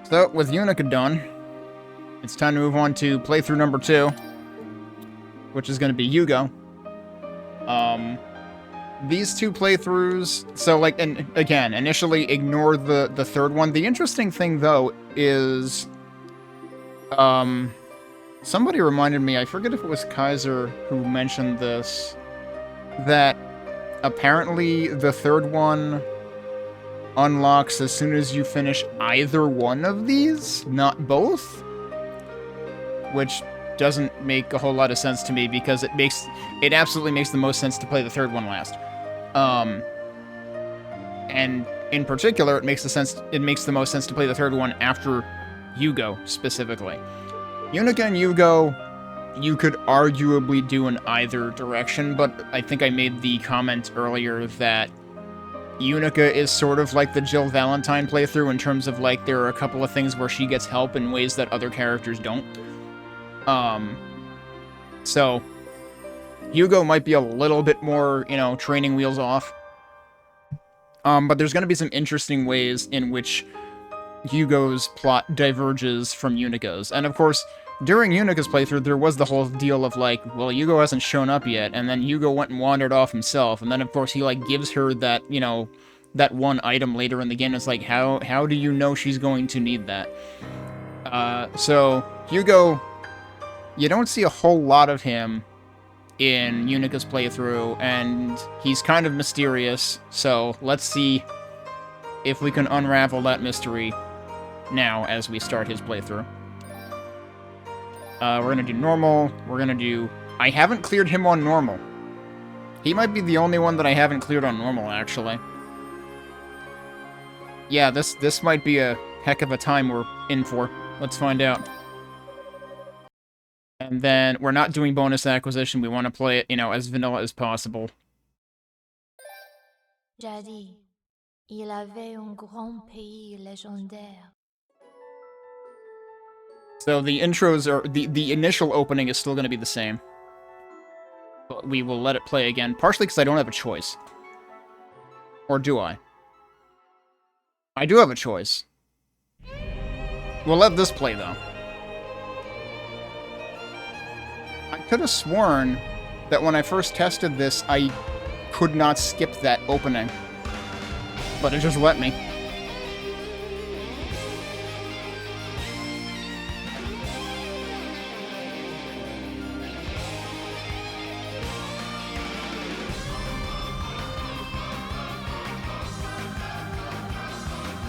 So, with Yunica done, it's time to move on to playthrough number 2, which is going to be Hugo. These two playthroughs, so, like, and again, initially ignore the third one. The interesting thing, though, is, somebody reminded me, I forget if it was Kaiser who mentioned this, that apparently the third one unlocks as soon as you finish either one of these, not both, which doesn't make a whole lot of sense to me because it absolutely makes the most sense to play the third one last. And in particular, it makes the most sense to play the third one after Hugo specifically. Yunica and Hugo, you could arguably do in either direction, but I think I made the comment earlier that Yunica is sort of like the Jill Valentine playthrough in terms of, like, there are a couple of things where she gets help in ways that other characters don't. So, Hugo might be a little bit more, training wheels off. But there's going to be some interesting ways in which Hugo's plot diverges from Unica's. And of course, during Unica's playthrough, there was the whole deal of, like, well, Hugo hasn't shown up yet, and then Hugo went and wandered off himself, and then, of course, he, like, gives her that, that one item later in the game. It's like, how do you know she's going to need that? So, Hugo, you don't see a whole lot of him in Unica's playthrough, and he's kind of mysterious, so let's see if we can unravel that mystery now as we start his playthrough. We're gonna do normal, I haven't cleared him on normal. He might be the only one that I haven't cleared on normal, actually. Yeah, this might be a heck of a time we're in for. Let's find out. And then, we're not doing bonus acquisition, we want to play it, as vanilla as possible. Jadis, il avait un grand pays légendaire. So the intros are... The initial opening is still going to be the same. But we will let it play again, partially because I don't have a choice. Or do I? I do have a choice. We'll let this play, though. I could have sworn that when I first tested this, I could not skip that opening. But it just let me.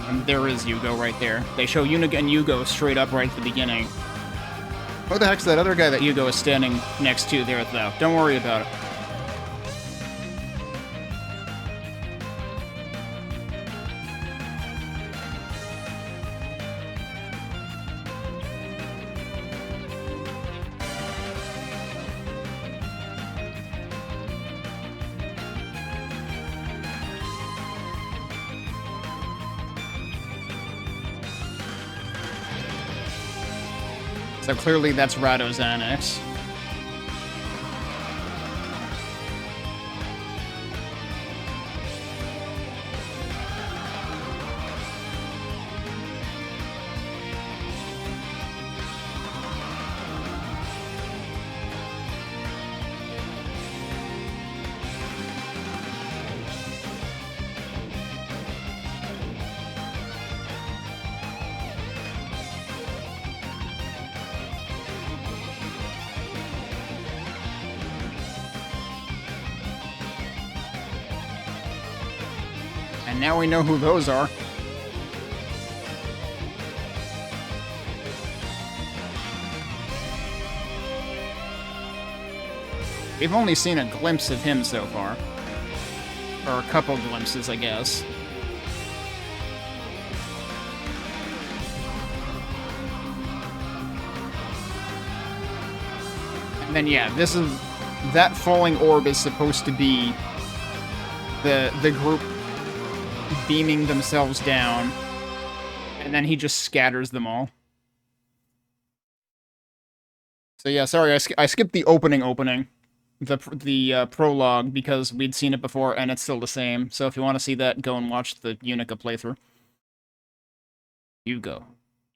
And there is Hugo right there. They show Yunica and Hugo straight up right at the beginning. Who the heck's that other guy that Hugo is standing next to there, though? Don't worry about it. So clearly that's Rado's annex. And now we know who those are. We've only seen a glimpse of him so far. Or a couple glimpses, I guess. And then, yeah, that falling orb is supposed to be the group beaming themselves down, and then he just scatters them all. So yeah, sorry, I skipped the opening, the prologue, because we'd seen it before, and it's still the same. So if you want to see that, go and watch the Yunica playthrough. Hugo.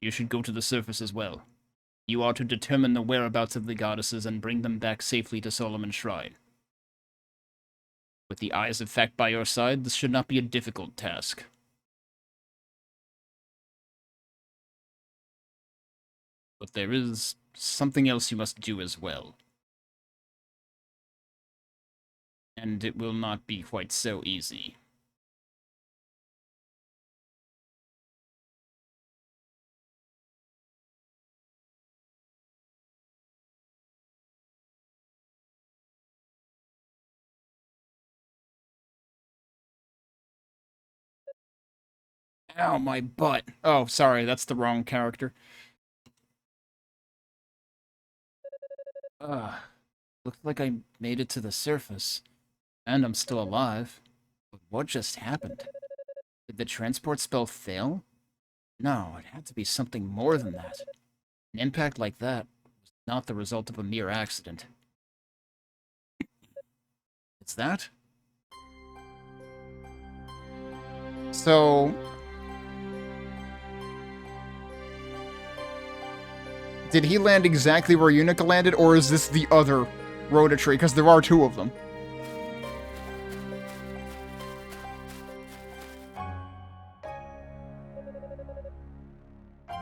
You should go to the surface as well. You are to determine the whereabouts of the goddesses and bring them back safely to Solomon's Shrine. With the Eyes of Fact by your side, this should not be a difficult task. But there is something else you must do as well. And it will not be quite so easy. Ow, my butt. Oh, sorry, that's the wrong character. Looks like I made it to the surface. And I'm still alive. But what just happened? Did the transport spell fail? No, it had to be something more than that. An impact like that was not the result of a mere accident. It's that? So... did he land exactly where Yunica landed, or is this the other Rototree? Because there are two of them.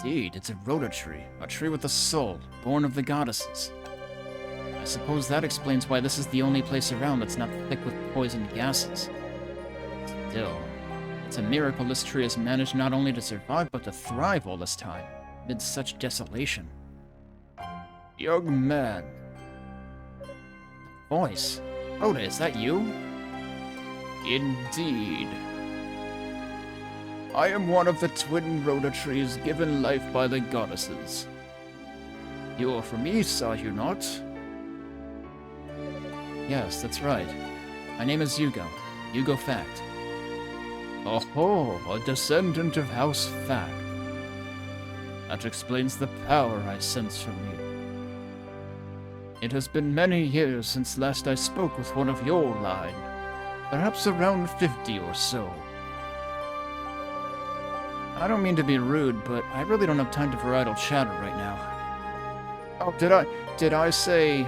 Indeed, it's a Rototree, a tree with a soul, born of the goddesses. I suppose that explains why this is the only place around that's not thick with poison gases. Still, it's a miracle this tree has managed not only to survive, but to thrive all this time, amid such desolation. Young man. Voice. Oda, is that you? Indeed. I am one of the twin Rotatrees given life by the goddesses. You are from East, are you not? Yes, that's right. My name is Hugo. Hugo Fact. Oh, a descendant of House Fact. That explains the power I sense from you. It has been many years since last I spoke with one of your line. Perhaps around 50 or so. I don't mean to be rude, but I really don't have time for idle chatter right now. Oh, did I say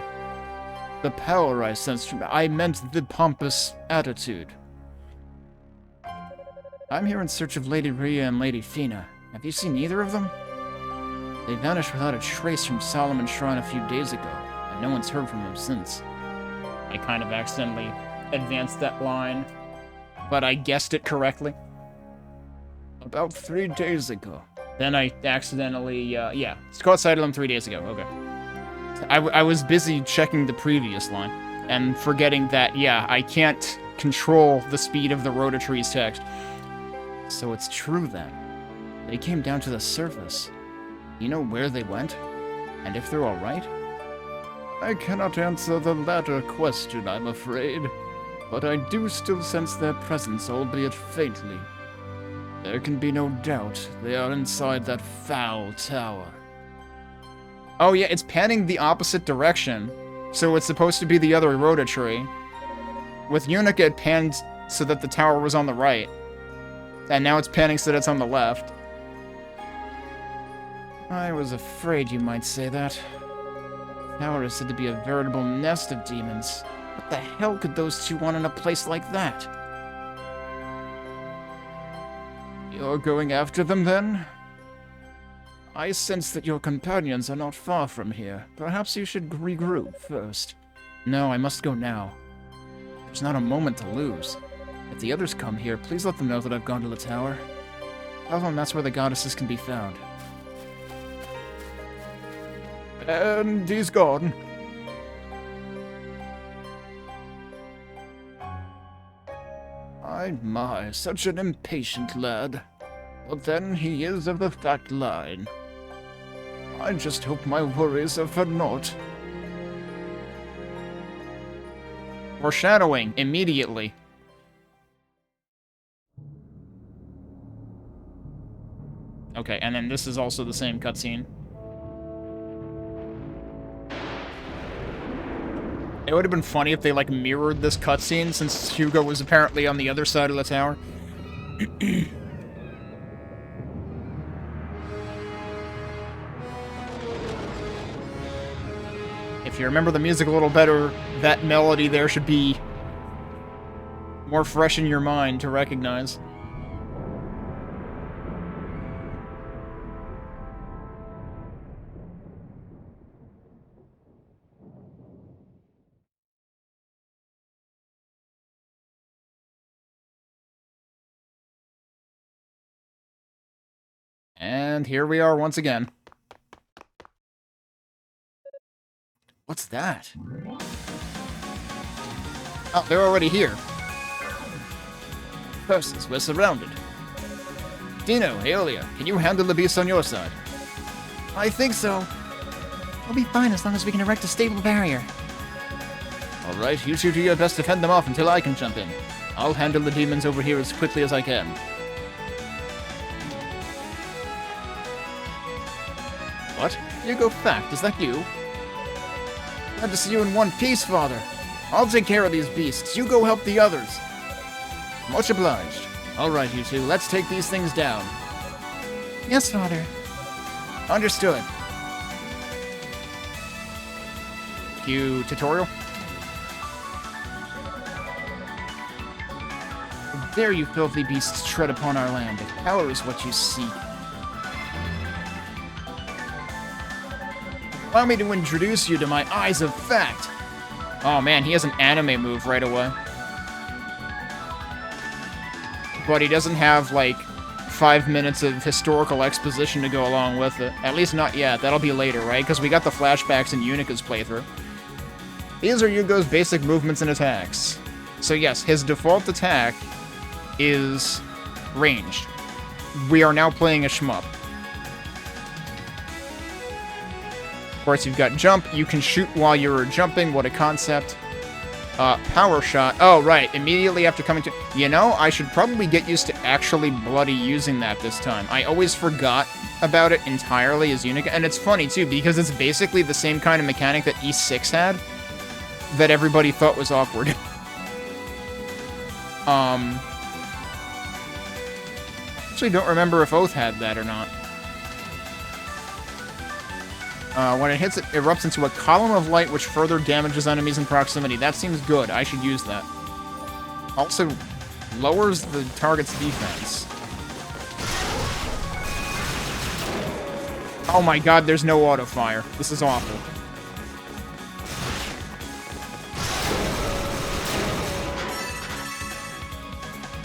the power I sense from... I meant the pompous attitude. I'm here in search of Lady Rhea and Lady Fina. Have you seen either of them? They vanished without a trace from Solomon's Shrine a few days ago, and no one's heard from them since. I kind of accidentally advanced that line, but I guessed it correctly. About 3 days ago. Then I accidentally, yeah. Caught sight of them 3 days ago, okay. I was busy checking the previous line, and forgetting that, yeah, I can't control the speed of the Rotatree's text. So it's true then. They came down to the surface. You know where they went? And if they're alright? I cannot answer the latter question, I'm afraid. But I do still sense their presence, albeit faintly. There can be no doubt they are inside that foul tower. Oh yeah, it's panning the opposite direction. So it's supposed to be the other Rotatree. With Yunica, it panned so that the tower was on the right. And now it's panning so that it's on the left. I was afraid you might say that. The tower is said to be a veritable nest of demons. What the hell could those two want in a place like that? You're going after them, then? I sense that your companions are not far from here. Perhaps you should regroup first. No, I must go now. There's not a moment to lose. If the others come here, please let them know that I've gone to the tower. Tell them that's where the goddesses can be found. And he's gone. My, such an impatient lad. But then he is of the fact line. I just hope my worries are for naught. Foreshadowing, immediately. Okay, and then this is also the same cutscene. It would have been funny if they, like, mirrored this cutscene, since Hugo was apparently on the other side of the tower. If you remember the music a little better, that melody there should be more fresh in your mind to recognize. And here we are once again. What's that? Oh, they're already here. Persons, we're surrounded. Dino, Aeolia, can you handle the beast on your side? I think so. We'll be fine as long as we can erect a stable barrier. Alright, you two do your best to fend them off until I can jump in. I'll handle the demons over here as quickly as I can. What? Hugo Fact, is that you? Glad to see you in one piece, Father. I'll take care of these beasts. You go help the others. Much obliged. Alright, you two, let's take these things down. Yes, Father. Understood. Cue tutorial. How dare you filthy beasts tread upon our land. Power is what you seek. Allow me to introduce you to my eyes of fact. Oh man, he has an anime move right away. But he doesn't have, like, 5 minutes of historical exposition to go along with it. At least not yet. That'll be later, right? Because we got the flashbacks in Yunica's playthrough. These are Yugo's basic movements and attacks. So yes, his default attack is ranged. We are now playing a shmup. Of course, you've got jump. You can shoot while you're jumping. What a concept. Power shot. Oh, right. Immediately after coming to... You know, I should probably get used to actually bloody using that this time. I always forgot about it entirely as Yunica. And it's funny, too, because it's basically the same kind of mechanic that E6 had that everybody thought was awkward. Actually don't remember if Oath had that or not. When it hits, it erupts into a column of light which further damages enemies in proximity. That seems good. I should use that. Also, lowers the target's defense. Oh my god, there's no autofire. This is awful.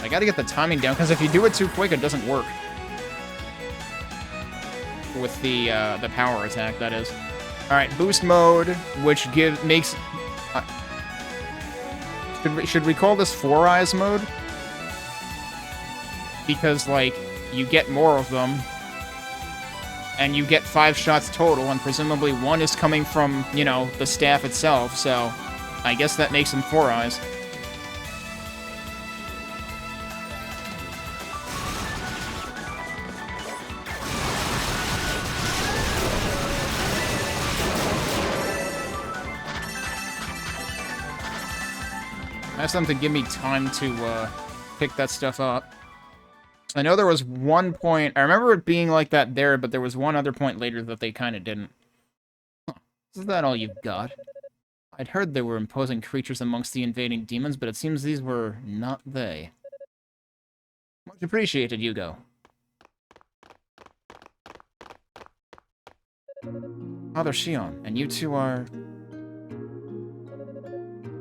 I gotta get the timing down, because if you do it too quick, it doesn't work. With the power attack, that is. Alright, boost mode, which makes... should we call this Four Eyes mode? Because, like, you get more of them, and you get 5 shots total, and presumably one is coming from, you know, the staff itself, so I guess that makes them Four Eyes. I have something to give me time to pick that stuff up. I know there was one point... I remember it being like that there, but there was one other point later that they kind of didn't. Huh. Is that all you've got? I'd heard there were imposing creatures amongst the invading demons, but it seems these were not they. Much appreciated, Hugo. Father Shion, and you two are...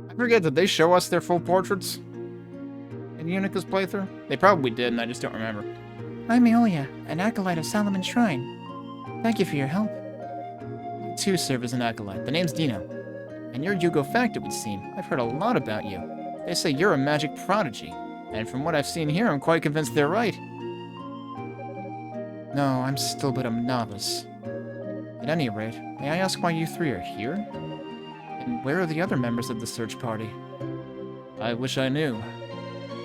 I forget, did they show us their full portraits in Yunica's playthrough? They probably did, and I just don't remember. I'm Aeolia, an acolyte of Solomon Shrine. Thank you for your help. I too serve as an acolyte. The name's Dino. And you're Hugo Fact, it would seem. I've heard a lot about you. They say you're a magic prodigy. And from what I've seen here, I'm quite convinced they're right. No, I'm still but a novice. At any rate, may I ask why you three are here? And where are the other members of the search party? I wish I knew.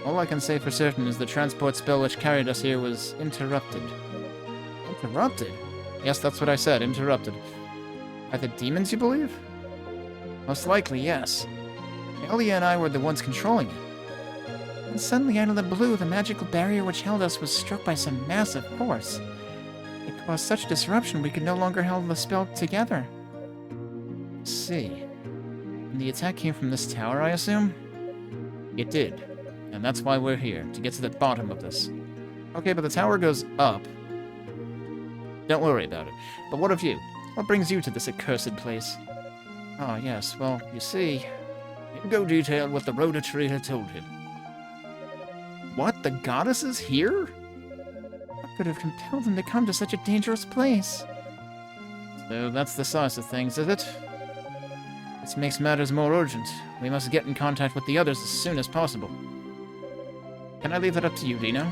All I can say for certain is the transport spell which carried us here was interrupted. Interrupted? Yes, that's what I said, interrupted. By the demons, you believe? Most likely, yes. Aeolia and I were the ones controlling it. And suddenly, out of the blue, the magical barrier which held us was struck by some massive force. It caused such disruption we could no longer hold the spell together. see. And the attack came from this tower, I assume? It did. And that's why we're here, to get to the bottom of this. Okay, but the tower goes up. Don't worry about it. But what of you? What brings you to this accursed place? Ah, yes, well, you see... Hugo detailed what the rotatory had told him. What? The goddess is here? What could have compelled them to come to such a dangerous place? So that's the size of things, is it? This makes matters more urgent. We must get in contact with the others as soon as possible. Can I leave that up to you, Dino?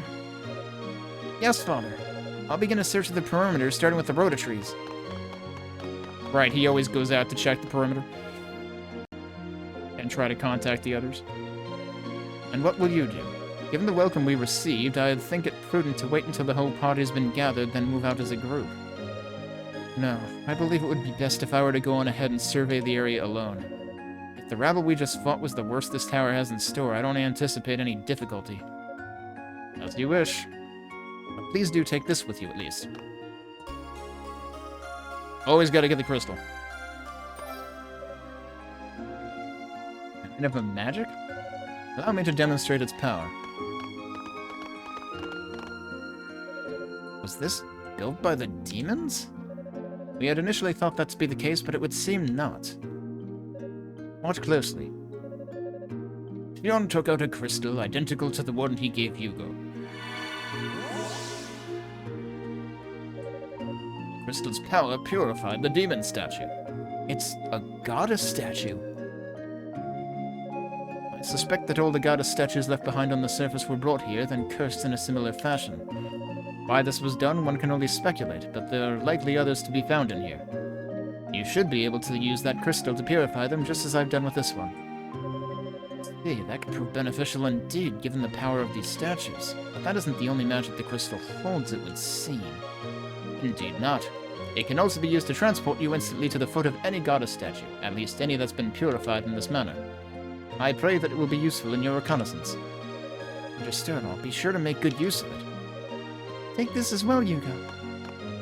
Yes, Father. I'll begin a search of the perimeter, starting with the rotatories. Right, he always goes out to check the perimeter. And try to contact the others. And what will you do? Given the welcome we received, I think it prudent to wait until the whole party has been gathered, then move out as a group. No, I believe it would be best if I were to go on ahead and survey the area alone. If the rabble we just fought was the worst this tower has in store, I don't anticipate any difficulty. As you wish. But please do take this with you, at least. Always gotta get the crystal. And of a magic? Allow me to demonstrate its power. Was this built by the demons? We had initially thought that to be the case, but it would seem not. Watch closely. Leon took out a crystal identical to the one he gave Hugo. The crystal's power purified the demon statue. It's a goddess statue. I suspect that all the goddess statues left behind on the surface were brought here, then cursed in a similar fashion. Why this was done, one can only speculate, but there are likely others to be found in here. You should be able to use that crystal to purify them, just as I've done with this one. See, that could prove beneficial indeed, given the power of these statues. But that isn't the only magic the crystal holds, it would seem. Indeed not. It can also be used to transport you instantly to the foot of any goddess statue, at least any that's been purified in this manner. I pray that it will be useful in your reconnaissance. Understood, I'll be sure to make good use of it. Take this as well, Yugo.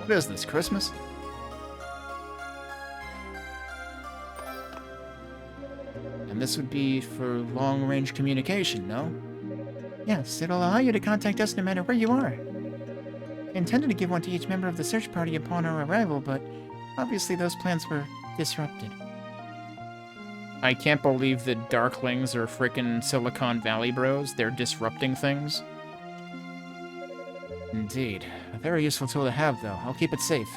What is this, Christmas? And this would be for long-range communication, no? Yes, it'll allow you to contact us no matter where you are. I intended to give one to each member of the search party upon our arrival, but obviously those plans were disrupted. I can't believe the Darklings are frickin' Silicon Valley bros. They're disrupting things. Indeed. A very useful tool to have, though. I'll keep it safe.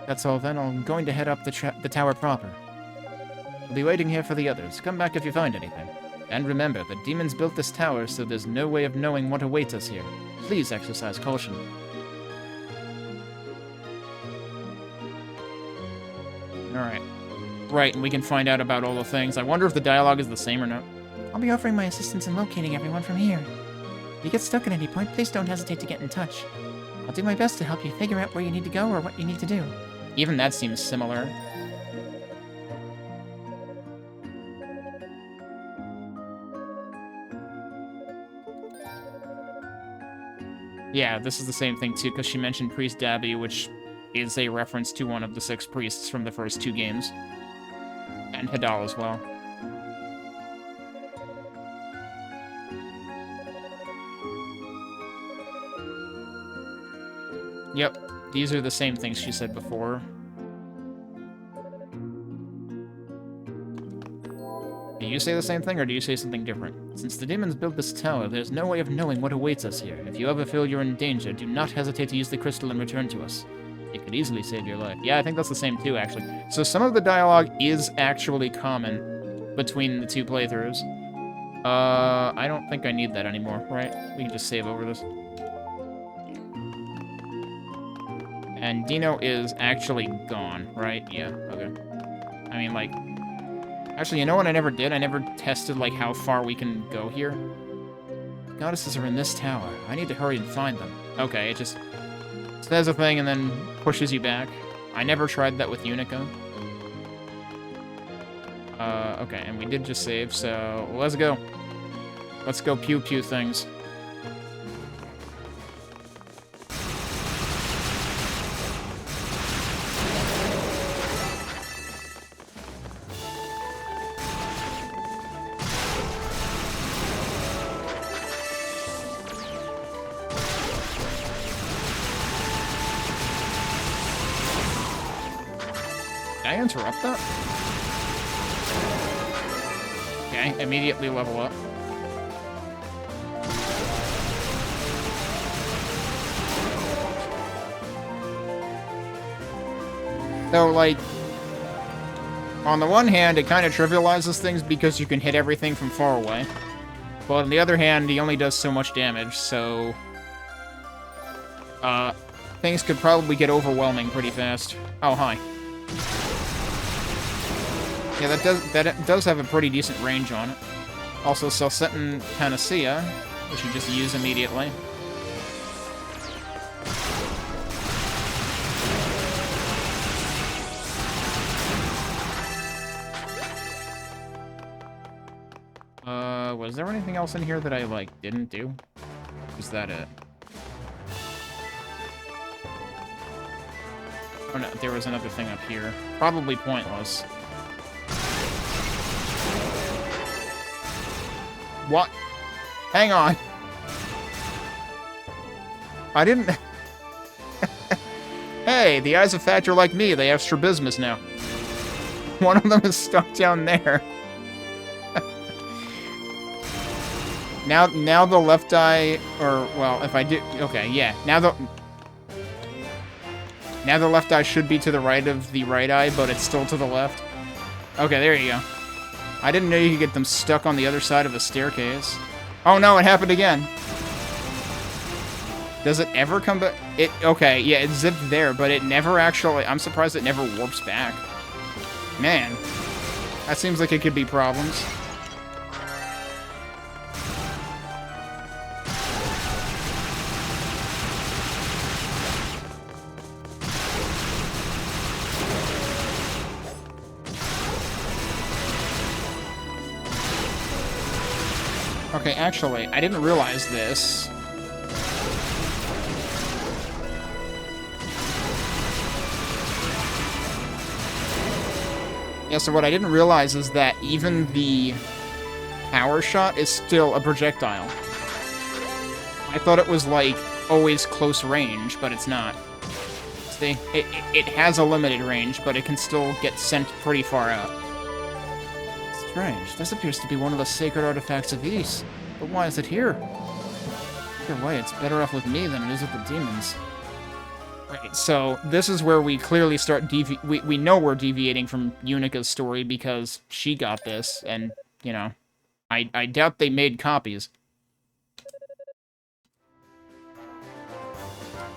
That's all then. I'm going to head up the tower proper. I'll be waiting here for the others. Come back if you find anything. And remember, the demons built this tower, so there's no way of knowing what awaits us here. Please exercise caution. Alright. Right, and we can find out about all the things. I wonder if the dialogue is the same or not. I'll be offering my assistance in locating everyone from here. If you get stuck at any point, please don't hesitate to get in touch. I'll do my best to help you figure out where you need to go or what you need to do. Even that seems similar. Yeah, this is the same thing too, because she mentioned Priest Dabby, which is a reference to one of the 6 priests from the first 2 games. And Hadal as well. Yep, these are the same things she said before. Do you say the same thing, or do you say something different? Since the demons built this tower, there's no way of knowing what awaits us here. If you ever feel you're in danger, do not hesitate to use the crystal and return to us. It could easily save your life. Yeah, I think that's the same too, actually. So some of the dialogue is actually common between the 2 playthroughs. I don't think I need that anymore, right? We can just save over this. And Dino is actually gone, right? Yeah, okay. I mean, like... Actually, you know what I never did? I never tested, like, how far we can go here. The goddesses are in this tower. I need to hurry and find them. Okay, it just says a thing and then pushes you back. I never tried that with Yunica. Okay, and we did just save, so let's go. Let's go pew-pew things. Did I interrupt that? Okay, immediately level up. So, like, on the one hand, it kind of trivializes things because you can hit everything from far away. But on the other hand, he only does so much damage, so... things could probably get overwhelming pretty fast. Oh, hi. Yeah, that does have a pretty decent range on it. Also, Selcetin Panacea, which you just use immediately. Was there anything else in here that I, like, didn't do? Was that it? Oh no, there was another thing up here. Probably pointless. What? Hang on. I didn't... Hey, the Eyes of Fact are like me. They have strabismus now. One of them is stuck down there. Now the left eye, or, well, if I do... Okay, yeah. Now the left eye should be to the right of the right eye, but it's still to the left. Okay, there you go. I didn't know you could get them stuck on the other side of a staircase. Oh no, it happened again. Does it ever come back? Okay, yeah, it zipped there, but it never actually... I'm surprised it never warps back. Man. That seems like it could be problems. Okay, actually, I didn't realize this. Yeah, so what I didn't realize is that even the power shot is still a projectile. I thought it was, like, always close range, but it's not. See? It has a limited range, but it can still get sent pretty far out. Strange. This appears to be one of the sacred artifacts of Ys. But why is it here? Either way, it's better off with me than it is with the demons. Right, so this is where we clearly start we know we're deviating from Unica's story because she got this, and, you know, I doubt they made copies.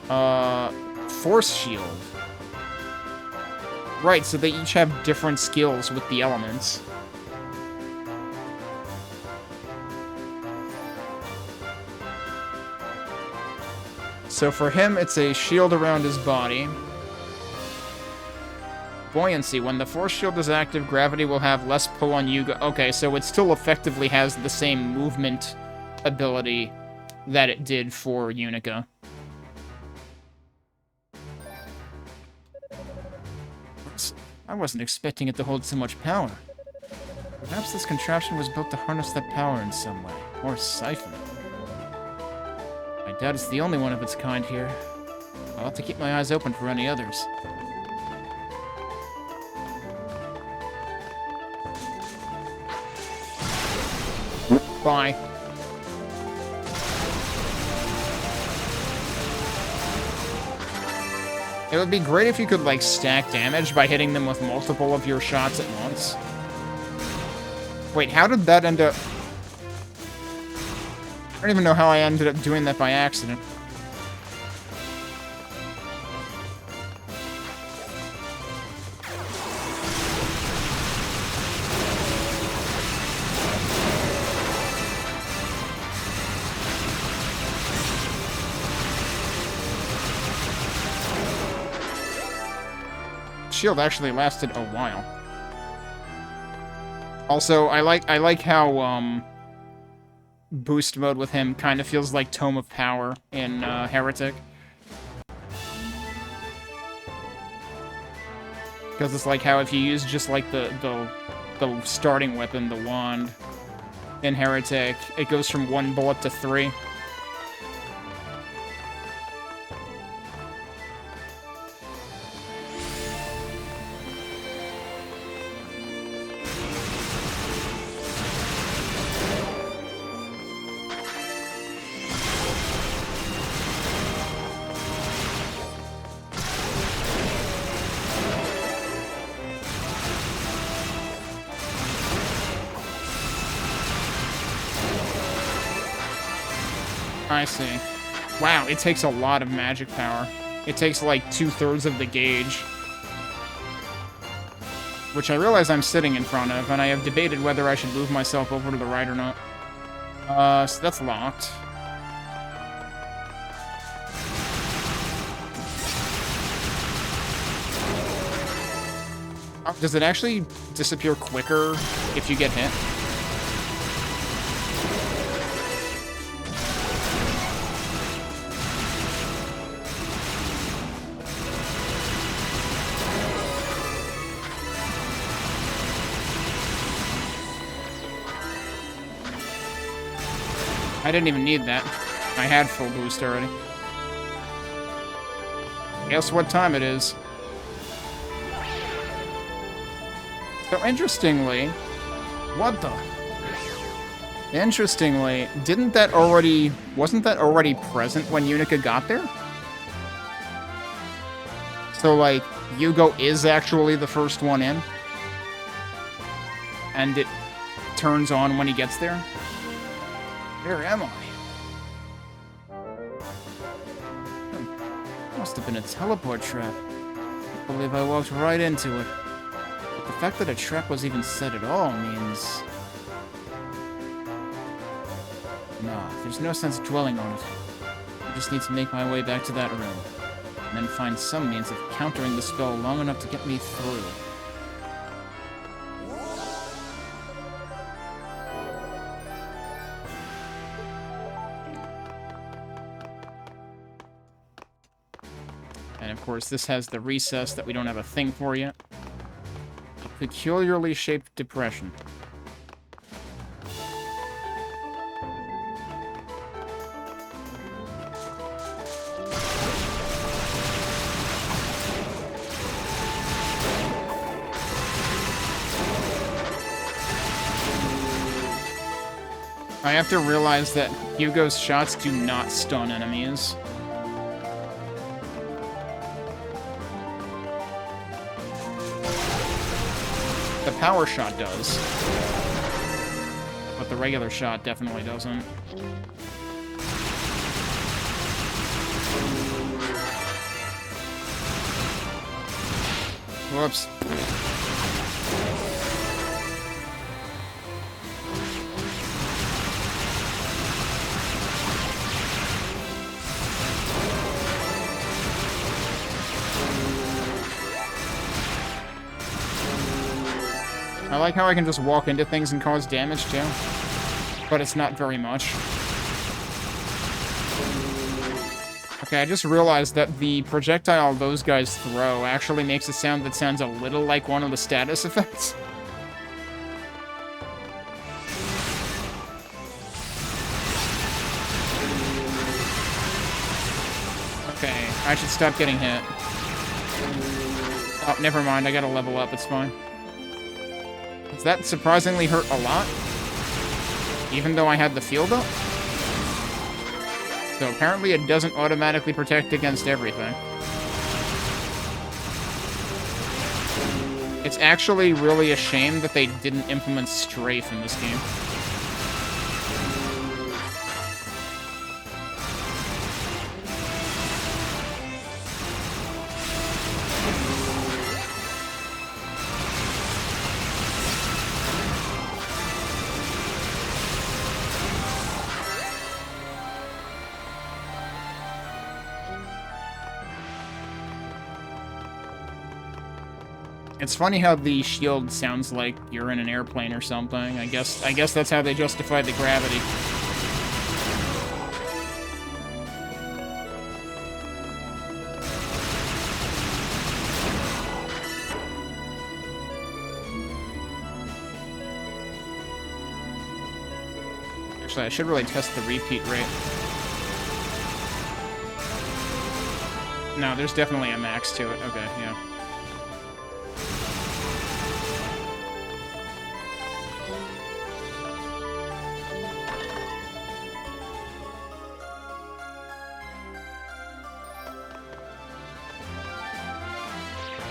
Force shield. Right, so they each have different skills with the elements. So for him, it's a shield around his body. Buoyancy. When the force shield is active, gravity will have less pull on Hugo. Okay, so it still effectively has the same movement ability that it did for Yunica. I wasn't expecting it to hold so much power. Perhaps this contraption was built to harness that power in some way, or siphon it. I doubt it's the only one of its kind here. I'll have to keep my eyes open for any others. Bye. It would be great if you could, like, stack damage by hitting them with multiple of your shots at once. Wait, how did that end up... I don't even know how I ended up doing that by accident. Shield actually lasted a while. Also, I like how, boost mode with him kind of feels like Tome of Power in, Heretic. Because it's like how if you use just, like, the starting weapon, the wand, in Heretic, it goes from 1 bullet to 3. I see. Wow, it takes a lot of magic power. It takes like 2/3 of the gauge. Which I realize I'm sitting in front of, and I have debated whether I should move myself over to the right or not. So that's locked. Does it actually disappear quicker if you get hit? I didn't even need that. I had full boost already. Guess what time it is? So interestingly, what the? Interestingly, wasn't that already present when Yunica got there? So like, Hugo is actually the first one in? And it turns on when he gets there? Where am I? Must have been a teleport trap. I believe I walked right into it. But the fact that a trap was even set at all means... Nah, there's no sense dwelling on it. I just need to make my way back to that room. And then find some means of countering the spell long enough to get me through. And of course, this has the recess that we don't have a thing for yet. A peculiarly shaped depression. I have to realize that Hugo's shots do not stun enemies. The power shot does. But the regular shot definitely doesn't. Whoops. I like how I can just walk into things and cause damage, too. But it's not very much. Okay, I just realized that the projectile those guys throw actually makes a sound that sounds a little like one of the status effects. Okay, I should stop getting hit. Oh, never mind, I gotta level up, it's fine. Does that surprisingly hurt a lot? Even though I had the field up? So apparently it doesn't automatically protect against everything. It's actually really a shame that they didn't implement strafe in this game. It's funny how the shield sounds like you're in an airplane or something. I guess that's how they justify the gravity. Actually, I should really test the repeat rate. No, there's definitely a max to it. Okay, yeah.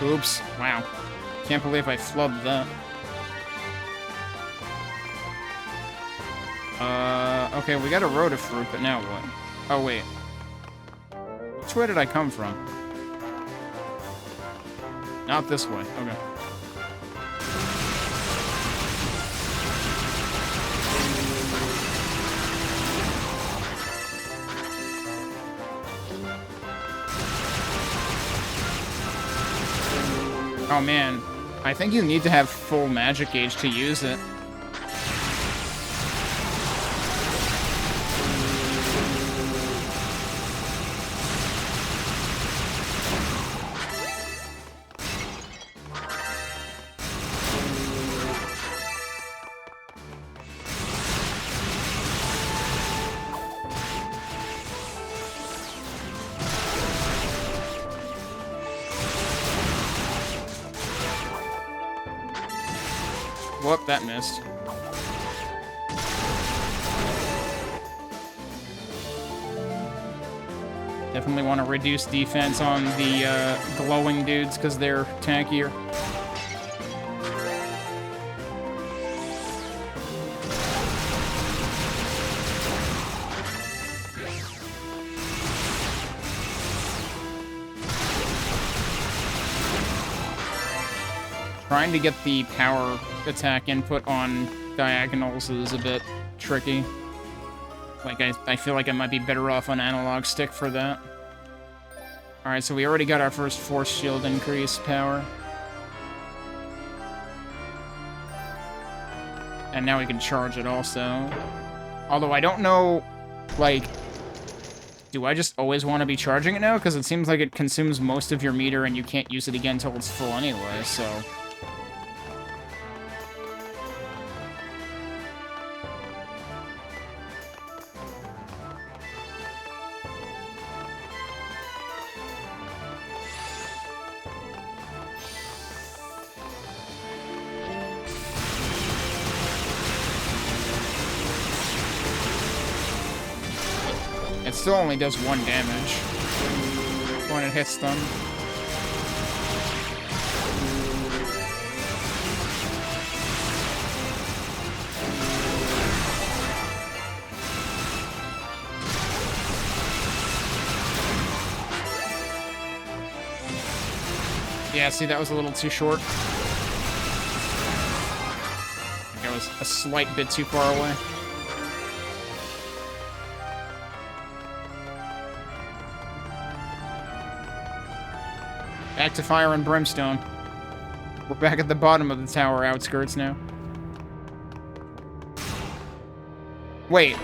Oops. Wow. Can't believe I flubbed that. Okay, we got a Rotafruit, but now what? Oh, wait. Which way did I come from? Not this way. Okay. Oh, man. I think you need to have full magic gauge to use it. Whoop, that missed. Definitely want to reduce defense on the glowing dudes because they're tankier. Trying to get the power attack input on diagonals is a bit tricky. Like, I feel like I might be better off on analog stick for that. Alright, so we already got our first force shield increase power. And now we can charge it also. Although I don't know, like, do I just always want to be charging it now? Because it seems like it consumes most of your meter and you can't use it again until it's full anyway, so... It still only does 1 damage when it hits them. Yeah, see, that was a little too short. It was a slight bit too far away. Back to fire and brimstone. We're back at the bottom of the tower outskirts now. Wait.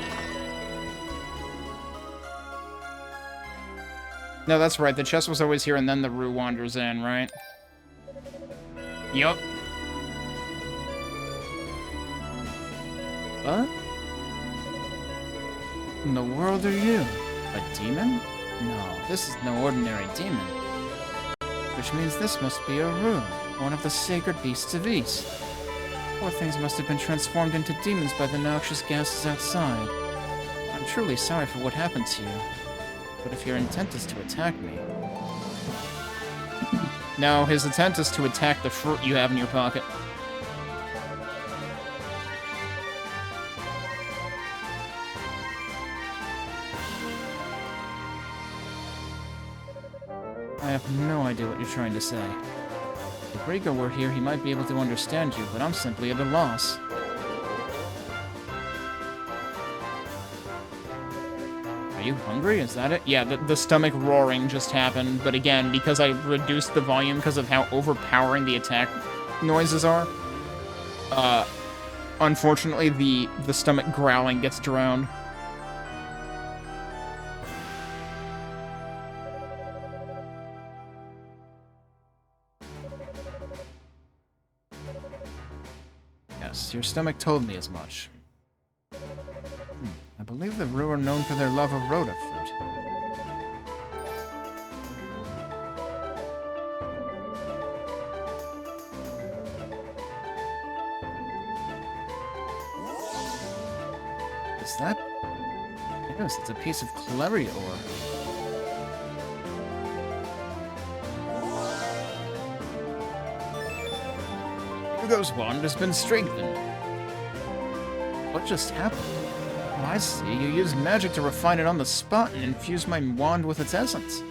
No, that's right. The chest was always here and then the Rue wanders in, right? Yup. What? In the world are you? A demon? No, this is no ordinary demon. Which means this must be a Rue, one of the sacred beasts of East. Poor things must have been transformed into demons by the noxious gases outside. I'm truly sorry for what happened to you. But if your intent is to attack me... No, his intent is to attack the fruit you have in your pocket. I have no idea what you're trying to say. If Rigo were here, he might be able to understand you, but I'm simply at a loss. Are you hungry? Is that it? Yeah, the stomach roaring just happened, but again, because I reduced the volume because of how overpowering the attack noises are, unfortunately, the stomach growling gets drowned. Yes, your stomach told me as much. I believe the Rue are known for their love of Rhoda fruit. Is that? Yes, it's a piece of Clery ore. Hugo's wand has been strengthened. What just happened? Oh, I see. You used magic to refine it on the spot and infuse my wand with its essence.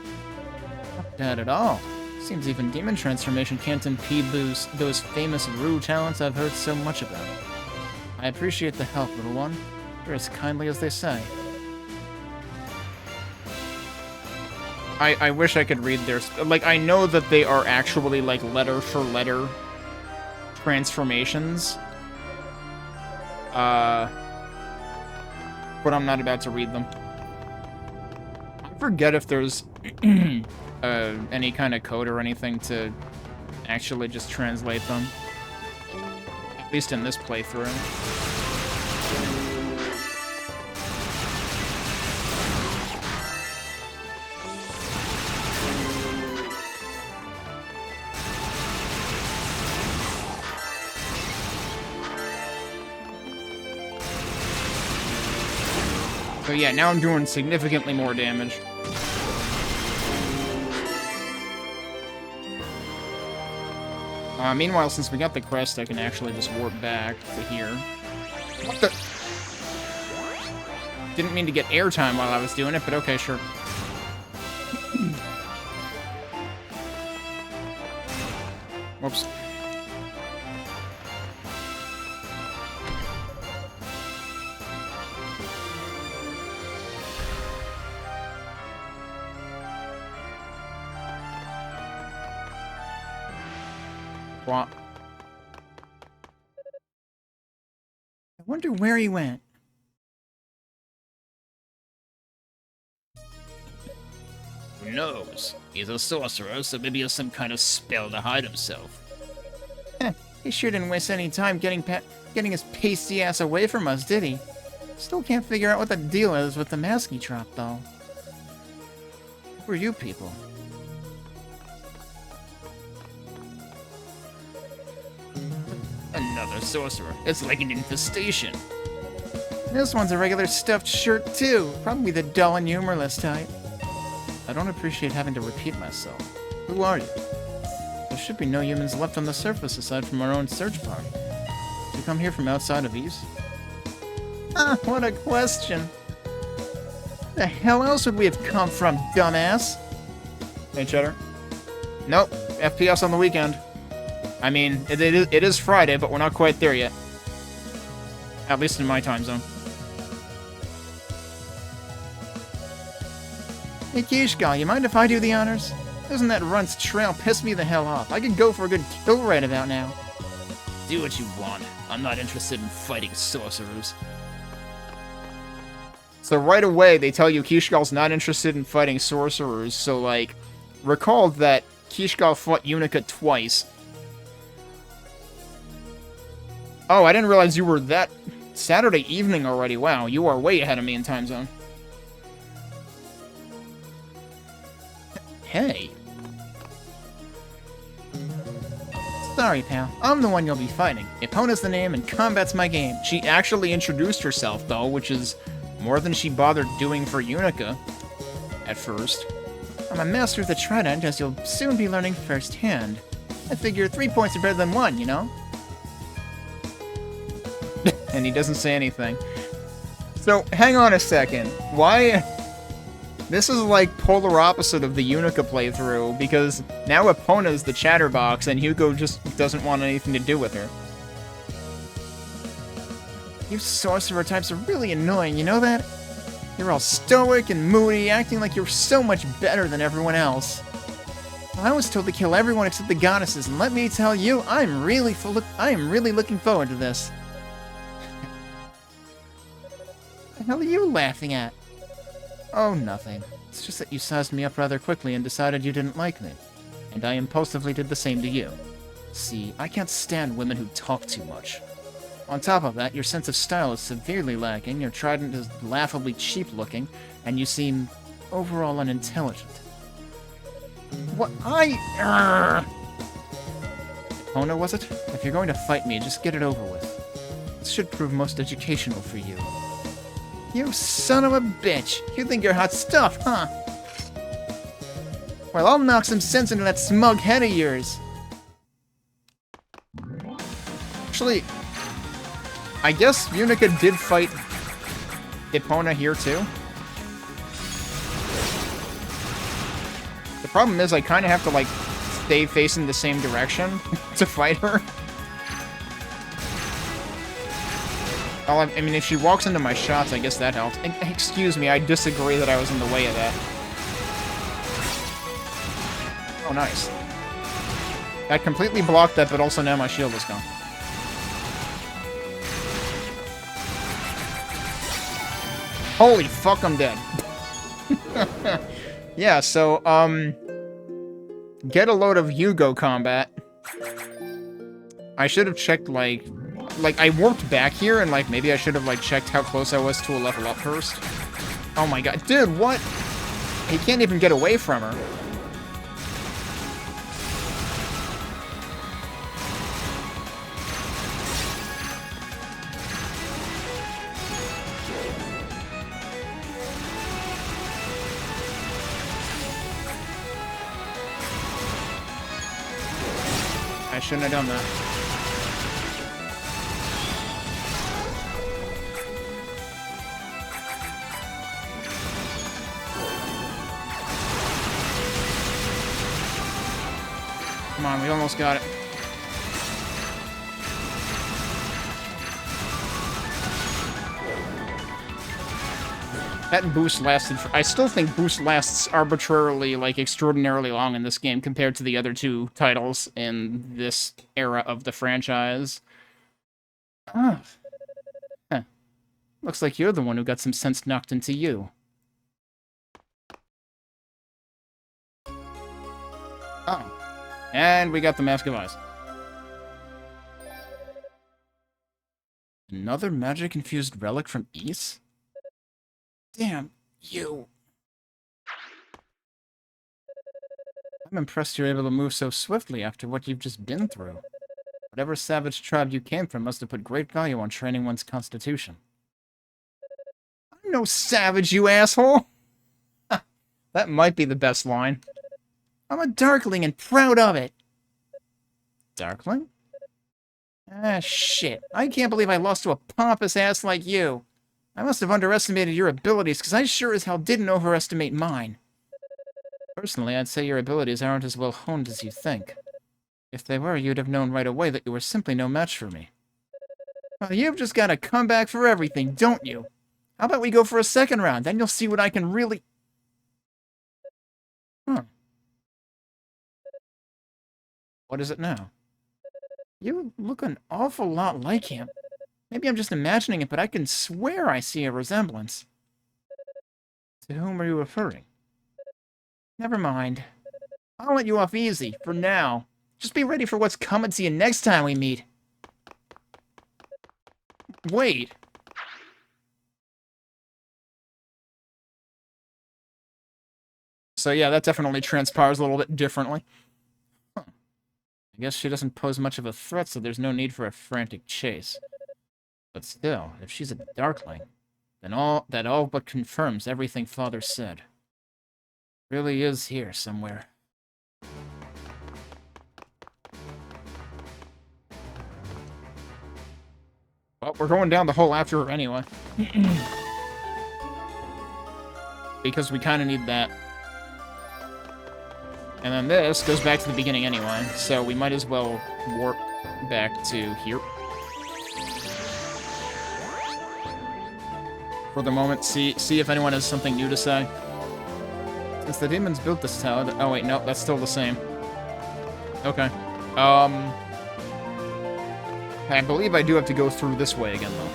Not bad at all. Seems even demon transformation can't impede those famous Rue talents I've heard so much about. I appreciate the help, little one. You're as kindly as they say. I wish I could read their... Like, I know that they are actually, like, letter-for-letter transformations. But I'm not about to read them. I forget if there's any kind of code or anything to actually just translate them. At least in this playthrough. So yeah, now I'm doing significantly more damage. Meanwhile, since we got the crest, I can actually just warp back to here. What the? Didn't mean to get airtime while I was doing it, but okay, sure. Whoops. I wonder where he went. Who knows? He's a sorcerer, so maybe he has some kind of spell to hide himself. He sure didn't waste any time getting his pasty ass away from us, did he? Still can't figure out what the deal is with the mask he dropped, though. Who are you people? Another sorcerer. It's like an infestation. This one's a regular stuffed shirt, too. Probably the dull and humorless type. I don't appreciate having to repeat myself. Who are you? There should be no humans left on the surface aside from our own search party. Did you come here from outside of East? Ah, what a question. The hell else would we have come from, dumbass? Hey, Cheddar. Nope. FPS on the weekend. I mean, it is Friday, but we're not quite there yet. At least in my time zone. Hey, Kishgal, you mind if I do the honors? Doesn't that runt's trail piss me the hell off? I could go for a good kill right about now. Do what you want. I'm not interested in fighting sorcerers. So right away, they tell you Kishgal's not interested in fighting sorcerers, so, like, recall that Kishgal fought Yunica twice. Oh, I didn't realize you were that Saturday evening already. Wow, you are way ahead of me in time zone. Hey. Sorry, pal. I'm the one you'll be fighting. Epona's the name and combat's my game. She actually introduced herself, though, which is more than she bothered doing for Yunica at first. I'm a master of the Trident, as you'll soon be learning firsthand. I figure 3 points are better than 1, you know? And he doesn't say anything. So, hang on a second. Why... This is like polar opposite of the Yunica playthrough, because now Epona's the chatterbox, and Hugo just doesn't want anything to do with her. You sorcerer types are really annoying, you know that? You're all stoic and moody, acting like you're so much better than everyone else. Well, I was told to kill everyone except the goddesses, and let me tell you, I am really looking forward to this. What the hell are you laughing at? Oh, nothing. It's just that you sized me up rather quickly and decided you didn't like me. And I impulsively did the same to you. See, I can't stand women who talk too much. On top of that, your sense of style is severely lacking, your trident is laughably cheap-looking, and you seem overall unintelligent. What? Epona, was it? If you're going to fight me, just get it over with. This should prove most educational for you. You son of a bitch! You think you're hot stuff, huh? Well, I'll knock some sense into that smug head of yours. Actually, I guess Yunica did fight Epona here too. The problem is I kind of have to, like, stay facing the same direction to fight her. Well, I mean, if she walks into my shots, I guess that helps. Excuse me, I disagree that I was in the way of that. Oh, nice. I completely blocked that, but also now my shield is gone. Holy fuck, I'm dead. Yeah, so, get a load of Hugo combat. I should have checked, like, I warped back here, and, like, maybe I should have, like, checked how close I was to a level up first. Oh my god. Dude, what? He can't even get away from her. I shouldn't have done that. Come on, we almost got it. That boost lasted for... I still think boost lasts arbitrarily, like, extraordinarily long in this game compared to the other two titles in this era of the franchise. Ah. Huh. Looks like you're the one who got some sense knocked into you. Oh. And we got the Mask of Ice. Another magic-infused relic from Ys? Damn, you. I'm impressed you're able to move so swiftly after what you've just been through. Whatever savage tribe you came from must have put great value on training one's constitution. I'm no savage, you asshole! That might be the best line. I'm a Darkling and proud of it! Darkling? Ah, shit. I can't believe I lost to a pompous ass like you. I must have underestimated your abilities, because I sure as hell didn't overestimate mine. Personally, I'd say your abilities aren't as well honed as you think. If they were, you'd have known right away that you were simply no match for me. Well, you've just got a comeback for everything, don't you? How about we go for a second round, then you'll see what I can really... Huh. What is it now? You look an awful lot like him. Maybe I'm just imagining it, but I can swear I see a resemblance. To whom are you referring? Never mind. I'll let you off easy, for now. Just be ready for what's coming to you next time we meet. Wait. So yeah, that definitely transpires a little bit differently. Huh. I guess she doesn't pose much of a threat, so there's no need for a frantic chase. But still, if she's a Darkling, then that all but confirms everything Father said. Really is here somewhere. Well, we're going down the hole after her anyway. Because we kind of need that. And then this goes back to the beginning anyway, so we might as well warp back to here. For the moment, see if anyone has something new to say. Since the demons built this tower... Oh, wait, no, that's still the same. Okay. I believe I do have to go through this way again, though.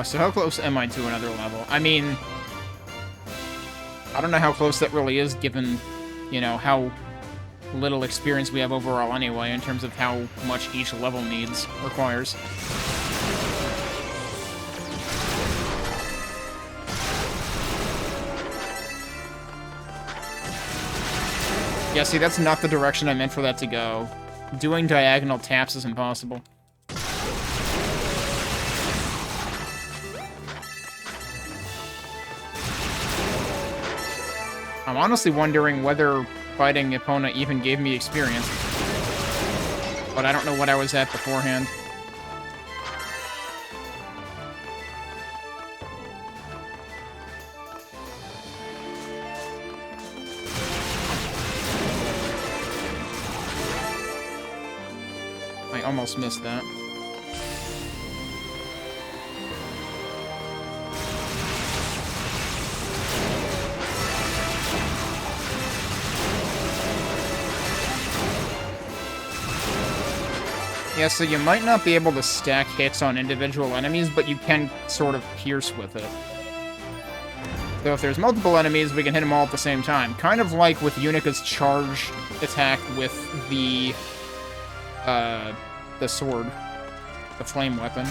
So how close am I to another level? I mean... I don't know how close that really is, given, you know, how little experience we have overall anyway, in terms of how much each level requires. Yeah, see, that's not the direction I meant for that to go. Doing diagonal taps is impossible. I'm honestly wondering whether fighting Epona even gave me experience. but I don't know what I was at beforehand. I almost missed that. Yeah, so you might not be able to stack hits on individual enemies, but you can sort of pierce with it. So if there's multiple enemies, we can hit them all at the same time. Kind of like with Yunica's charge attack with the sword. The flame weapon.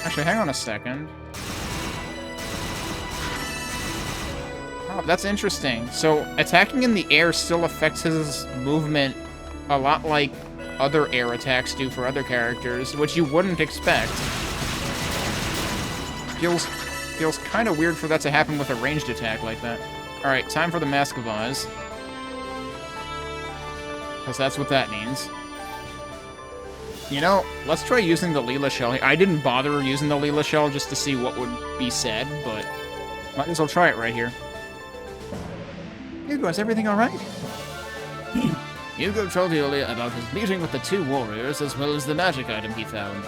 Actually, hang on a second. Oh, that's interesting. So, attacking in the air still affects his movement a lot like other air attacks do for other characters, which you wouldn't expect. Feels kind of weird for that to happen with a ranged attack like that. Alright, time for the Mask of Eyes. Because that's what that means. You know, let's try using the Leela Shell. I didn't bother using the Leela Shell just to see what would be said, but might as well try it right here. Hugo, is everything alright? Hugo told Yulia about his meeting with the two warriors, as well as the magic item he found.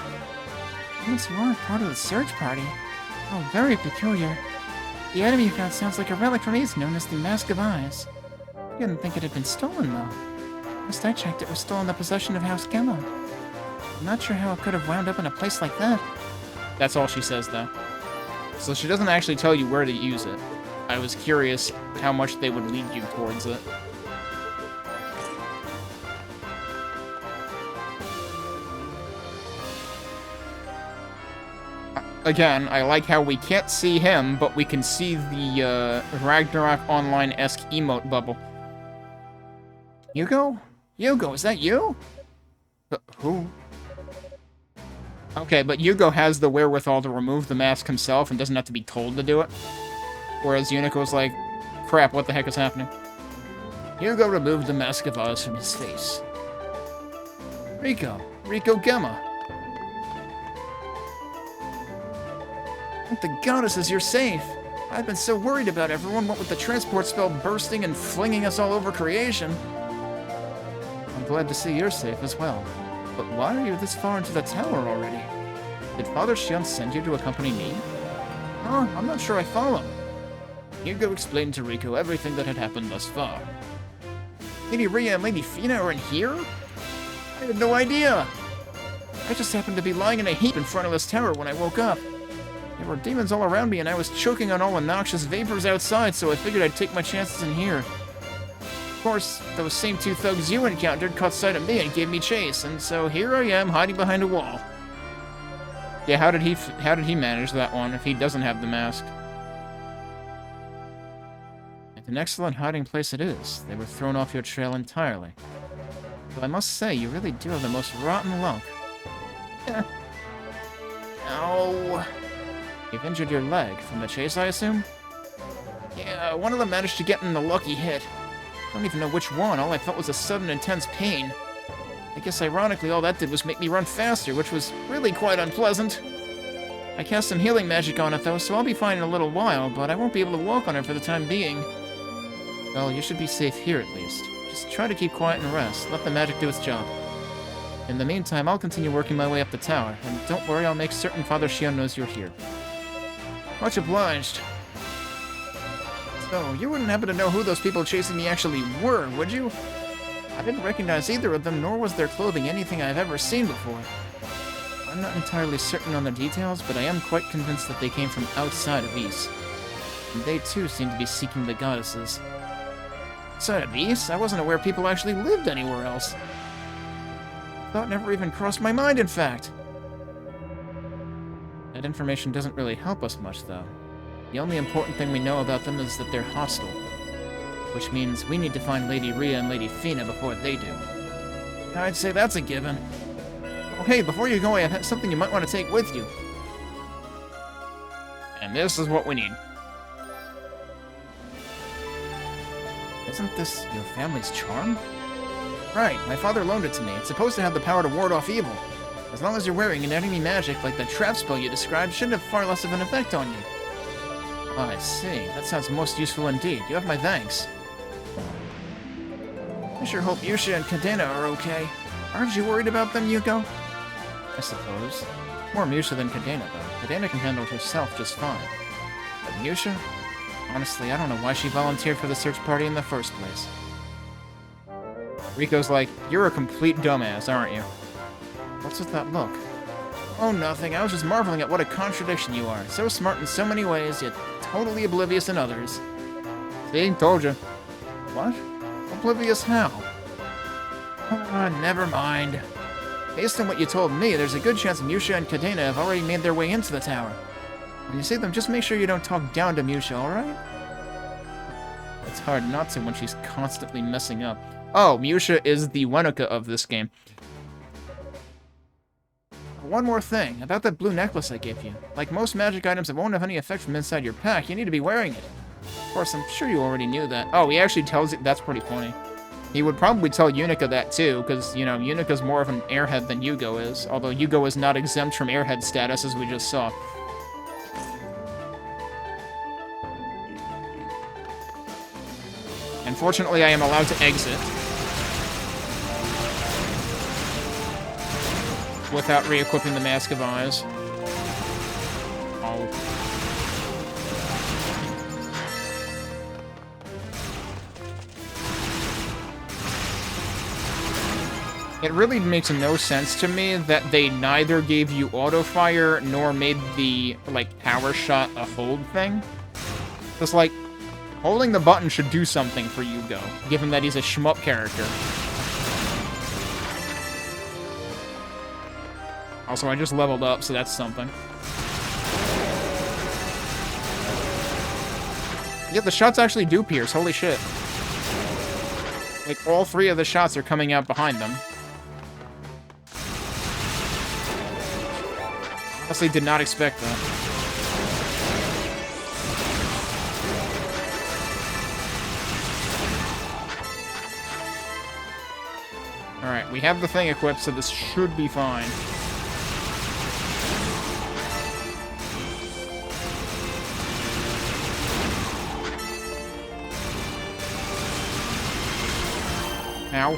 Once you weren't part of the search party. Oh, very peculiar. The item you found sounds like a relic from East known as the Mask of Eyes. You didn't think it had been stolen, though. Last I checked, it was still in the possession of House Gemma. I'm not sure how it could have wound up in a place like that. That's all she says, though. So she doesn't actually tell you where to use it. I was curious how much they would lead you towards it. Again, I like how we can't see him, but we can see the Ragnarok Online-esque emote bubble. Hugo? Hugo, is that you? Who? Okay, but Hugo has the wherewithal to remove the mask himself and doesn't have to be told to do it. Whereas Yunica was like, crap, what the heck is happening? Hugo removed the Mask of Eyes from his face. Rico Gemma. Thank the goddesses, you're safe. I've been so worried about everyone, what with the transport spell bursting and flinging us all over creation. I'm glad to see you're safe as well. But why are you this far into the tower already? Did Father Xion send you to accompany me? Oh, I'm not sure I follow. Hugo explained to Rico everything that had happened thus far. Lady Rhea and Lady Fina are in here? I had no idea. I just happened to be lying in a heap in front of this tower when I woke up. There were demons all around me and I was choking on all the noxious vapors outside, so I figured I'd take my chances in here. Of course, those same two thugs you encountered caught sight of me and gave me chase, and so here I am hiding behind a wall. Yeah, how did he manage that one if he doesn't have the mask? An excellent hiding place it is. They were thrown off your trail entirely. But I must say, you really do have the most rotten luck. Ow. You've injured your leg. From the chase, I assume? Yeah, one of them managed to get in the lucky hit. I don't even know which one. All I felt was a sudden intense pain. I guess ironically all that did was make me run faster, which was really quite unpleasant. I cast some healing magic on it though, so I'll be fine in a little while, but I won't be able to walk on it for the time being. Well, you should be safe here at least. Just try to keep quiet and rest. Let the magic do its job. In the meantime, I'll continue working my way up the tower, and don't worry, I'll make certain Father Xion knows you're here. Much obliged. So, you wouldn't happen to know who those people chasing me actually were, would you? I didn't recognize either of them, nor was their clothing anything I've ever seen before. I'm not entirely certain on the details, but I am quite convinced that they came from outside of Ys. And they too seem to be seeking the goddesses. Outside of Ys? I wasn't aware people actually lived anywhere else. Thought never even crossed my mind, in fact. That information doesn't really help us much, though. The only important thing we know about them is that they're hostile. Which means we need to find Lady Rhea and Lady Fina before they do. I'd say that's a given. Oh hey, before you go, I have something you might want to take with you. And this is what we need. Isn't this your family's charm? Right, my father loaned it to me. It's supposed to have the power to ward off evil. As long as you're wearing an enemy magic like the trap spell you described, should have far less of an effect on you. Oh, I see. That sounds most useful indeed. You have my thanks. I sure hope Yusha and Cadena are okay. Aren't you worried about them, Hugo? I suppose. More Yusha than Cadena, though. Cadena can handle it herself just fine. But Yusha? Honestly, I don't know why she volunteered for the search party in the first place. Rico's like, you're a complete dumbass, aren't you? What's with that look? Oh, nothing. I was just marveling at what a contradiction you are. So smart in so many ways, yet totally oblivious in others. See? Told you. What? Oblivious how? Never mind. Based on what you told me, there's a good chance Musha and Cadena have already made their way into the tower. When you see them, just make sure you don't talk down to Musha, alright? It's hard not to when she's constantly messing up. Oh, Musha is the Yunica of this game. One more thing, about that blue necklace I gave you. Like most magic items that won't have any effect from inside your pack, you need to be wearing it. Of course, I'm sure you already knew that. Oh, he actually tells it. That's pretty funny. He would probably tell Yunica that too, because, you know, Unica's more of an airhead than Hugo is. Although Hugo is not exempt from airhead status, as we just saw. Unfortunately, I am allowed to exit without re-equipping the Mask of Eyes. Oh. It really makes no sense to me that they neither gave you autofire nor made the, like, power shot a hold thing. Because, like, holding the button should do something for Hugo, given that he's a shmup character. Also, I just leveled up, so that's something. Yeah, the shots actually do pierce, holy shit. Like, all three of the shots are coming out behind them. Honestly, did not expect that. Alright, we have the thing equipped, so this should be fine. Ow.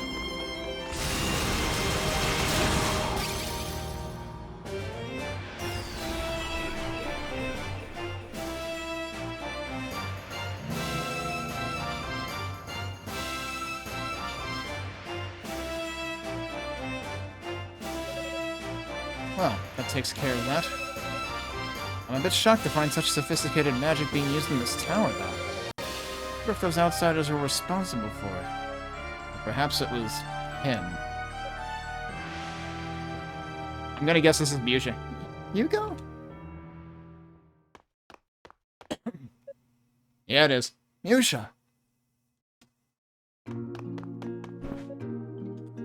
Well, that takes care of that. I'm a bit shocked to find such sophisticated magic being used in this tower, though. I wonder if those outsiders were responsible for it. Perhaps it was him. I'm gonna guess this is Musha. Hugo? Yeah, it is. Musha!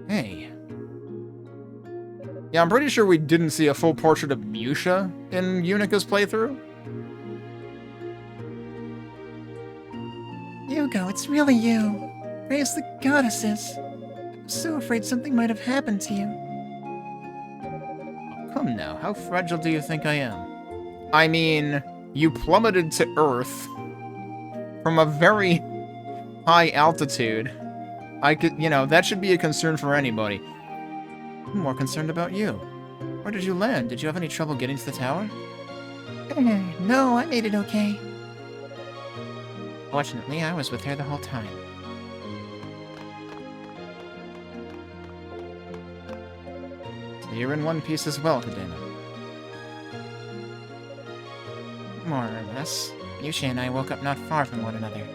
Hey. Yeah, I'm pretty sure we didn't see a full portrait of Musha in Unica's playthrough. Hugo, it's really you. Praise the goddesses. I'm so afraid something might have happened to you. Oh, come now, how fragile do you think I am? I mean, you plummeted to Earth from a very high altitude. I could, you know, that should be a concern for anybody. I'm more concerned about you. Where did you land? Did you have any trouble getting to the tower? No, I made it okay. Fortunately, I was with her the whole time. So you're in one piece as well, Cadena. More or less. Yusha and I woke up not far from one another.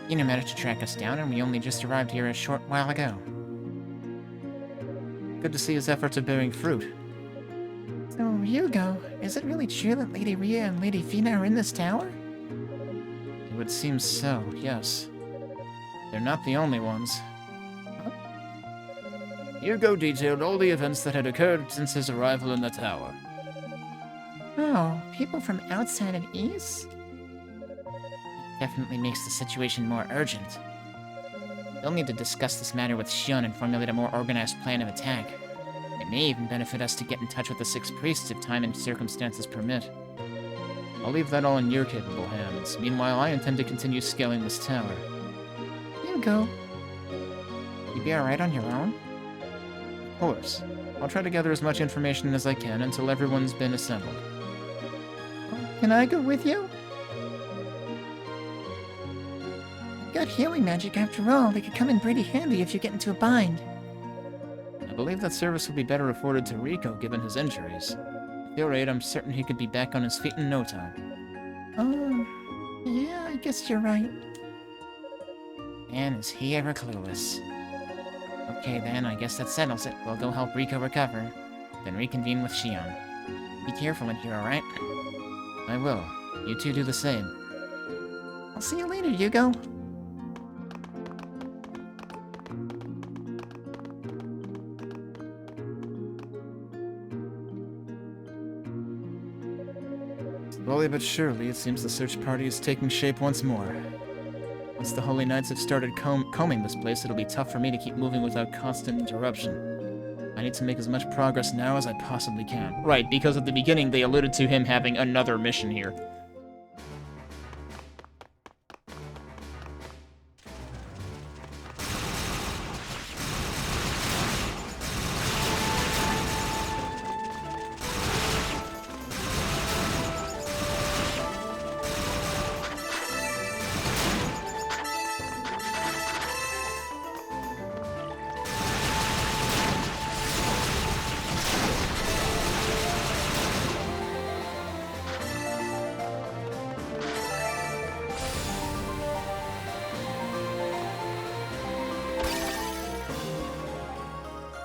Yuna managed to track us down, and we only just arrived here a short while ago. Good to see his efforts are bearing fruit. So, Hugo, is it really true that Lady Rhea and Lady Fina are in this tower? It would seem so, yes. They're not the only ones. Hugo detailed all the events that had occurred since his arrival in the tower. Oh, people from outside of East? Definitely makes the situation more urgent. We'll need to discuss this matter with Shion and formulate a more organized plan of attack. It may even benefit us to get in touch with the Six Priests if time and circumstances permit. I'll leave that all in your capable hands. Meanwhile, I intend to continue scaling this tower. Hugo. You be alright on your own? Of course. I'll try to gather as much information as I can until everyone's been assembled. Can I go with you? You've got healing magic after all. They could come in pretty handy if you get into a bind. I believe that service would be better afforded to Rico given his injuries. With your aid, I'm certain he could be back on his feet in no time. Oh, yeah, I guess you're right. And is he ever clueless? Okay then, I guess that settles it. We'll go help Rico recover, then reconvene with Shion. Be careful in here, alright? I will. You two do the same. I'll see you later, Hugo. Slowly but surely, it seems the search party is taking shape once more. Once the Holy Knights have started combing this place, it'll be tough for me to keep moving without constant interruption. I need to make as much progress now as I possibly can. Right, because at the beginning they alluded to him having another mission here.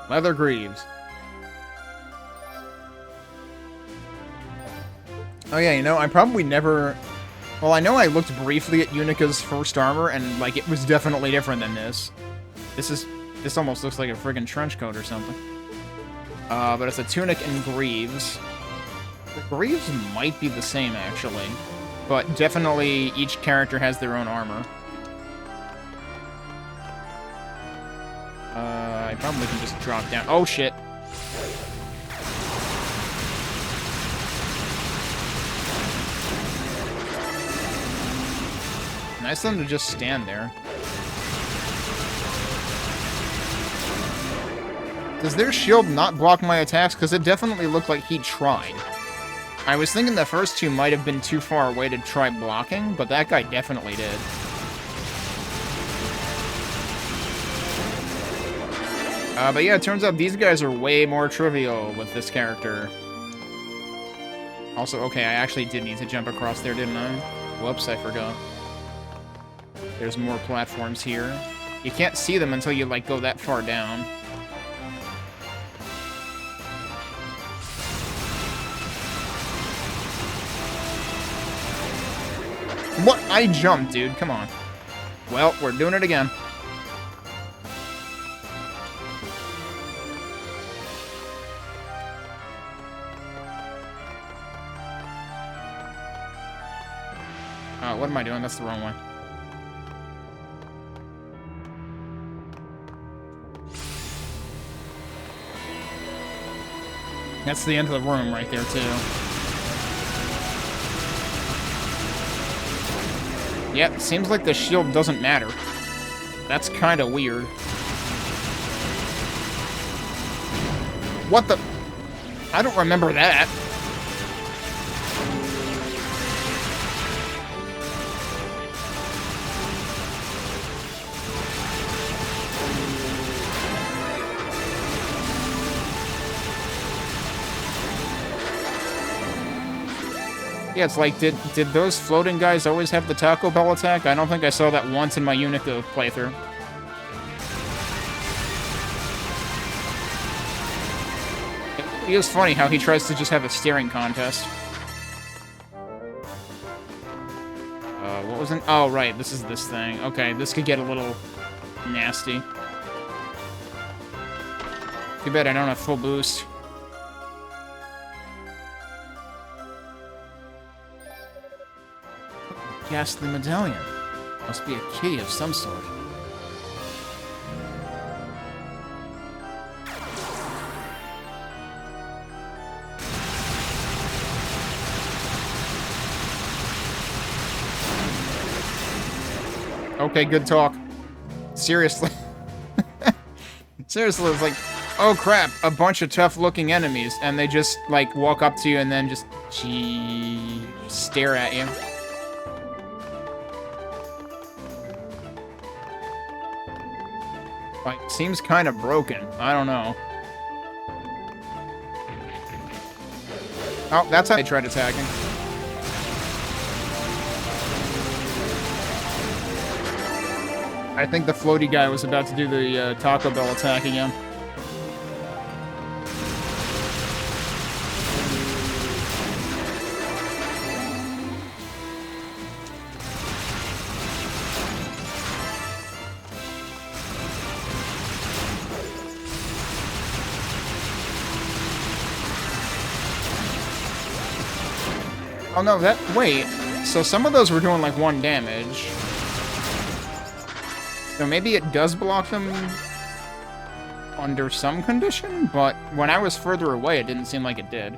Leather greaves. Oh yeah, you know, I probably never... Well, I know I looked briefly at Unica's first armor, and, like, it was definitely different than this. This almost looks like a friggin' trench coat or something. But it's a tunic and greaves. The greaves might be the same, actually. But definitely each character has their own armor. I probably can just drop down. Oh, shit. Nice of them to just stand there. Does their shield not block my attacks? Because it definitely looked like he tried. I was thinking the first two might have been too far away to try blocking, but that guy definitely did. But yeah, it turns out these guys are way more trivial with this character. Also, okay, I actually did need to jump across there, didn't I? Whoops, I forgot. There's more platforms here. You can't see them until you, like, go that far down. What? I jumped, dude. Come on. Well, we're doing it again. What am I doing? That's the wrong one. That's the end of the room right there, too. Yep, seems like the shield doesn't matter. That's kind of weird. What the... I don't remember that. Yeah, it's like, did those floating guys always have the Taco Bell attack? I don't think I saw that once in my Yunica playthrough. It is funny how he tries to just have a staring contest. What was it? Oh, right, this is this thing. Okay, this could get a little nasty. Too bad I don't have full boost. Ghastly medallion. Must be a key of some sort. Okay, good talk. Seriously. Seriously, it's like, oh crap, a bunch of tough-looking enemies, and they just, like, walk up to you and then just, stare at you. Like, seems kind of broken. I don't know. Oh, that's how they tried attacking. I think the floaty guy was about to do the Taco Bell attack again. Oh no, wait. So some of those were doing like 1 damage. So maybe it does block them under some condition, but when I was further away, it didn't seem like it did.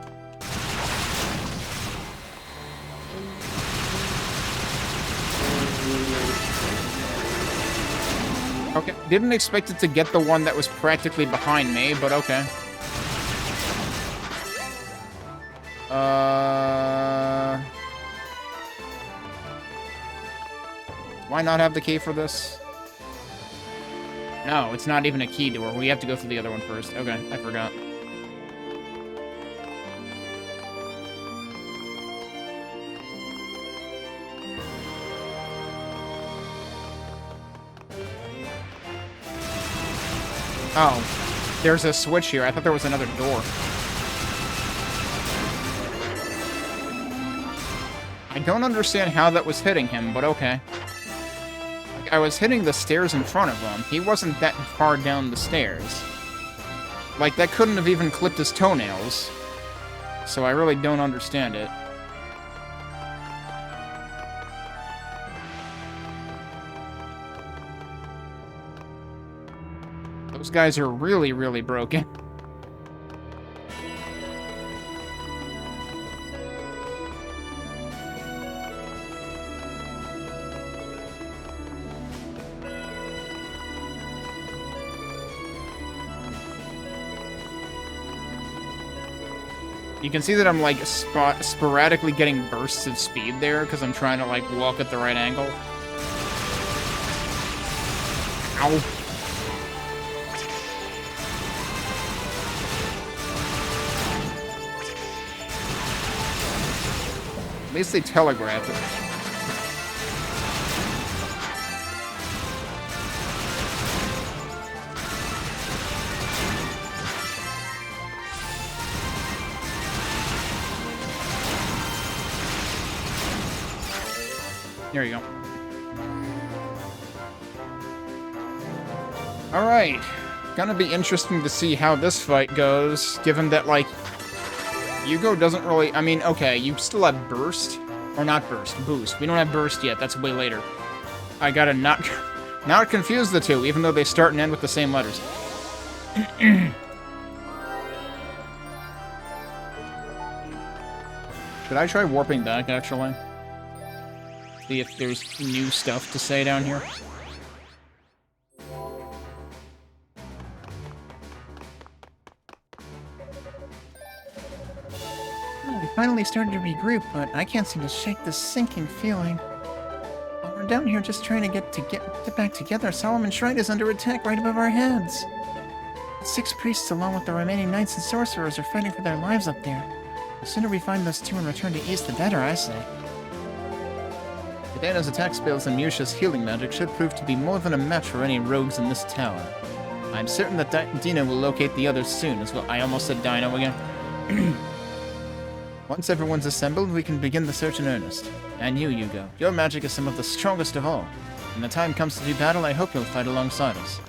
Okay, didn't expect it to get the one that was practically behind me, but okay. Why not have the key for this? No, it's not even a key door. We have to go through the other one first. Okay, I forgot. Oh, there's a switch here. I thought there was another door. I don't understand how that was hitting him, but okay. I was hitting the stairs in front of him. He wasn't that far down the stairs. Like, that couldn't have even clipped his toenails. So I really don't understand it. Those guys are really, really broken. You can see that I'm, like, sporadically getting bursts of speed there, because I'm trying to, like, walk at the right angle. Ow. At least they telegraphed it. There you go. Alright. Gonna be interesting to see how this fight goes, given that, like, Hugo doesn't really... I mean, okay, you still have Burst. Or not Burst, Boost. We don't have Burst yet, that's way later. I gotta not confuse the two, even though they start and end with the same letters. Should I try warping back, actually? See if there's new stuff to say down here. Well, we finally started to regroup, but I can't seem to shake this sinking feeling. While we're down here just trying to get back together, Solomon's Shrine is under attack right above our heads. The 6 priests, along with the remaining knights and sorcerers, are fighting for their lives up there. The sooner we find those two and return to East, the better, I say. Dana's attack spells and Musha's healing magic should prove to be more than a match for any rogues in this tower. I'm certain that Dina will locate the others soon as well. I almost said Dino again. Once everyone's assembled, we can begin the search in earnest. And you, Hugo, your magic is some of the strongest of all. When the time comes to do battle, I hope you'll fight alongside us.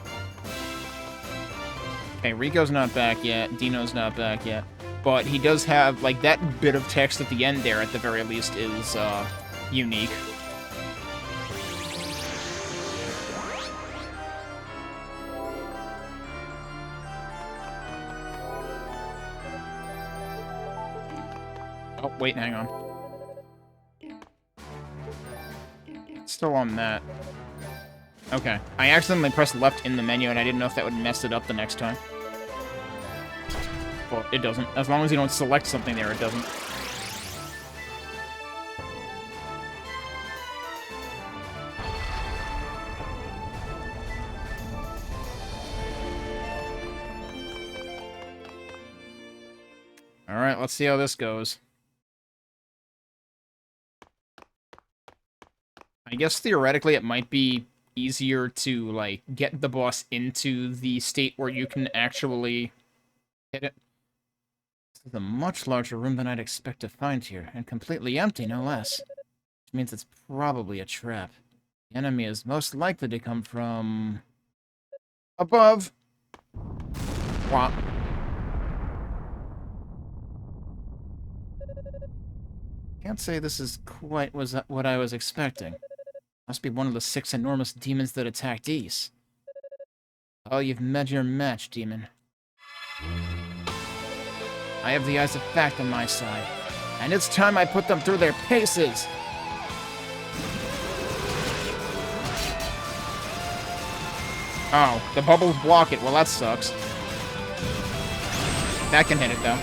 Okay, Rico's not back yet, Dino's not back yet. But he does have, like, that bit of text at the end there, at the very least, is, unique. Oh, wait, hang on. Still on that. Okay. I accidentally pressed left in the menu, and I didn't know if that would mess it up the next time. Well, it doesn't. As long as you don't select something there, it doesn't. Alright, let's see how this goes. I guess theoretically it might be easier to, like, get the boss into the state where you can actually hit it. This is a much larger room than I'd expect to find here, and completely empty, no less. Which means it's probably a trap. The enemy is most likely to come from... above. Whop. Can't say this is quite what I was expecting. Must be one of the 6 enormous demons that attacked East. Oh, you've met your match, demon. I have the eyes of fact on my side, and it's time I put them through their paces! Oh, the bubbles block it. Well, that sucks. That can hit it, though.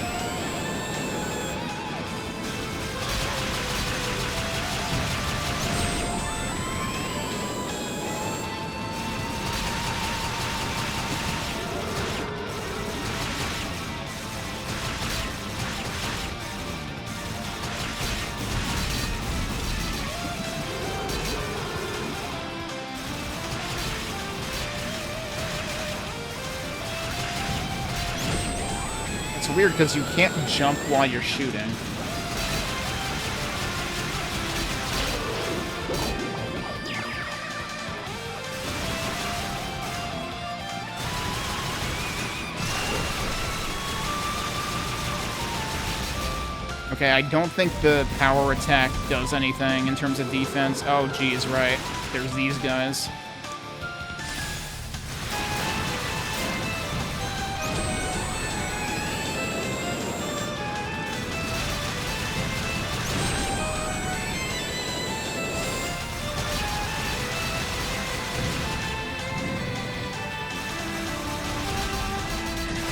It's weird because you can't jump while you're shooting. Okay, I don't think the power attack does anything in terms of defense. Oh, geez, right. There's these guys.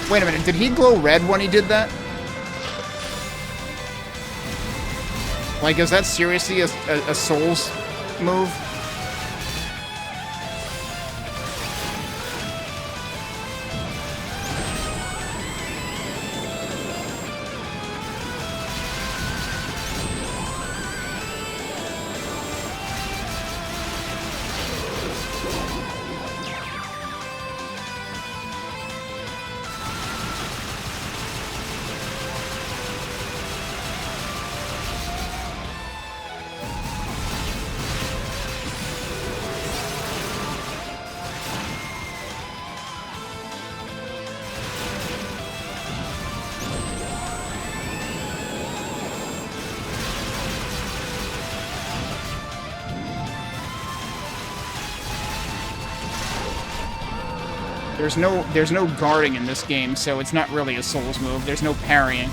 Wait a minute, did he glow red when he did that? Like, is that seriously a Souls move? There's no guarding in this game, so it's not really a Souls move. There's no parrying.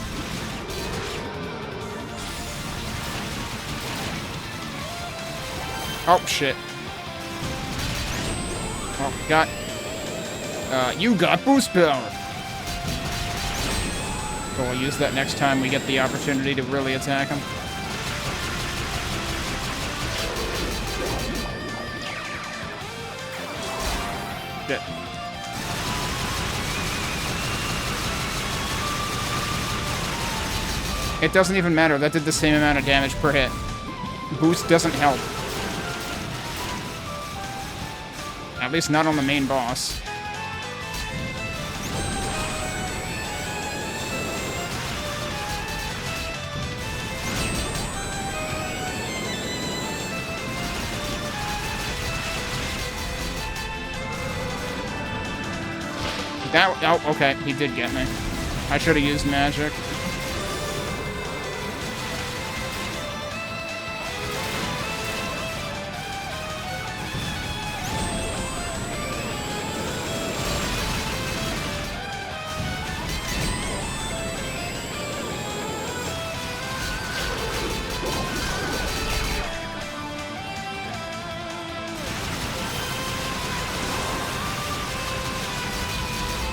Oh, shit. Oh, you got boost power! So we'll use that next time we get the opportunity to really attack him. Shit. It doesn't even matter. That did the same amount of damage per hit. Boost doesn't help. At least not on the main boss. Oh, okay. He did get me. I should have used magic.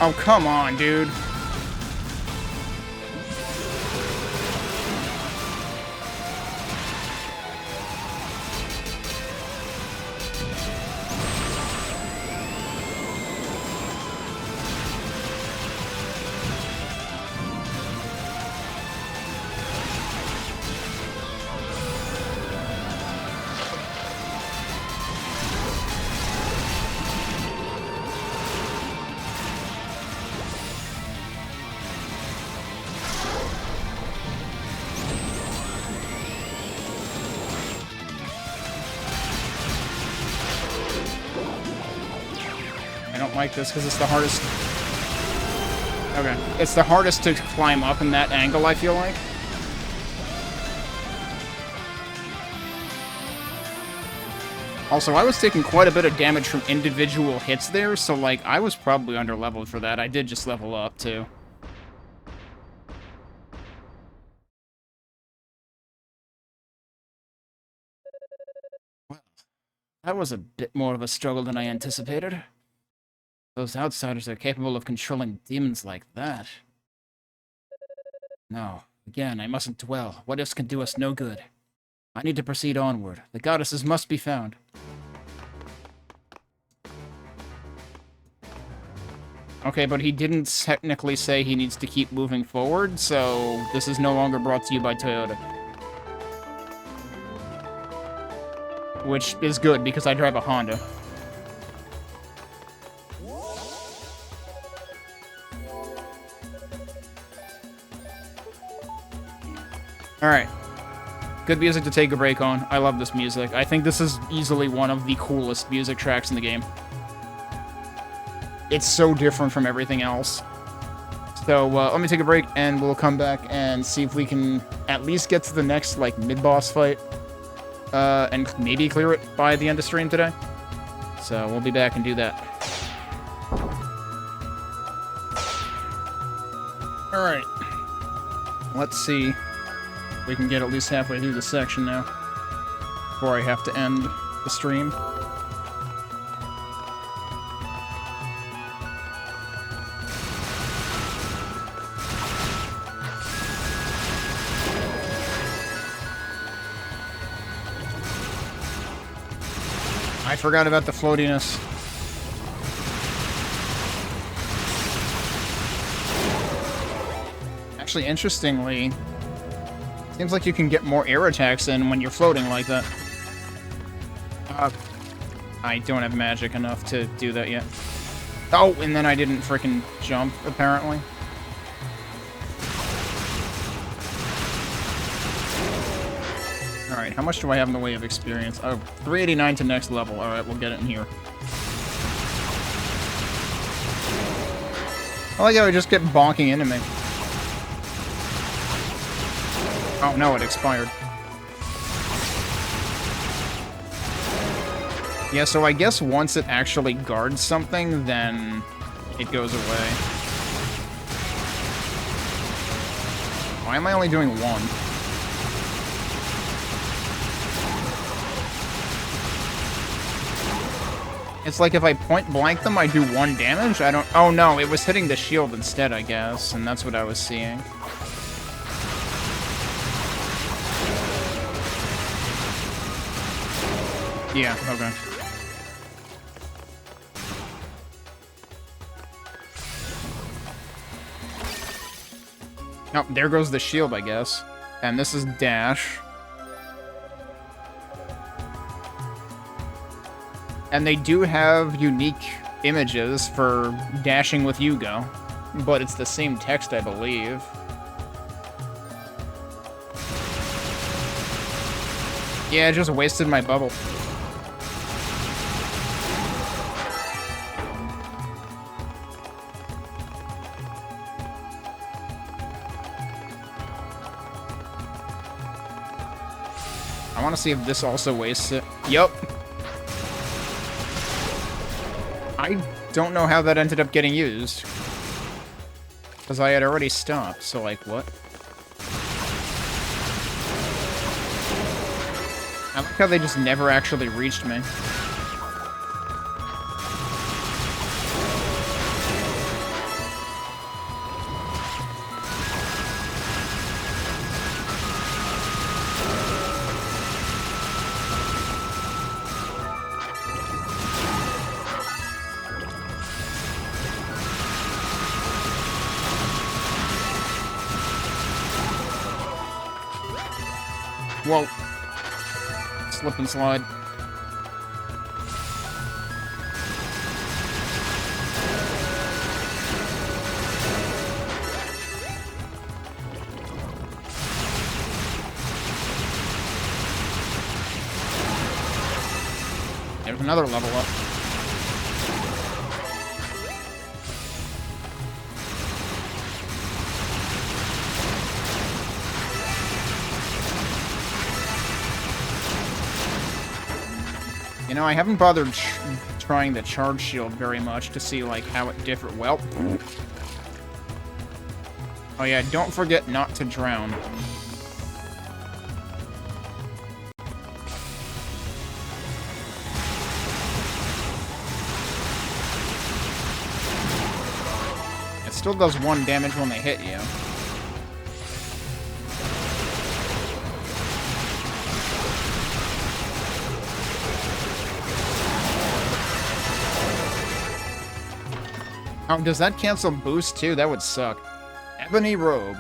Oh, come on, dude. I don't like this because it's the hardest. Okay. It's the hardest to climb up in that angle, I feel like. Also, I was taking quite a bit of damage from individual hits there, so, like, I was probably underleveled for that. I did just level up, too. That was a bit more of a struggle than I anticipated. Those outsiders are capable of controlling demons like that. No, again, I mustn't dwell. What ifs can do us no good. I need to proceed onward. The goddesses must be found. Okay, but he didn't technically say he needs to keep moving forward, so this is no longer brought to you by Toyota. Which is good, because I drive a Honda. Alright. Good music to take a break on. I love this music. I think this is easily one of the coolest music tracks in the game. It's so different from everything else. So, let me take a break, and we'll come back and see if we can at least get to the next, like, mid-boss fight. And maybe clear it by the end of stream today. So, we'll be back and do that. Alright. Let's see. We can get at least halfway through this section now. Before I have to end the stream. I forgot about the floatiness. Actually, interestingly, seems like you can get more air attacks in when you're floating like that. I don't have magic enough to do that yet. Oh, and then I didn't frickin' jump, apparently. Alright, how much do I have in the way of experience? Oh, 389 to next level. Alright, we'll get it in here. I like how I just kept bonking into me. Oh no, it expired. Yeah, so I guess once it actually guards something, then it goes away. Why am I only doing one? It's like if I point blank them, I do 1 damage? I don't... Oh no, it was hitting the shield instead, I guess, and that's what I was seeing. Yeah, okay. Oh, there goes the shield, I guess. And this is dash. And they do have unique images for dashing with Hugo, but it's the same text, I believe. Yeah, I just wasted my bubble. I want to see if this also wastes it. Yup. I don't know how that ended up getting used. Because I had already stopped, so like, what? I like how they just never actually reached me. Whoa. Slip and slide. There's another level up. You know, I haven't bothered trying the charge shield very much to see, like, how it differs. Well. Oh yeah, don't forget not to drown. It still does 1 damage when they hit you. Oh, does that cancel boost too? That would suck. Ebony robe.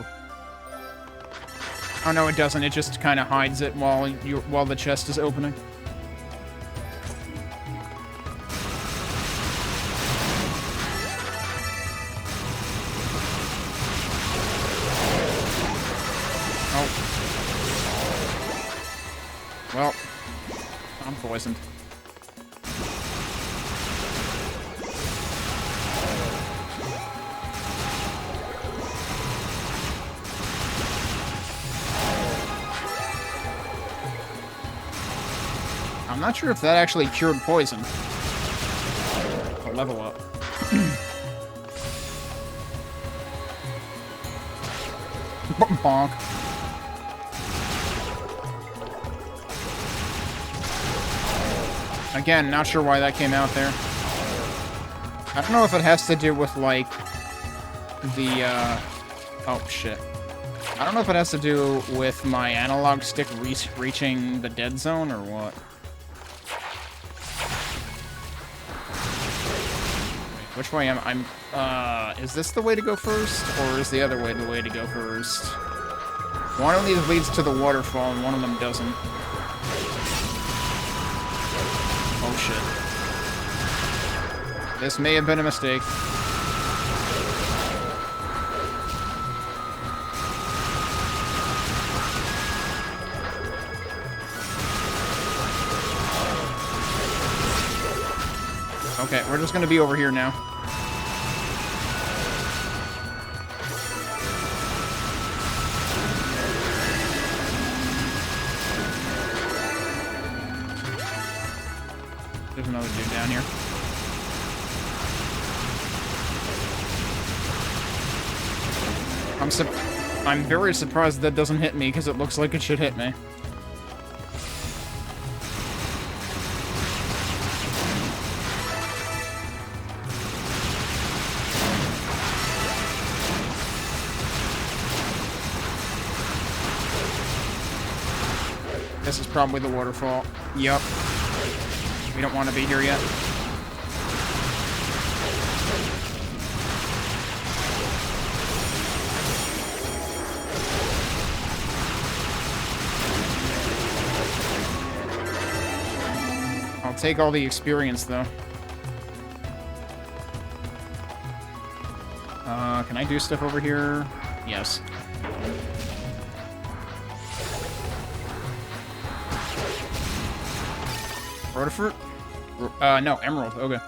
Oh no, it doesn't. It just kind of hides it while the chest is opening. Oh. Well, I'm poisoned. I'm not sure if that actually cured poison. I'll level up. Bonk. Again, not sure why that came out there. I don't know if it has to do with, like, the, oh, shit. I don't know if it has to do with my analog stick reaching the dead zone or what. Which way am I? Is this the way to go first, or is the other way the way to go first? One of these leads to the waterfall, and one of them doesn't. Oh, shit. This may have been a mistake. Okay, we're just gonna be over here now. There's another dude down here. I'm very surprised that doesn't hit me, because it looks like it should hit me. This is probably the waterfall. Yup. We don't want to be here yet. I'll take all the experience, though. Can I do stuff over here? Yes. Rotifruit? No, emerald. Okay.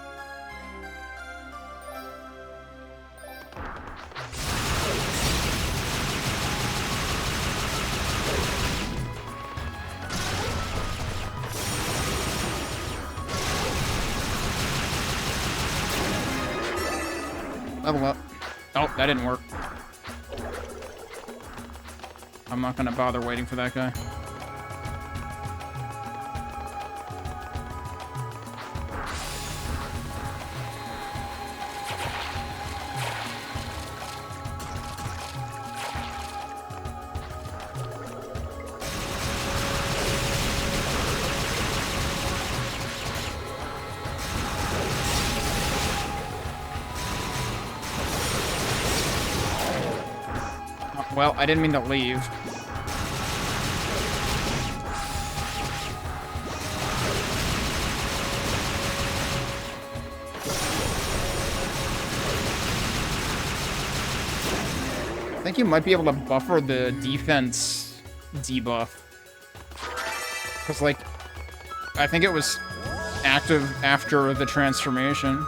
Level up. Oh, that didn't work. I'm not gonna bother waiting for that guy. Well, I didn't mean to leave. I think you might be able to buffer the defense debuff. Because, like, I think it was active after the transformation.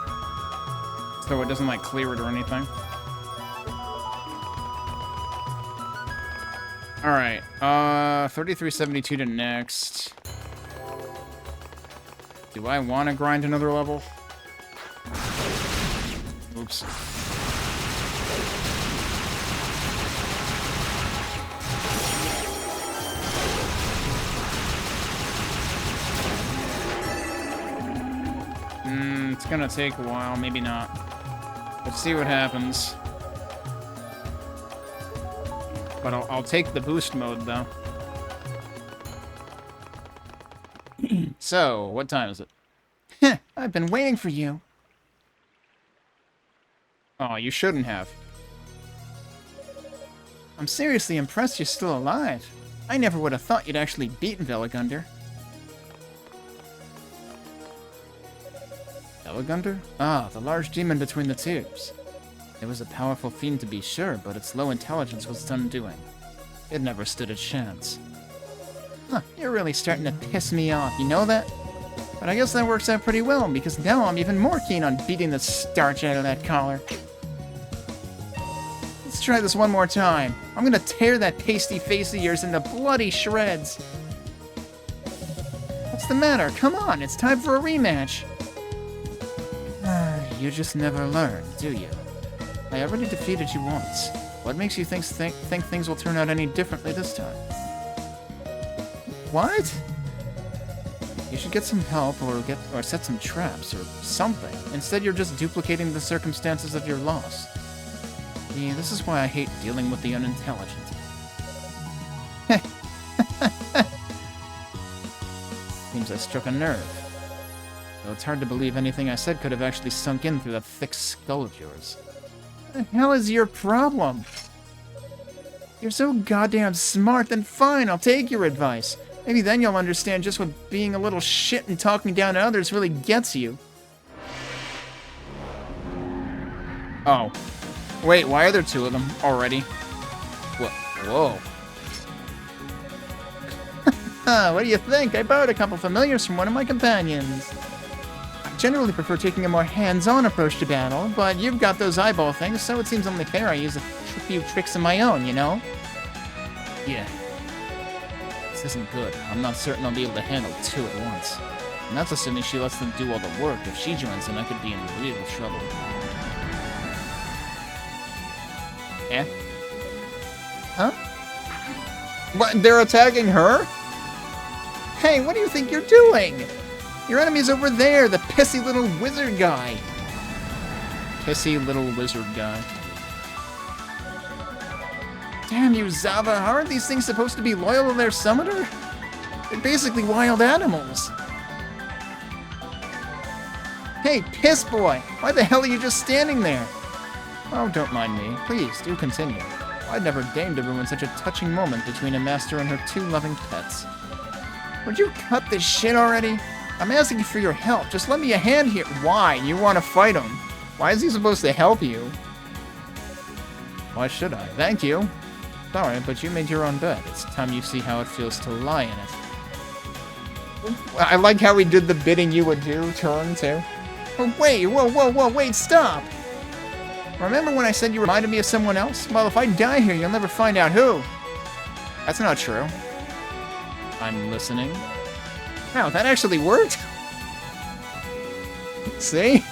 So it doesn't, like, clear it or anything. Alright, 3372 to next. Do I want to grind another level? Oops. It's gonna take a while, maybe not. Let's see what happens. But I'll take the boost mode, though. So, what time is it? Heh, I've been waiting for you. Oh, you shouldn't have. I'm seriously impressed you're still alive. I never would have thought you'd actually beat Veligunder. Veligunder? Ah, the large demon between the tubes. It was a powerful fiend to be sure, but its low intelligence was its undoing. It never stood a chance. Huh, you're really starting to piss me off, you know that? But I guess that works out pretty well, because now I'm even more keen on beating the starch out of that collar. Let's try this one more time. I'm gonna tear that pasty face of yours into bloody shreds. What's the matter? Come on, it's time for a rematch. You just never learn, do you? I already defeated you once. What makes you think things will turn out any differently this time? What? You should get some help or set some traps or something. Instead, you're just duplicating the circumstances of your loss. Yeah, this is why I hate dealing with the unintelligent. Seems I struck a nerve. Though it's hard to believe anything I said could have actually sunk in through that thick skull of yours. What the hell is your problem? You're so goddamn smart, then fine, I'll take your advice. Maybe then you'll understand just what being a little shit and talking down to others really gets you. Oh. Wait, why are there two of them already? Whoa. What do you think? I borrowed a couple familiars from one of my companions. I generally prefer taking a more hands-on approach to battle, but you've got those eyeball things, so it seems only fair I use a few tricks of my own, you know? Yeah. This isn't good. I'm not certain I'll be able to handle two at once. And that's assuming she lets them do all the work. If she joins in, I could be in real trouble. Eh? Huh? What? They're attacking her? Hey, what do you think you're doing? Your enemy's over there, the pissy little wizard guy. Pissy little wizard guy. Damn you, Zava, aren't these things supposed to be loyal to their summoner? They're basically wild animals. Hey, piss boy, why the hell are you just standing there? Oh, don't mind me. Please, do continue. I'd never deigned to ruin such a touching moment between a master and her two loving pets. Would you cut this shit already? I'm asking you for your help. Just lend me a hand here. Why? You want to fight him? Why is he supposed to help you? Why should I? Thank you. Sorry, but you made your own bed. It's time you see how it feels to lie in it. I like how he did the bidding you would do turn, too. Oh, wait, whoa, wait, stop! Remember when I said you reminded me of someone else? Well, if I die here, you'll never find out who. That's not true. I'm listening. Wow, that actually worked? See?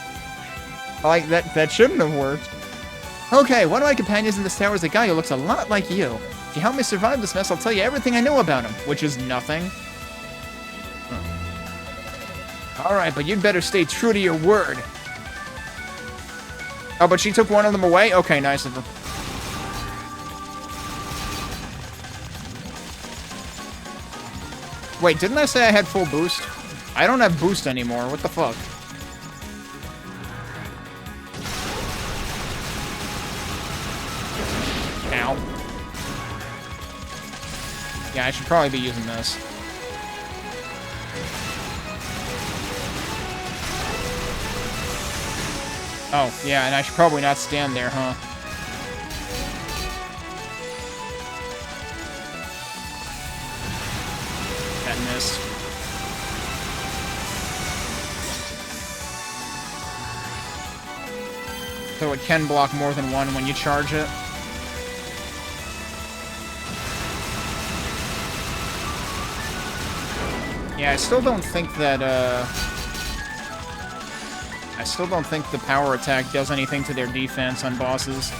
Like, that shouldn't have worked. Okay, one of my companions in this tower is a guy who looks a lot like you. If you help me survive this mess, I'll tell you everything I know about him. Which is nothing. Alright, but you'd better stay true to your word. Oh, but she took one of them away? Okay, nice of her. Wait, didn't I say I had full boost? I don't have boost anymore. What the fuck? Ow. Yeah, I should probably be using this. Oh, yeah, and I should probably not stand there, huh? missed. So it can block more than one when you charge it. Yeah, I still don't think that, I still don't think the power attack does anything to their defense on bosses.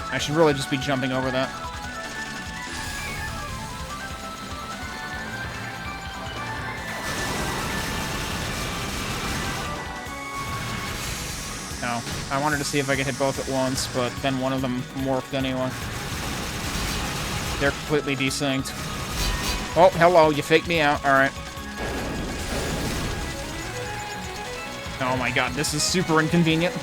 I should really just be jumping over that. No, I wanted to see if I could hit both at once, but then one of them morphed anyway. They're completely desynced. Oh, hello, you faked me out. Alright. Oh my god, this is super inconvenient.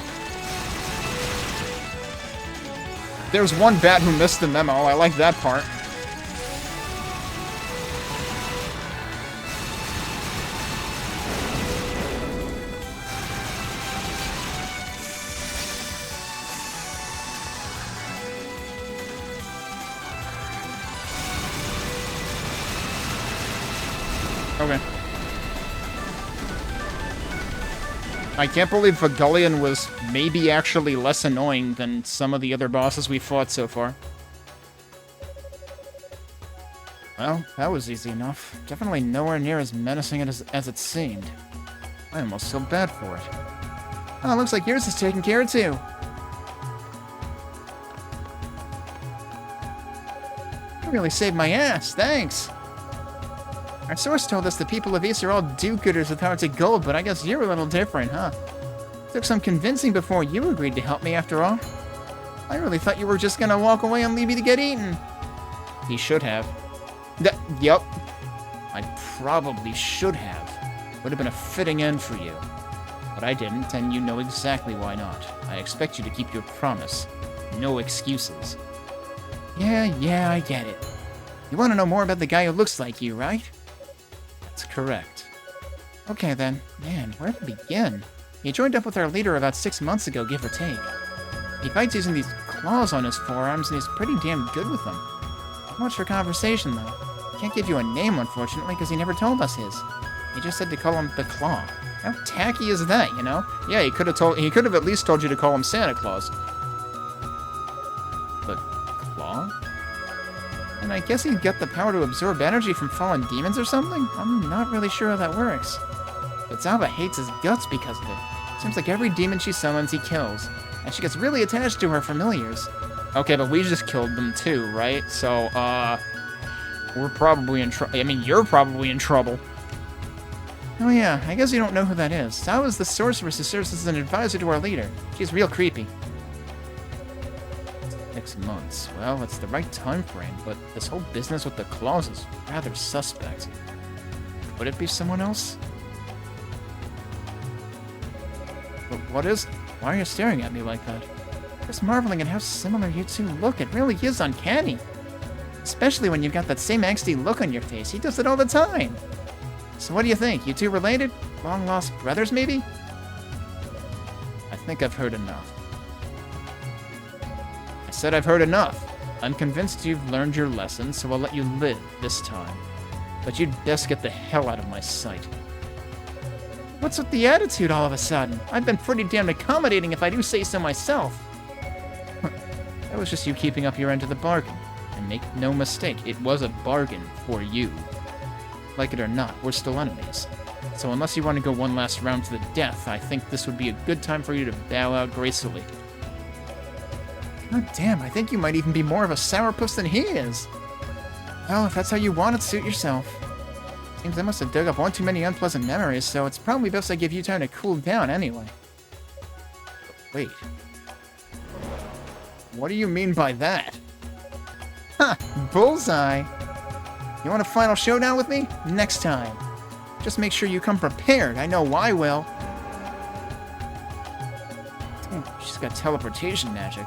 There's one bat who missed the memo. I like that part. Okay. I can't believe Vagullion was maybe actually less annoying than some of the other bosses we fought so far. Well, that was easy enough. Definitely nowhere near as menacing as it seemed. I almost feel bad for it. Oh, looks like yours is taken care of too. You really saved my ass, thanks! Our source told us the people of East are all do-gooders with hearts of gold, but I guess you're a little different, huh? Took some convincing before you agreed to help me after all. I really thought you were just gonna walk away and leave me to get eaten. He should have. Yep. I probably should have. Would have been a fitting end for you. But I didn't, and you know exactly why not. I expect you to keep your promise. No excuses. Yeah, I get it. You want to know more about the guy who looks like you, right? That's correct. Okay then. Man, where to begin? He joined up with our leader about 6 months ago, give or take. He fights using these claws on his forearms, and he's pretty damn good with them. Not much for conversation, though. Can't give you a name, unfortunately, because he never told us his. He just said to call him the Claw. How tacky is that, you know? Yeah, he could have at least told you to call him Santa Claus. The Claw? And I guess he's got the power to absorb energy from fallen demons or something? I'm not really sure how that works. But Zaba hates his guts because of it. Seems like every demon she summons, he kills. And she gets really attached to her familiars. Okay, but we just killed them too, right? So, we're probably in trouble. I mean, you're probably in trouble. Oh yeah, I guess you don't know who that is. Zaba's the sorceress who serves as an advisor to our leader. She's real creepy. 6 months. Well, it's the right time frame, but this whole business with the claws is rather suspect. Could it be someone else? But what is... Why are you staring at me like that? Just marveling at how similar you two look. It really is uncanny. Especially when you've got that same angsty look on your face. He does it all the time. So what do you think? You two related? Long-lost brothers, maybe? I think I've heard enough. I said I've heard enough. I'm convinced you've learned your lesson, so I'll let you live this time. But you'd best get the hell out of my sight. What's with the attitude all of a sudden? I've been pretty damn accommodating if I do say so myself. That was just you keeping up your end of the bargain. And make no mistake, it was a bargain for you. Like it or not, we're still enemies. So unless you want to go one last round to the death, I think this would be a good time for you to bow out gracefully. God damn, I think you might even be more of a sourpuss than he is. Well, if that's how you want it, suit yourself. Seems I must have dug up one too many unpleasant memories, so it's probably best I give you time to cool down anyway. Wait. What do you mean by that? Ha! Bullseye! You want a final showdown with me? Next time. Just make sure you come prepared. I know I will. Damn, she's got teleportation magic.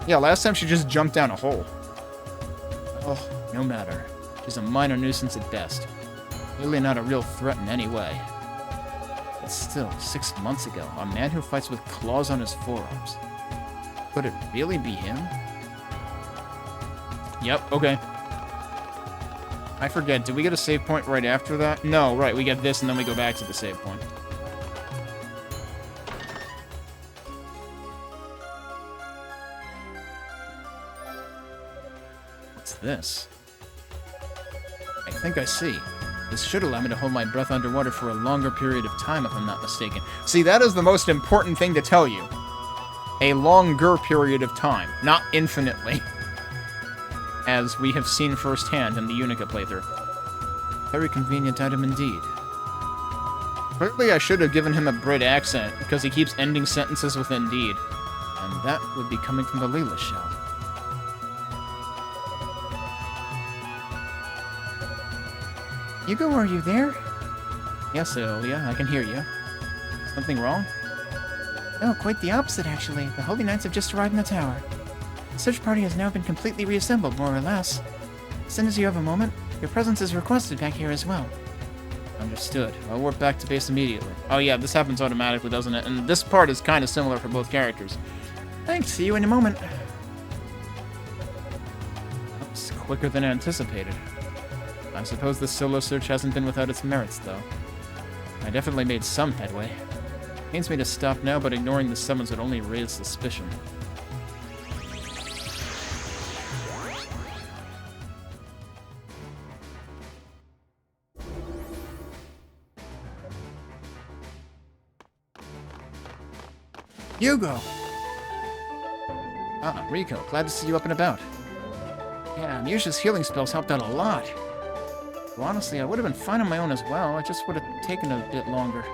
Yeah, last time she just jumped down a hole. Oh, no matter. She's a minor nuisance at best. Really not a real threat in any way. But still, 6 months ago, a man who fights with claws on his forearms. Could it really be him? Yep, okay. I forget, did we get a save point right after that? No, right, we get this and then we go back to the save point. What's this? I think I see. This should allow me to hold my breath underwater for a longer period of time, if I'm not mistaken. See, that is the most important thing to tell you. A longer period of time, not infinitely. As we have seen firsthand in the Yunica playthrough. Very convenient item indeed. Clearly I should have given him a Brit accent, because he keeps ending sentences with indeed. And that would be coming from the Leela shell. Hugo, are you there? Yes, Aeolia, I can hear you. Something wrong? No, quite the opposite, actually. The Holy Knights have just arrived in the tower. The search party has now been completely reassembled, more or less. As soon as you have a moment, your presence is requested back here as well. Understood. I'll warp back to base immediately. Oh yeah, this happens automatically, doesn't it? And this part is kind of similar for both characters. Thanks, see you in a moment. That's quicker than anticipated. I suppose this solo search hasn't been without its merits, though. I definitely made some headway. Pains me to stop now, but ignoring the summons would only raise suspicion. Hugo! Ah, Rico, glad to see you up and about. Yeah, Musha's healing spells helped out a lot. Well, honestly, I would have been fine on my own as well. It just would have taken a bit longer.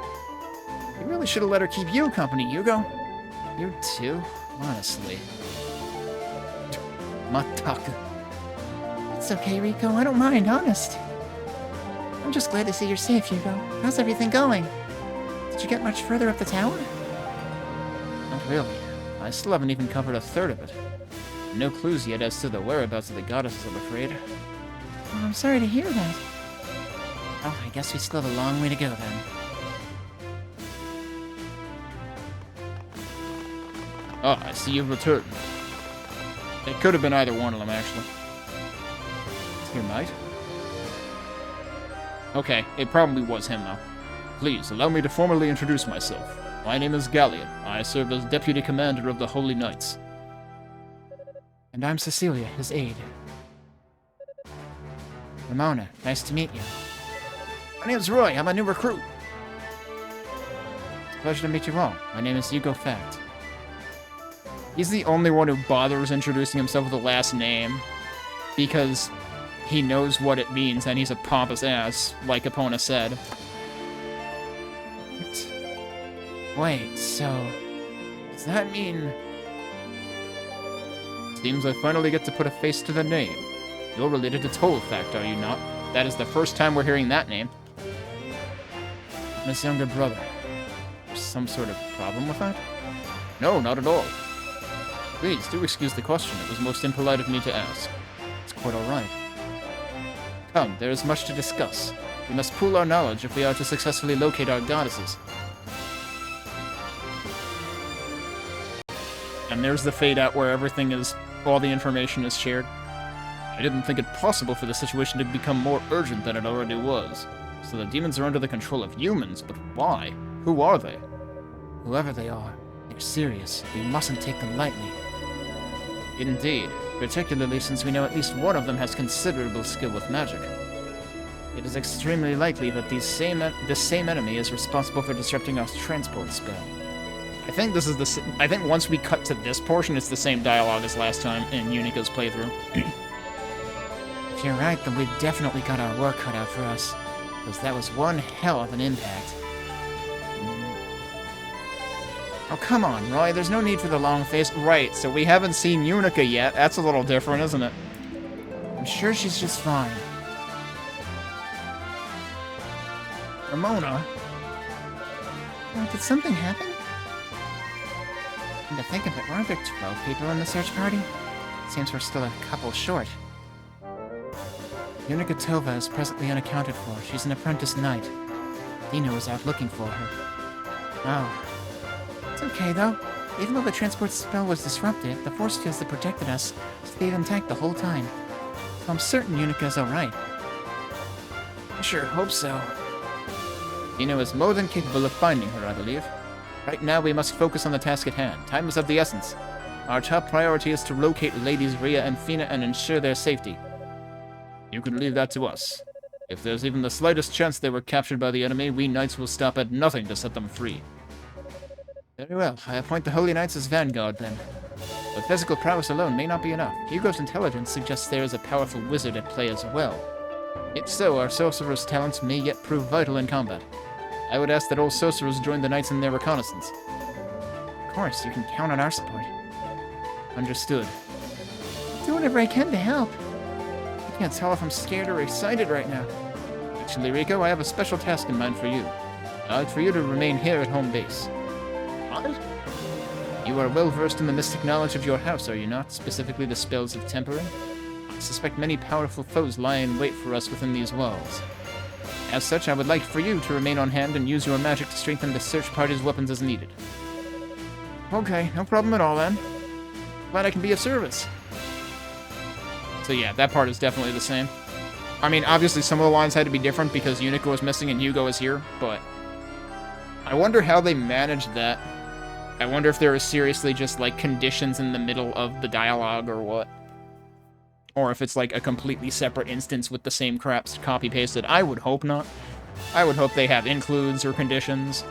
You really should have let her keep you company, Hugo. You too? Honestly. Mataka. It's okay, Rico. I don't mind, honest. I'm just glad to see you're safe, Hugo. How's everything going? Did you get much further up the tower? Not really. I still haven't even covered a third of it. No clues yet as to the whereabouts of the goddesses, I'm afraid. Oh, I'm sorry to hear that. Oh, I guess we still have a long way to go, then. Oh, I see you've returned. It could have been either one of them, actually. Here, mate. Okay, it probably was him, though. Please, allow me to formally introduce myself. My name is Gallion. I serve as Deputy Commander of the Holy Knights. And I'm Cecilia, his aide. Ramona, nice to meet you. My name's Roy. I'm a new recruit. It's a pleasure to meet you all. My name is Hugo Fact. He's the only one who bothers introducing himself with a last name, because he knows what it means, and he's a pompous ass, like Epona said. Wait, so... does that mean... Seems I finally get to put a face to the name. You're related to Toll Fact, are you not? That is the first time we're hearing that name. I'm his younger brother. There's some sort of problem with that? No, not at all. Please, do excuse the question. It was most impolite of me to ask. It's quite alright. Come, there is much to discuss. We must pool our knowledge if we are to successfully locate our goddesses. And there's the fade out where everything is, all the information is shared. I didn't think it possible for the situation to become more urgent than it already was. So the demons are under the control of humans, but why? Who are they? Whoever they are, they're serious. We mustn't take them lightly. Indeed, particularly since we know at least one of them has considerable skill with magic. It is extremely likely that this same enemy is responsible for disrupting our transport spell. I think this is I think once we cut to this portion, it's the same dialogue as last time in Unica's playthrough. If you're right, then we've definitely got our work cut out for us. Because that was one hell of an impact. Oh, come on, Roy. There's no need for the long face. Right, so we haven't seen Yunica yet. That's a little different, isn't it? I'm sure she's just fine. Ramona? Did something happen? And to think of it, weren't there 12 people in the search party? Seems we're still a couple short. Yunica Tova is presently unaccounted for. She's an apprentice knight. Dino is out looking for her. Oh. It's okay, though. Even though the transport spell was disrupted, the force fields that protected us stayed intact the whole time. So I'm certain Unica's alright. I sure hope so. Dino is more than capable of finding her, I believe. Right now, we must focus on the task at hand. Time is of the essence. Our top priority is to locate Ladies Rhea and Fina and ensure their safety. You can leave that to us. If there's even the slightest chance they were captured by the enemy, we knights will stop at nothing to set them free. Very well. I appoint the Holy Knights as vanguard, then. But physical prowess alone may not be enough. Hugo's intelligence suggests there is a powerful wizard at play as well. If so, our sorcerer's talents may yet prove vital in combat. I would ask that all sorcerers join the knights in their reconnaissance. Of course, you can count on our support. Understood. I'll do whatever I can to help. I can't tell if I'm scared or excited right now. Actually, Rico, I have a special task in mind for you. I'd like for you to remain here at home base. What? You are well versed in the mystic knowledge of your house, are you not? Specifically the spells of tempering? I suspect many powerful foes lie in wait for us within these walls. As such, I would like for you to remain on hand and use your magic to strengthen the search party's weapons as needed. Okay, no problem at all then. Glad I can be of service. So yeah, that part is definitely the same. I mean, obviously some of the lines had to be different because Yunica was missing and Hugo is here, but I wonder how they managed that. I wonder if there was seriously just, like, conditions in the middle of the dialogue or what. Or if it's, like, a completely separate instance with the same craps copy-pasted. I would hope not. I would hope they have includes or conditions.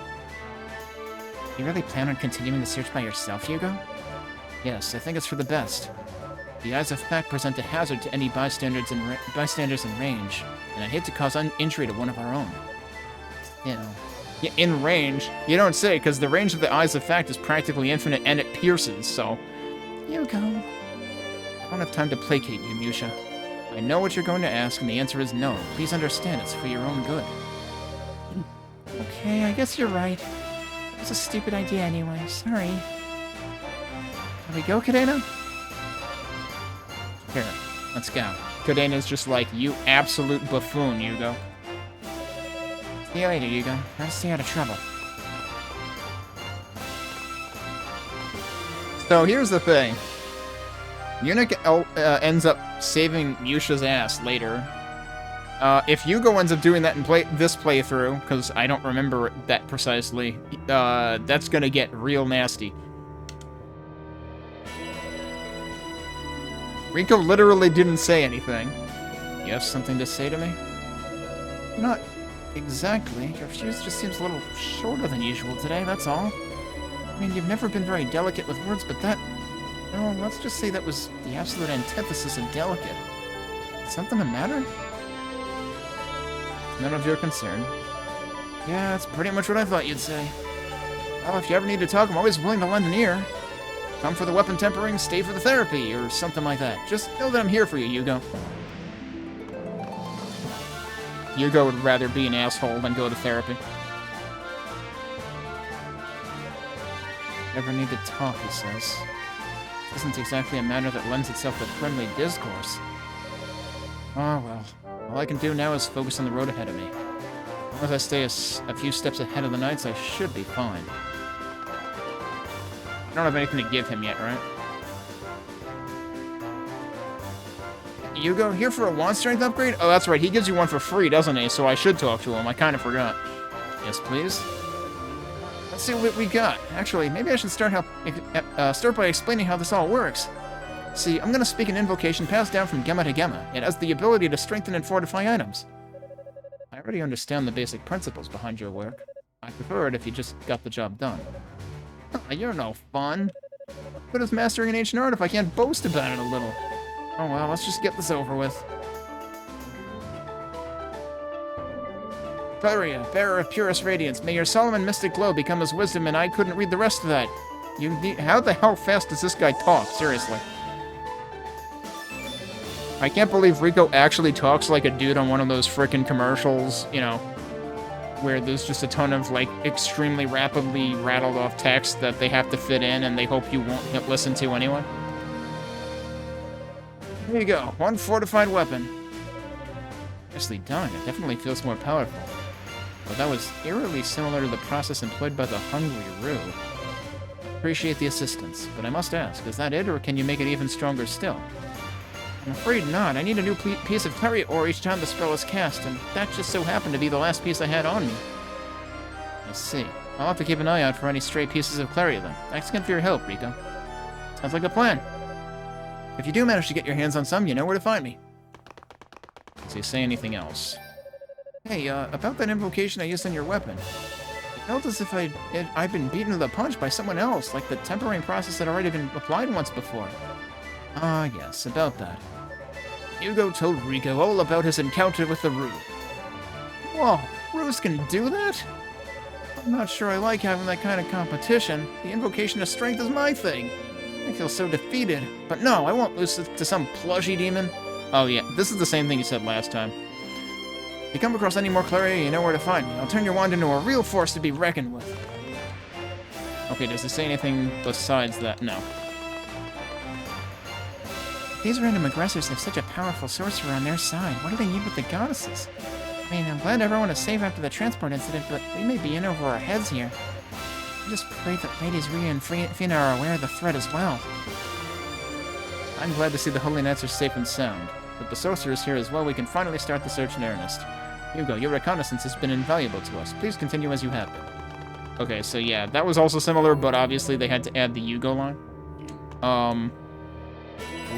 You really plan on continuing the search by yourself, Hugo? Yes, I think it's for the best. The Eyes of Fact present a hazard to any bystanders in range, and I'd hate to cause injury to one of our own. Still. Yeah, in range? You don't say, because the range of the Eyes of Fact is practically infinite and it pierces, so... Hugo. I don't have time to placate you, Musha. I know what you're going to ask, and the answer is no. Please understand, it's for your own good. Okay, I guess you're right. It was a stupid idea anyway. Sorry. Can we go, Cadena? Here, let's go. Cadena's just like, you absolute buffoon, Hugo. See you later, Hugo. Try to stay out of trouble. So here's the thing. Yunica ends up saving Yusha's ass later. If Hugo ends up doing that in this playthrough, because I don't remember that precisely, that's gonna get real nasty. Rico literally didn't say anything. You have something to say to me? Not exactly. Your fuse just seems a little shorter than usual today, that's all. I mean, you've never been very delicate with words, but that... No, let's just say that was the absolute antithesis of delicate. Is something the matter? None of your concern. Yeah, that's pretty much what I thought you'd say. Well, if you ever need to talk, I'm always willing to lend an ear. Come for the weapon tempering, stay for the therapy, or something like that. Just know that I'm here for you, Hugo. Hugo would rather be an asshole than go to therapy. Never need to talk, he says. This isn't exactly a matter that lends itself to friendly discourse. Oh well. All I can do now is focus on the road ahead of me. As long as I stay a few steps ahead of the knights, I should be fine. I don't have anything to give him yet, right? Hugo, here for a wand strength upgrade? Oh, that's right. He gives you one for free, doesn't he? So I should talk to him. I kind of forgot. Yes, please? Let's see what we got. Actually, maybe I should start by explaining how this all works. See, I'm going to speak an invocation passed down from Gemma to Gemma. It has the ability to strengthen and fortify items. I already understand the basic principles behind your work. I prefer it if you just got the job done. You're no fun. What is mastering an ancient art if I can't boast about it a little? Oh well, let's just get this over with. Valeria, bearer of purest radiance, may your solemn and mystic glow become as wisdom, and I couldn't read the rest of that. How the hell fast does this guy talk? Seriously. I can't believe Rico actually talks like a dude on one of those frickin' commercials, you know, where there's just a ton of, like, extremely rapidly rattled off text that they have to fit in and they hope you won't listen to anyway. Here you go, one fortified weapon. Nicely done, it definitely feels more powerful. But that was eerily similar to the process employed by the Hungry Roo. Appreciate the assistance, but I must ask, is that it, or can you make it even stronger still? I'm afraid not. I need a new piece of Clary ore each time the spell is cast, and that just so happened to be the last piece I had on me. I see. I'll have to keep an eye out for any stray pieces of Clary then. Thanks again for your help, Rico. Sounds like a plan. If you do manage to get your hands on some, you know where to find me. Does he say anything else? Hey, about that invocation I used on your weapon. It felt as if I'd been beaten to the punch by someone else, like the tempering process had already been applied once before. Ah, yes, about that. Hugo told Rico all about his encounter with the Rue. Whoa, Rues can do that? I'm not sure I like having that kind of competition. The invocation of strength is my thing. I feel so defeated. But no, I won't lose to some plushy demon. Oh yeah, this is the same thing you said last time. If you come across any more Clary, you know where to find me. I'll turn your wand into a real force to be reckoned with. Okay, does it say anything besides that? No. These random aggressors have such a powerful sorcerer on their side. What do they need with the goddesses? I mean, I'm glad everyone is safe after the transport incident, but we may be in over our heads here. I just pray that Ladies Rhea and Fina are aware of the threat as well. I'm glad to see the Holy Knights are safe and sound. With the sorcerers here as well, we can finally start the search in earnest. Hugo, your reconnaissance has been invaluable to us. Please continue as you have been. Okay, so yeah, that was also similar, but obviously they had to add the Hugo line.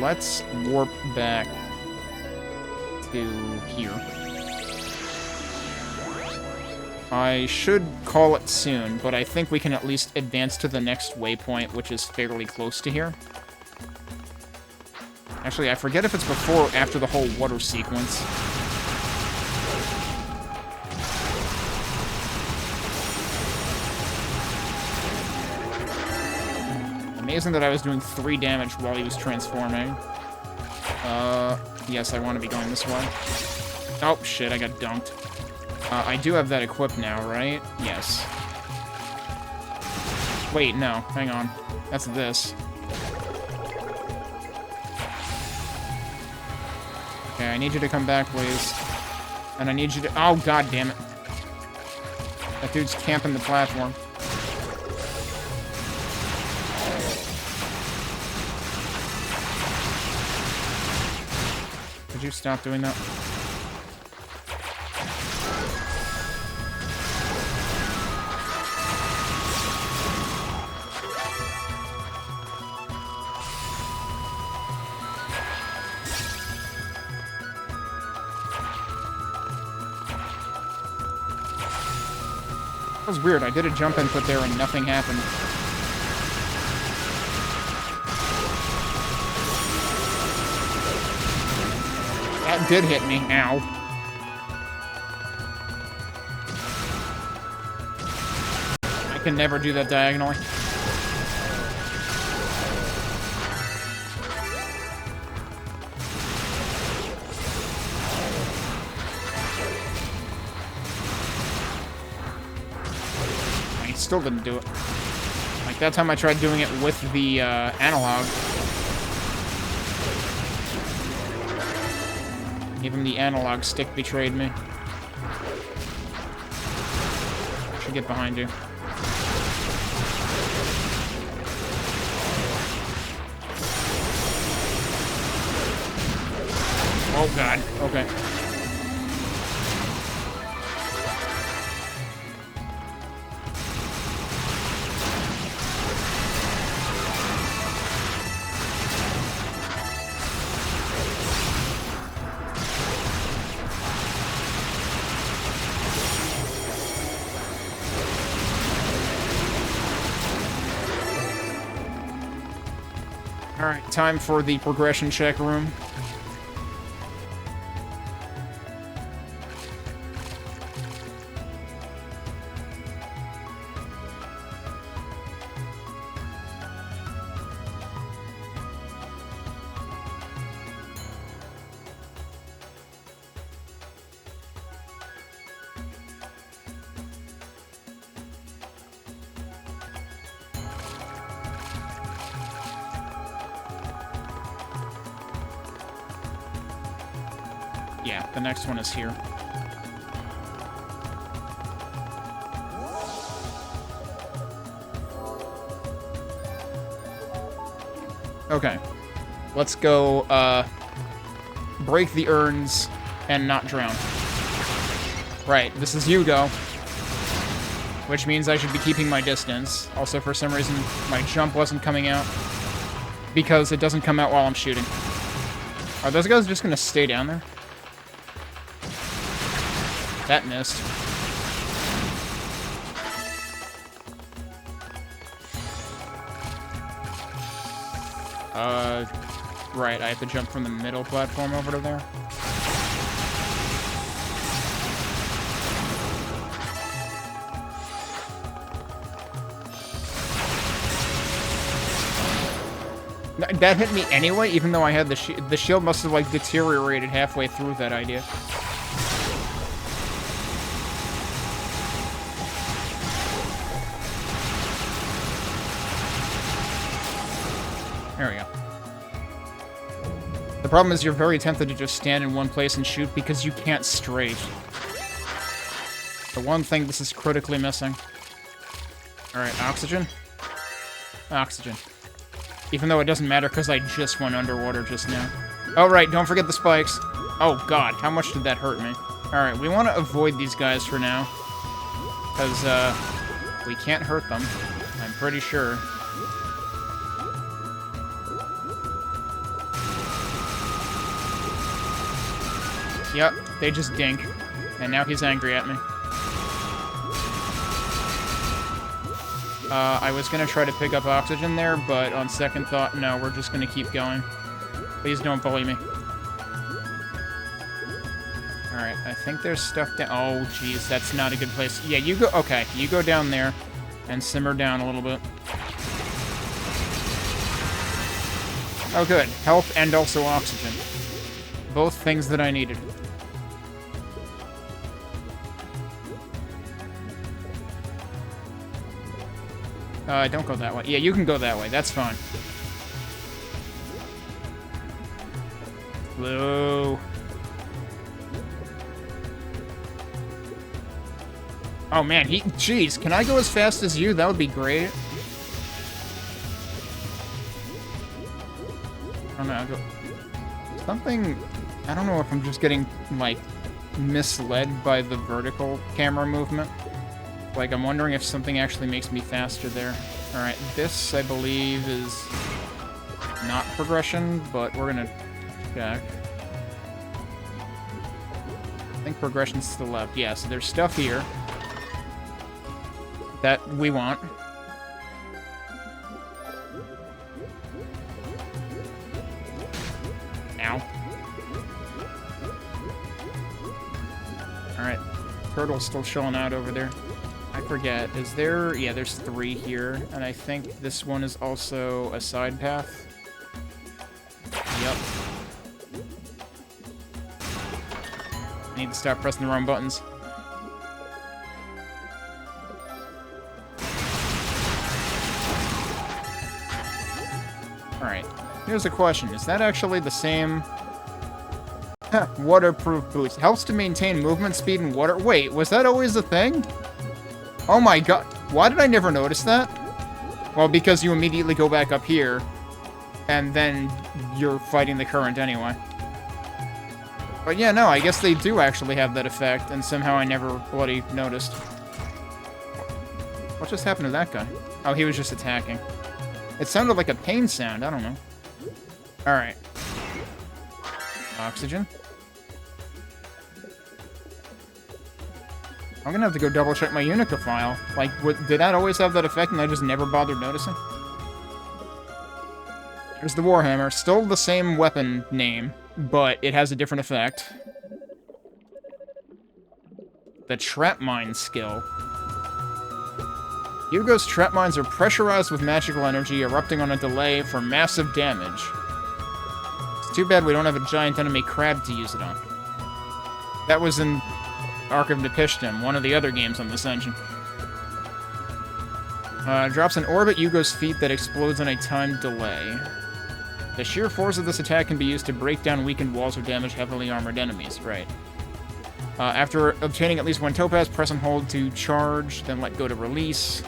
Let's warp back to here. I should call it soon, but I think we can at least advance to the next waypoint, which is fairly close to here. Actually, I forget if it's before or after the whole water sequence. Amazing that I was doing 3 damage while he was transforming. Yes, I want to be going this way. Oh, shit, I got dunked. I do have that equipped now, right? Yes. Wait, no, hang on. That's this. Okay, I need you to come back, please. And I need you to... Oh, god damn it. That dude's camping the platform. Could you stop doing that? That was weird. I did a jump input there and nothing happened. That did hit me. Ow. I can never do that diagonally. Still didn't do it. Like that time I tried doing it with the analog. Even the analog stick betrayed me. Should get behind you. Oh god. Okay. Alright, time for the progression check room. Yeah, the next one is here. Okay. Let's go, break the urns and not drown. Right, this is Hugo. Which means I should be keeping my distance. Also, for some reason, my jump wasn't coming out. Because it doesn't come out while I'm shooting. Are those guys just gonna stay down there? That missed. Right, I have to jump from the middle platform over to there. That hit me anyway, even though I had the shield. The shield must have, like, deteriorated halfway through that idea. There we go. The problem is you're very tempted to just stand in one place and shoot because you can't straight. The one thing this is critically missing. Alright, oxygen. Oxygen. Even though it doesn't matter because I just went underwater just now. Oh, right, don't forget the spikes. Oh, God, how much did that hurt me? Alright, we want to avoid these guys for now. Because, we can't hurt them. I'm pretty sure. Yep, they just dink. And now he's angry at me. I was gonna try to pick up oxygen there, but on second thought, no, we're just gonna keep going. Please don't bully me. Alright, I think there's stuff down— oh, jeez, that's not a good place. Yeah, you go— okay, you go down there and simmer down a little bit. Oh, good. Health and also oxygen. Both things that I needed. Don't go that way. Yeah, you can go that way. That's fine. Blue. Oh, man, jeez, can I go as fast as you? That would be great. I don't know, something— I don't know if I'm just getting, like, misled by the vertical camera movement. Like, I'm wondering if something actually makes me faster there. Alright, this, I believe, is not progression, but we're gonna check. I think progression's to the left. Yeah, so there's stuff here that we want. Ow. Alright, turtle's still chilling out over there. I forget, is there— yeah, there's 3 here, and I think this one is also a side path. Yep. I need to stop pressing the wrong buttons. Alright, here's a question. Is that actually the same— waterproof boots? Helps to maintain movement speed in water— wait, was that always a thing? Oh my god, why did I never notice that? Well, because you immediately go back up here, and then you're fighting the current anyway. But yeah, no, I guess they do actually have that effect, and somehow I never bloody noticed. What just happened to that guy? Oh, he was just attacking. It sounded like a pain sound, I don't know. Alright. Oxygen. I'm gonna have to go double check my Yunica file. Like, did that always have that effect and I just never bothered noticing? Here's the Warhammer. Still the same weapon name, but it has a different effect. The trap mine skill. Hugo's trap mines are pressurized with magical energy, erupting on a delay for massive damage. It's too bad we don't have a giant enemy crab to use it on. That was in Ark of Napishtim, one of the other games on this engine. Drops an orb at Hugo's feet that explodes on a timed delay. The sheer force of this attack can be used to break down weakened walls or damage heavily armored enemies. Right. After obtaining at least 1 topaz, press and hold to charge, then let go to release.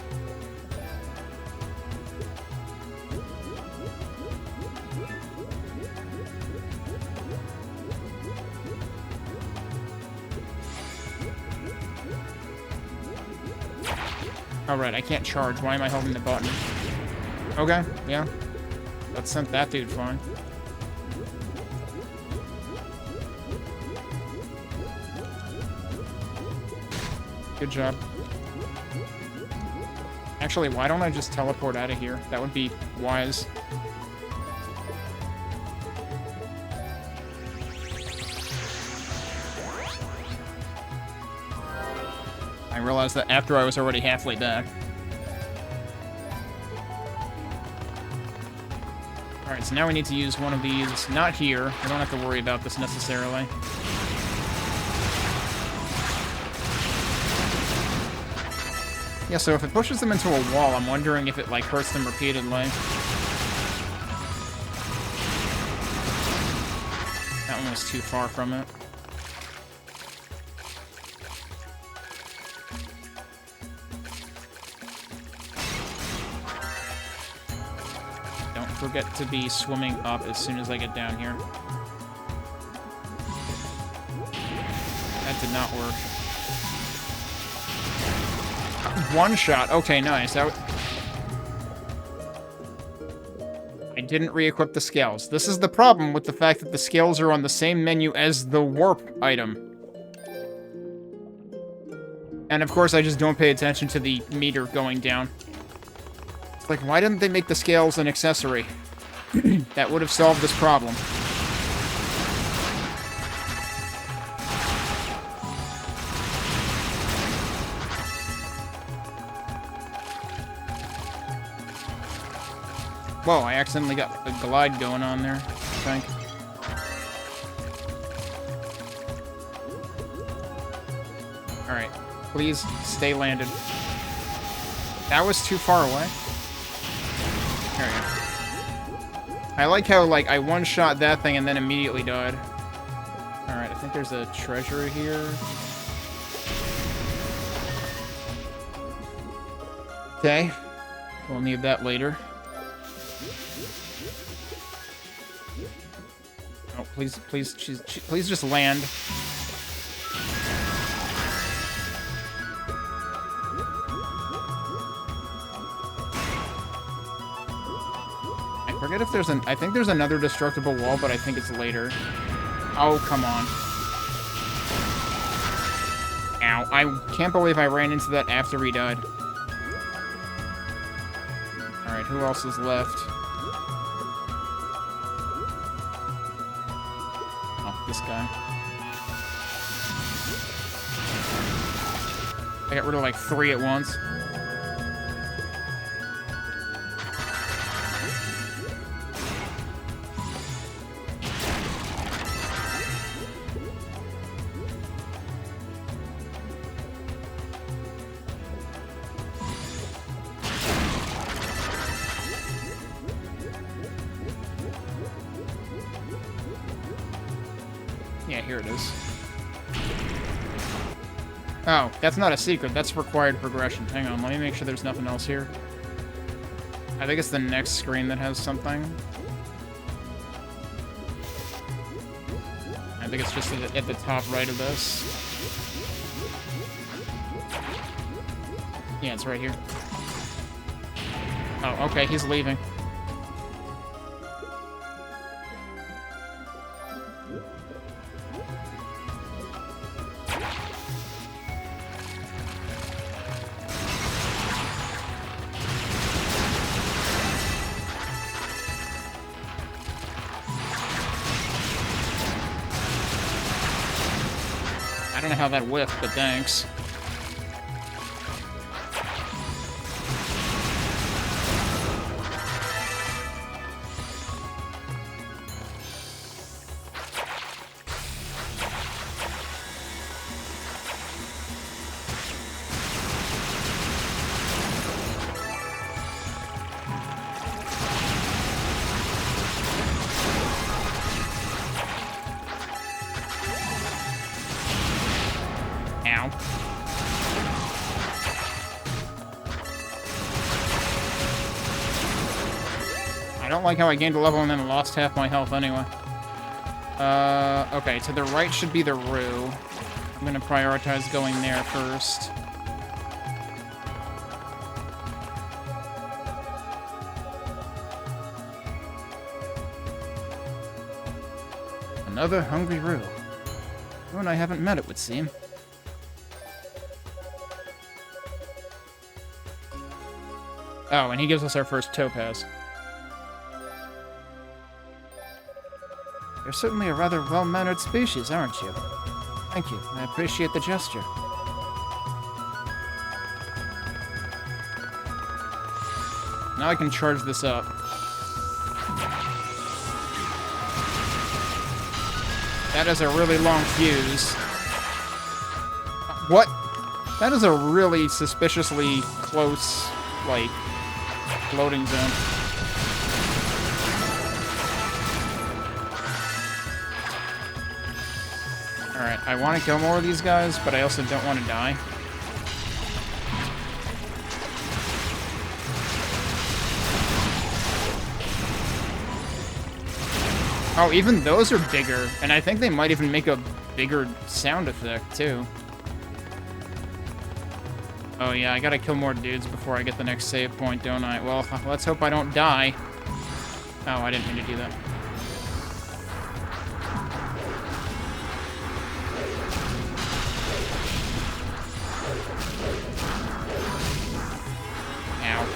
Oh, right, I can't charge. Why am I holding the button? Okay, yeah. Let's send that dude flying. Good job. Actually, why don't I just teleport out of here? That would be wise. I realized that after I was already halfway back. Alright, so now we need to use one of these. Not here. I don't have to worry about this necessarily. Yeah, so if it pushes them into a wall, I'm wondering if it, like, hurts them repeatedly. That one was too far from it. Don't forget to be swimming up as soon as I get down here. That did not work. One shot. Okay, nice. I didn't re-equip the scales. This is the problem with the fact that the scales are on the same menu as the warp item. And of course, I just don't pay attention to the meter going down. It's like, why didn't they make the scales an accessory? That would have solved this problem. Whoa, I accidentally got a glide going on there, I think. Alright, please stay landed. That was too far away. There we go. I like how, like, I one-shot that thing and then immediately died. Alright, I think there's a treasure here. Okay. We'll need that later. Oh, please, please, please just land. I forget if there's I think there's another destructible wall, but I think it's later. Oh, come on. Ow, I can't believe I ran into that after he died. Alright, who else is left? This guy. I got rid of like 3 at once. Yeah, here it is. Oh, that's not a secret. That's required progression. Hang on, let me make sure there's nothing else here. I think it's the next screen that has something. I think it's just at the top right of this. Yeah, it's right here. Oh, okay, he's leaving. I don't know how that whiffed, but thanks. I don't like how I gained a level and then lost half my health anyway. Okay, to the right should be the Rue. I'm gonna prioritize going there first. Another hungry Roo. One I haven't met, it would seem. Oh, and he gives us our first topaz. You're certainly a rather well-mannered species, aren't you? Thank you. I appreciate the gesture. Now I can charge this up. That is a really long fuse. What? That is a really suspiciously close, like, loading zone. Alright, I want to kill more of these guys, but I also don't want to die. Oh, even those are bigger, and I think they might even make a bigger sound effect, too. Oh yeah, I gotta kill more dudes before I get the next save point, don't I? Well, let's hope I don't die. Oh, I didn't mean to do that. Ow.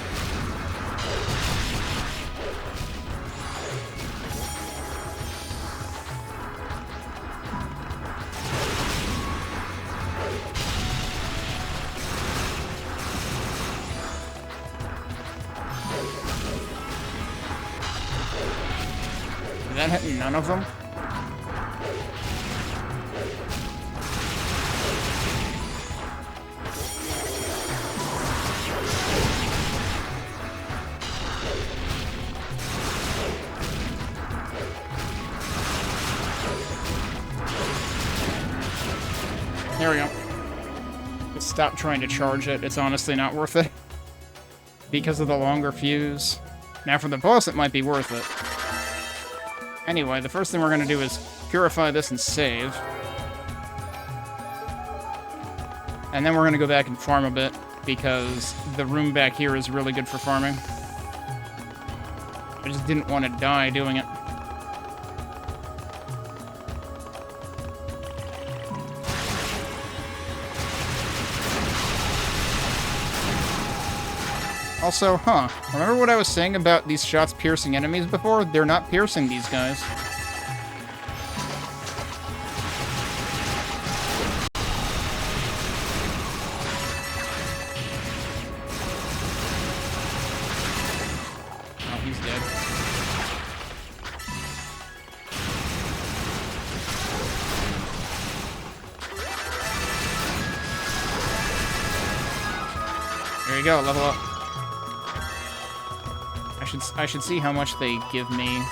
Did that hit none of them? There we go. Just stop trying to charge it. It's honestly not worth it. Because of the longer fuse. Now for the boss, it might be worth it. Anyway, the first thing we're going to do is purify this and save. And then we're going to go back and farm a bit, because the room back here is really good for farming. I just didn't want to die doing it. Also, remember what I was saying about these shots piercing enemies before? They're not piercing these guys. Oh, he's dead. There you go, level up. I should see how much they give me.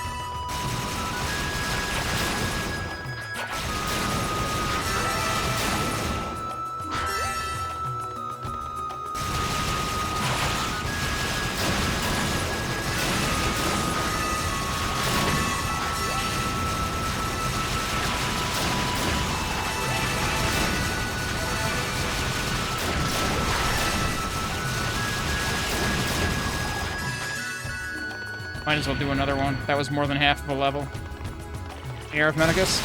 Might as well do another one. That was more than half of a level. Arithmeticus.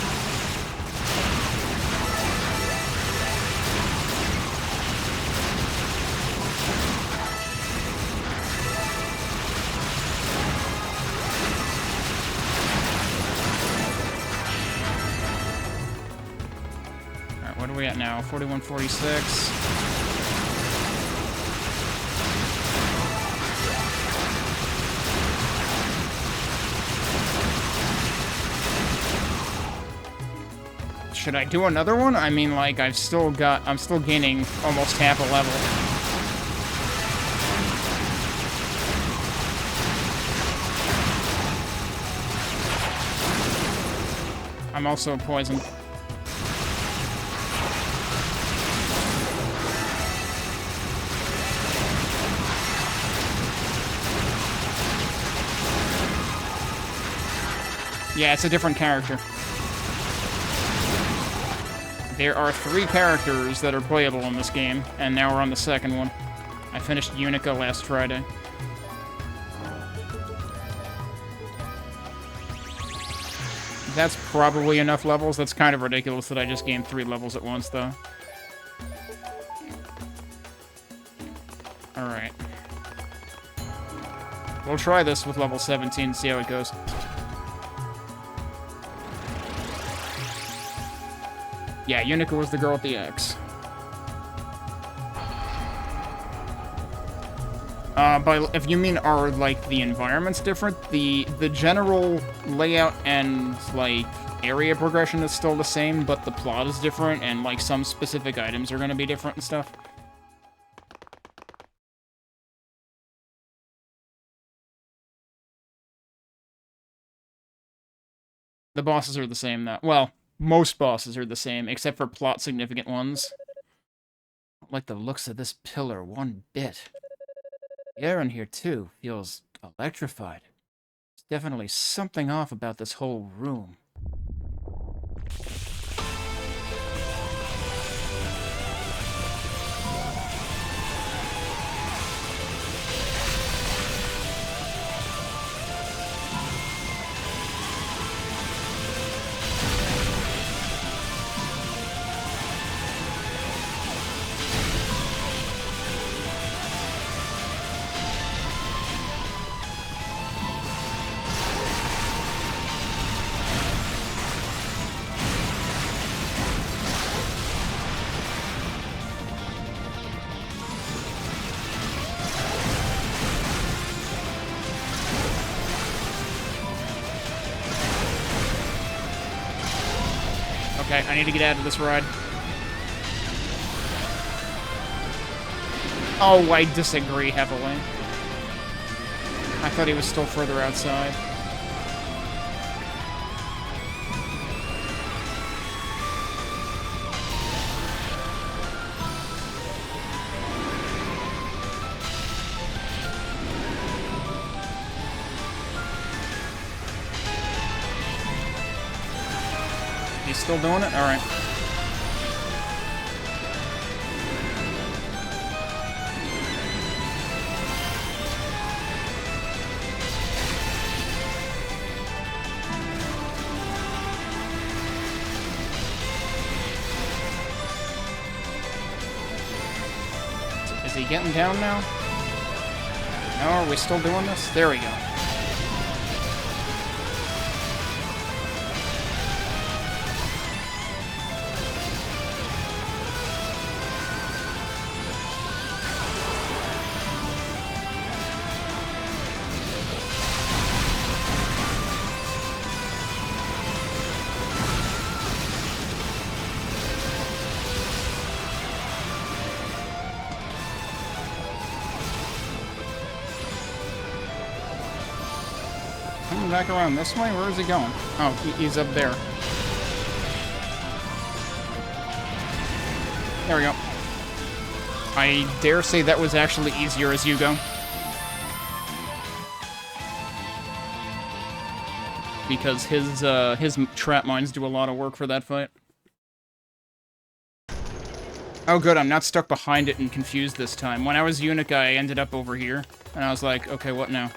Alright, what are we at now? 4146. Should I do another one? I mean, like, I'm still gaining almost half a level. I'm also poisoned. Yeah, it's a different character. There are 3 characters that are playable in this game, and now we're on the second one. I finished Yunica last Friday. That's probably enough levels. That's kind of ridiculous that I just gained 3 levels at once, though. Alright. We'll try this with level 17 and see how it goes. Yeah, Yunica was the girl with the axe. If you mean are, like, the environments different, the general layout and, like, area progression is still the same, but the plot is different, and, like, some specific items are gonna be different and stuff. The bosses are the same, though. Well, most bosses are the same, except for plot-significant ones. I don't like the looks of this pillar one bit. The air in here, too, feels electrified. There's definitely something off about this whole room. Okay, I need to get out of this ride. Oh, I disagree heavily. I thought he was still further outside. He's still doing it? Alright. Is he getting down now? No, are we still doing this? There we go. Coming back around this way? Where is he going? Oh, he's up there. There we go. I dare say that was actually easier as Hugo. Because his trap mines do a lot of work for that fight. Oh good, I'm not stuck behind it and confused this time. When I was Yunica, I ended up over here. And I was like, okay, what now?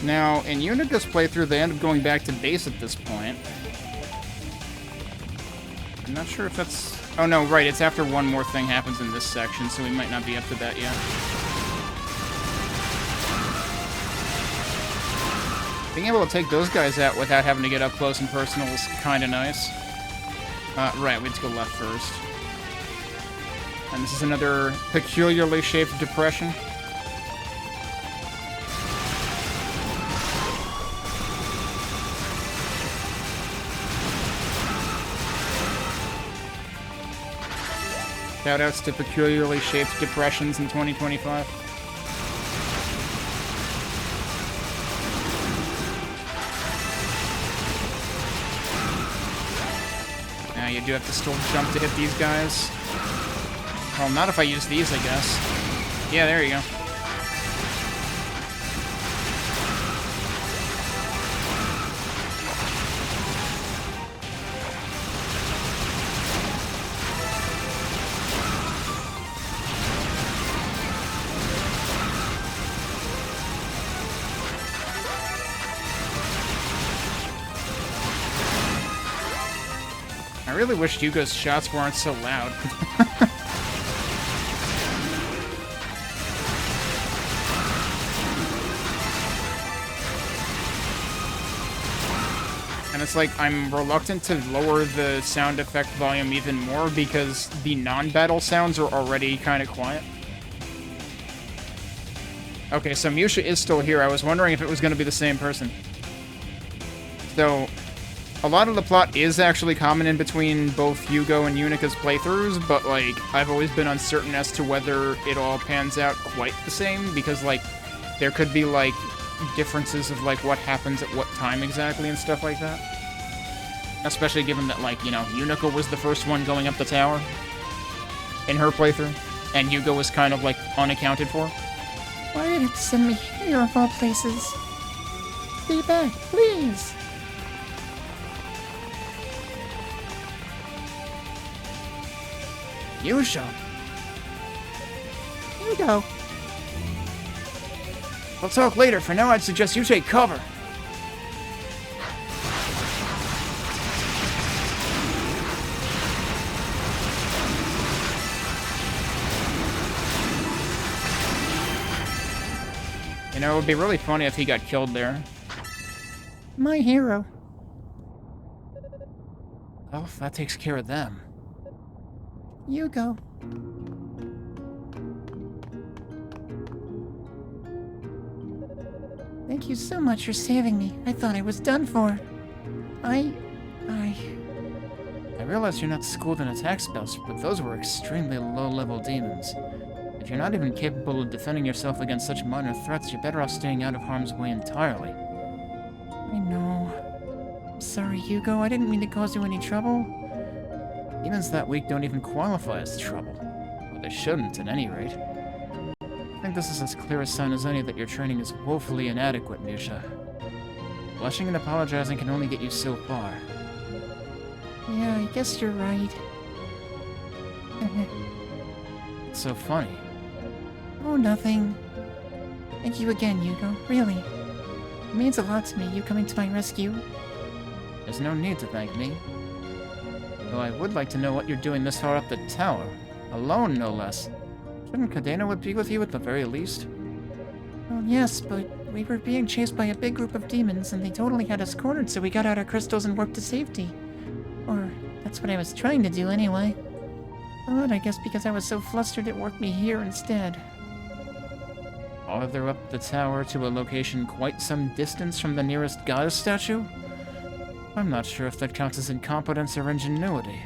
Now, in Unica's playthrough, they end up going back to base at this point. I'm not sure if that's... Oh no, right, it's after one more thing happens in this section, so we might not be up to that yet. Being able to take those guys out without having to get up close and personal is kinda nice. Right, we have to go left first. And this is another peculiarly shaped depression. Shoutouts to peculiarly shaped depressions in 2025. Now you do have to still jump to hit these guys. Well, not if I use these, I guess. Yeah, there you go. really wish Hugo's shots weren't so loud. And it's like, I'm reluctant to lower the sound effect volume even more because the non-battle sounds are already kind of quiet. Okay, so Musha is still here. I was wondering if it was going to be the same person. So, a lot of the plot is actually common in between both Hugo and Unica's playthroughs, but, like, I've always been uncertain as to whether it all pans out quite the same, because, like, there could be, like, differences of, like, what happens at what time exactly and stuff like that. Especially given that, like, you know, Yunica was the first one going up the tower in her playthrough, and Hugo was kind of, like, unaccounted for. Why did it send me here of all places? Stay back, please! Yusha! Hugo! We'll talk later. For now, I'd suggest you take cover. You know, it would be really funny if he got killed there. My hero. Well, that takes care of them. Hugo. Thank you so much for saving me. I thought I was done for. I realize you're not schooled in attack spells, but those were extremely low-level demons. If you're not even capable of defending yourself against such minor threats, you're better off staying out of harm's way entirely. I know. I'm sorry, Hugo. I didn't mean to cause you any trouble. Demons that weak don't even qualify as trouble. Well, they shouldn't, at any rate. I think this is as clear a sign as any that your training is woefully inadequate, Musha. Blushing and apologizing can only get you so far. Yeah, I guess you're right. It's so funny. Oh, nothing. Thank you again, Hugo. Really. It means a lot to me, you coming to my rescue. There's no need to thank me. Though I would like to know what you're doing this far up the tower. Alone, no less. Shouldn't Cadena would be with you at the very least? Well, yes, but we were being chased by a big group of demons, and they totally had us cornered, so we got out our crystals and warped to safety. Or, that's what I was trying to do anyway. But I guess because I was so flustered, it warped me here instead. Farther up the tower to a location quite some distance from the nearest goddess statue? I'm not sure if that counts as incompetence or ingenuity.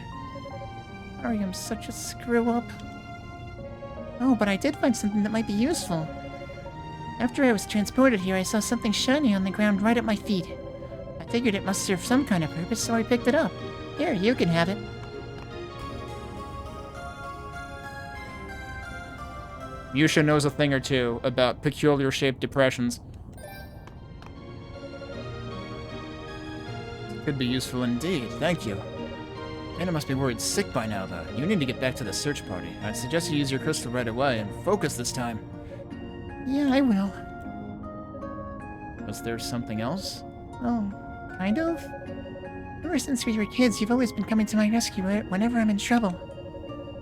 Sorry, I'm such a screw-up. Oh, but I did find something that might be useful. After I was transported here, I saw something shiny on the ground right at my feet. I figured it must serve some kind of purpose, so I picked it up. Here, you can have it. Yusha knows a thing or two about peculiar-shaped depressions. Could be useful indeed, thank you. Anna must be worried sick by now, though. You need to get back to the search party. I'd suggest you use your crystal right away and focus this time. Yeah, I will. Was there something else? Oh, kind of? Ever since we were kids, you've always been coming to my rescue whenever I'm in trouble.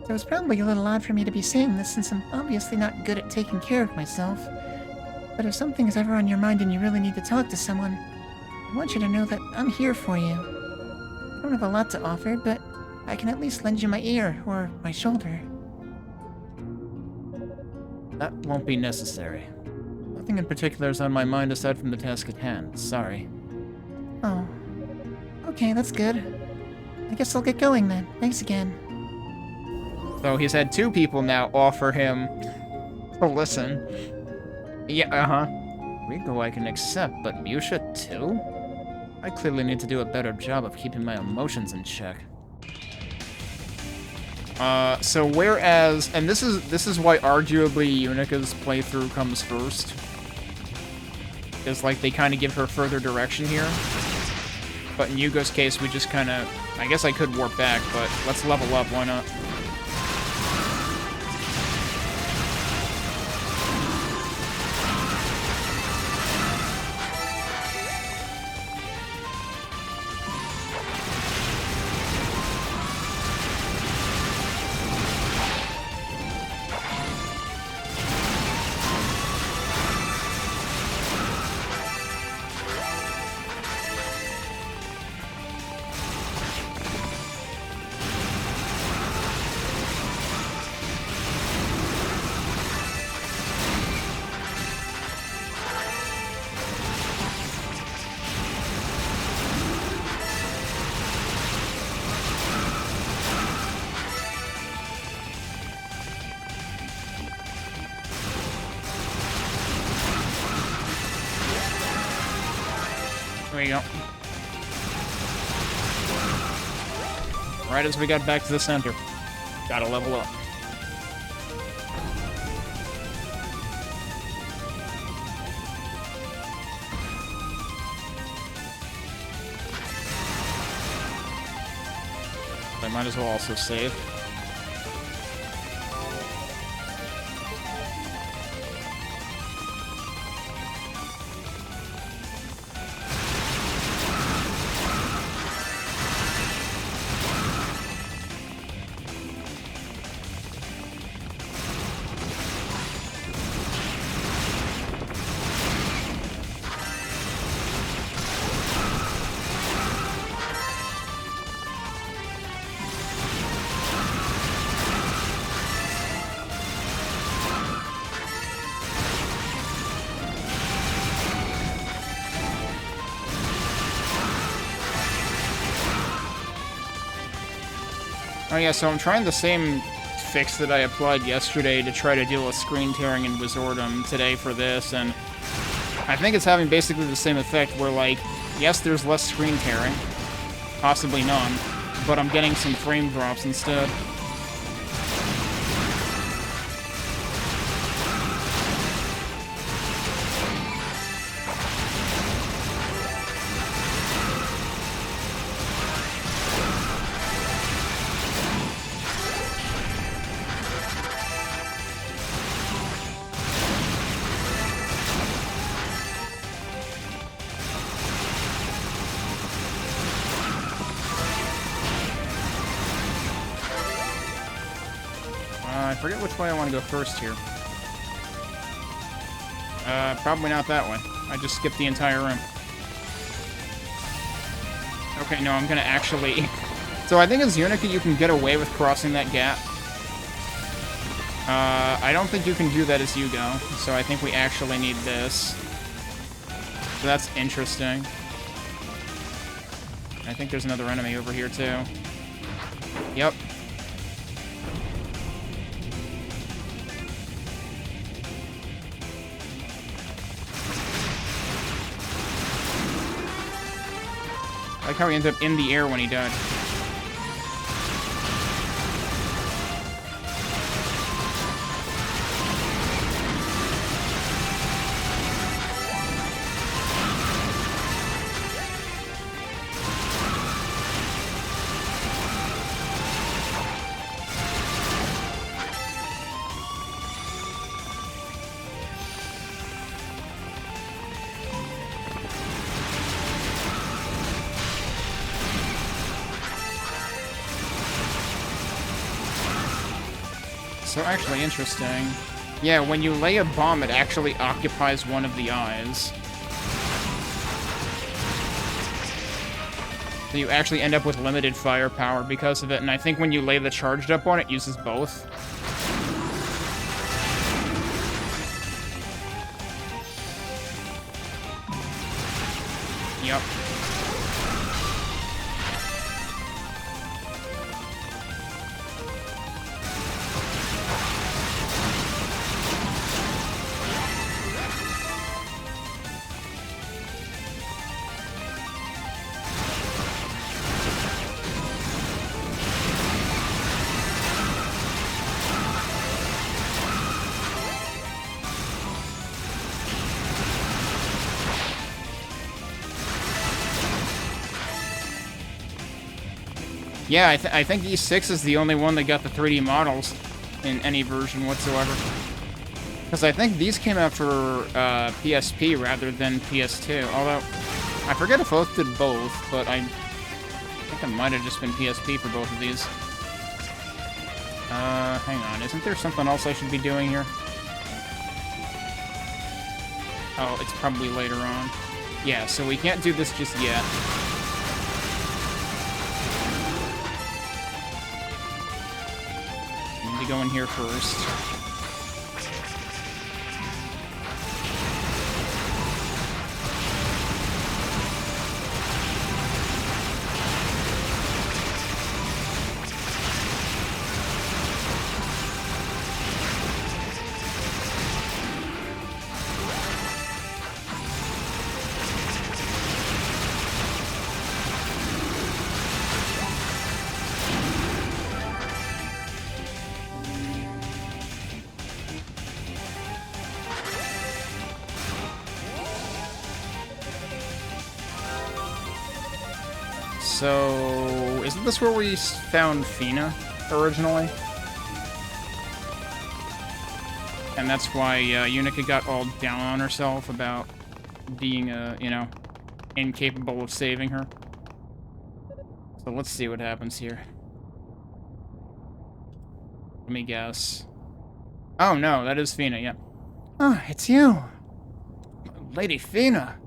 So it's probably a little odd for me to be saying this since I'm obviously not good at taking care of myself. But if something's ever on your mind and you really need to talk to someone, I want you to know that I'm here for you. I don't have a lot to offer, but I can at least lend you my ear or my shoulder. That won't be necessary. Nothing in particular is on my mind aside from the task at hand. Sorry. Oh. Okay, that's good. I guess I'll get going then. Thanks again. So he's had two people now offer him to listen. Yeah, uh-huh. Rico I can accept, but Musha too? I clearly need to do a better job of keeping my emotions in check. So whereas, and this is why arguably Unica's playthrough comes first. Because, like, they kind of give her further direction here. But in Hugo's case, we just kind of, I guess I could warp back, but let's level up, why not? There we go. Right as we got back to the center. Gotta level up. I might as well also save. Oh yeah, so I'm trying the same fix that I applied yesterday to try to deal with screen tearing and Wizardom today for this, and I think it's having basically the same effect where, like, yes, there's less screen tearing, possibly none, but I'm getting some frame drops instead. I forget which way I want to go first here. Probably not that way. I just skipped the entire room. Okay, no, I'm gonna actually... So I think as Yunica you can get away with crossing that gap. I don't think you can do that as Hugo, so I think we actually need this. So that's interesting. I think there's another enemy over here, too. Yep. I like how he ended up in the air when he died. So actually interesting. Yeah, when you lay a bomb, it actually occupies one of the eyes. So you actually end up with limited firepower because of it, and I think when you lay the charged up one, it uses both. Yep. Yeah, I think E6 is the only one that got the 3D models in any version whatsoever. Because I think these came out for PSP rather than PS2. Although, I forget if both did both, but I think it might have just been PSP for both of these. Hang on. Isn't there something else I should be doing here? Oh, it's probably later on. Yeah, so we can't do this just yet. Go in here first. So, isn't this where we found Fina originally? And that's why Yunica got all down on herself about being, you know, incapable of saving her. So let's see what happens here. Let me guess. Oh no, that is Fina, yeah. Oh, it's you. Lady Fina.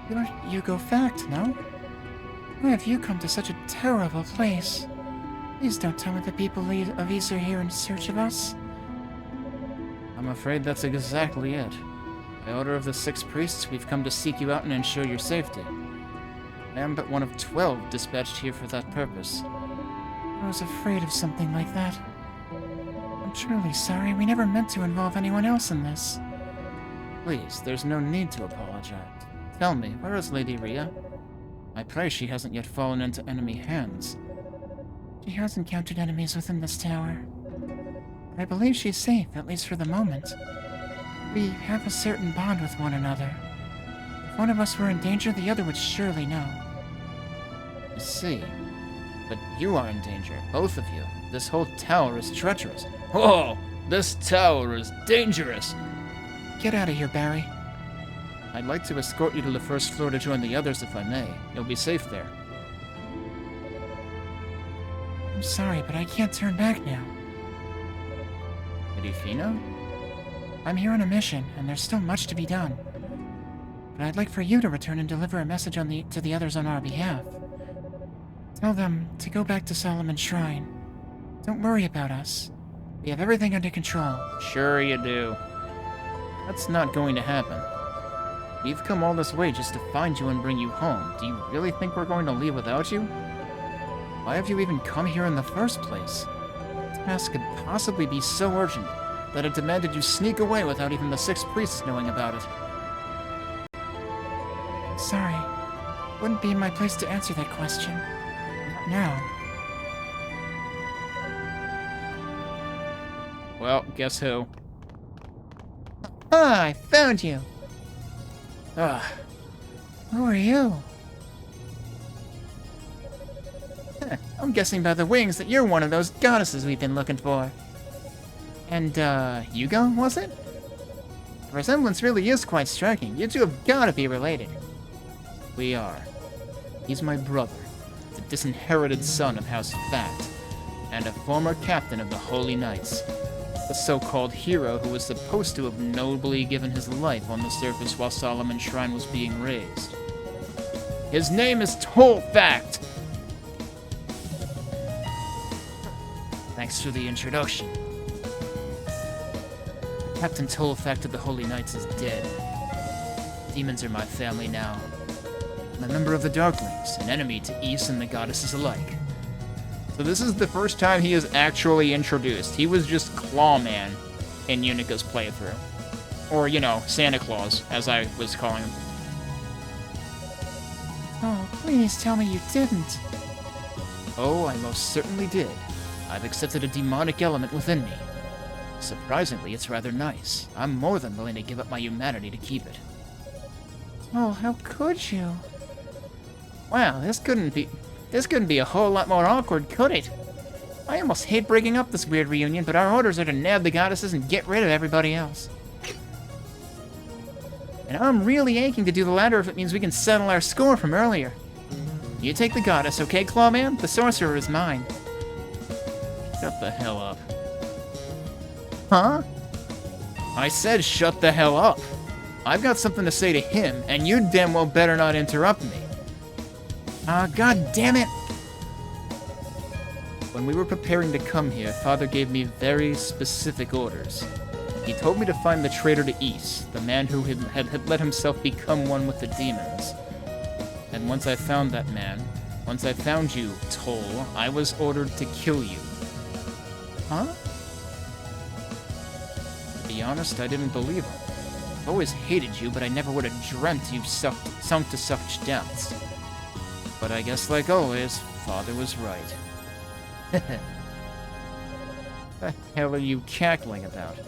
You're Hugo Fact, no? Why have you come to such a terrible place? Please don't tell me the people of East are here in search of us. I'm afraid that's exactly it. By order of the 6 priests, we've come to seek you out and ensure your safety. I am but one of 12 dispatched here for that purpose. I was afraid of something like that. I'm truly sorry. We never meant to involve anyone else in this. Please, there's no need to apologize. Tell me, where is Lady Rhea? I pray she hasn't yet fallen into enemy hands. She has encountered enemies within this tower. But I believe she's safe, at least for the moment. We have a certain bond with one another. If one of us were in danger, the other would surely know. I see. But you are in danger, both of you. This whole tower is treacherous. Whoa! This tower is dangerous! Get out of here, Barry. I'd like to escort you to the first floor to join the others if I may. You'll be safe there. I'm sorry, but I can't turn back now. Lady Fina? I'm here on a mission, and there's still much to be done. But I'd like for you to return and deliver a message to the others on our behalf. Tell them to go back to Solomon's Shrine. Don't worry about us. We have everything under control. Sure you do. That's not going to happen. We've come all this way just to find you and bring you home. Do you really think we're going to leave without you? Why have you even come here in the first place? The task could possibly be so urgent that it demanded you sneak away without even the 6 priests knowing about it. Sorry. Wouldn't be in my place to answer that question. Not now. Well, guess who? Ah, I found you! Ugh. Who are you? I'm guessing by the wings that you're one of those goddesses we've been looking for. And, Hugo, was it? The resemblance really is quite striking. You two have gotta be related. We are. He's my brother, the disinherited son of House Fact, and a former captain of the Holy Knights. The so-called hero who was supposed to have nobly given his life on the surface while Solomon's Shrine was being raised. His name is Fact. Thanks for the introduction. Captain Fact of the Holy Knights is dead. Demons are my family now. I'm a member of the Darklings, an enemy to Ys and the goddesses alike. So this is the first time he is actually introduced. He was just Clawman in Unica's playthrough. Or, you know, Santa Claus, as I was calling him. Oh, please tell me you didn't. Oh, I most certainly did. I've accepted a demonic element within me. Surprisingly, it's rather nice. I'm more than willing to give up my humanity to keep it. Oh, how could you? Wow, this couldn't be a whole lot more awkward, could it? I almost hate breaking up this weird reunion, but our orders are to nab the goddesses and get rid of everybody else. And I'm really aching to do the latter if it means we can settle our score from earlier. You take the goddess, okay, Clawman? The sorcerer is mine. Shut the hell up. Huh? I said shut the hell up. I've got something to say to him, and you damn well better not interrupt me. God damn it! When we were preparing to come here, Father gave me very specific orders. He told me to find the traitor to Ys, the man who had let himself become one with the demons. And once I found that man, once I found you, Toll, I was ordered to kill you. Huh? To be honest, I didn't believe him. I've always hated you, but I never would have dreamt you've sunk to such depths. But I guess, like always, Father was right. The hell are you cackling about?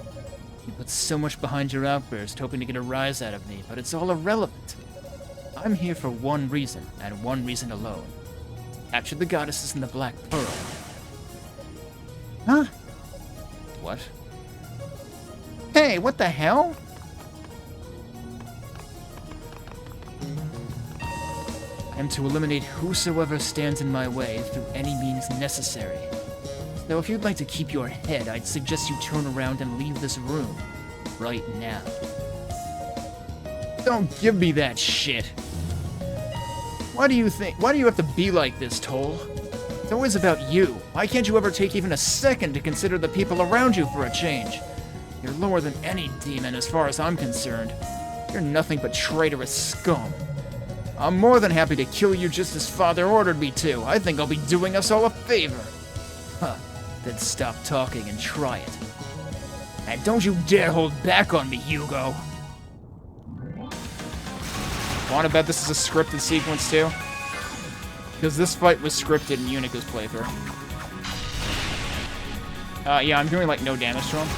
You put so much behind your outburst, hoping to get a rise out of me, but it's all irrelevant. I'm here for one reason, and one reason alone. Capture the goddesses in the Black Pearl. Huh? What? Hey, what the hell? I am to eliminate whosoever stands in my way through any means necessary. Now, if you'd like to keep your head, I'd suggest you turn around and leave this room. Right now. Don't give me that shit. Why do you have to be like this, Toll? It's always about you. Why can't you ever take even a second to consider the people around you for a change? You're lower than any demon as far as I'm concerned. You're nothing but traitorous scum. I'm more than happy to kill you just as Father ordered me to. I think I'll be doing us all a favor. Huh. Then stop talking and try it. And don't you dare hold back on me, Hugo! Wanna bet this is a scripted sequence too? Because this fight was scripted in Yunica's playthrough. Yeah, I'm doing like no damage to him.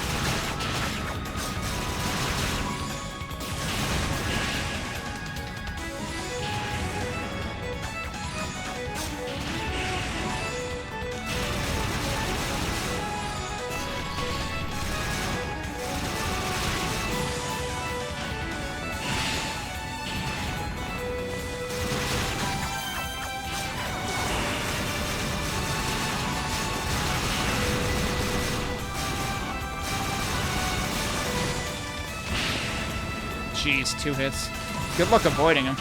Jeez, 2 hits. Good luck avoiding him.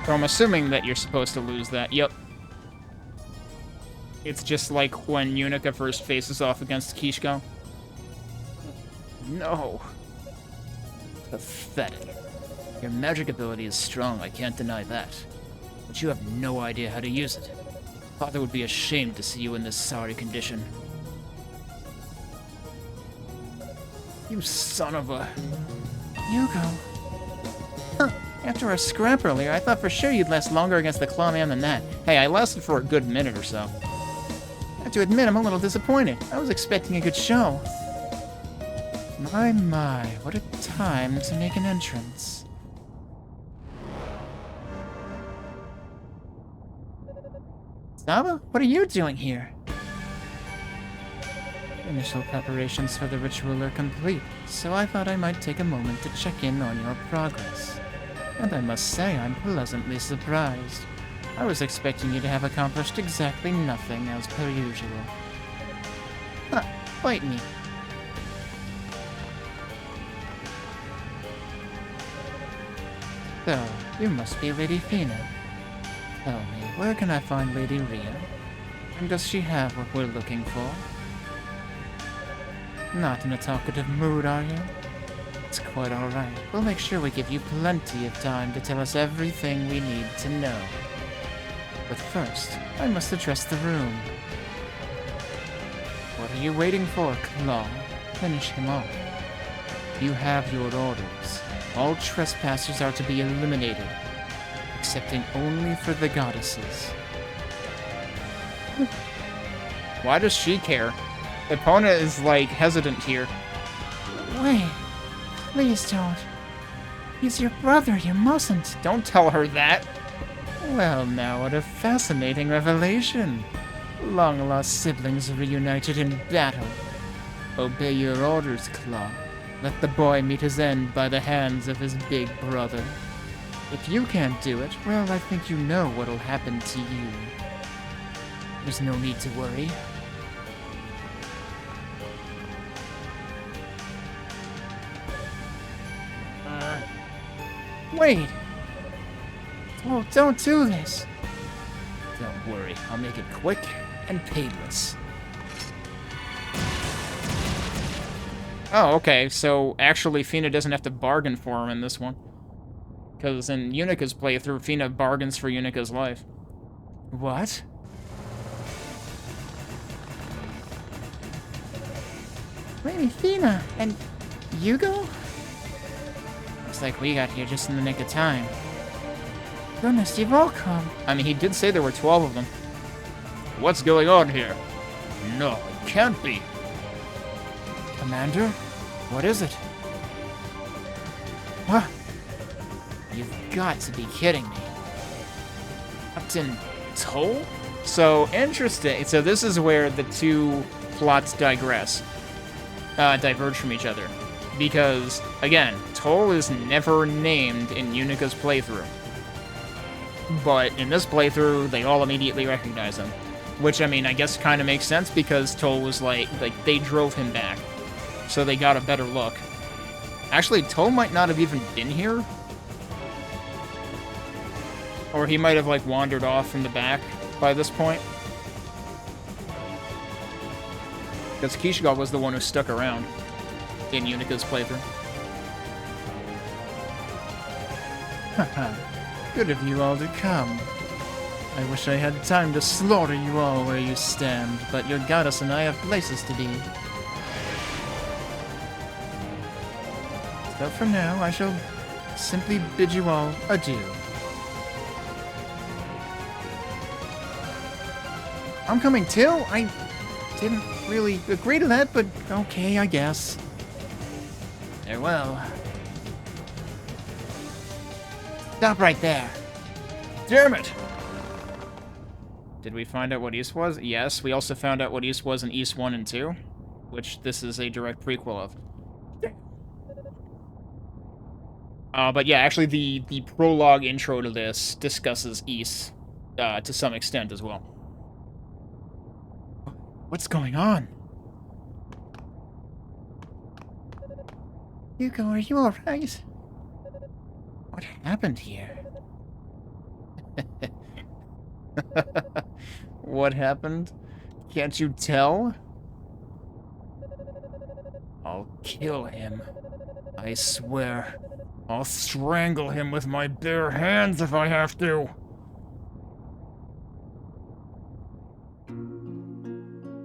So I'm assuming that you're supposed to lose that. Yep. It's just like when Yunica first faces off against Kishko. No. Pathetic. Your magic ability is strong, I can't deny that. But you have no idea how to use it. Father would be ashamed to see you in this sorry condition. You son of a... Hugo. Huh. After our scrap earlier, I thought for sure you'd last longer against the Clawman than that. Hey, I lasted for a good minute or so. I have to admit, I'm a little disappointed. I was expecting a good show. My, what a time to make an entrance. Saba, what are you doing here? Initial preparations for the ritual are complete, so I thought I might take a moment to check in on your progress. And I must say I'm pleasantly surprised. I was expecting you to have accomplished exactly nothing as per usual. Huh, bite me. So, you must be Lady Fina. Tell me, where can I find Lady Rhea? And does she have what we're looking for? Not in a talkative mood, are you? It's quite alright. We'll make sure we give you plenty of time to tell us everything we need to know. But first, I must address the room. What are you waiting for, Claw? Finish him off. You have your orders. All trespassers are to be eliminated, excepting only for the goddesses. Why does she care? Epona is, like, hesitant here. Wait, please don't. He's your brother, you mustn't. Don't tell her that. Well, now what a fascinating revelation. Long-lost siblings reunited in battle. Obey your orders, Claw. Let the boy meet his end by the hands of his big brother. If you can't do it, well, I think you know what'll happen to you. There's no need to worry. Wait! Oh, don't do this! Don't worry, I'll make it quick and painless. Oh, okay, so actually Fina doesn't have to bargain for him in this one. Because in Yunica's playthrough, Fina bargains for Yunica's life. What? Lady Fina and Hugo? Looks like we got here just in the nick of time. Goodness, you've all come. I mean, he did say there were 12 of them. What's going on here? No, it can't be. Commander? What is it? What? You've got to be kidding me. Captain Toll? So, interesting. So this is where the two plots diverge from each other. Because, again, Toll is never named in Yunica's playthrough. But in this playthrough, they all immediately recognize him. Which, I mean, I guess kind of makes sense because Toll was like, they drove him back. So they got a better look. Actually, Toll might not have even been here. Or he might have, like, wandered off from the back by this point. Because Kishiga was the one who stuck around in Yunica's playthrough. Haha. Good of you all to come. I wish I had time to slaughter you all where you stand, but your goddess and I have places to be. So for now, I shall simply bid you all adieu. I'm coming too? I didn't really agree to that, but okay, I guess. Farewell. Stop right there. Damn it! Did we find out what East was? Yes, we also found out what East was in East 1 and 2, which this is a direct prequel of. But yeah, actually the prologue intro to this discusses East to some extent as well. What's going on? Hugo, are you alright? What happened here? What happened? Can't you tell? I'll kill him. I swear. I'll strangle him with my bare hands if I have to.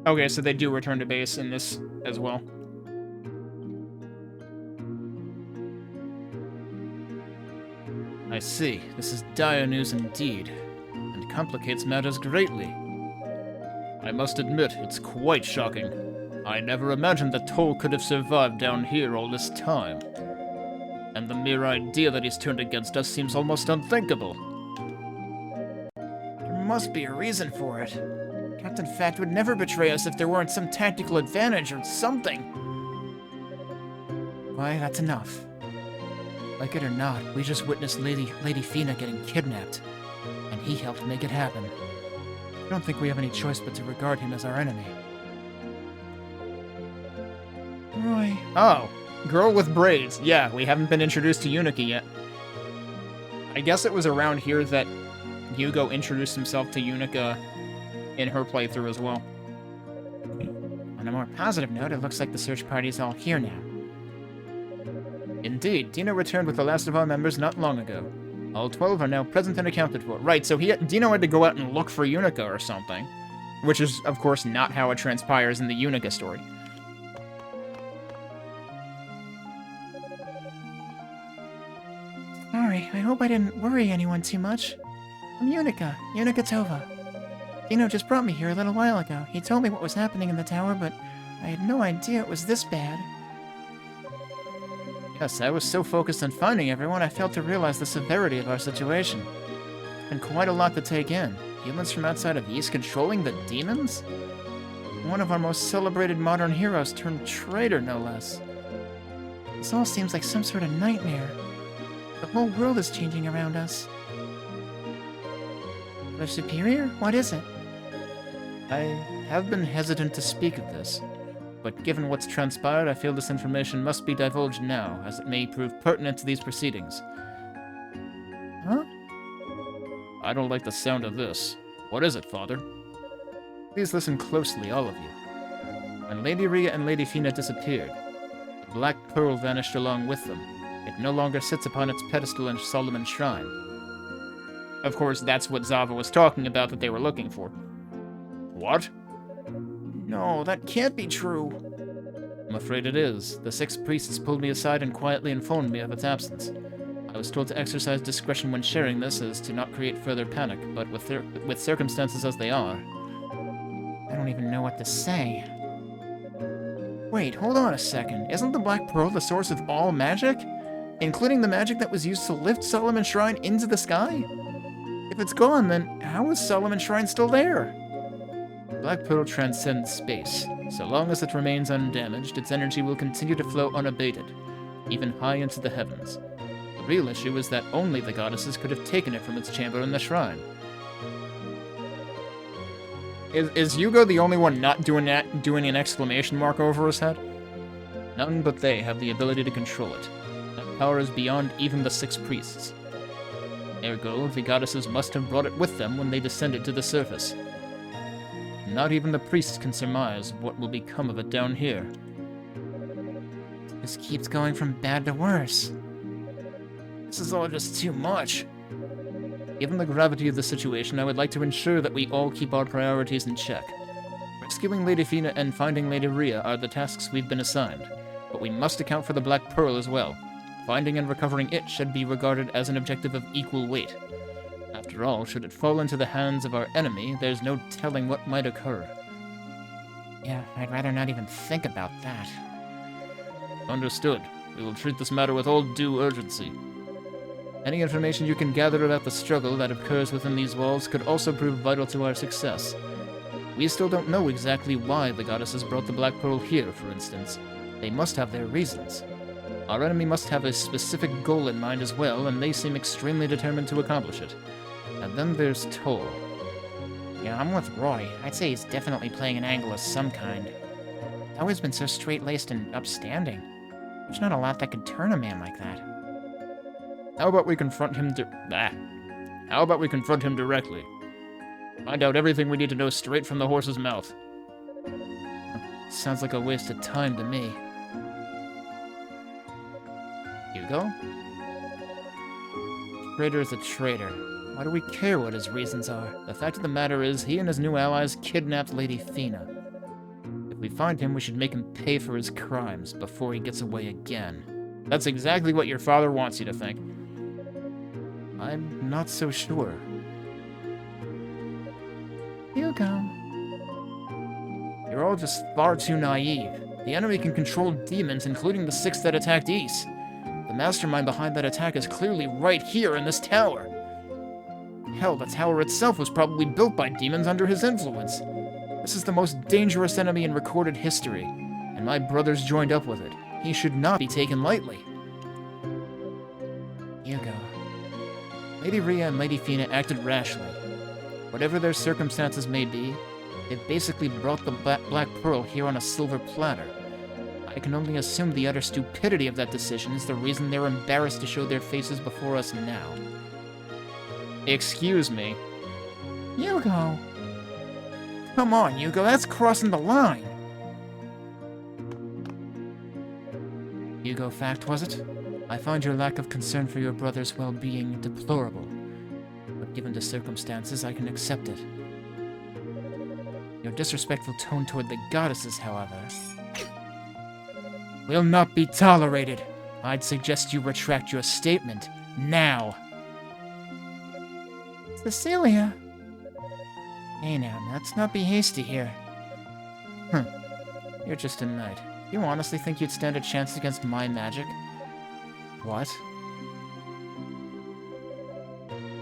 Okay, so they do return to base in this as well. I see. This is dire news indeed, and complicates matters greatly. I must admit, it's quite shocking. I never imagined that Toll could have survived down here all this time. And the mere idea that he's turned against us seems almost unthinkable. There must be a reason for it. Captain Fact would never betray us if there weren't some tactical advantage or something. Why, that's enough. Like it or not, we just witnessed Lady Fina getting kidnapped, and he helped make it happen. I don't think we have any choice but to regard him as our enemy. Roy. Oh, girl with braids. Yeah, we haven't been introduced to Yunica yet. I guess it was around here that Hugo introduced himself to Yunica in her playthrough as well. On a more positive note, it looks like the search party is all here now. Indeed, Dino returned with the last of our members not long ago. All 12 are now present and accounted for. Right, so Dino had to go out and look for Yunica or something. Which is, of course, not how it transpires in the Yunica story. Sorry, I hope I didn't worry anyone too much. I'm Yunica Tova. Dino just brought me here a little while ago. He told me what was happening in the tower, but I had no idea it was this bad. Yes, I was so focused on finding everyone, I failed to realize the severity of our situation. It's been quite a lot to take in. Humans from outside of East controlling the demons? One of our most celebrated modern heroes turned traitor, no less. This all seems like some sort of nightmare. The whole world is changing around us. The Superior? What is it? I have been hesitant to speak of this, but given what's transpired, I feel this information must be divulged now, as it may prove pertinent to these proceedings. Huh? I don't like the sound of this. What is it, Father? Please listen closely, all of you. When Lady Rhea and Lady Fina disappeared, the Black Pearl vanished along with them. It no longer sits upon its pedestal in Solomon's Shrine. Of course, that's what Zava was talking about that they were looking for. What? No, that can't be true. I'm afraid it is. The 6 priests pulled me aside and quietly informed me of its absence. I was told to exercise discretion when sharing this as to not create further panic, but with circumstances as they are... I don't even know what to say. Wait, hold on a second. Isn't the Black Pearl the source of all magic? Including the magic that was used to lift Solomon's Shrine into the sky? If it's gone, then how is Solomon's Shrine still there? Black Pearl transcends space. So long as it remains undamaged, its energy will continue to flow unabated, even high into the heavens. The real issue is that only the goddesses could have taken it from its chamber in the shrine. Is Hugo the only one not doing an exclamation mark over his head? None but they have the ability to control it. That power is beyond even the 6 priests. Ergo, the goddesses must have brought it with them when they descended to the surface. Not even the priests can surmise what will become of it down here. This keeps going from bad to worse. This is all just too much. Given the gravity of the situation, I would like to ensure that we all keep our priorities in check. Rescuing Lady Fina and finding Lady Rhea are the tasks we've been assigned, but we must account for the Black Pearl as well. Finding and recovering it should be regarded as an objective of equal weight. After all, should it fall into the hands of our enemy, there's no telling what might occur. Yeah, I'd rather not even think about that. Understood. We will treat this matter with all due urgency. Any information you can gather about the struggle that occurs within these walls could also prove vital to our success. We still don't know exactly why the goddesses brought the Black Pearl here, for instance. They must have their reasons. Our enemy must have a specific goal in mind as well, and they seem extremely determined to accomplish it. And then there's Toll. Yeah, I'm with Roy. I'd say he's definitely playing an angle of some kind. He's always been so straight-laced and upstanding. There's not a lot that could turn a man like that. How about we confront him directly? Find out everything we need to know straight from the horse's mouth. Sounds like a waste of time to me. Hugo? Traitor is a traitor. Why do we care what his reasons are? The fact of the matter is, he and his new allies kidnapped Lady Fina. If we find him, we should make him pay for his crimes before he gets away again. That's exactly what your father wants you to think. I'm not so sure. Hugo. You're all just far too naive. The enemy can control demons, including the 6 that attacked Ys. The mastermind behind that attack is clearly right here in this tower. Hell, the tower itself was probably built by demons under his influence. This is the most dangerous enemy in recorded history, and my brother's joined up with it. He should not be taken lightly. Hugo. Lady Rhea and Lady Fina acted rashly. Whatever their circumstances may be, they've basically brought the Black Pearl here on a silver platter. I can only assume the utter stupidity of that decision is the reason they're embarrassed to show their faces before us now. Excuse me. Hugo! Come on, Hugo, that's crossing the line! Hugo, fact, was it? I find your lack of concern for your brother's well-being deplorable. But given the circumstances, I can accept it. Your disrespectful tone toward the goddesses, however, will not be tolerated. I'd suggest you retract your statement, now. Cecilia! Hey now, let's not be hasty here. You're just a knight. You honestly think you'd stand a chance against my magic? What?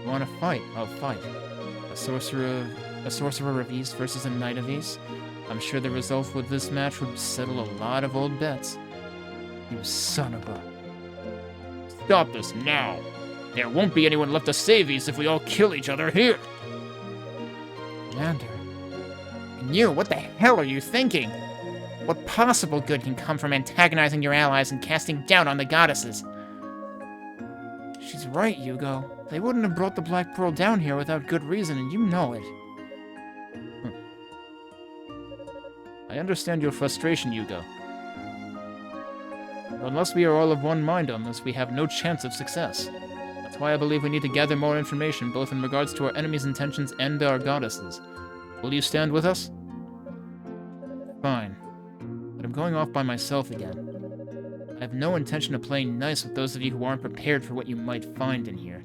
You want to fight? I'll fight. A sorcerer of Ys versus a knight of Ys? I'm sure the result with this match would settle a lot of old bets. You son of a... Stop this now! There won't be anyone left to save Ys if we all kill each other here! Commander. And you, what the hell are you thinking? What possible good can come from antagonizing your allies and casting doubt on the goddesses? She's right, Hugo. They wouldn't have brought the Black Pearl down here without good reason, and you know it. I understand your frustration, Hugo. But unless we are all of one mind on this, we have no chance of success. That's why I believe we need to gather more information, both in regards to our enemy's intentions and our goddesses. Will you stand with us? Fine. But I'm going off by myself again. I have no intention of playing nice with those of you who aren't prepared for what you might find in here.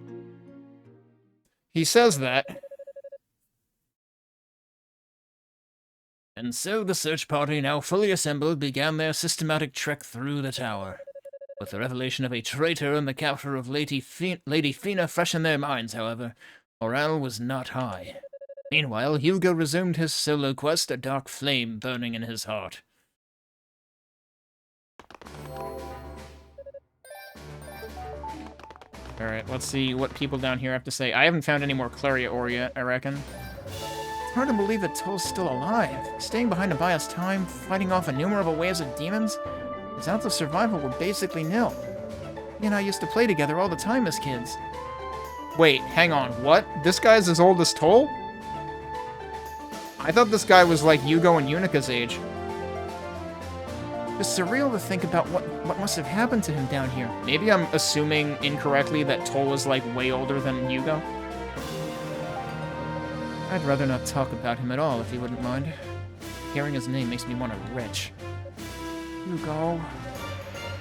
He says that. And so the search party, now fully assembled, began their systematic trek through the tower. With the revelation of a traitor and the capture of Lady Fina fresh in their minds, however, morale was not high. Meanwhile, Hugo resumed his solo quest, a dark flame burning in his heart. Alright, let's see what people down here have to say. I haven't found any more Claria ore yet, I reckon. It's hard to believe that Toll's still alive. Staying behind to buy us time, fighting off innumerable waves of demons. His odds of survival were basically nil. He and I used to play together all the time as kids. Wait, hang on, what? This guy's as old as Toll? I thought this guy was like Hugo and Unica's age. It's surreal to think about what must have happened to him down here. Maybe I'm assuming incorrectly that Toll was like way older than Hugo. I'd rather not talk about him at all, if you wouldn't mind. Hearing his name makes me want to retch. Hugo.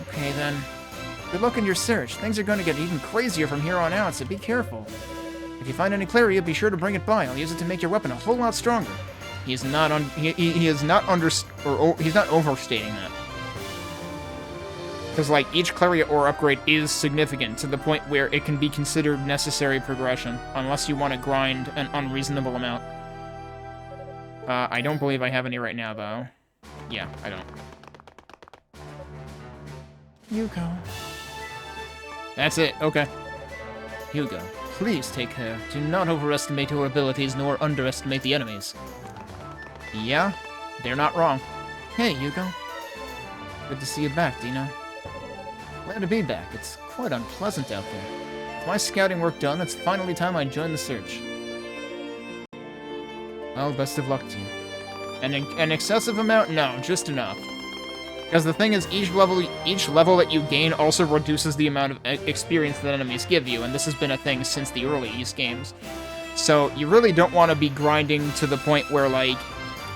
Okay, then. Good luck in your search. Things are going to get even crazier from here on out, so be careful. If you find any Claria, be sure to bring it by. I'll use it to make your weapon a whole lot stronger. He's not he's not overstating that. Because, like, each Claria ore upgrade is significant to the point where it can be considered necessary progression, unless you want to grind an unreasonable amount. I don't believe I have any right now, though. Yeah, I don't. Hugo. That's it, okay. Hugo, please take care. Do not overestimate your abilities, nor underestimate the enemies. Yeah, they're not wrong. Hey, Hugo. Good to see you back, Dina. Glad to be back. It's quite unpleasant out there. With my scouting work done, it's finally time I join the search. Well, best of luck to you. An excessive amount? No, just enough. Because the thing is, each level that you gain also reduces the amount of experience that enemies give you, and this has been a thing since the early East games. So you really don't want to be grinding to the point where, like,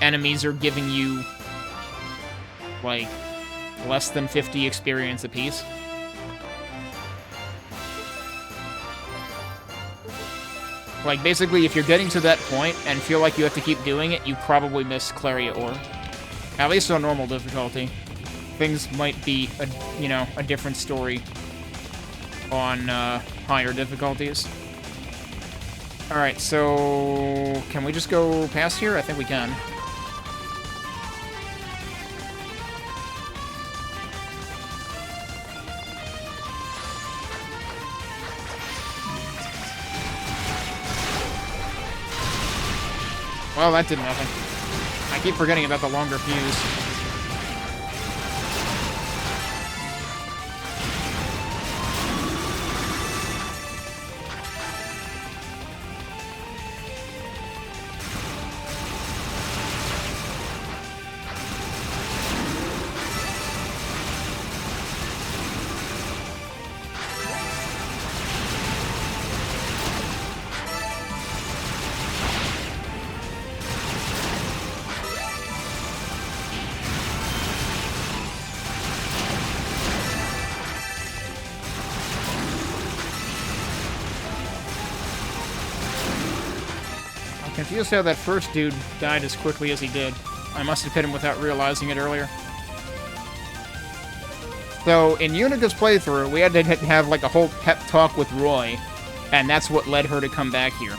enemies are giving you, like, less than 50 experience apiece. Like, basically, if you're getting to that point and feel like you have to keep doing it, you probably miss Claria ore. At least on normal difficulty. Things might be, a different story on higher difficulties. Alright, so can we just go past here? I think we can. Well, that did nothing. I keep forgetting about the longer fuse. Confused how that first dude died as quickly as he did. I must have hit him without realizing it earlier. So, in Unica's playthrough, we had to have, like, a whole pep talk with Roy, and that's what led her to come back here.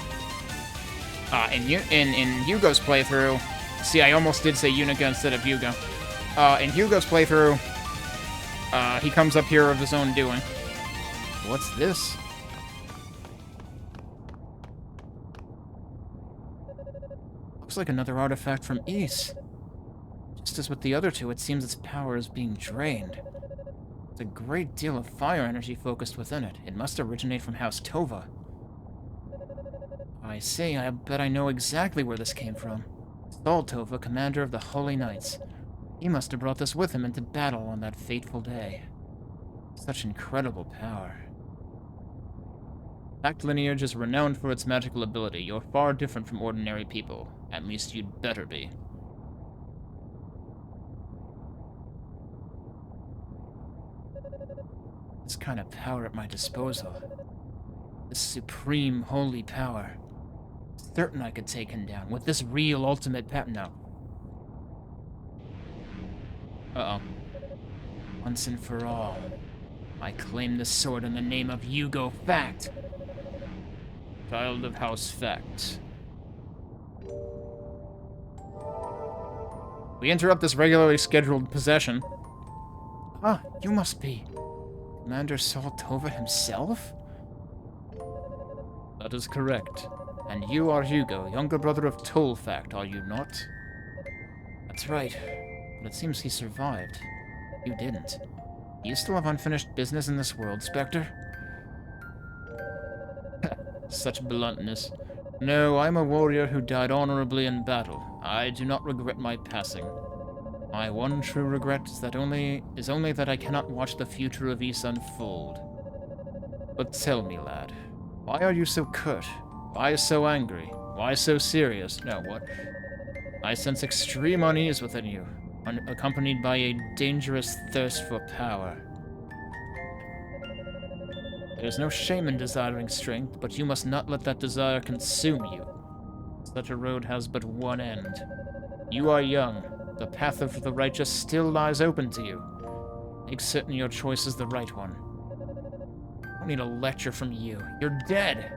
In Hugo's playthrough... See, I almost did say Yunica instead of Hugo. In Hugo's playthrough, he comes up here of his own doing. What's this? Looks like another artifact from Ys. Just as with the other two, it seems its power is being drained. There's a great deal of fire energy focused within it. It must originate from House Tova. I see, I bet I know exactly where this came from. Saul Tova, commander of the Holy Knights. He must have brought this with him into battle on that fateful day. Such incredible power. Pact lineage is renowned for its magical ability. You're far different from ordinary people. At least you'd better be. This kind of power at my disposal. This supreme holy power. Certain I could take him down with this real ultimate no. Uh-oh. Once and for all, I claim the sword in the name of Hugo Fact. Child of House Fact. We interrupt this regularly scheduled possession. Ah, you must be Commander Saltova himself? That is correct. And you are Hugo, younger brother of Toll Fact, are you not? That's right. But it seems he survived. You didn't. Do you still have unfinished business in this world, Spectre? Such bluntness. No, I'm a warrior who died honorably in battle. I do not regret my passing. My one true regret is only that I cannot watch the future of Ys unfold. But tell me, lad, why are you so curt? Why so angry? Why so serious? No, what? I sense extreme unease within you, accompanied by a dangerous thirst for power. There is no shame in desiring strength, but you must not let that desire consume you. Such a road has but one end. You are young. The path of the righteous still lies open to you. Make certain your choice is the right one. I don't need a lecture from you. You're dead.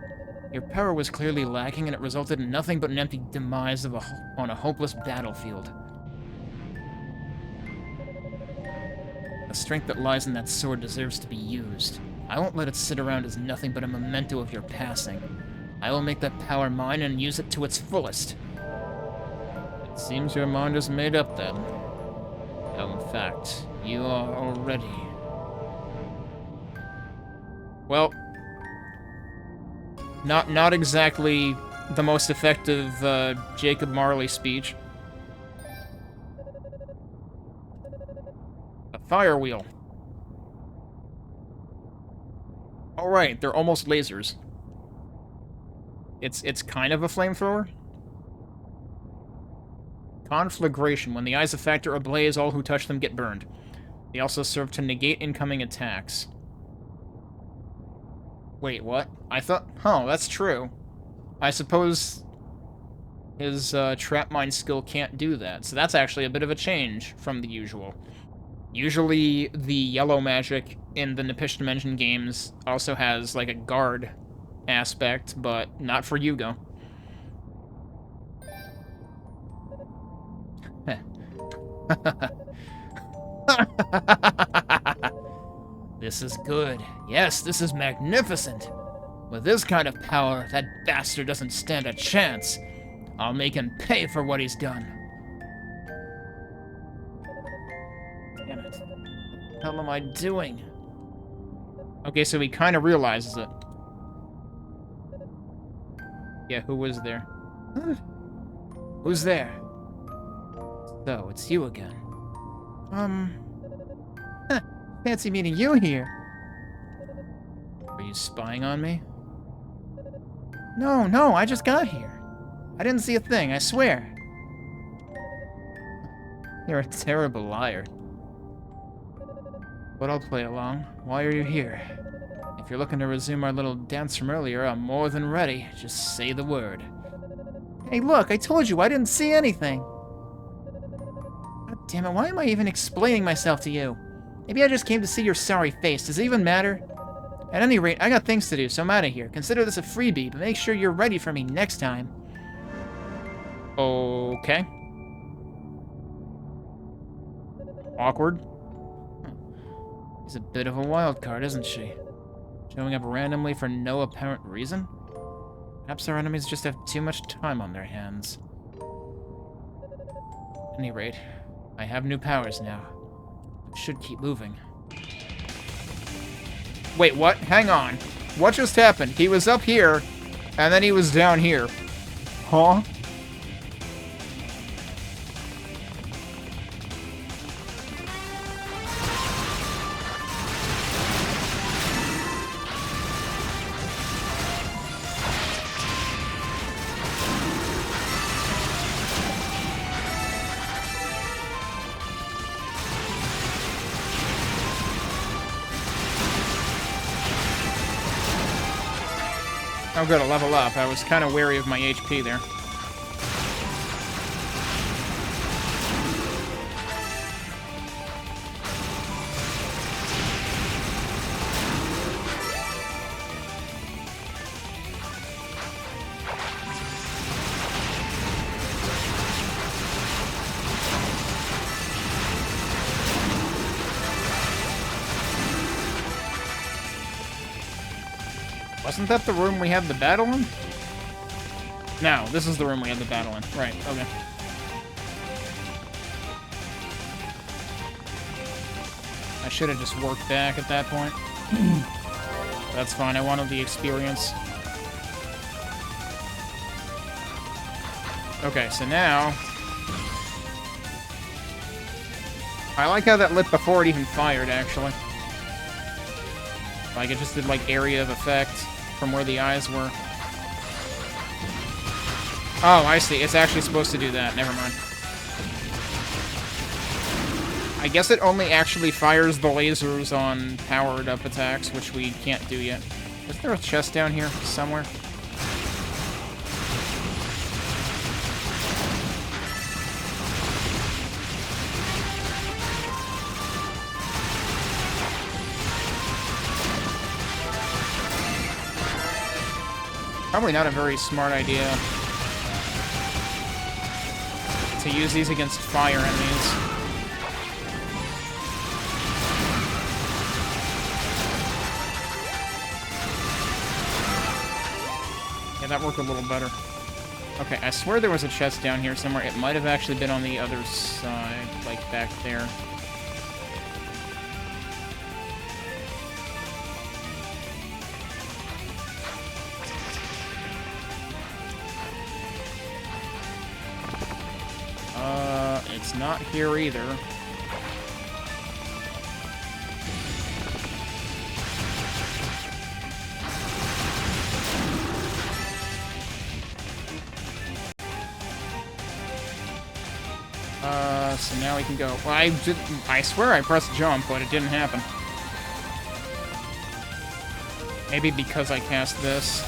Your power was clearly lacking, and it resulted in nothing but an empty demise on a hopeless battlefield. The strength that lies in that sword deserves to be used. I won't let it sit around as nothing but a memento of your passing. I will make that power mine and use it to its fullest. It seems your mind is made up then. Oh, in fact, you are already. Well, not exactly the most effective Jacob Marley speech. A fire wheel. Alright, they're almost lasers. It's kind of a flamethrower. Conflagration. When the eyes of Fact are ablaze, all who touch them get burned. They also serve to negate incoming attacks. Wait, what? I thought... Oh, that's true. I suppose his trap mine skill can't do that. So that's actually a bit of a change from the usual. Usually, the yellow magic in the Napishtimania games also has, like, a guard aspect, but not for Hugo. This is good. Yes, this is magnificent. With this kind of power, that bastard doesn't stand a chance. I'll make him pay for what he's done. Damn it. What the hell am I doing? Okay, so he kind of realizes it. Yeah, who was there? Who's there? So, it's you again. Fancy meeting you here. Are you spying on me? No, I just got here. I didn't see a thing, I swear. You're a terrible liar. But I'll play along. Why are you here? If you're looking to resume our little dance from earlier, I'm more than ready. Just say the word. Hey, look, I told you I didn't see anything. God damn it, why am I even explaining myself to you? Maybe I just came to see your sorry face. Does it even matter? At any rate, I got things to do, so I'm out of here. Consider this a freebie, but make sure you're ready for me next time. Okay. Awkward. She's a bit of a wild card, isn't she? Showing up randomly for no apparent reason? Perhaps our enemies just have too much time on their hands. At any rate, I have new powers now. I should keep moving. Wait, what? Hang on. What just happened? He was up here, and then he was down here. Huh? Oh good, a level up. I was kind of wary of my HP there. Wasn't that the room we had the battle in? No, this is the room we had the battle in. Right, okay. I should have just worked back at that point. That's fine, I wanted the experience. Okay, so now... I like how that lit before it even fired, actually. Like, it just did, like, area of effect from where the eyes were. Oh, I see. It's actually supposed to do that. Never mind. I guess it only actually fires the lasers on powered-up attacks, which we can't do yet. Is there a chest down here somewhere? Probably not a very smart idea to use these against fire enemies. Yeah, that worked a little better. Okay, I swear there was a chest down here somewhere. It might have actually been on the other side, like back there. It's not here either. So now we can go. Well, I swear I pressed jump, but it didn't happen. Maybe because I cast this.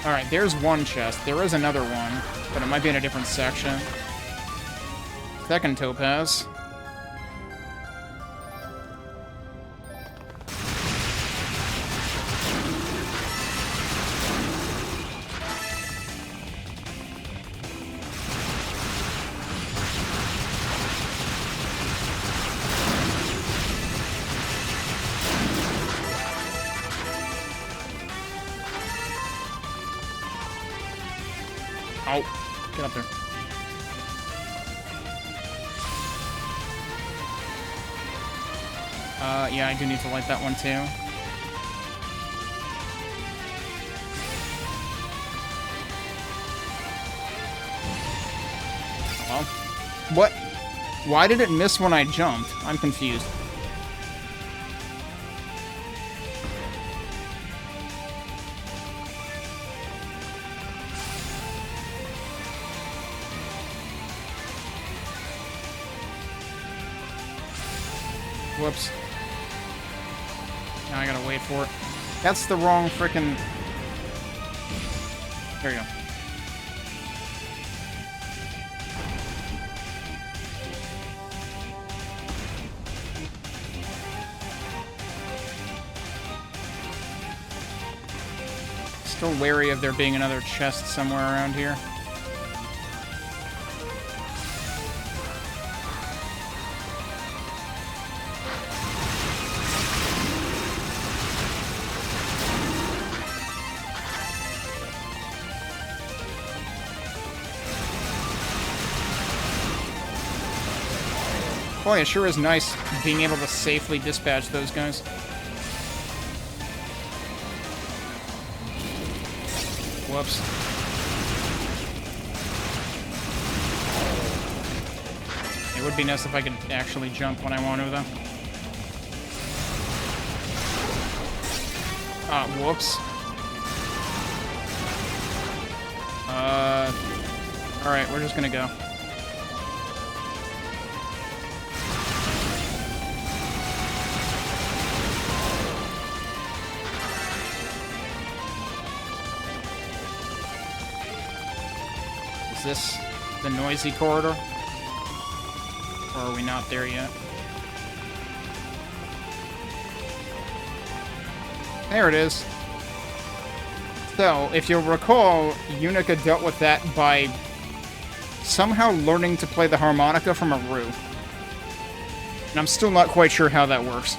Alright, there's one chest. There is another one, but it might be in a different section. Second topaz. Oh, get up there. Yeah, I do need to light that one too. Well, what? Why did it miss when I jumped? I'm confused. Whoops. Now I gotta wait for it. That's the wrong frickin'... There you go. Still wary of there being another chest somewhere around here. Boy, it sure is nice being able to safely dispatch those guys. Whoops. It would be nice if I could actually jump when I want to, though. Whoops. Alright, we're just gonna go. Is this the noisy corridor? Or are we not there yet? There it is. So, if you'll recall, Yunica dealt with that by somehow learning to play the harmonica from a roux. And I'm still not quite sure how that works.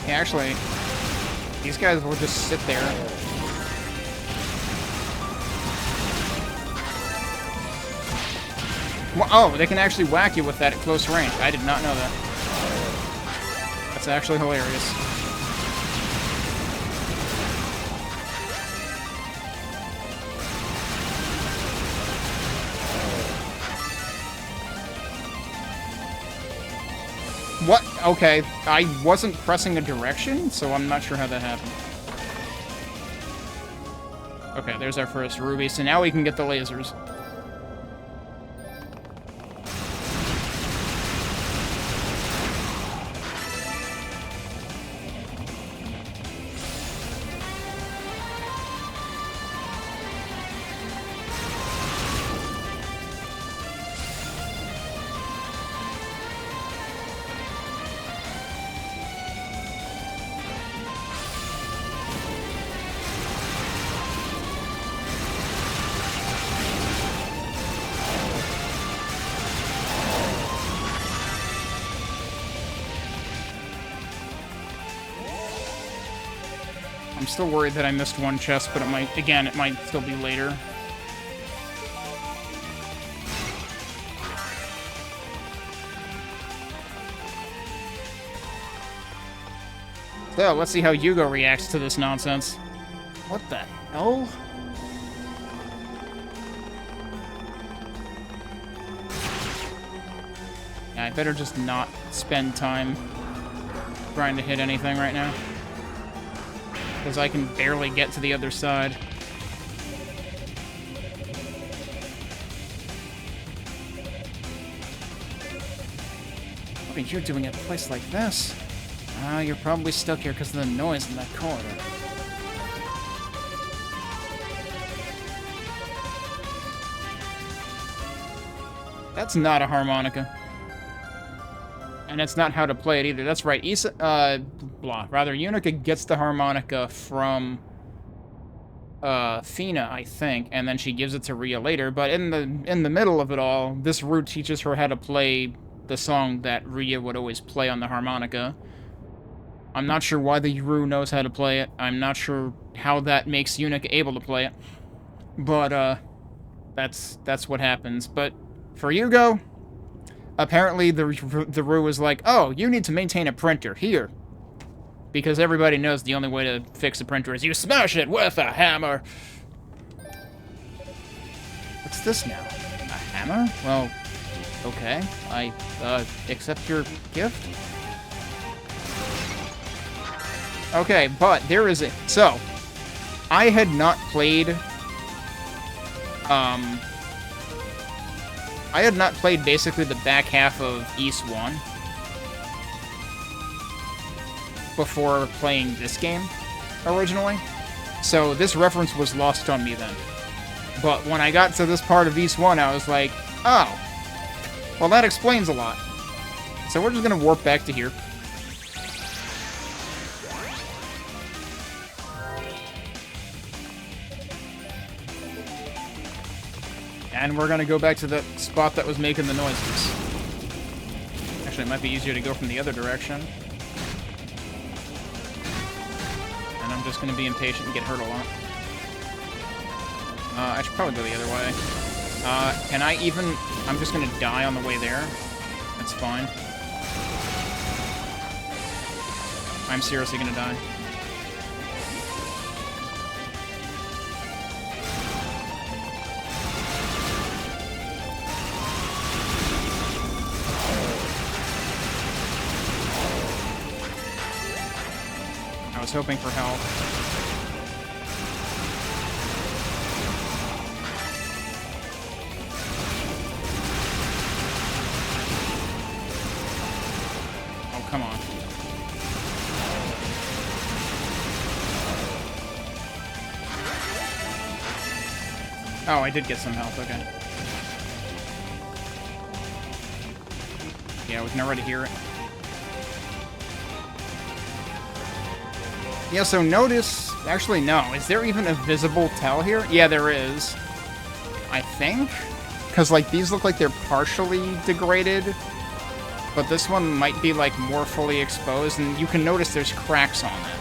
Yeah, actually, these guys will just sit there. Well, oh, they can actually whack you with that at close range. I did not know that. That's actually hilarious. What? Okay, I wasn't pressing a direction, so I'm not sure how that happened. Okay, there's our first ruby, so now we can get the lasers. I'm still worried that I missed one chest, but it might, again, it might still be later. So, let's see how Hugo reacts to this nonsense. What the hell? Yeah, I better just not spend time trying to hit anything right now, because I can barely get to the other side. What are you doing at a place like this? Ah, you're probably stuck here because of the noise in that corridor. That's not a harmonica. And it's not how to play it either. That's right. Yunica gets the harmonica from Fina, I think, and then she gives it to Rhea later. But in the middle of it all, this route teaches her how to play the song that Rhea would always play on the harmonica. I'm not sure why the roux knows how to play it. I'm not sure how that makes Yunica able to play it. But that's what happens. But for Hugo, apparently the roux was like, oh, you need to maintain a printer. Here. Because everybody knows the only way to fix a printer is you smash it with a hammer. What's this now? A hammer? Well, okay. I accept your gift. Okay, but there is a... So, I had not played... I had not played basically the back half of East 1 before playing this game originally. So this reference was lost on me then. But when I got to this part of East 1, I was like, oh, well that explains a lot. So we're just gonna warp back to here. And we're gonna go back to the spot that was making the noises. Actually, it might be easier to go from the other direction. And I'm just gonna be impatient and get hurt a lot. I should probably go the other way. Can I even... I'm just gonna die on the way there. That's fine. I'm seriously gonna die. I was hoping for help. come on. Oh, I did get some health, okay. Yeah, we can already hear it. Yeah, so notice... Actually, no. Is there even a visible tell here? Yeah, there is. I think? Because, like, these look like they're partially degraded. But this one might be, like, more fully exposed. And you can notice there's cracks on it.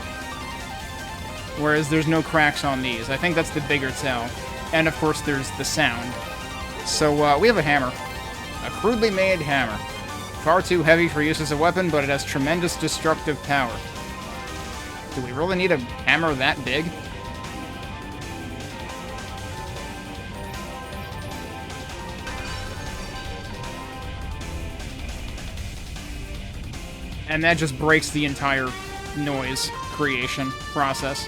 Whereas there's no cracks on these. I think that's the bigger tell. And, of course, there's the sound. So, we have a hammer. A crudely made hammer. Far too heavy for use as a weapon, but it has tremendous destructive power. Do we really need a hammer that big? And that just breaks the entire noise creation process.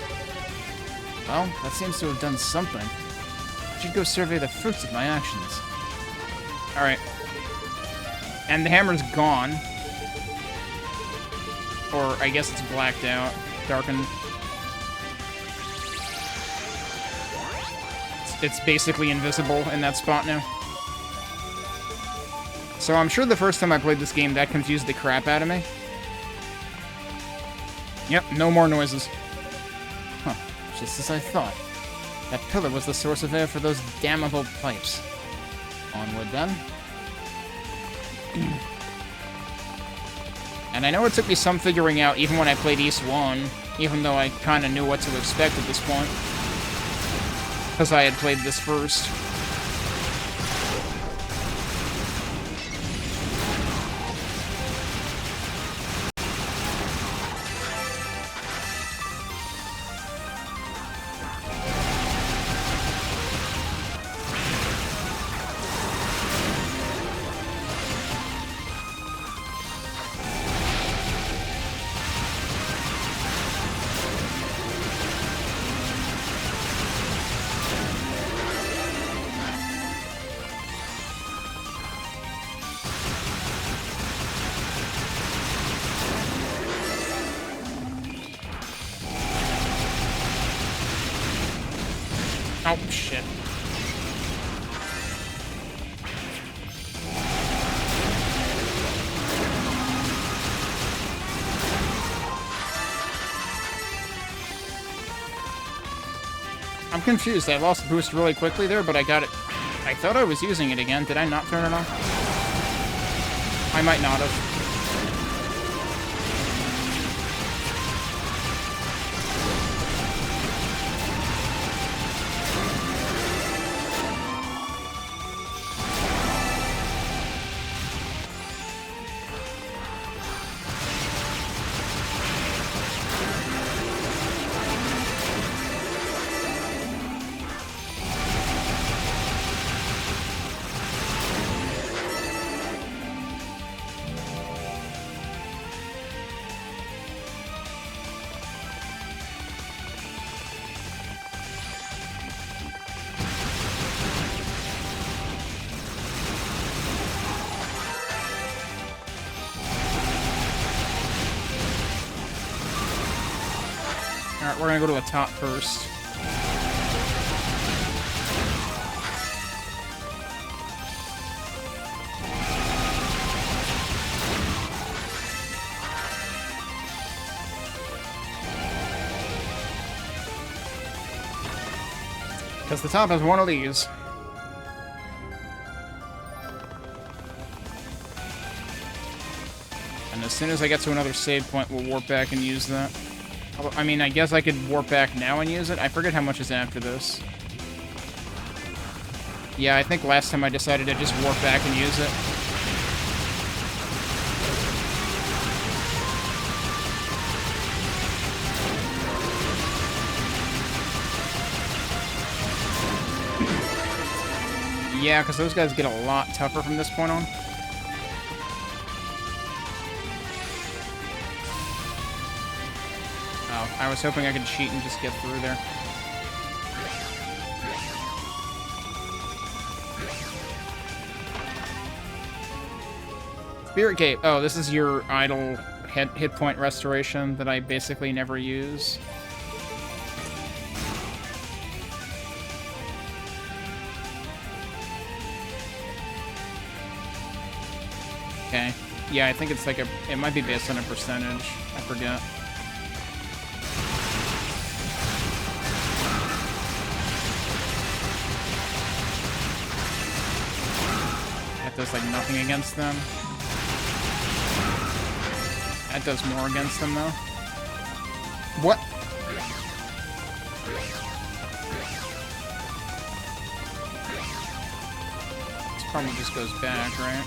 Well, that seems to have done something. I should go survey the fruits of my actions. Alright. And the hammer's gone. Or, I guess it's blacked out. Darkened. It's basically invisible in that spot now. So I'm sure the first time I played this game, that confused the crap out of me. Yep, no more noises. Huh, just as I thought. That pillar was the source of air for those damnable pipes. Onward, then. And I know it took me some figuring out even when I played East 1, even though I kind of knew what to expect at this point. Because I had played this first. Oh, shit. I'm confused. I lost the boost really quickly there, but I got it. I thought I was using it again. Did I not turn it on? I might not have. Alright, we're gonna go to the top first. Because the top has one of these. And as soon as I get to another save point, we'll warp back and use that. I mean, I guess I could warp back now and use it. I forget how much is after this. Yeah, I think last time I decided to just warp back and use it. Yeah, because those guys get a lot tougher from this point on. Oh, I was hoping I could cheat and just get through there. Spirit Cape. Oh, this is your idle hit point restoration that I basically never use. Okay. Yeah, I think it's like it might be based on a percentage. I forget. That does like nothing against them. That does more against them though. What? This probably just goes back, right?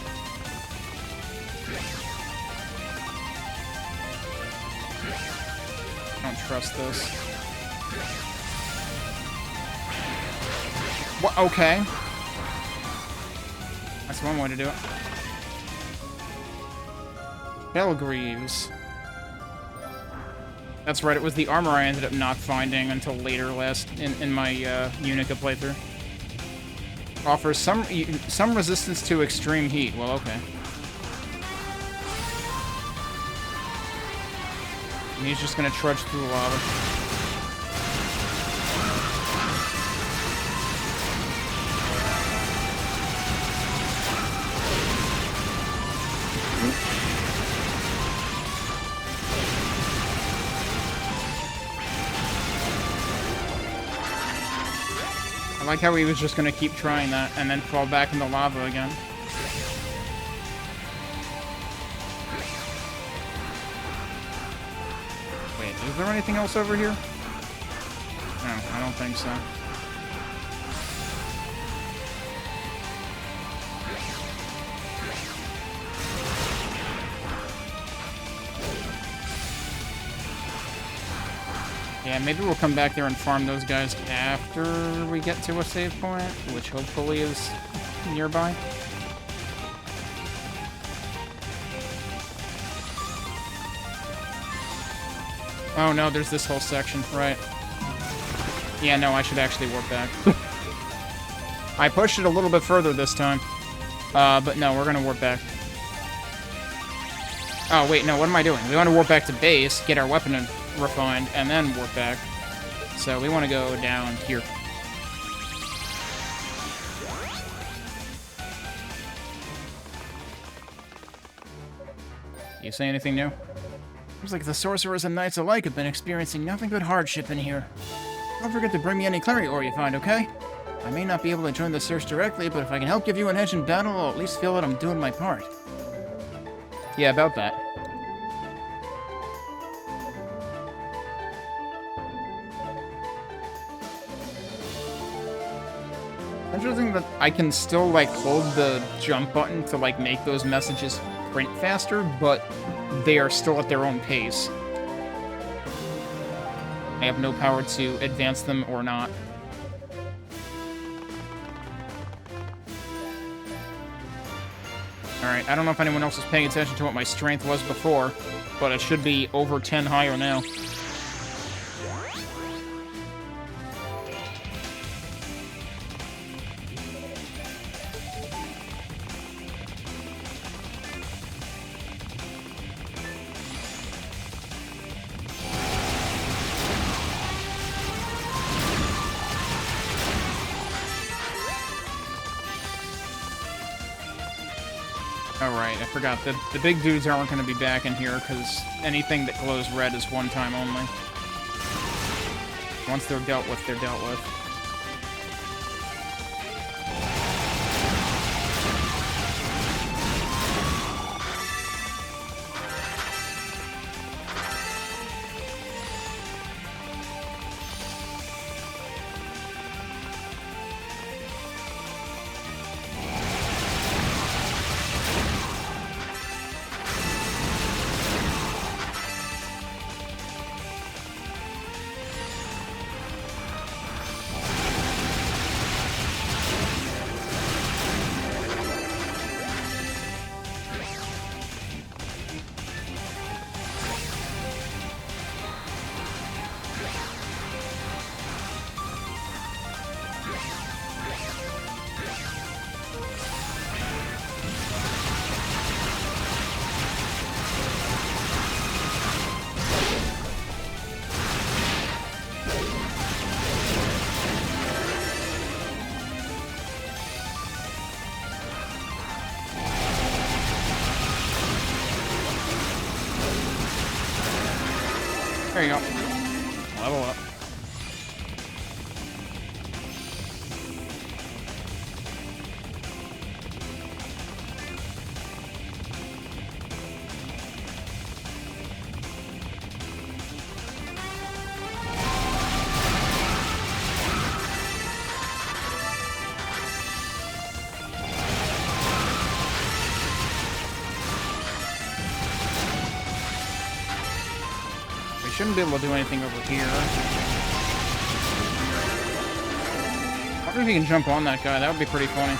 I don't trust this. What? Okay. That's one way to do it. Belgreaves. That's right, it was the armor I ended up not finding until later in my Yunica playthrough. Offers some resistance to extreme heat. Well, okay. And he's just gonna trudge through the lava. I like how he was just gonna keep trying that and then fall back in the lava again. Wait, is there anything else over here? No, I don't think so. Yeah, maybe we'll come back there and farm those guys after we get to a save point, which hopefully is nearby. Oh no, there's this whole section, right. Yeah, no, I should actually warp back. I pushed it a little bit further this time. But no, we're gonna warp back. Oh, wait, no, what am I doing? We want to warp back to base, get our weapon refined, and then warp back. So we want to go down here. You say anything new? Seems like the sorcerers and knights alike have been experiencing nothing but hardship in here. Don't forget to bring me any clarity ore you find, okay? I may not be able to join the search directly, but if I can help give you an edge in battle, I'll at least feel that I'm doing my part. Yeah, about that. Interesting that I can still, like, hold the jump button to, like, make those messages print faster, but they are still at their own pace. I have no power to advance them or not. Alright, I don't know if anyone else is paying attention to what my strength was before, but it should be over 10 higher now. Alright, I forgot. The big dudes aren't going to be back in here, because anything that glows red is one time only. Once they're dealt with, they're dealt with. There you go. Level up. Shouldn't be able to do anything over here. I wonder if you can jump on that guy. That would be pretty funny.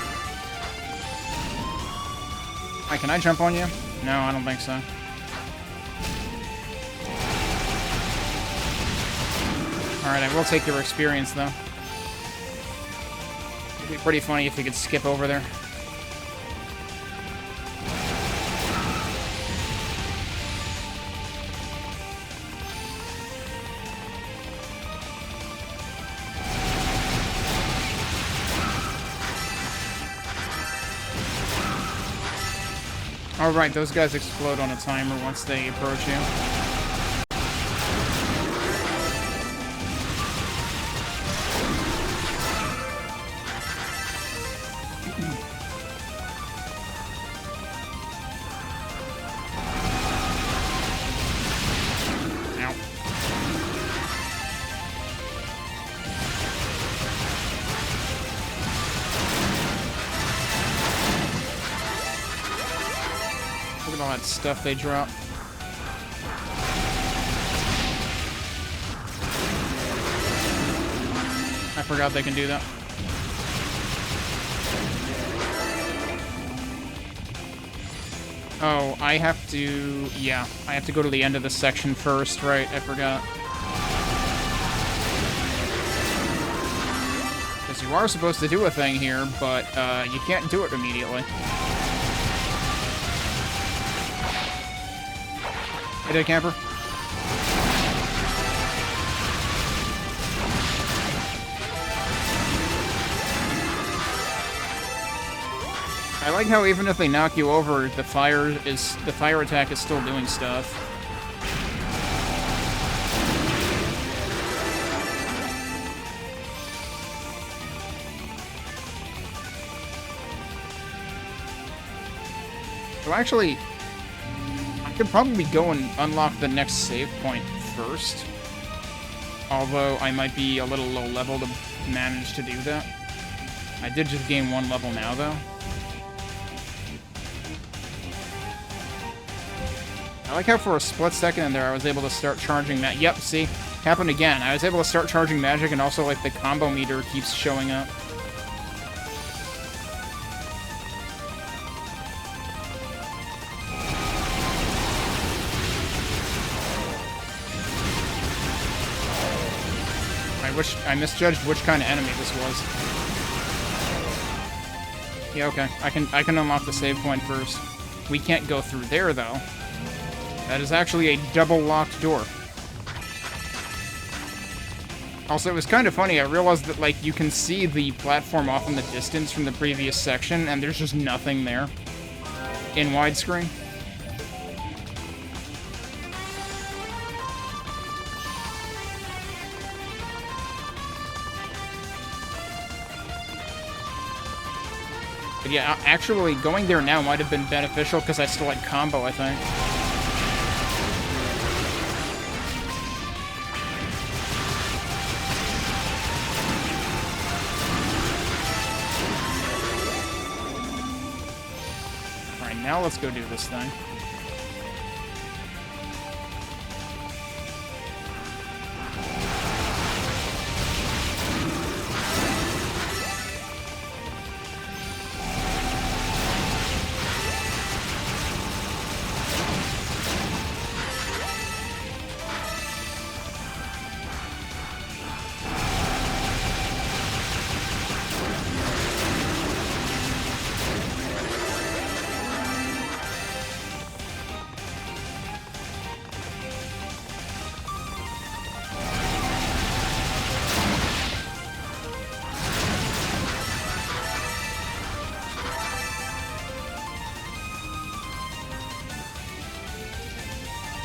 Hi, can I jump on you? No, I don't think so. Alright, I will take your experience, though. It'd be pretty funny if you could skip over there. Alright, those guys explode on a timer once they approach you. Ow. Look at all that stuff they drop. I forgot they can do that. Oh, I have to... yeah, I have to go to the end of the section first, right? I forgot. Because you are supposed to do a thing here, but you can't do it immediately. Hey there, camper. I like how even if they knock you over, the fire attack is still doing stuff. So actually, I could probably go and unlock the next save point first. Although I might be a little low level to manage to do that. I did just gain 1 level now, though. I like how for a split second in there I was able to start charging magic. Yep, see? Happened again. I was able to start charging magic and also, like, the combo meter keeps showing up. I misjudged which kind of enemy this was. Yeah, okay. I can unlock the save point first. We can't go through there, though. That is actually a double-locked door. Also, it was kind of funny. I realized that, like, you can see the platform off in the distance from the previous section, and there's just nothing there in widescreen. But yeah, actually, going there now might have been beneficial because I still had combo, I think. Alright, now let's go do this thing.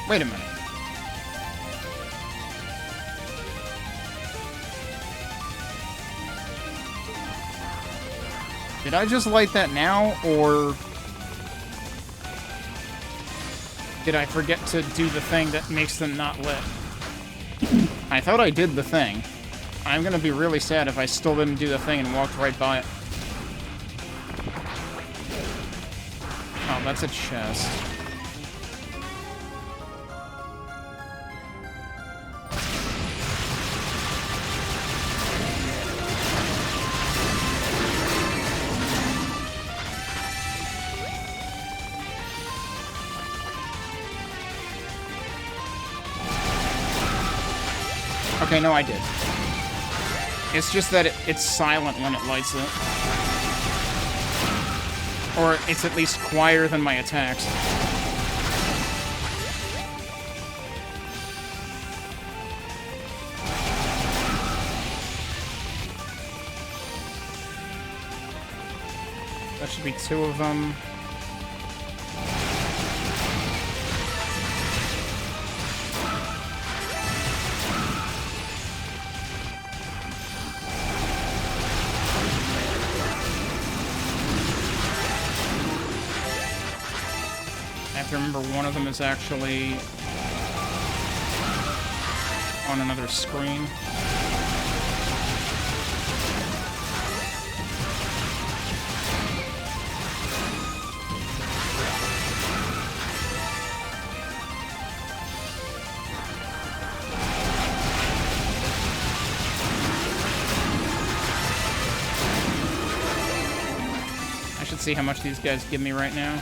Wait a minute. Did I just light that now, or did I forget to do the thing that makes them not lit? I thought I did the thing. I'm gonna be really sad if I still didn't do the thing and walked right by it. Oh, that's a chest. Okay, no, I did. It's just that it's silent when it lights it. Or it's at least quieter than my attacks. That should be 2 of them. I have to remember one of them is actually on another screen. I should see how much these guys give me right now.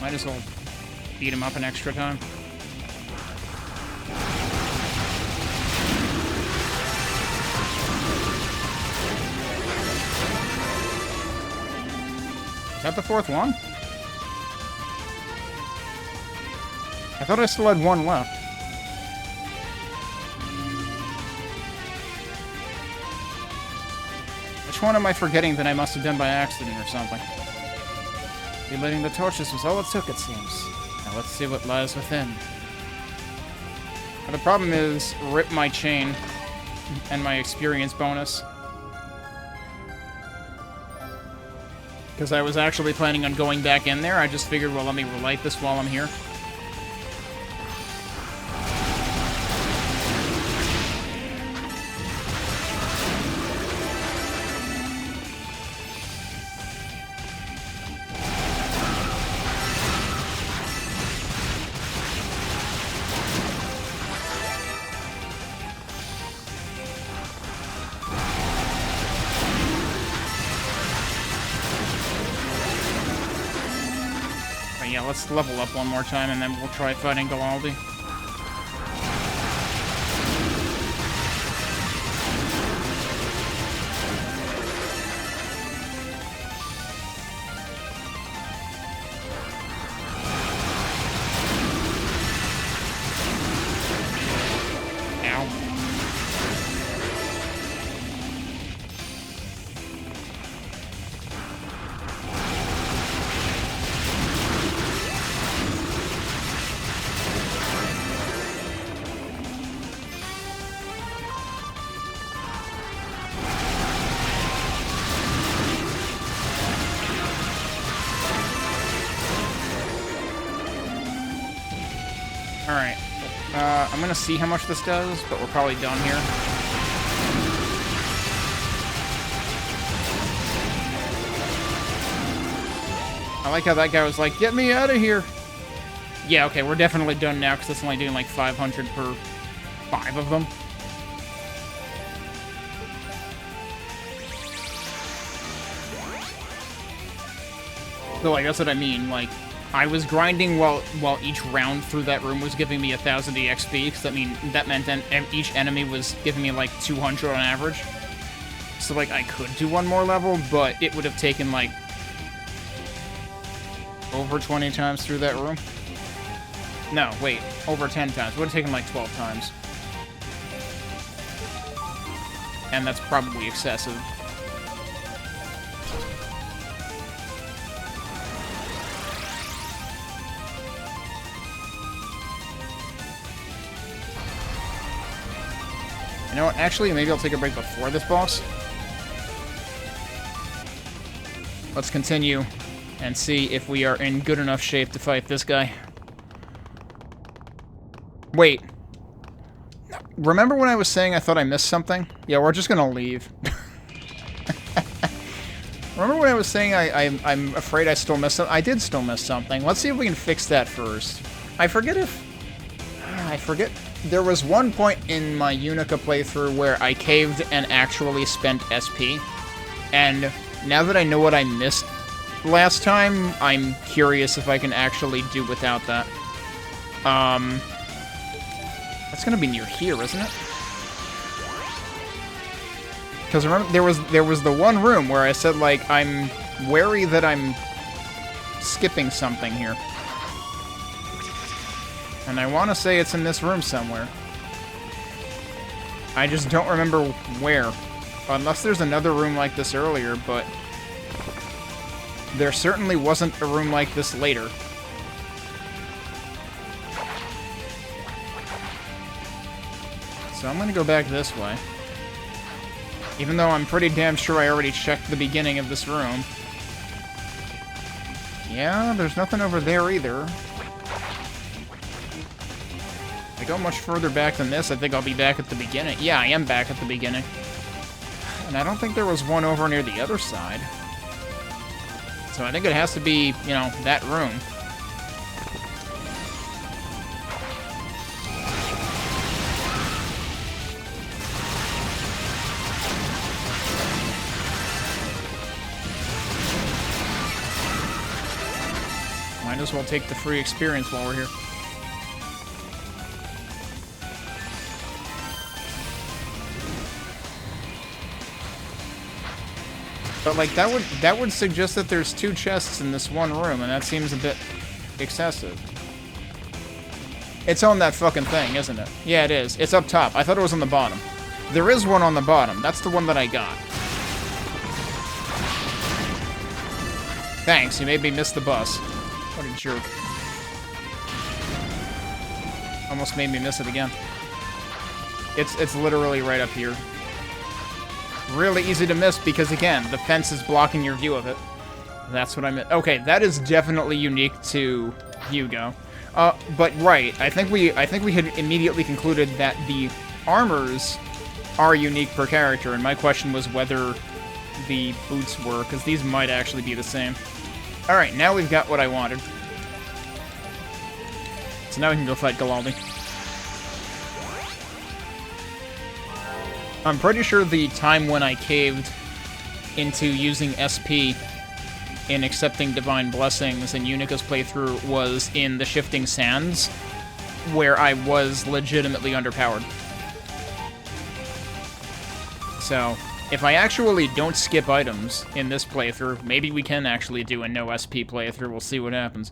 Might as well beat him up an extra time. Is that the 4th one? I thought I still had 1 left. Which one am I forgetting that I must have done by accident or something? Relighting the torches was all it took, it seems. Now let's see what lies within. Now the problem is, rip my chain and my experience bonus. Because I was actually planning on going back in there, I just figured, well, let me relight this while I'm here. Yeah, let's level up one more time, and then we'll try fighting Galaldi. Alright. I'm gonna see how much this does, but we're probably done here. I like how that guy was like, get me out of here! Yeah, okay, we're definitely done now, because it's only doing like 500 per 5 of them. So, like, that's what I mean, like, I was grinding while each round through that room was giving me 1,000 EXP, because that meant each enemy was giving me like 200 on average. So like I could do one more level, but it would have taken like over 20 times through that room. No, wait, over 10 times. It would have taken like 12 times. And that's probably excessive. You know what? Actually, maybe I'll take a break before this boss. Let's continue and see if we are in good enough shape to fight this guy. Wait. Remember when I was saying I thought I missed something? Yeah, we're just gonna leave. Remember when I was saying I'm afraid I still missed something? I did still miss something. Let's see if we can fix that first. I forget. There was one point in my Yunica playthrough where I caved and actually spent SP. And now that I know what I missed last time, I'm curious if I can actually do without that. That's gonna be near here, isn't it? Because remember, there was the one room where I said, like, I'm wary that I'm skipping something here. And I want to say it's in this room somewhere. I just don't remember where. Unless there's another room like this earlier, but there certainly wasn't a room like this later. So I'm gonna go back this way. Even though I'm pretty damn sure I already checked the beginning of this room. Yeah, there's nothing over there either. If I go much further back than this, I think I'll be back at the beginning. Yeah, I am back at the beginning. And I don't think there was one over near the other side. So I think it has to be, you know, that room. Might as well take the free experience while we're here. But like that would suggest that there's two chests in this one room, and that seems a bit excessive. It's on that fucking thing, isn't it? Yeah, it is. It's up top. I thought it was on the bottom. There is one on the bottom. That's the one that I got. Thanks, you made me miss the bus. What a jerk. Almost made me miss it again. It's literally right up here. Really easy to miss because, again, the fence is blocking your view of it. That's what I meant. Okay, that is definitely unique to Hugo. But right, I think we had immediately concluded that the armors are unique per character, and my question was whether the boots were, because these might actually be the same. Alright, now we've got what I wanted. So now we can go fight Galaldi. I'm pretty sure the time when I caved into using SP in accepting Divine Blessings in Unica's playthrough was in the Shifting Sands, where I was legitimately underpowered. So, if I actually don't skip items in this playthrough, maybe we can actually do a no SP playthrough. We'll see what happens.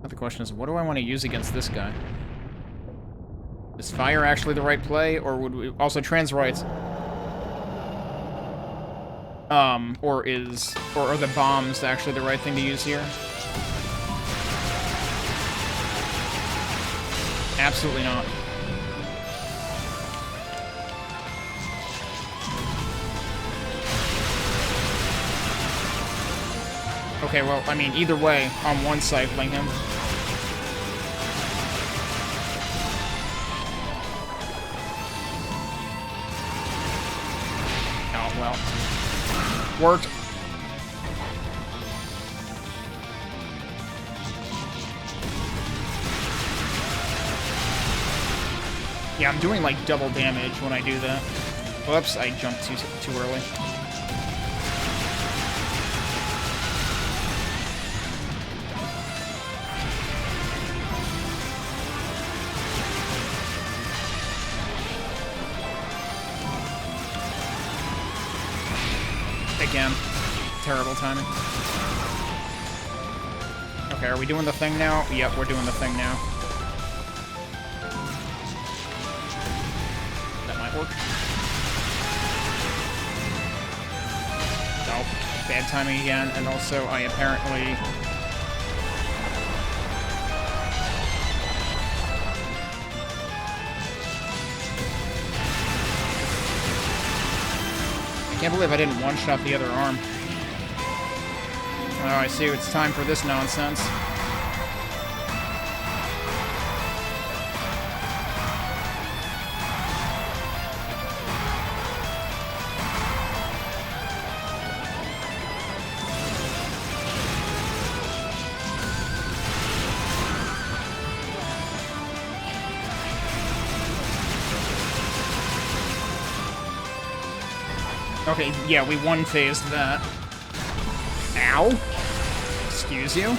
The question is, what do I want to use against this guy? Is fire actually the right play, or would we... Also, trans rights. Or are the bombs actually the right thing to use here? Absolutely not. Okay, well, I mean, either way, I'm one-cycling him. Oh, well. Worked. Yeah, I'm doing, like, double damage when I do that. Whoops, I jumped too early. Again, terrible timing. Okay, are we doing the thing now? Yep, we're doing the thing now. That might work. Nope. bad timing again, and also I apparently... I can't believe I didn't one-shot the other arm. Oh, I see. It's time for this nonsense. Okay, yeah, we one-phased that. Ow! Excuse you?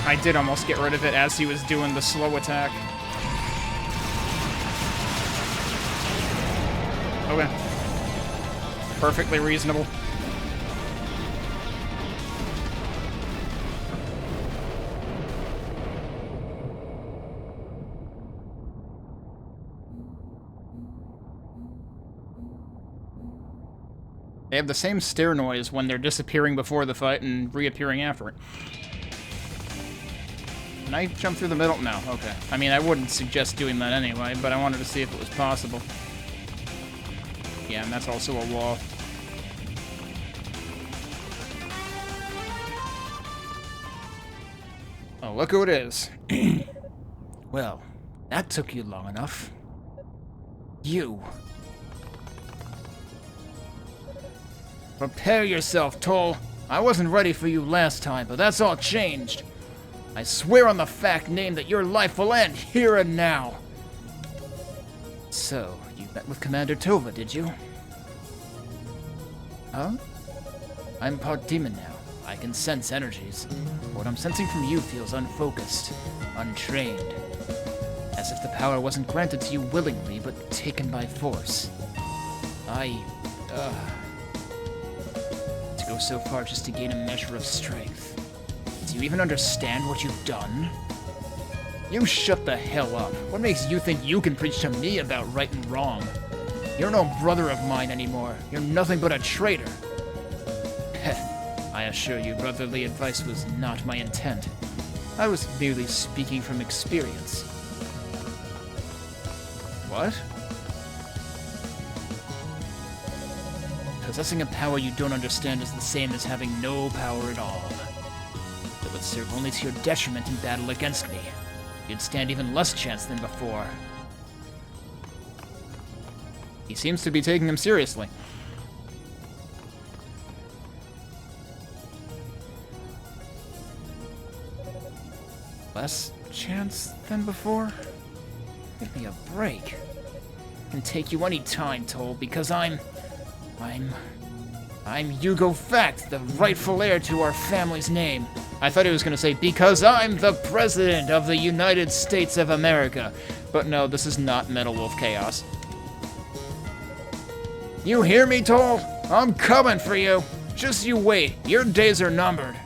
I did almost get rid of it as he was doing the slow attack. Okay. Perfectly reasonable. They have the same stare noise when they're disappearing before the fight and reappearing after it. Can I jump through the middle? No, okay. I mean, I wouldn't suggest doing that anyway, but I wanted to see if it was possible. Yeah, and that's also a wall. Oh, look who it is. Well, that took you long enough. You. Prepare yourself, Toll. I wasn't ready for you last time, but that's all changed. I swear on the fact name that your life will end here and now. So, you met with Commander Tova, did you? Huh? I'm part demon now. I can sense energies. What I'm sensing from you feels unfocused, untrained. As if the power wasn't granted to you willingly, but taken by force. To go so far just to gain a measure of strength. Do you even understand what you've done? You shut the hell up. What makes you think you can preach to me about right and wrong? You're no brother of mine anymore. You're nothing but a traitor. I assure you, brotherly advice was not my intent. I was merely speaking from experience. What? Possessing a power you don't understand is the same as having no power at all. It would serve only to your detriment in battle against me. You'd stand even less chance than before. He seems to be taking him seriously. Less chance than before? Give me a break. I can take you any time, Toll, because I'm Hugo Fact, the rightful heir to our family's name. I thought he was going to say, because I'm the President of the United States of America. But no, this is not Metal Wolf Chaos. You hear me, Toll? I'm coming for you. Just you wait. Your days are numbered.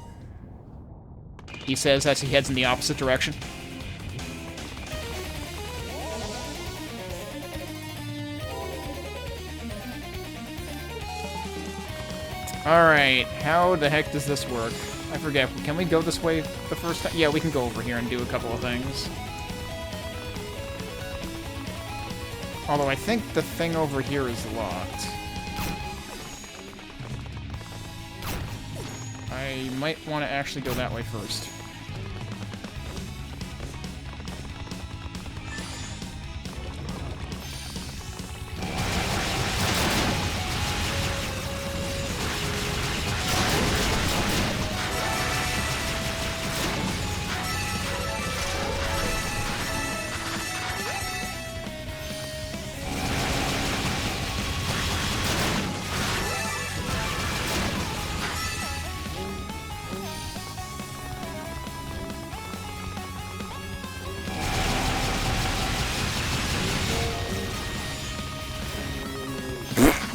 He says as he heads in the opposite direction. Alright, how the heck does this work? I forget, can we go this way the first time? Yeah, we can go over here and do a couple of things. Although I think the thing over here is locked. I might want to actually go that way first.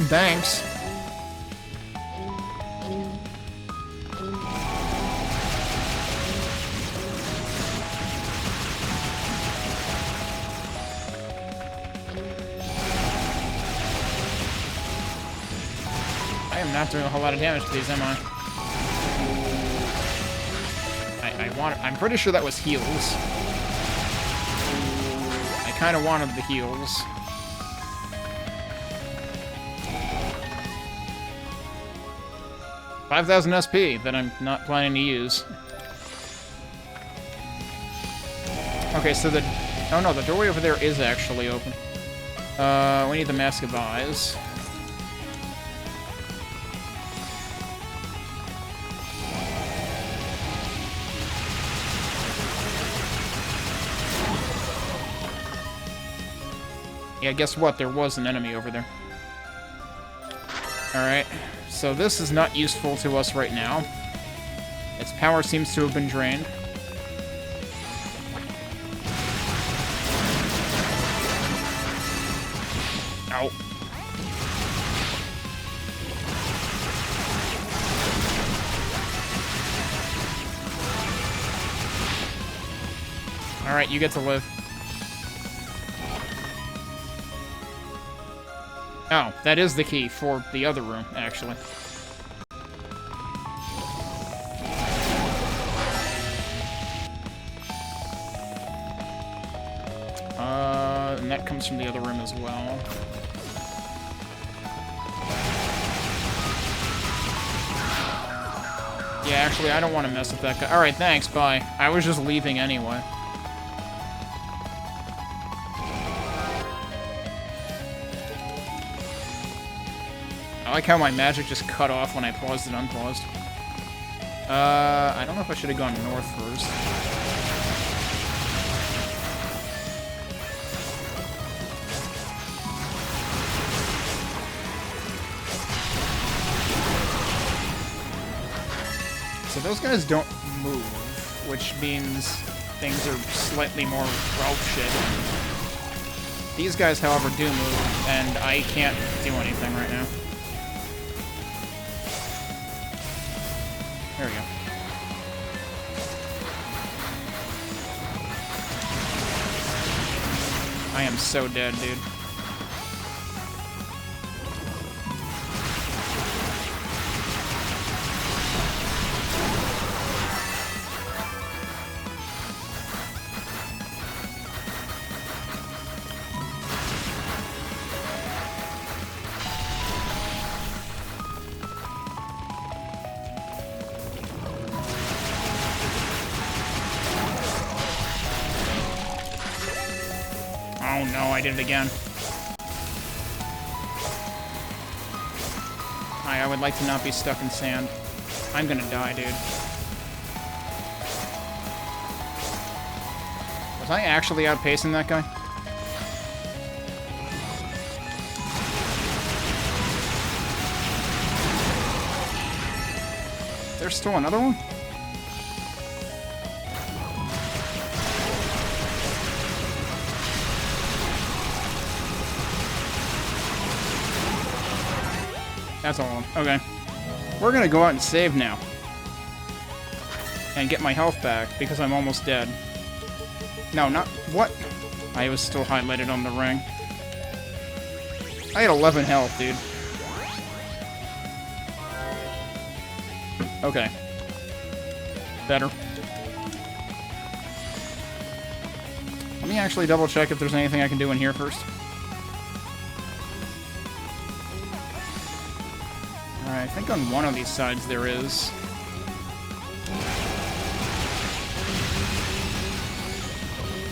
Thanks. I am not doing a whole lot of damage to these, am I? I'm pretty sure that was heals. I kind of wanted the heals. $5,000 SP that I'm not planning to use. Okay, so the... Oh no, the doorway over there is actually open. We need the Mask of Eyes. Yeah, guess what? There was an enemy over there. Alright, so this is not useful to us right now. Its power seems to have been drained. Ow. Alright, you get to live. Oh, that is the key for the other room, actually. And that comes from the other room as well. Yeah, actually, I don't want to mess with that guy. Alright, thanks, bye. I was just leaving anyway. I like how my magic just cut off when I paused and unpaused. I don't know if I should have gone north first. So those guys don't move, which means things are slightly more rough shit. These guys, however, do move, and I can't do anything right now. There we go. I am so dead, dude. Oh no, I did it again. I would like to not be stuck in sand. I'm gonna die, dude. Was I actually outpacing that guy? There's still another one? That's all of them. Okay. We're gonna go out and save now. And get my health back, because I'm almost dead. No, not... What? I was still highlighted on the ring. I had 11 health, dude. Okay. Better. Let me actually double check if there's anything I can do in here first. Alright, I think on one of these sides there is.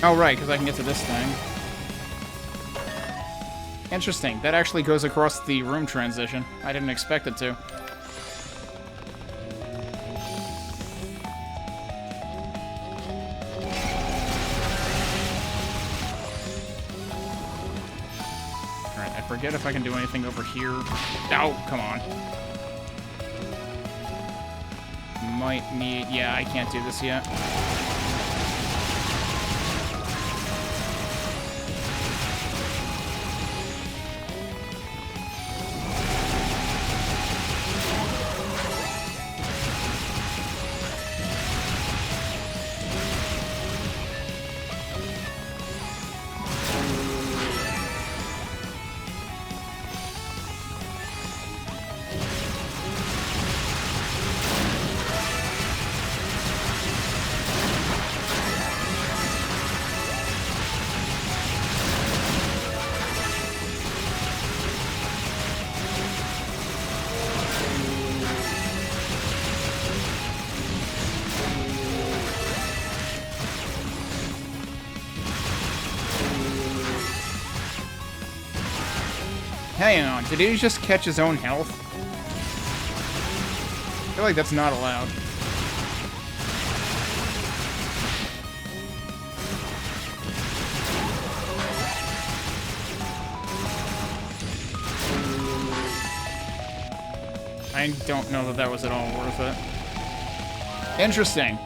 Oh, right, because I can get to this thing. Interesting. That actually goes across the room transition. I didn't expect it to. Alright, I forget if I can do anything over here. Oh, come on. Might need... Yeah, I can't do this yet. Hang on, did he just catch his own health? I feel like that's not allowed. I don't know that that was at all worth it. Interesting.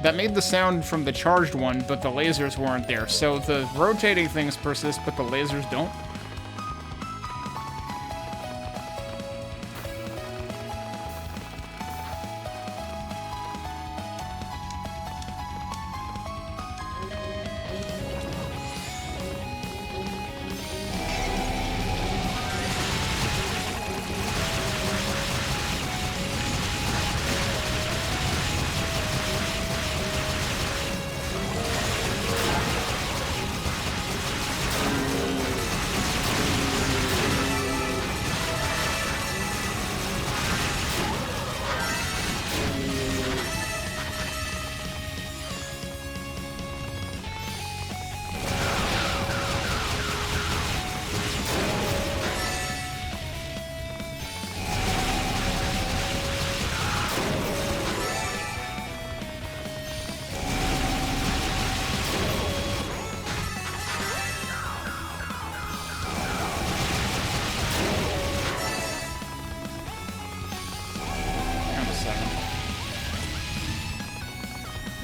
That made the sound from the charged one, but the lasers weren't there. So the rotating things persist, but the lasers don't?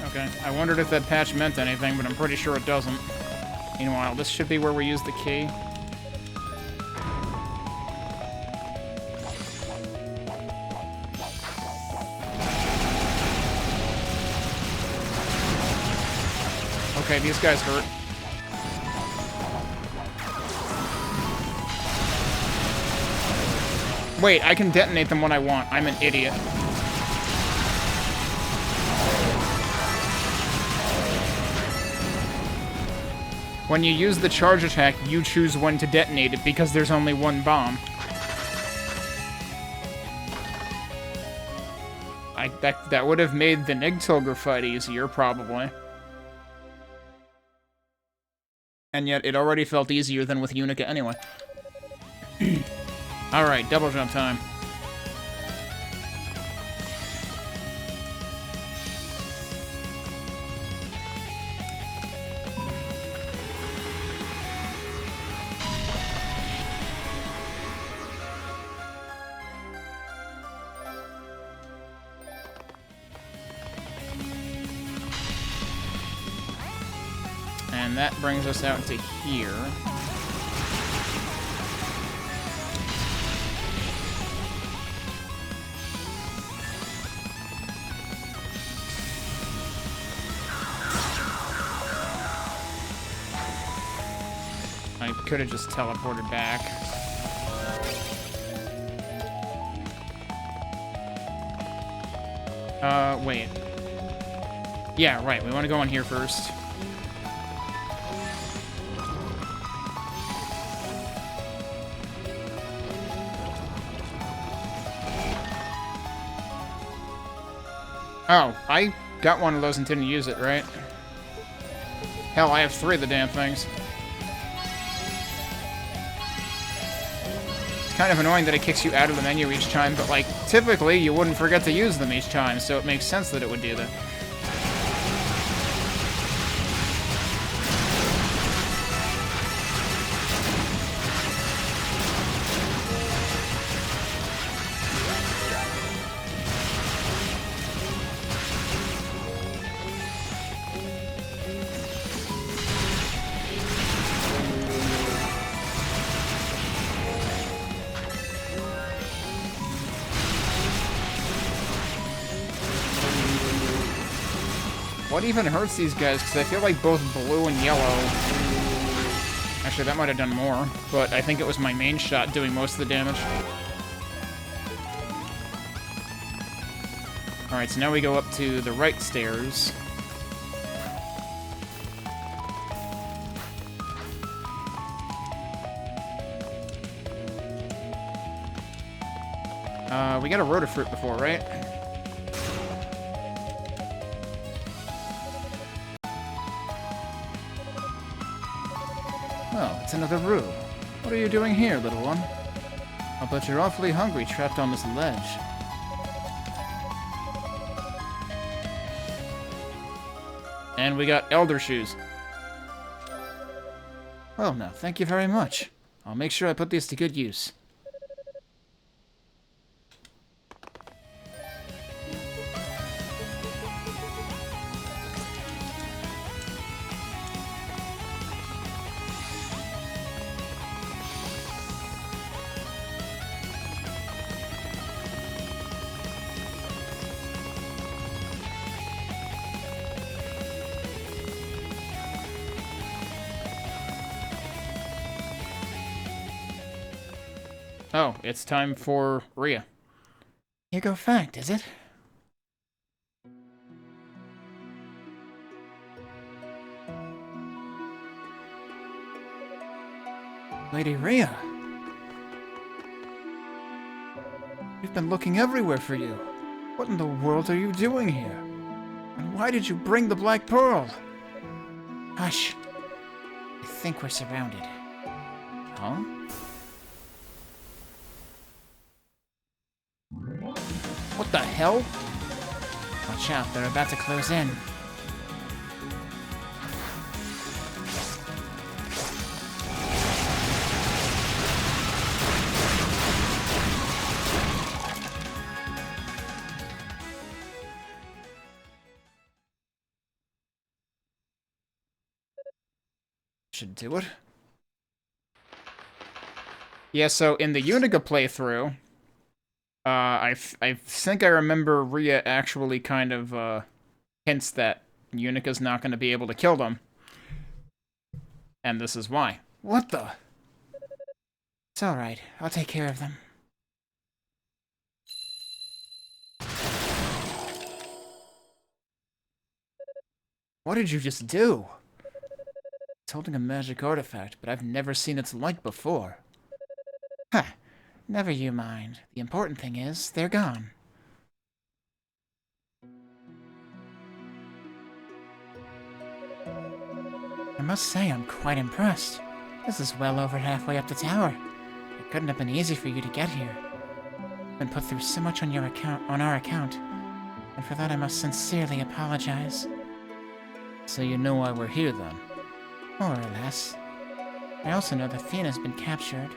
Okay, I wondered if that patch meant anything, but I'm pretty sure it doesn't. Meanwhile, this should be where we use the key. Okay, these guys hurt. Wait, I can detonate them when I want. I'm an idiot. When you use the charge attack, you choose when to detonate it because there's only one bomb. That would have made the Nigtilger fight easier, probably. And yet, it already felt easier than with Yunica anyway. Alright, double jump time. And that brings us out to here. I could have just teleported back. Wait. Yeah, right, we want to go in here first. Oh, I got one of those and didn't use it, right? Hell, I have 3 of the damn things. It's kind of annoying that it kicks you out of the menu each time, but, like, typically you wouldn't forget to use them each time, so it makes sense that it would do that. What even hurts these guys? Because I feel like both blue and yellow... Actually, that might have done more, but I think it was my main shot doing most of the damage. Alright, so now we go up to the right stairs. We got a Rotafruit before, right? Oh, it's another room. What are you doing here, little one? I'll bet you're awfully hungry trapped on this ledge. And we got elder shoes. Well, now, thank you very much. I'll make sure I put these to good use. Oh, it's time for Rhea. Hugo fact, is it? Lady Rhea. We've been looking everywhere for you. What in the world are you doing here? And why did you bring the Black Pearl? Hush. I think we're surrounded. Huh? What the hell? Watch out, they're about to close in. Should do it. Yeah, so in the Yunica playthrough, I think I remember Rhea actually kind of hints that Unica's not going to be able to kill them. And this is why. What the? It's alright, I'll take care of them. What did you just do? It's holding a magic artifact, but I've never seen its like before. Huh. Never you mind. The important thing is, they're gone. I must say, I'm quite impressed. This is well over halfway up the tower. It couldn't have been easy for you to get here. You've been put through so much on our account, and for that I must sincerely apologize. So you know why we're here, then? More or less. I also know that Fina has been captured,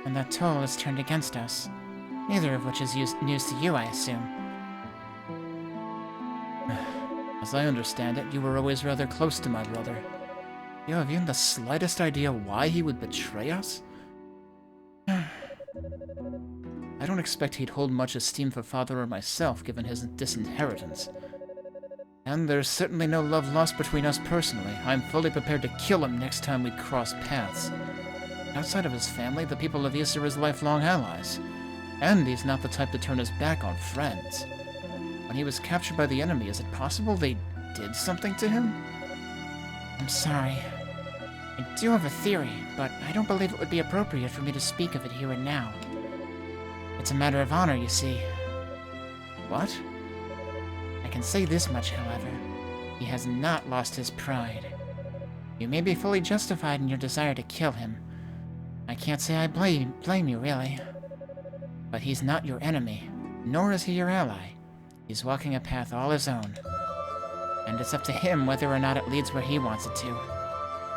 and that Toll is turned against us. Neither of which is news to you, I assume. As I understand it, you were always rather close to my brother. You have even the slightest idea why he would betray us? I don't expect he'd hold much esteem for Father or myself, given his disinheritance. And there's certainly no love lost between us personally. I'm fully prepared to kill him next time we cross paths. Outside of his family, the people of East are his lifelong allies. And he's not the type to turn his back on friends. When he was captured by the enemy, is it possible they did something to him? I'm sorry. I do have a theory, but I don't believe it would be appropriate for me to speak of it here and now. It's a matter of honor, you see. What? I can say this much, however. He has not lost his pride. You may be fully justified in your desire to kill him. I can't say I blame you, really. But he's not your enemy, nor is he your ally. He's walking a path all his own. And it's up to him whether or not it leads where he wants it to.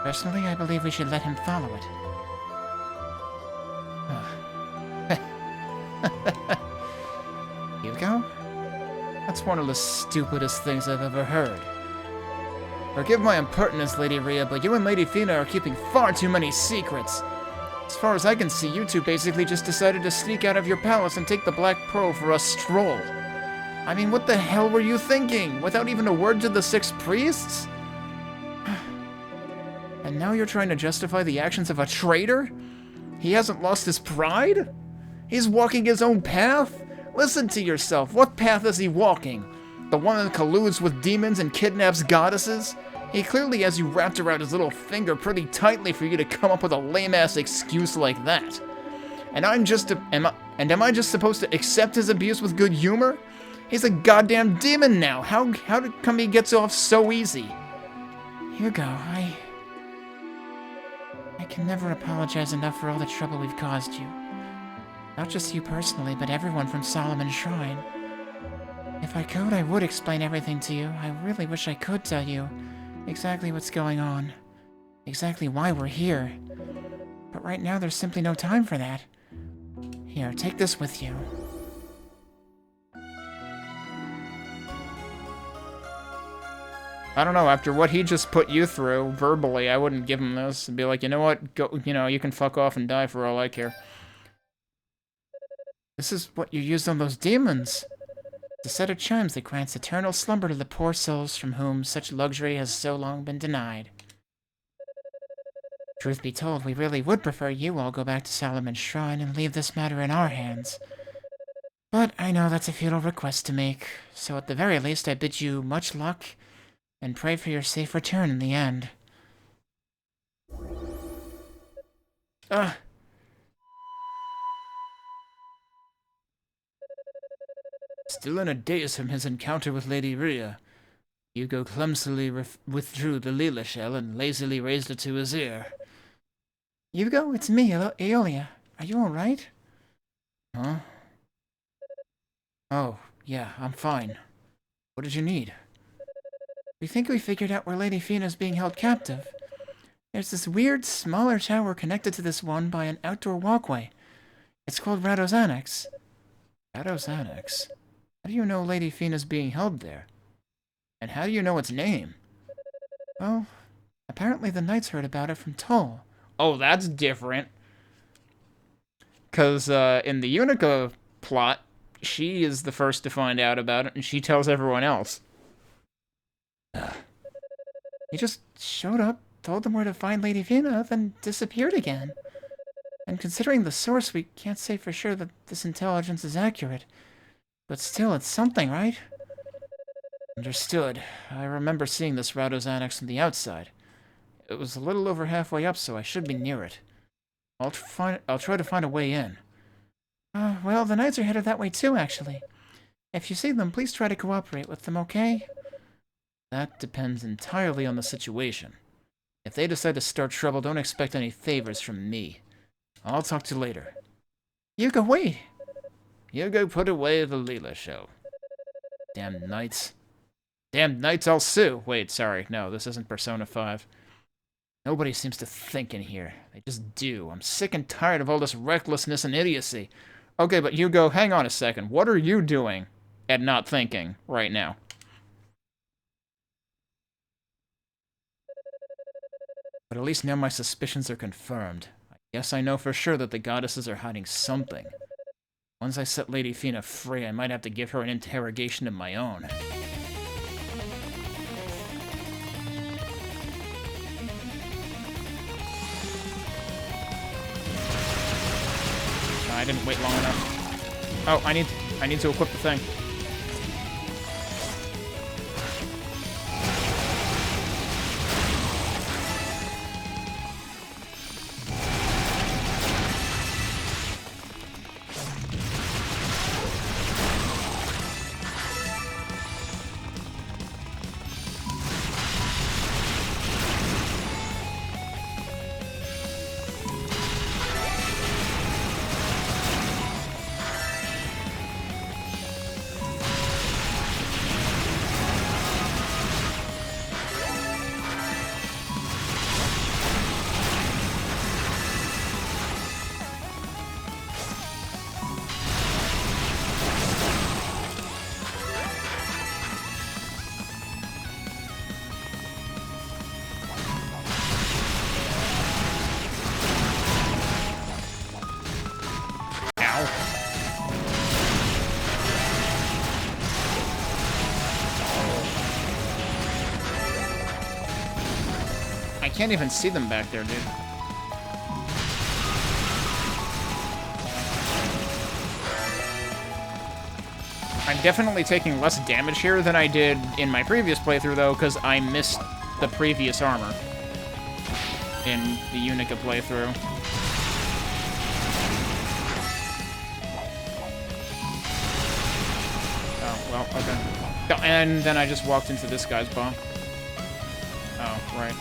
Personally, I believe we should let him follow it. Hugo? That's one of the stupidest things I've ever heard. Forgive my impertinence, Lady Rhea, but you and Lady Fina are keeping far too many secrets. As far as I can see, you two basically just decided to sneak out of your palace and take the Black Pearl for a stroll. I mean, what the hell were you thinking? Without even a word to the 6 priests? And now you're trying to justify the actions of a traitor? He hasn't lost his pride? He's walking his own path? Listen to yourself. What path is he walking? The one that colludes with demons and kidnaps goddesses? He clearly has you wrapped around his little finger pretty tightly for you to come up with a lame-ass excuse like that. And am I just supposed to accept his abuse with good humor? He's a goddamn demon now. How come he gets off so easy? Hugo, I can never apologize enough for all the trouble we've caused you. Not just you personally, but everyone from Solomon Shrine. If I could, I would explain everything to you. I really wish I could tell you exactly what's going on. Exactly why we're here. But right now, there's simply no time for that. Here, take this with you. I don't know, after what he just put you through, verbally, I wouldn't give him this and be like, you know what, go, you know, you can fuck off and die for all I care. This is what you used on those demons. It's a set of chimes that grants eternal slumber to the poor souls from whom such luxury has so long been denied. Truth be told, we really would prefer you all go back to Solomon's Shrine and leave this matter in our hands. But I know that's a futile request to make, so at the very least I bid you much luck and pray for your safe return in the end. Still in a daze from his encounter with Lady Rhea, Hugo clumsily withdrew the Leela shell and lazily raised it to his ear. Hugo, it's me, Aeolia. Are you alright? Huh? Oh, yeah, I'm fine. What did you need? We think we figured out where Lady Fina's being held captive. There's this weird, smaller tower connected to this one by an outdoor walkway. It's called Rado's Annex. Rado's Annex? How do you know Lady Fina's being held there? And how do you know its name? Well, apparently the knights heard about it from Toll. Oh, that's different. Because in the Yunica plot, she is the first to find out about it, and she tells everyone else. He just showed up, told them where to find Lady Fina, then disappeared again. And considering the source, we can't say for sure that this intelligence is accurate. But still, it's something, right? Understood. I remember seeing this Rado's Annex from the outside. It was a little over halfway up, so I should be near it. I'll try to find a way in. Well, the knights are headed that way too, actually. If you see them, please try to cooperate with them, okay? That depends entirely on the situation. If they decide to start trouble, don't expect any favors from me. I'll talk to you later. Hugo, wait! Hugo, put away the Leela shell. Damn knights. Damn knights, I'll sue! Wait, sorry, no, this isn't Persona 5. Nobody seems to think in here. They just do. I'm sick and tired of all this recklessness and idiocy. Okay, but Hugo, hang on a second. What are you doing and not thinking right now? But at least now my suspicions are confirmed. I guess I know for sure that the goddesses are hiding something. Once I set Lady Fina free, I might have to give her an interrogation of my own. I didn't wait long enough. Oh, I need to equip the thing. I can't even see them back there, dude. I'm definitely taking less damage here than I did in my previous playthrough, though, because I missed the previous armor in the Yunica playthrough. Oh, well, okay. Oh, and then I just walked into this guy's bomb. Oh, right.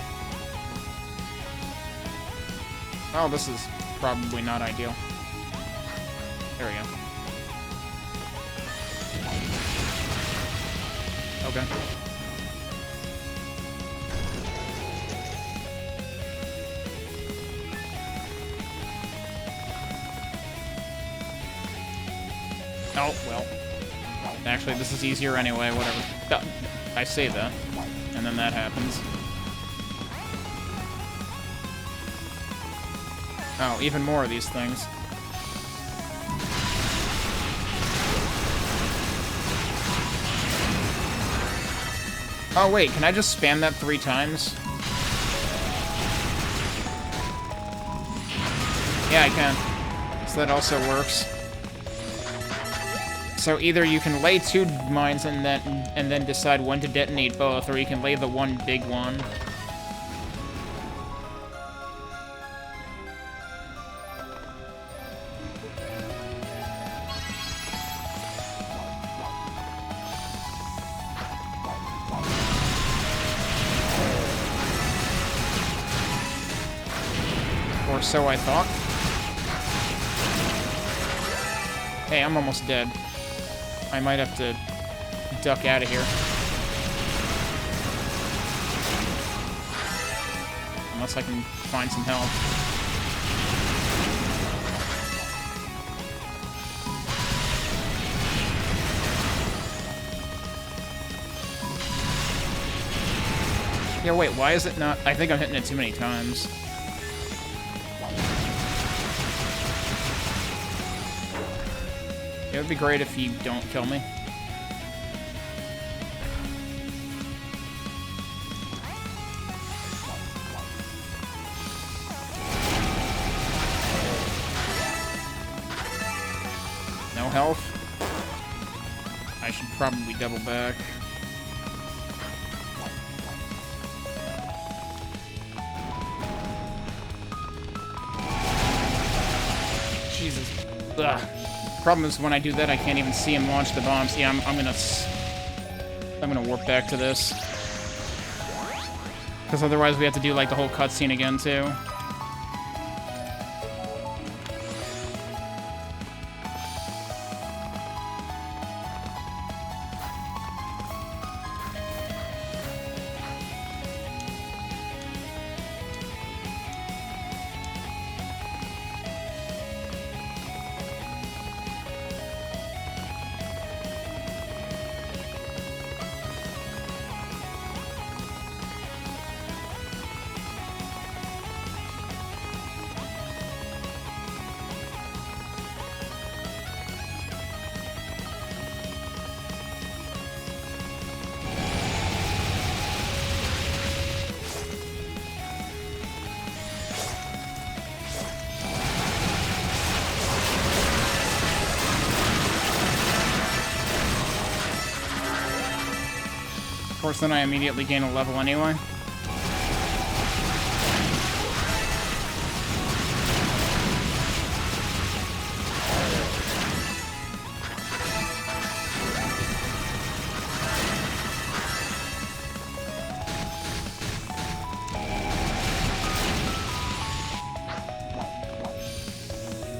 Oh, this is probably not ideal. There we go. Okay. Oh, well. Actually, this is easier anyway, whatever. I say that, and then that happens. Oh, even more of these things. Oh, wait, can I just spam that 3 times? Yeah, I can. So that also works. So either you can lay 2 mines and then decide when to detonate both, or you can lay the one big one. Or so I thought. Hey, I'm almost dead. I might have to duck out of here. Unless I can find some help. Yeah, wait, why is it not? I think I'm hitting it too many times. It would be great if you don't kill me. No health. I should probably double back. Jesus. Ugh. Problem is, when I do that, I can't even see him launch the bombs. Yeah, I'm gonna warp back to this. Because otherwise we have to do, like, the whole cutscene again, too. Of course, then I immediately gain a level anyway.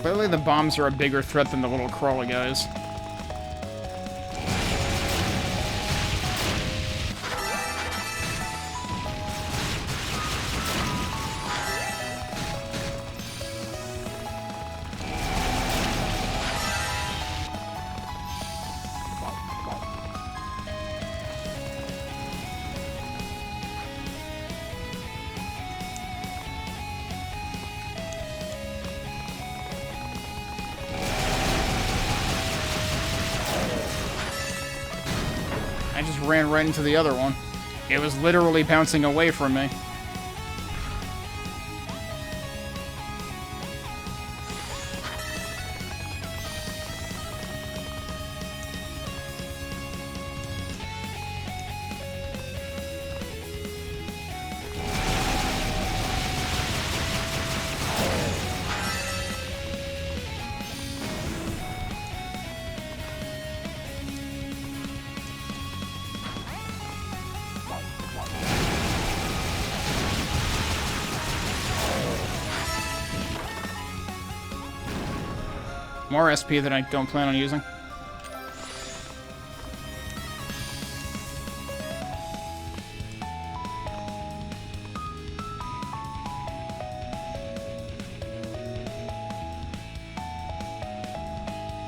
Clearly the bombs are a bigger threat than the little crawly guys. I just ran right into the other one. It was literally bouncing away from me. More SP that I don't plan on using.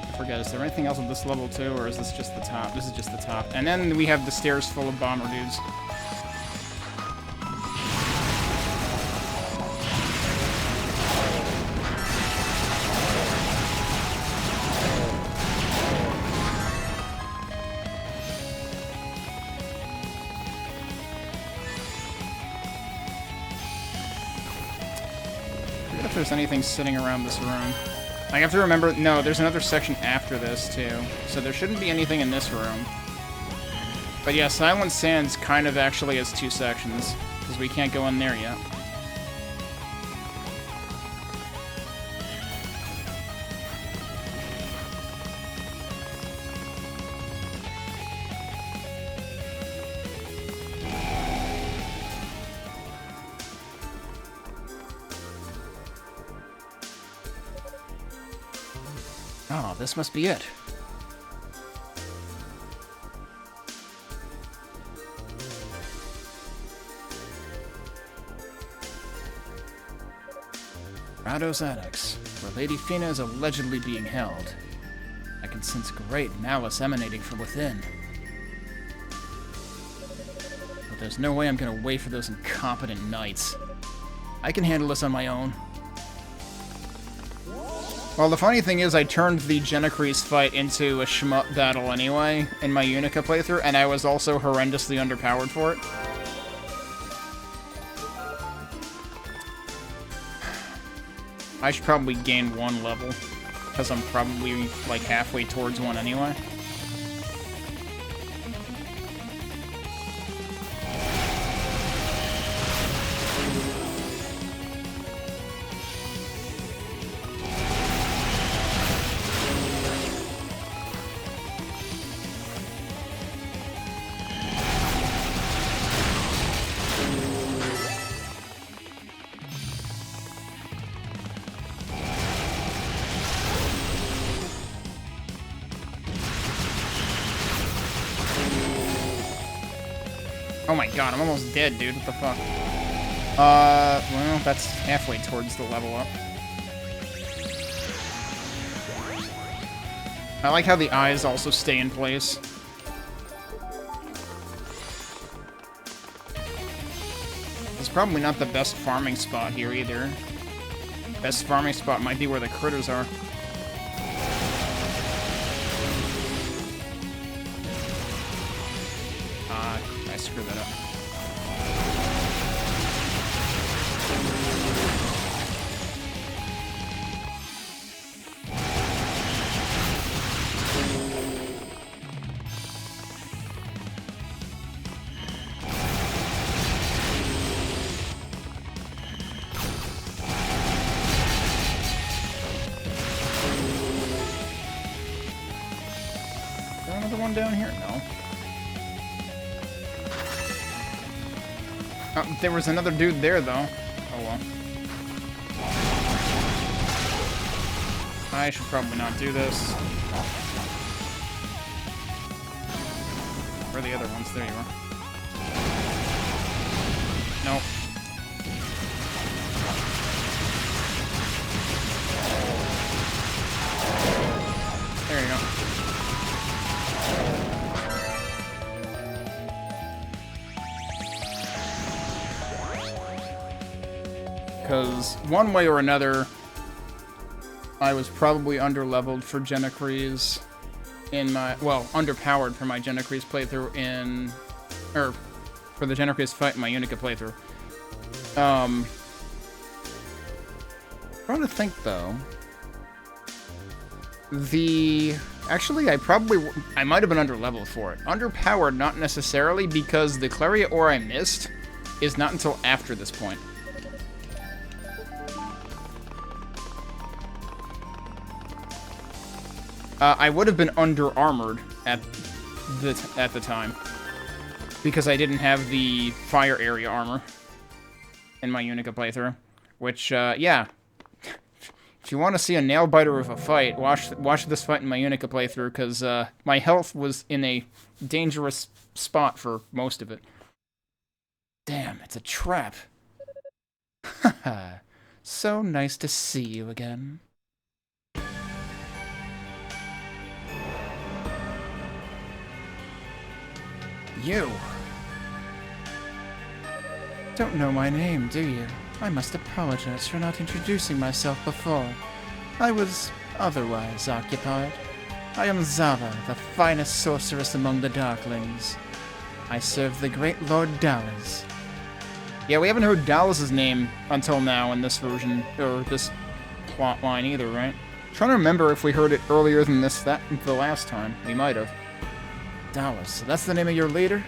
I forget, is there anything else at this level too, or is this just the top? This is just the top. And then we have the stairs full of bomber dudes. If there's anything sitting around this room. I have to remember, no, there's another section after this, too. So there shouldn't be anything in this room. But yeah, Silent Sands kind of actually has 2 sections, because we can't go in there yet. Oh, this must be it. Rado's Annex, where Lady Fina is allegedly being held. I can sense great malice emanating from within. But there's no way I'm gonna wait for those incompetent knights. I can handle this on my own. Well, the funny thing is I turned the Genocrease fight into a shmup battle anyway in my Yunica playthrough, and I was also horrendously underpowered for it. I should probably gain 1 level, because I'm probably, like, halfway towards 1 anyway. Oh my god, I'm almost dead, dude. What the fuck? Well, that's halfway towards the level up. I like how the eyes also stay in place. It's probably not the best farming spot here either. Best farming spot might be where the critters are. I screwed that up. Is there another one down here? No. There was another dude there, though. Oh, well. I should probably not do this. Where are the other ones? There you are. Nope. There you go. Because one way or another, I was probably underleveled for Genocrease in my, well, underpowered for my Genocrease playthrough in, or for the Genocrease fight in my Yunica playthrough. Trying to think though. Actually, I might have been underleveled for it. Underpowered, not necessarily, because the Claria ore I missed is not until after this point. I would have been under-armored at the time, because I didn't have the fire area armor in my Yunica playthrough, which, yeah. If you want to see a nail-biter of a fight, watch this fight in my Yunica playthrough, because my health was in a dangerous spot for most of it. Damn, it's a trap. Haha. So nice to see you again. You! Don't know my name, do you? I must apologize for not introducing myself before. I was otherwise occupied. I am Zava, the finest sorceress among the Darklings. I serve the great Lord Dallas. Yeah, we haven't heard Dallas's name until now in this version, or this plot line either, right? Trying to remember if we heard it earlier than the last time. We might have. Dallas, that's the name of your leader?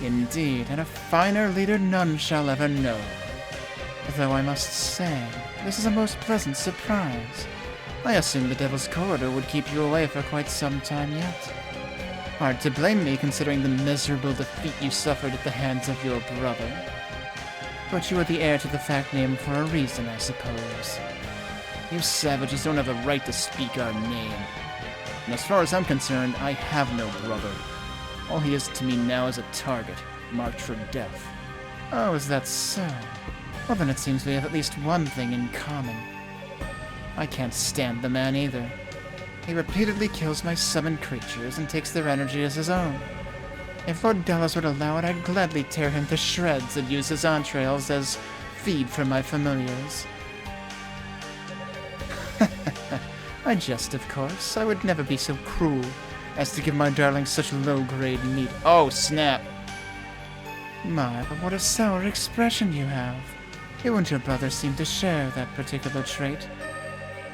Indeed, and a finer leader none shall ever know. Though I must say, this is a most pleasant surprise. I assumed the Devil's Corridor would keep you away for quite some time yet. Hard to blame me considering the miserable defeat you suffered at the hands of your brother. But you are the heir to the fact name for a reason, I suppose. You savages don't have the right to speak our name. And as far as I'm concerned, I have no brother. All he is to me now is a target, marked for death. Oh, is that so? Well, then it seems we have at least one thing in common. I can't stand the man either. He repeatedly kills my summoned creatures and takes their energy as his own. If Lord Dallas would allow it, I'd gladly tear him to shreds and use his entrails as feed for my familiars. I jest, of course. I would never be so cruel as to give my darling such low-grade meat. Oh, snap. My, but what a sour expression you have. You and your brother seem to share that particular trait.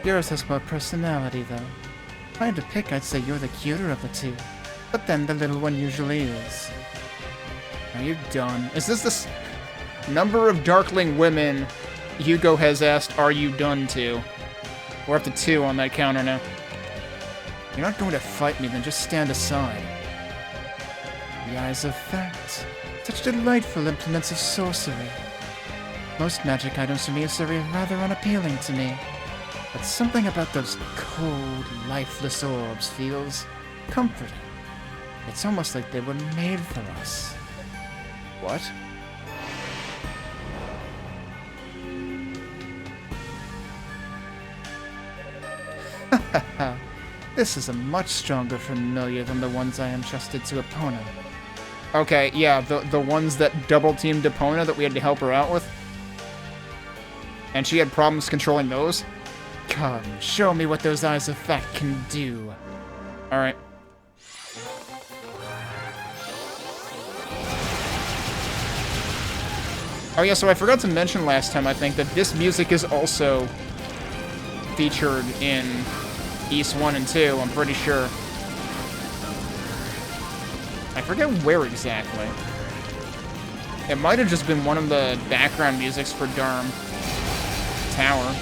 Yours has more personality, though. If I had to pick, I'd say you're the cuter of the two. But then the little one usually is. Are you done? Is this number of Darkling women Hugo has asked, are you done to? We're up to 2 on that counter now. You're not going to fight me, then just stand aside. The Eyes of Fact. Such delightful implements of sorcery. Most magic items for me are rather unappealing to me. But something about those cold, lifeless orbs feels comforting. It's almost like they were made for us. What? This is a much stronger familiar than the ones I entrusted to Epona. Okay, yeah, the ones that double-teamed Epona that we had to help her out with? And she had problems controlling those? Come, show me what those Eyes of Fact can do. Alright. Oh yeah, so I forgot to mention last time, I think, that this music is also featured in East 1 and 2, I'm pretty sure. I forget where exactly. It might have just been one of the background musics for Darm Tower.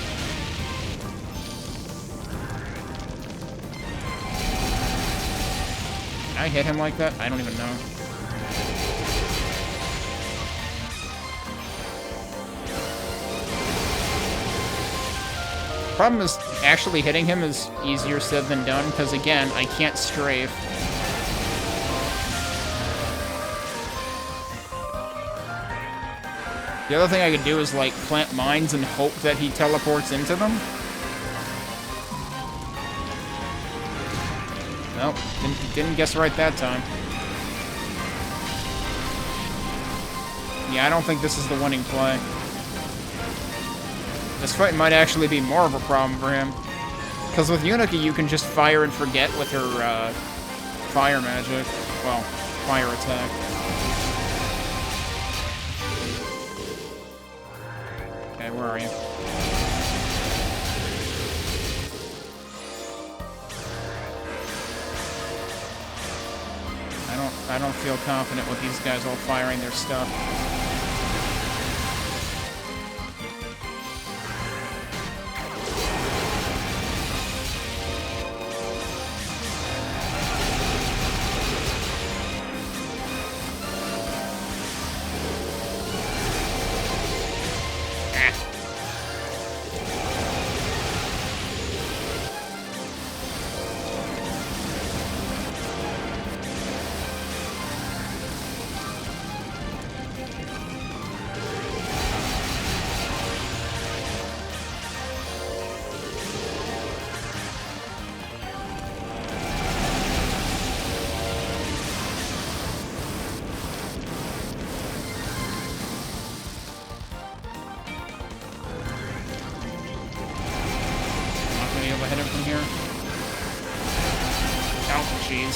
Can I hit him like that? I don't even know. Problem is, actually hitting him is easier said than done, because again, I can't strafe. The other thing I could do is, like, plant mines and hope that he teleports into them. Nope, didn't guess right that time. Yeah, I don't think this is the winning play. This fight might actually be more of a problem for him. Because with Yunica, you can just fire and forget with her, fire magic. Well, fire attack. Okay, where are you? I don't feel confident with these guys all firing their stuff.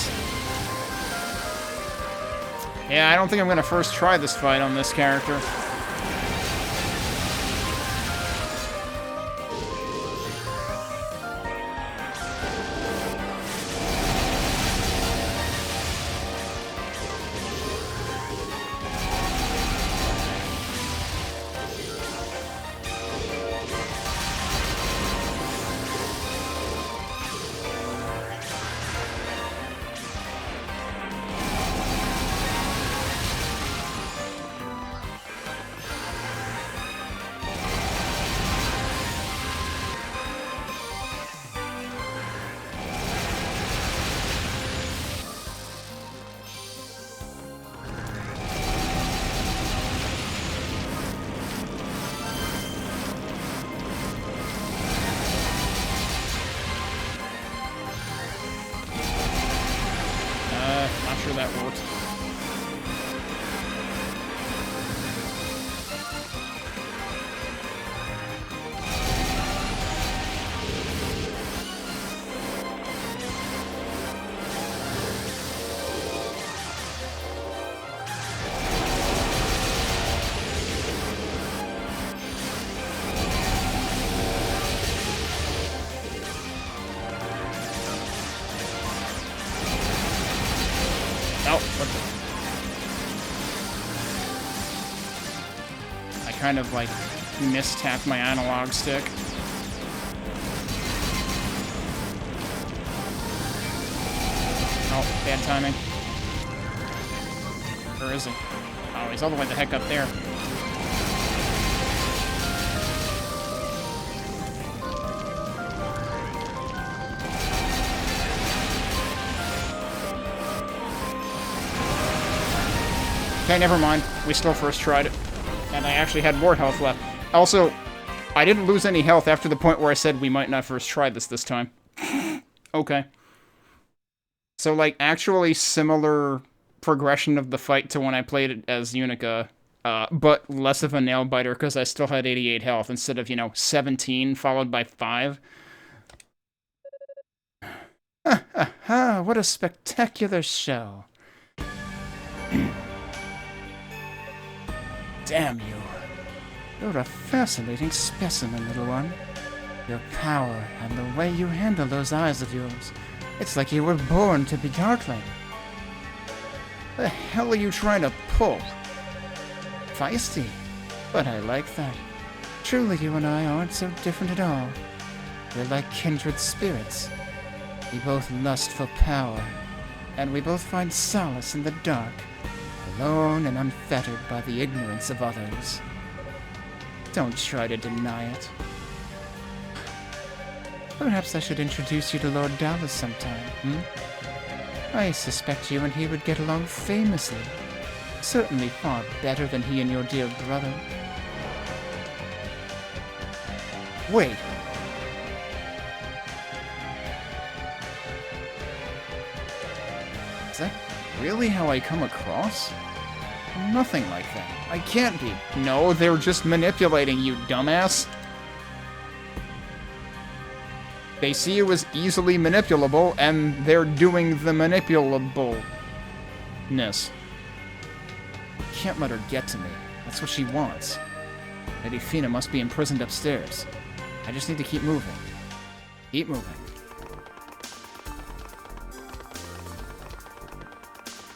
is. Yeah, I don't think I'm gonna first try this fight on this character. Not sure that worked. Oh, what the... I kind of, like, mistapped my analog stick. Oh, bad timing. Where is he? Oh, he's all the way the heck up there. Okay, never mind. We still first tried it. And I actually had more health left. Also, I didn't lose any health after the point where I said we might not first try this time. Okay. So, like, actually similar progression of the fight to when I played it as Yunica, but less of a nail-biter because I still had 88 health instead of, 17 followed by 5. Ha ha ha, what a spectacular show. Damn you. You're a fascinating specimen, little one. Your power and the way you handle those eyes of yours. It's like you were born to be Darkling. The hell are you trying to pull? Feisty. But I like that. Truly, you and I aren't so different at all. We're like kindred spirits. We both lust for power, and we both find solace in the dark, alone and unfettered by the ignorance of others. Don't try to deny it. Perhaps I should introduce you to Lord Dallas sometime, I suspect you and he would get along famously. Certainly far better than he and your dear brother. Wait. Is that really how I come across? Nothing like that. I can't be. No, they're just manipulating you, dumbass. They see you as easily manipulable, and they're doing the manipulableness. Can't let her get to me. That's what she wants. Lady Fina must be imprisoned upstairs. I just need to keep moving. Keep moving.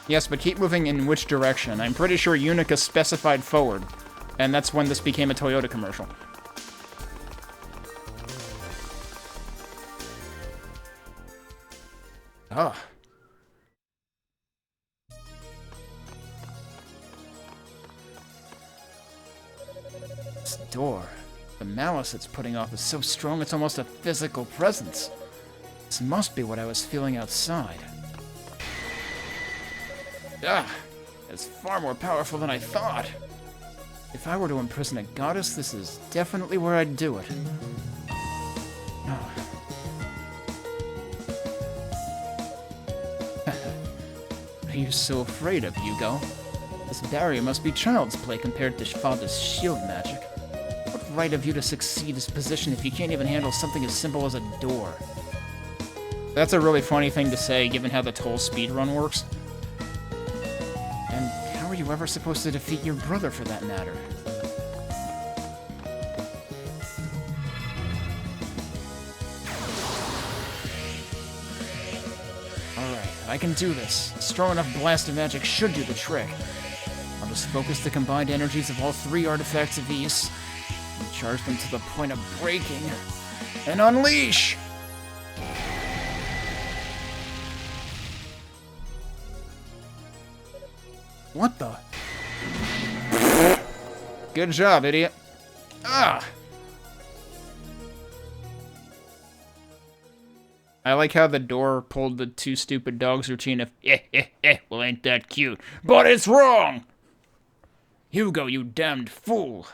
Yes, but keep moving in which direction? I'm pretty sure Yunica specified forward, and that's when this became a Toyota commercial. Ugh. This door. The malice it's putting off is so strong it's almost a physical presence. This must be what I was feeling outside. Ah, it's far more powerful than I thought. If I were to imprison a goddess, this is definitely where I'd do it. Oh. What are you so afraid of, Hugo? This barrier must be child's play compared to Father's shield magic. What right have you to succeed his position if you can't even handle something as simple as a door? That's a really funny thing to say, given how the whole speedrun works. And how are you ever supposed to defeat your brother, for that matter? Alright, I can do this. A strong enough blast of magic should do the trick. I'll just focus the combined energies of all 3 artifacts of Ys, and charge them to the point of breaking, and unleash! What the? Good job, idiot. Ah! I like how the door pulled the 2 stupid dogs routine of, well, ain't that cute. But it's wrong! Hugo, you damned fool!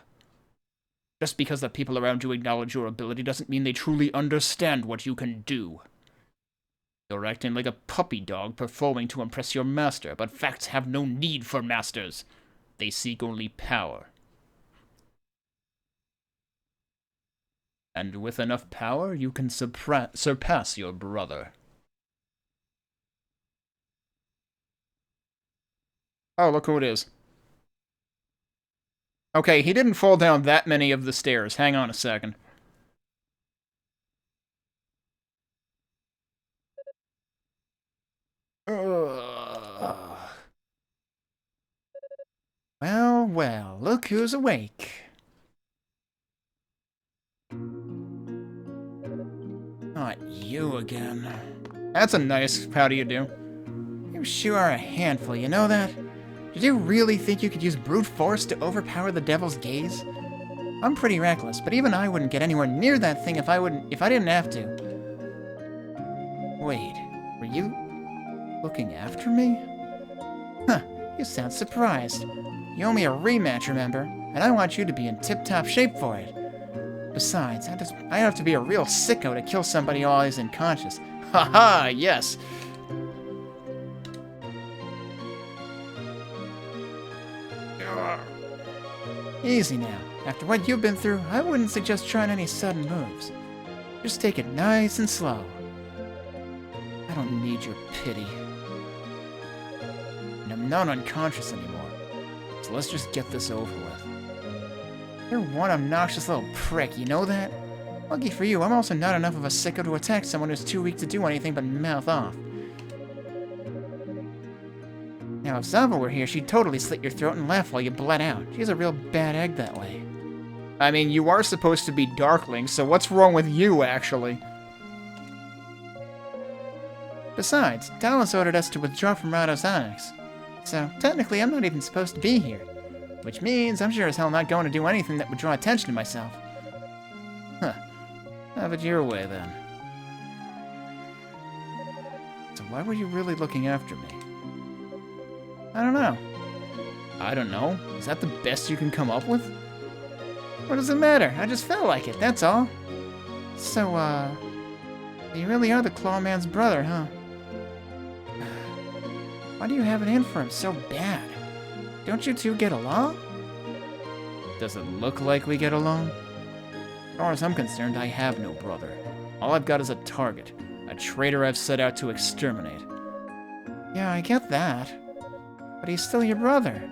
Just because the people around you acknowledge your ability doesn't mean they truly understand what you can do. You're acting like a puppy dog performing to impress your master, but facts have no need for masters. They seek only power. And with enough power, you can surpass your brother. Oh, look who it is. Okay, he didn't fall down that many of the stairs. Hang on a second. Well, well, look who's awake. Not you again. That's a nice how do you do. You sure are a handful, you know that? Did you really think you could use brute force to overpower the devil's gaze? I'm pretty reckless, but even I wouldn't get anywhere near that thing if I didn't have to. Wait, were you looking after me? Huh, you sound surprised. You owe me a rematch, remember? And I want you to be in tip-top shape for it. Besides, I have to be a real sicko to kill somebody while he's unconscious. Haha, yes. Easy now. After what you've been through, I wouldn't suggest trying any sudden moves. Just take it nice and slow. I don't need your pity. And I'm not unconscious anymore. So let's just get this over with. You're one obnoxious little prick, you know that? Lucky for you, I'm also not enough of a sicko to attack someone who's too weak to do anything but mouth off. Now, if Zava were here, she'd totally slit your throat and laugh while you bled out. She's a real bad egg that way. I mean, you are supposed to be Darkling, so what's wrong with you, actually? Besides, Dallas ordered us to withdraw from Rado's Onyx. So, technically, I'm not even supposed to be here. Which means I'm sure as hell not going to do anything that would draw attention to myself. Huh. Have it your way, then. So why were you really looking after me? I don't know. I don't know. Is that the best you can come up with? What does it matter? I just felt like it, that's all. So, you really are the Clawman's brother, huh? Why do you have it in for him so bad? Don't you two get along? Does it look like we get along? As far as I'm concerned, I have no brother. All I've got is a target, a traitor I've set out to exterminate. Yeah, I get that. But he's still your brother.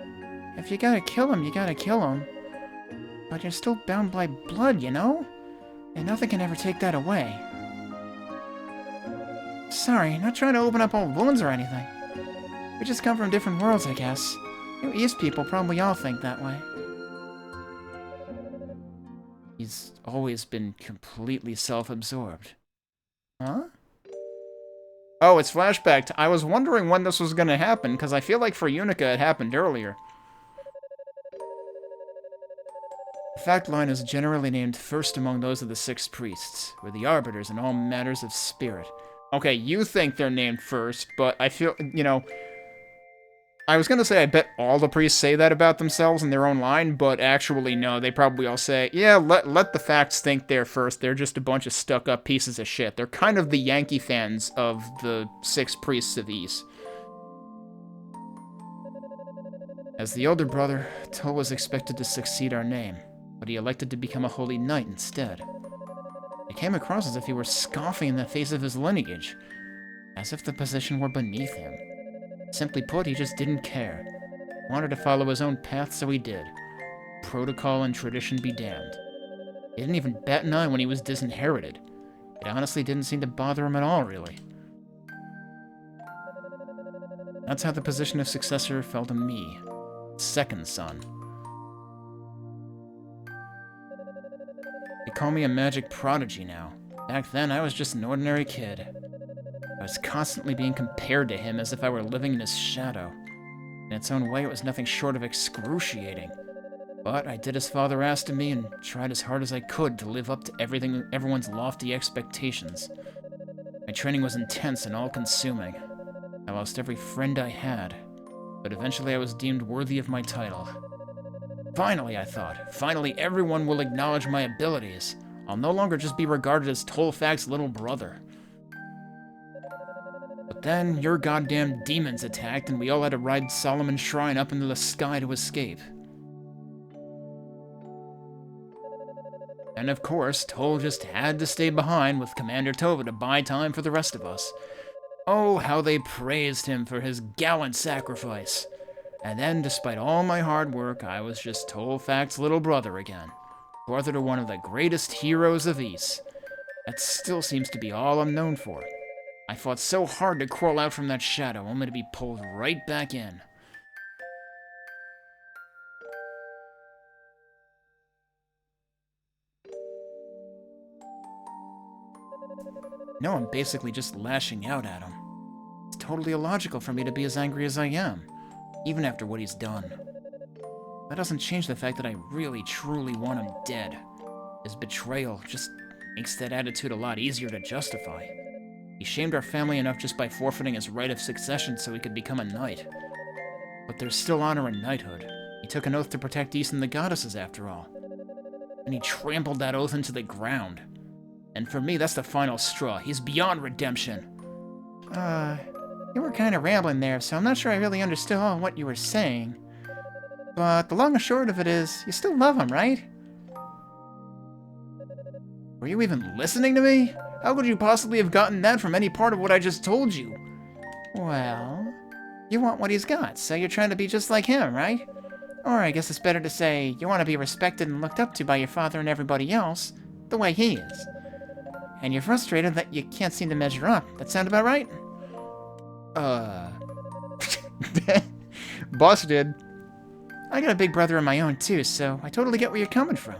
If you gotta kill him, you gotta kill him. But you're still bound by blood, you know? And nothing can ever take that away. Sorry, not trying to open up old wounds or anything. We just come from different worlds, I guess. You East people probably all think that way. He's always been completely self-absorbed. Huh? Oh, it's flashback. I was wondering when this was going to happen, because I feel like for Yunica it happened earlier. The fact line is generally named first among those of the 6 priests. We're the arbiters in all matters of spirit. Okay, you think they're named first, but I feel, you know... I was going to say I bet all the priests say that about themselves in their own line, but actually no, they probably all say, yeah, let the facts think they're first, they're just a bunch of stuck-up pieces of shit. They're kind of the Yankee fans of the 6 priests of Ys. As the older brother, Tull was expected to succeed our name, but he elected to become a holy knight instead. It came across as if he were scoffing in the face of his lineage, As if the position were beneath him. Simply put, he just didn't care. Wanted to follow his own path, so he did. Protocol and tradition be damned. He didn't even bat an eye when he was disinherited. It honestly didn't seem to bother him at all, really. That's how the position of successor fell to me. Second son. They call me a magic prodigy now. Back then, I was just an ordinary kid. I was constantly being compared to him as if I were living in his shadow. In its own way, it was nothing short of excruciating. But I did as father asked of me and tried as hard as I could to live up to everyone's lofty expectations. My training was intense and all-consuming. I lost every friend I had, but eventually I was deemed worthy of my title. Finally, I thought, finally everyone will acknowledge my abilities. I'll no longer just be regarded as Tolfac's little brother. But then, your goddamn demons attacked and we all had to ride Solomon's Shrine up into the sky to escape. And of course, Tol just had to stay behind with Commander Tova to buy time for the rest of us. Oh, how they praised him for his gallant sacrifice. And then, despite all my hard work, I was just Tolfac's little brother again. Brother to one of the greatest heroes of Ys. That still seems to be all I'm known for. I fought so hard to crawl out from that shadow, only to be pulled right back in. No, I'm basically just lashing out at him. It's totally illogical for me to be as angry as I am, even after what he's done. That doesn't change the fact that I really, truly want him dead. His betrayal just makes that attitude a lot easier to justify. He shamed our family enough just by forfeiting his right of succession so he could become a knight. But there's still honor in knighthood. He took an oath to protect Ys and the goddesses, after all. And he trampled that oath into the ground. And for me, that's the final straw. He's beyond redemption. You were kind of rambling there, so I'm not sure I really understood all what you were saying. But the long and short of it is, you still love him, right? Were you even listening to me? How could you possibly have gotten that from any part of what I just told you? Well, you want what he's got, so you're trying to be just like him, right? Or I guess it's better to say, you want to be respected and looked up to by your father and everybody else, the way he is. And you're frustrated that you can't seem to measure up. That sound about right? Busted. I got a big brother of my own, too, so I totally get where you're coming from.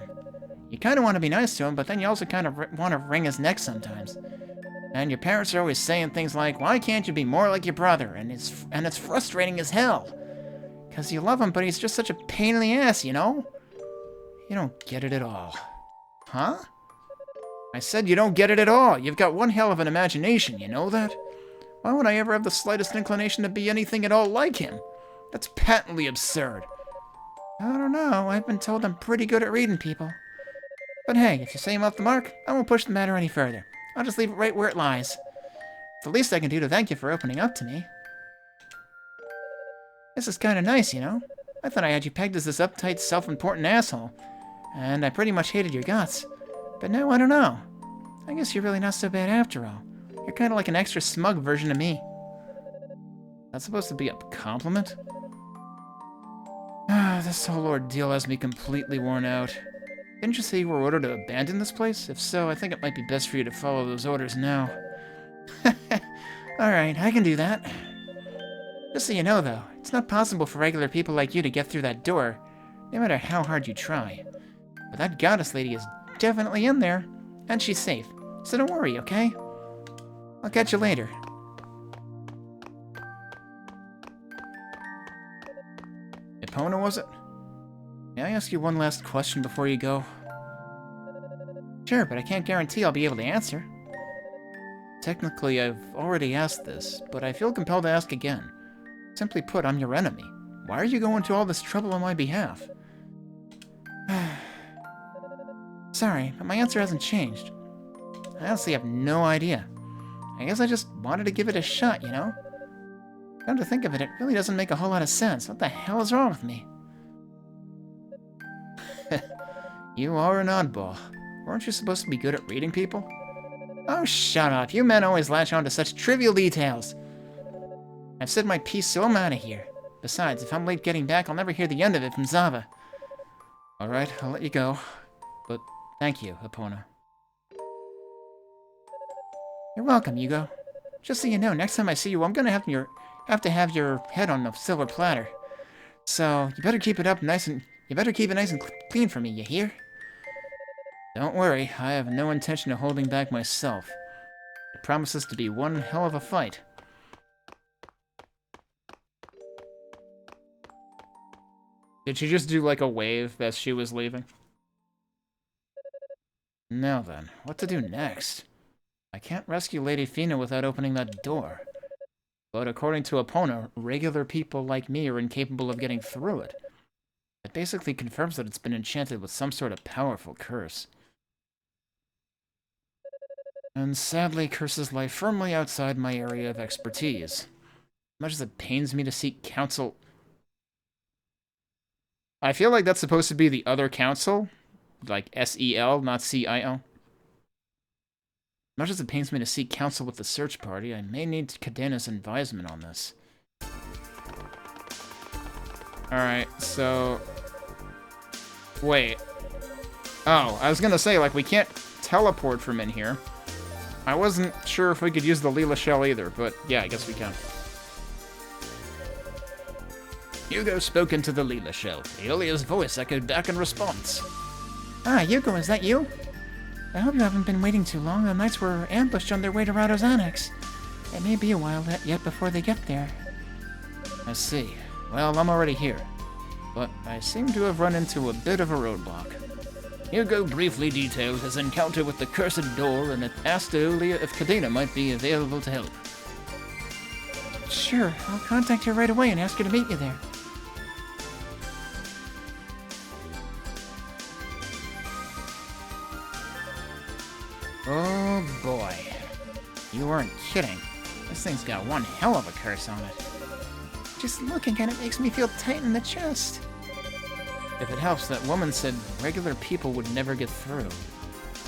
You kind of want to be nice to him, but then you also kind of want to wring his neck sometimes. And your parents are always saying things like, why can't you be more like your brother? And it's frustrating as hell. Because you love him, but he's just such a pain in the ass, you know? You don't get it at all. Huh? I said you don't get it at all. You've got one hell of an imagination, you know that? Why would I ever have the slightest inclination to be anything at all like him? That's patently absurd. I don't know. I've been told I'm pretty good at reading people. But hey, if you say I'm off the mark, I won't push the matter any further. I'll just leave it right where it lies. It's the least I can do to thank you for opening up to me. This is kind of nice, you know? I thought I had you pegged as this uptight, self-important asshole. And I pretty much hated your guts. But now I don't know. I guess you're really not so bad after all. You're kind of like an extra smug version of me. That's supposed to be a compliment? This whole ordeal has me completely worn out. Didn't you say you were ordered to abandon this place? If so, I think it might be best for you to follow those orders now. Alright, I can do that. Just so you know, though, it's not possible for regular people like you to get through that door, no matter how hard you try. But that goddess lady is definitely in there, and she's safe. So don't worry, okay? I'll catch you later. Epona, was it? May I ask you one last question before you go? Sure, but I can't guarantee I'll be able to answer. Technically, I've already asked this, but I feel compelled to ask again. Simply put, I'm your enemy. Why are you going to all this trouble on my behalf? Sorry, but my answer hasn't changed. I honestly have no idea. I guess I just wanted to give it a shot, you know? Come to think of it, it really doesn't make a whole lot of sense. What the hell is wrong with me? You are an oddball. Weren't you supposed to be good at reading people? Oh, shut up. You men always latch on to such trivial details. I've said my piece, so I'm out of here. Besides, if I'm late getting back, I'll never hear the end of it from Zava. Alright, I'll let you go. But thank you, Epona. You're welcome, Hugo. Just so you know, next time I see you, I'm gonna have to have your head on a silver platter. So, you better keep it nice and clean for me, you hear? Don't worry, I have no intention of holding back myself. It promises to be one hell of a fight. Did she just do like a wave as she was leaving? Now then, what to do next? I can't rescue Lady Fina without opening that door. But according to Epona, regular people like me are incapable of getting through it. It basically confirms that it's been enchanted with some sort of powerful curse. And sadly, curses lie firmly outside my area of expertise. As much as it pains me to seek counsel... I feel like that's supposed to be the other council. Like S-E-L, not C-I-O. Much as it pains me to seek counsel with the search party, I may need Cadena's advisement on this. Alright, so... Wait. Oh, I was gonna say, like, we can't teleport from in here. I wasn't sure if we could use the Leela shell either, but yeah, I guess we can. Hugo spoke into the Leela shell. Aeolia's voice echoed back in response. Ah, Hugo, is that you? I hope you haven't been waiting too long. The knights were ambushed on their way to Rado's annex. It may be a while yet before they get there. I see. Well, I'm already here. But I seem to have run into a bit of a roadblock. Hugo briefly detailed his encounter with the cursed door and asked Aeolia if Cadena might be available to help. Sure, I'll contact her right away and ask her to meet you there. Oh boy. You weren't kidding. This thing's got one hell of a curse on it. Just looking at it makes me feel tight in the chest. If it helps, that woman said regular people would never get through.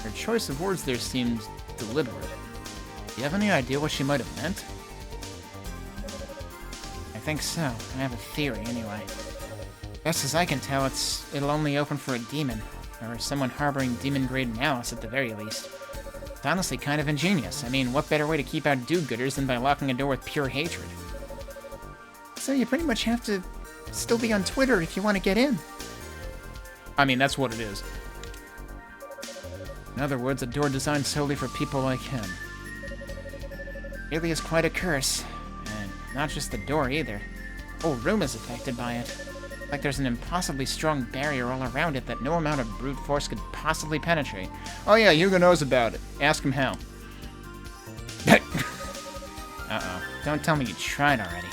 Her choice of words there seemed deliberate. Do you have any idea what she might have meant? I think so. I have a theory, anyway. Best as I can tell, it'll only open for a demon, or someone harboring demon-grade malice at the very least. It's honestly kind of ingenious. I mean, what better way to keep out do-gooders than by locking a door with pure hatred? So you pretty much have to still be on Twitter if you want to get in. I mean, that's what it is. In other words, a door designed solely for people like him. Really is quite a curse. And not just the door, either. The whole room is affected by it. Like there's an impossibly strong barrier all around it that no amount of brute force could possibly penetrate. Oh yeah, Hugo knows about it. Ask him how. Uh-oh. Don't tell me you tried already.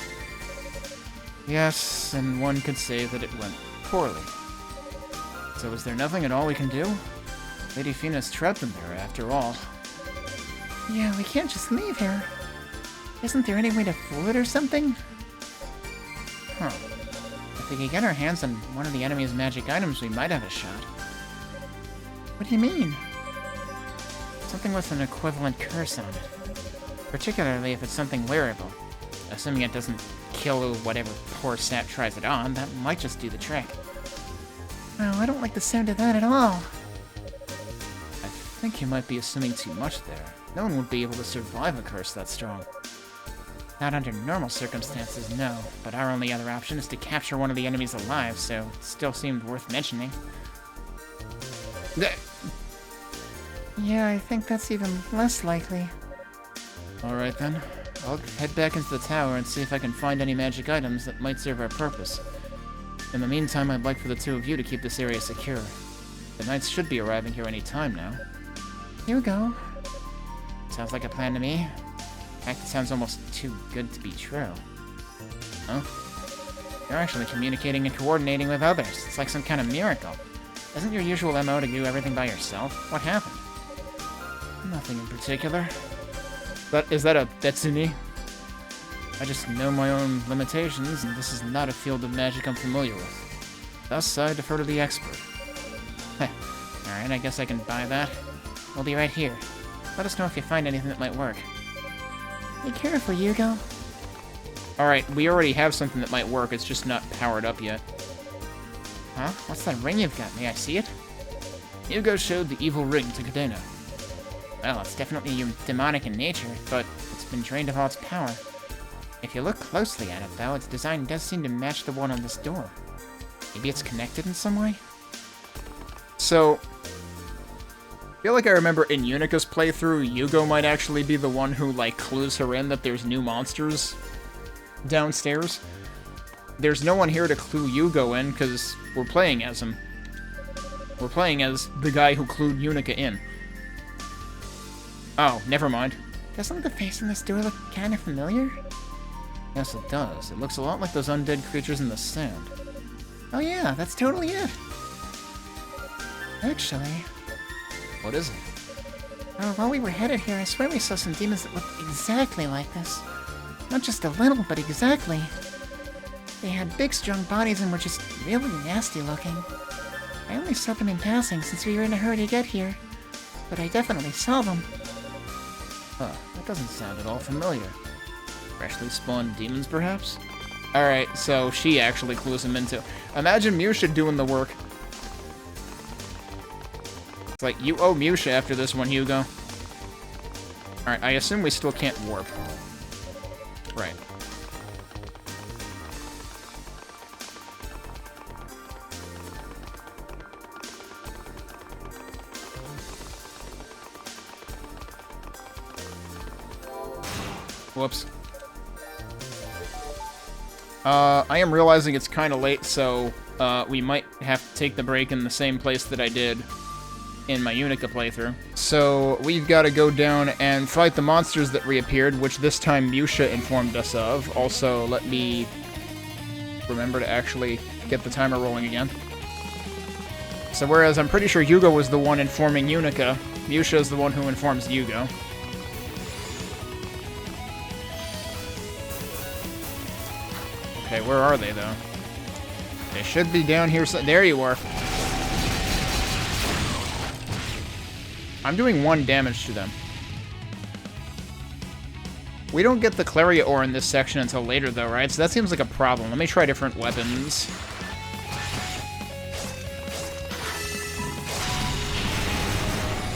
Yes, and one could say that it went poorly. So is there nothing at all we can do? Lady Fina's trapped in there, after all. Yeah, we can't just leave here. Isn't there any way to fool it or something? Huh. If we could get our hands on one of the enemy's magic items, we might have a shot. What do you mean? Something with an equivalent curse on it. Particularly if it's something wearable. Assuming it doesn't kill whatever poor sap tries it on, that might just do the trick. Oh, I don't like the sound of that at all. I think you might be assuming too much there. No one would be able to survive a curse that strong. Not under normal circumstances, no, but our only other option is to capture one of the enemies alive, so it still seemed worth mentioning. Yeah, I think that's even less likely. Alright then. I'll head back into the tower and see if I can find any magic items that might serve our purpose. In the meantime, I'd like for the two of you to keep this area secure. The knights should be arriving here any time now. Here we go. Sounds like a plan to me. In fact, it sounds almost too good to be true. Huh? You're actually communicating and coordinating with others. It's like some kind of miracle. Isn't your usual MO to do everything by yourself? What happened? Nothing in particular. But is that a Betsuni? I just know my own limitations, and this is not a field of magic I'm familiar with. Thus, I defer to the expert. Alright, I guess I can buy that. We'll be right here. Let us know if you find anything that might work. Be careful, Hugo. Alright, we already have something that might work, it's just not powered up yet. Huh? What's that ring you've got? May I see it? Hugo showed the evil ring to Cadena. Well, it's definitely demonic in nature, but it's been drained of all its power. If you look closely at it, though, its design does seem to match the one on this door. Maybe it's connected in some way? So, I feel like I remember in Unica's playthrough, Hugo might actually be the one who, like, clues her in that there's new monsters downstairs. There's no one here to clue Hugo in, because we're playing as him. We're playing as the guy who clued Yunica in. Oh, never mind. Doesn't the face on this door look kind of familiar? Yes, it does. It looks a lot like those undead creatures in the sand. Oh yeah, that's totally it. Actually... What is it? Oh, while we were headed here, I swear we saw some demons that looked exactly like this. Not just a little, but exactly. They had big, strong bodies and were just really nasty looking. I only saw them in passing since we were in a hurry to get here, but I definitely saw them. Huh, that doesn't sound at all familiar. Freshly spawned demons, perhaps? Alright, so she actually clues him into... Imagine Musha doing the work. It's like, you owe Musha after this one, Hugo. Alright, I assume we still can't warp. Right. Whoops. I am realizing it's kind of late, so we might have to take the break in the same place that I did in my Yunica playthrough. So we've got to go down and fight the monsters that reappeared, which this time Musha informed us of. Also, let me remember to actually get the timer rolling again. So whereas I'm pretty sure Hugo was the one informing Yunica, Musha is the one who informs Hugo. Okay, where are they, though? They should be down here. There you are. I'm doing 1 damage to them. We don't get the Claria ore in this section until later, though, right? So that seems like a problem. Let me try different weapons.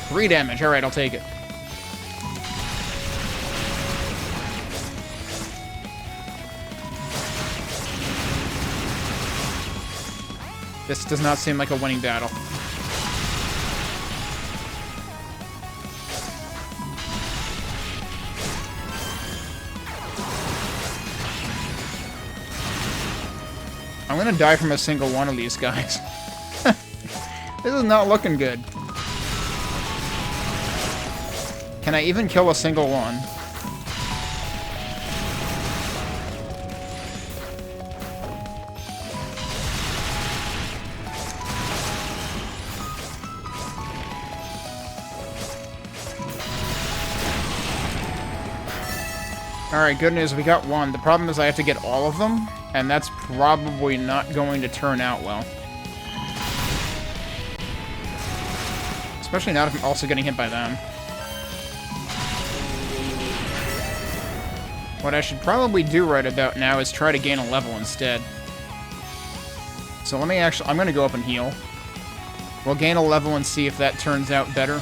Three damage. Alright, I'll take it. This does not seem like a winning battle. I'm gonna die from a single one of these guys. This is not looking good. Can I even kill a single one? Alright, good news, we got one. The problem is I have to get all of them, and that's probably not going to turn out well. Especially not if I'm also getting hit by them. What I should probably do right about now is try to gain a level instead. So let me actually... I'm gonna go up and heal. We'll gain a level and see if that turns out better.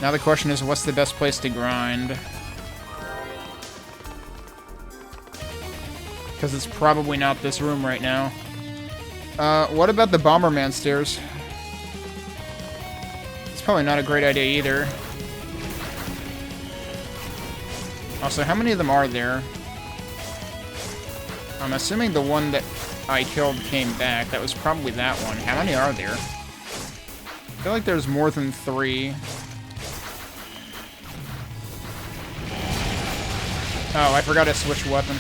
Now the question is, what's the best place to grind? Because it's probably not this room right now. What about the Bomberman stairs? It's probably not a great idea either. Also, how many of them are there? I'm assuming the one that I killed came back. That was probably that one. How many are there? I feel like there's more than 3. Oh, I forgot to switch weapon.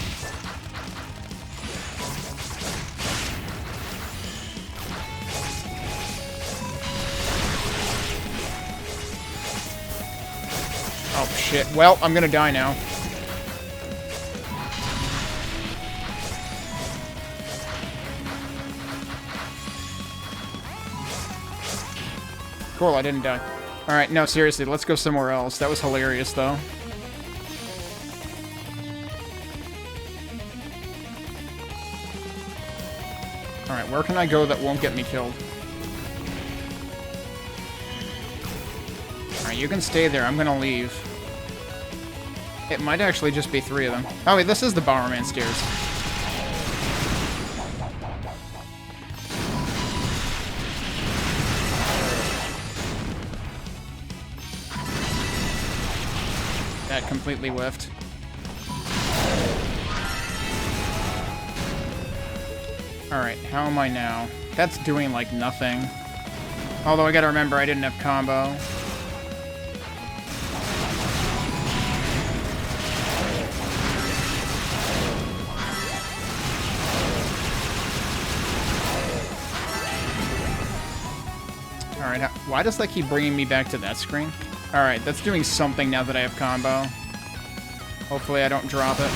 Oh, shit. Well, I'm gonna die now. Cool, I didn't die. Alright, no, seriously, let's go somewhere else. That was hilarious, though. Alright, where can I go that won't get me killed? Alright, you can stay there. I'm gonna leave. It might actually just be 3 of them. Oh, wait, this is the Bomberman stairs. That completely whiffed. Alright, how am I now? That's doing, like, nothing. Although I gotta remember I didn't have combo. Alright, why does that keep bringing me back to that screen? Alright, that's doing something now that I have combo. Hopefully I don't drop it.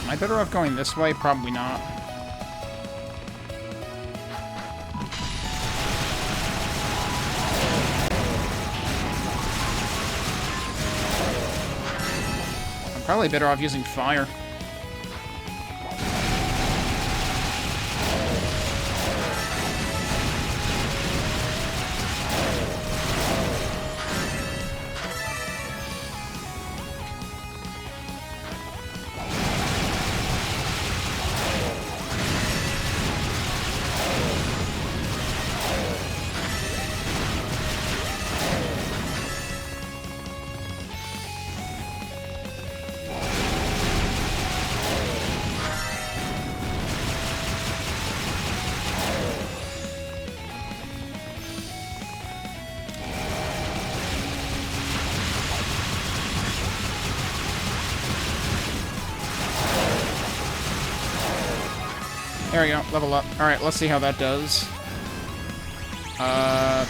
Am I better off going this way? Probably not. I'm probably better off using fire. There we go, level up. Alright, let's see how that does. I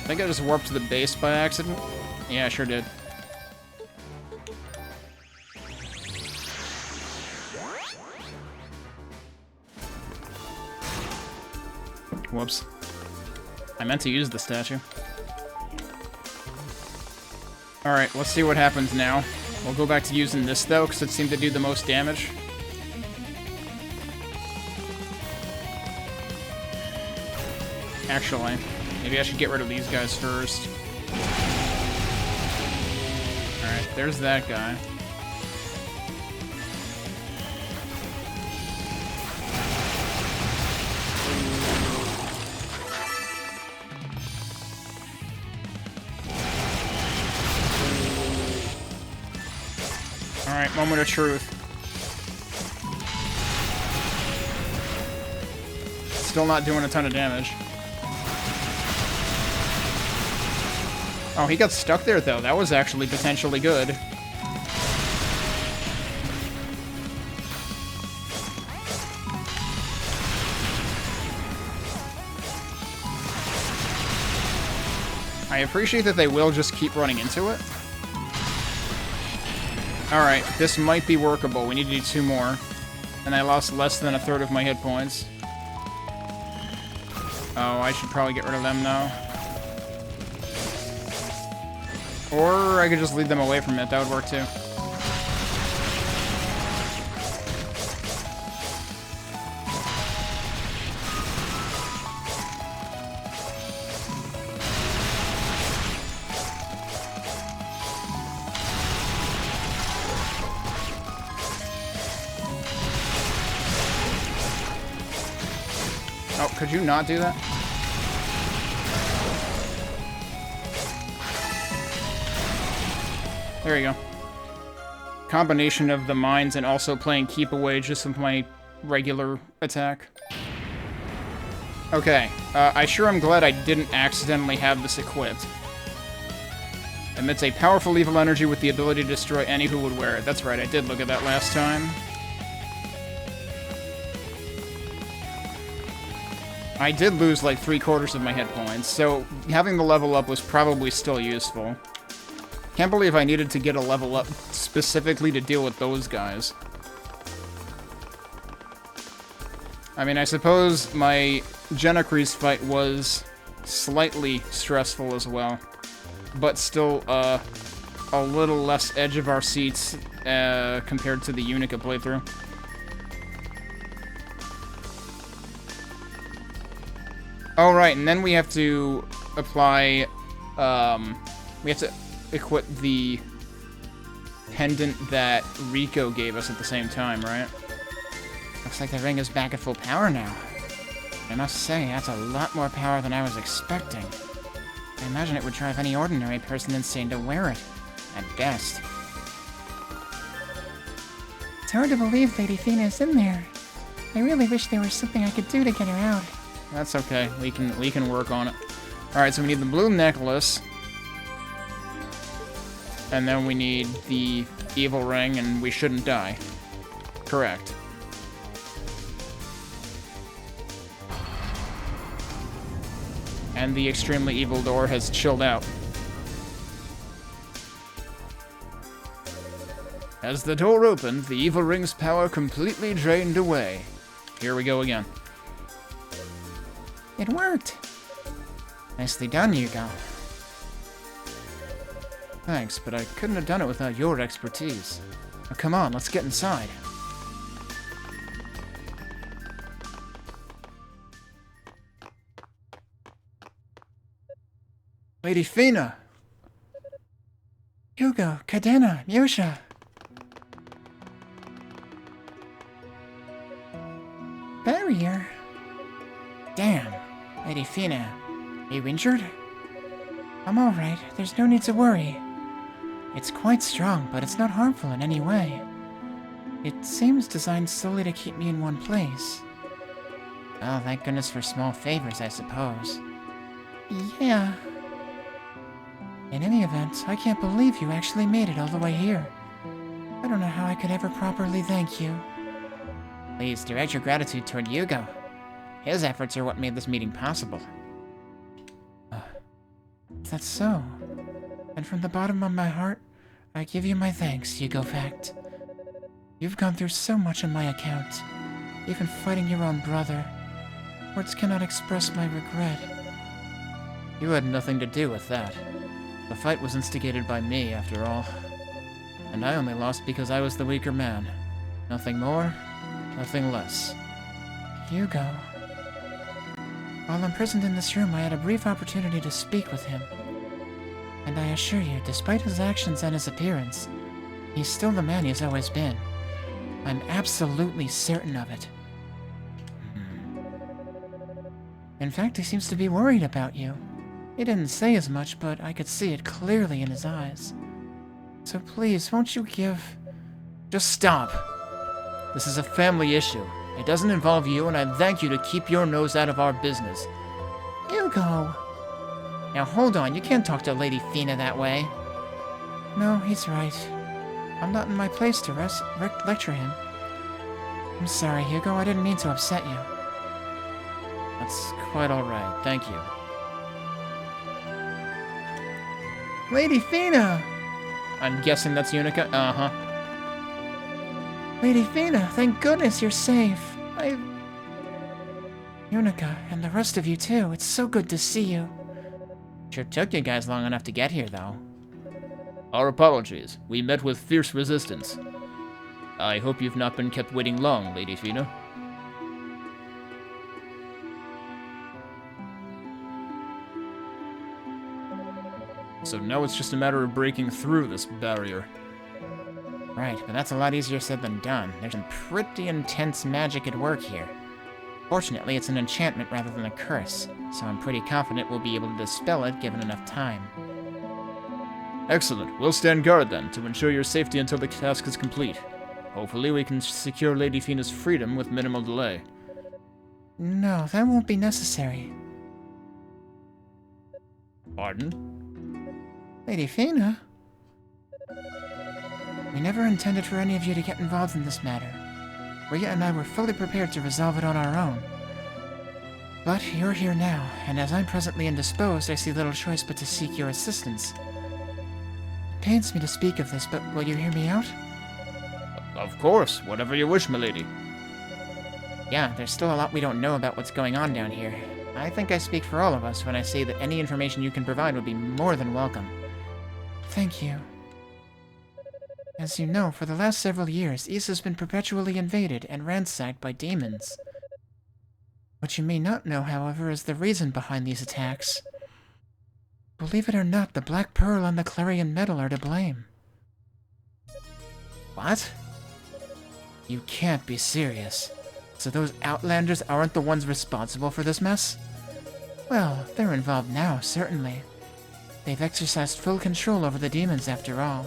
think I just warped to the base by accident. Yeah, I sure did. Whoops. I meant to use the statue. Alright, let's see what happens now. We'll go back to using this, though, because it seemed to do the most damage. Actually, maybe I should get rid of these guys first. Alright, there's that guy. Alright, moment of truth. Still not doing a ton of damage. Oh, he got stuck there, though. That was actually potentially good. I appreciate that they will just keep running into it. Alright, this might be workable. We need to do 2 more. And I lost less than a third of my hit points. Oh, I should probably get rid of them now. Or I could just lead them away from it. That would work too. Oh, could you not do that? There you go. Combination of the mines and also playing keep away just with my regular attack. Okay, I sure am glad I didn't accidentally have this equipped. Emits a powerful evil energy with the ability to destroy any who would wear it. That's right, I did look at that last time. I did lose like 3/4 of my hit points, so having the level up was probably still useful. Can't believe I needed to get a level up specifically to deal with those guys. I mean, I suppose my Genocrease fight was slightly stressful as well, but still a little less edge of our seats compared to the Yunica playthrough. Oh, right, and then we have to apply, we have to equip the pendant that Rico gave us at the same time, right? Looks like the ring is back at full power now. I must say, that's a lot more power than I was expecting. I imagine it would drive any ordinary person insane to wear it, at best. It's hard to believe Lady Fina is in there. I really wish there was something I could do to get her out. That's okay. We can work on it. Alright, so we need the blue necklace. And then we need the evil ring, and we shouldn't die. Correct. And the extremely evil door has chilled out. As the door opened, the evil ring's power completely drained away. Here we go again. It worked. Nicely done, Hugo. Thanks, but I couldn't have done it without your expertise. Now come on, let's get inside. Lady Fina! Hugo, Cadena, Yusha. Barrier? Damn. Lady Fina, are you injured? I'm alright. There's no need to worry. It's quite strong, but it's not harmful in any way. It seems designed solely to keep me in one place. Oh, thank goodness for small favors, I suppose. Yeah. In any event, I can't believe you actually made it all the way here. I don't know how I could ever properly thank you. Please direct your gratitude toward Hugo. His efforts are what made this meeting possible. That's so. And from the bottom of my heart, I give you my thanks, Hugo Fact. You've gone through so much on my account, even fighting your own brother. Words cannot express my regret. You had nothing to do with that. The fight was instigated by me, after all. And I only lost because I was the weaker man. Nothing more, nothing less. Hugo. While imprisoned in this room, I had a brief opportunity to speak with him. And I assure you, despite his actions and his appearance, he's still the man he's always been. I'm absolutely certain of it. In fact, he seems to be worried about you. He didn't say as much, but I could see it clearly in his eyes. So please, won't you give... Just stop! This is a family issue. It doesn't involve you, and I thank you to keep your nose out of our business. Hugo! Now hold on, you can't talk to Lady Fina that way. No, he's right. I'm not in my place to lecture him. I'm sorry, Hugo, I didn't mean to upset you. That's quite alright, thank you. Lady Fina! I'm guessing that's Yunica? Uh-huh. Lady Fina, thank goodness you're safe. Yunica, and the rest of you too, it's so good to see you. Sure took you guys long enough to get here, though. Our apologies. We met with fierce resistance. I hope you've not been kept waiting long, Lady Fina. So now it's just a matter of breaking through this barrier. Right, but that's a lot easier said than done. There's some pretty intense magic at work here. Fortunately, it's an enchantment rather than a curse, so I'm pretty confident we'll be able to dispel it given enough time. Excellent. We'll stand guard then, to ensure your safety until the task is complete. Hopefully we can secure Lady Fina's freedom with minimal delay. No, that won't be necessary. Pardon? Lady Fina? We never intended for any of you to get involved in this matter. Rhea and I were fully prepared to resolve it on our own. But you're here now, and as I'm presently indisposed, I see little choice but to seek your assistance. It pains me to speak of this, but will you hear me out? Of course, whatever you wish, milady. Yeah, there's still a lot we don't know about what's going on down here. I think I speak for all of us when I say that any information you can provide would be more than welcome. Thank you. As you know, for the last several years, Ys has been perpetually invaded and ransacked by demons. What you may not know, however, is the reason behind these attacks. Believe it or not, the Black Pearl and the Clarion Metal are to blame. What? You can't be serious. So those Outlanders aren't the ones responsible for this mess? Well, they're involved now, certainly. They've exercised full control over the demons, after all.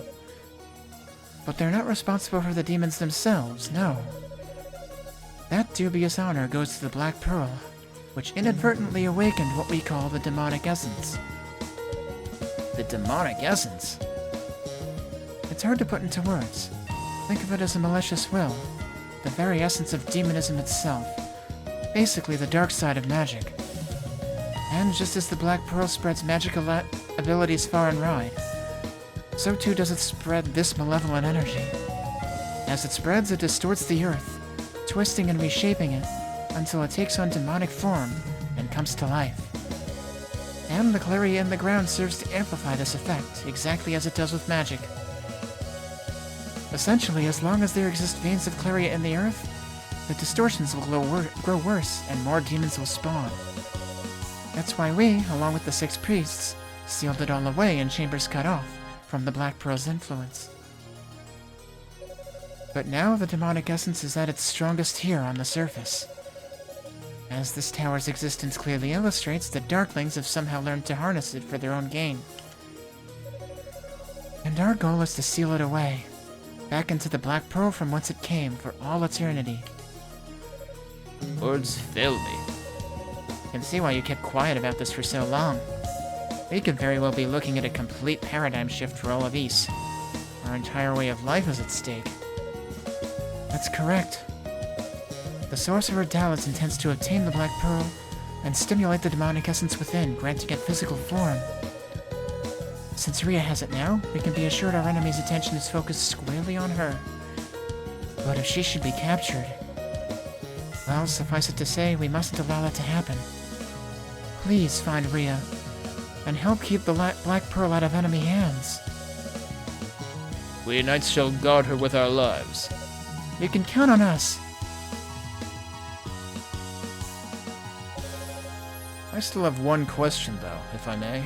But they're not responsible for the demons themselves, no. That dubious honor goes to the Black Pearl, which inadvertently awakened what we call the demonic essence. The demonic essence? It's hard to put into words. Think of it as a malicious will, the very essence of demonism itself. Basically the dark side of magic. And just as the Black Pearl spreads magical abilities far and wide, so too does it spread this malevolent energy. As it spreads, it distorts the earth, twisting and reshaping it until it takes on demonic form and comes to life. And the Claria in the ground serves to amplify this effect, exactly as it does with magic. Essentially, as long as there exist veins of Claria in the earth, the distortions will grow worse and more demons will spawn. That's why we, along with the 6 priests, sealed it all away in chambers cut off from the Black Pearl's influence. But now the demonic essence is at its strongest here on the surface. As this tower's existence clearly illustrates, the Darklings have somehow learned to harness it for their own gain. And our goal is to seal it away, back into the Black Pearl from whence it came for all eternity. Words fail me. I can see why you kept quiet about this for so long. We could very well be looking at a complete paradigm shift for all of Ys. Our entire way of life is at stake. That's correct. The Sorcerer Dallas intends to obtain the Black Pearl and stimulate the demonic essence within, granting it physical form. Since Rhea has it now, we can be assured our enemy's attention is focused squarely on her. But if she should be captured, well, suffice it to say, we mustn't allow that to happen. Please find Rhea, and help keep the Black Pearl out of enemy hands. We knights shall guard her with our lives. You can count on us. I still have one question, though, if I may.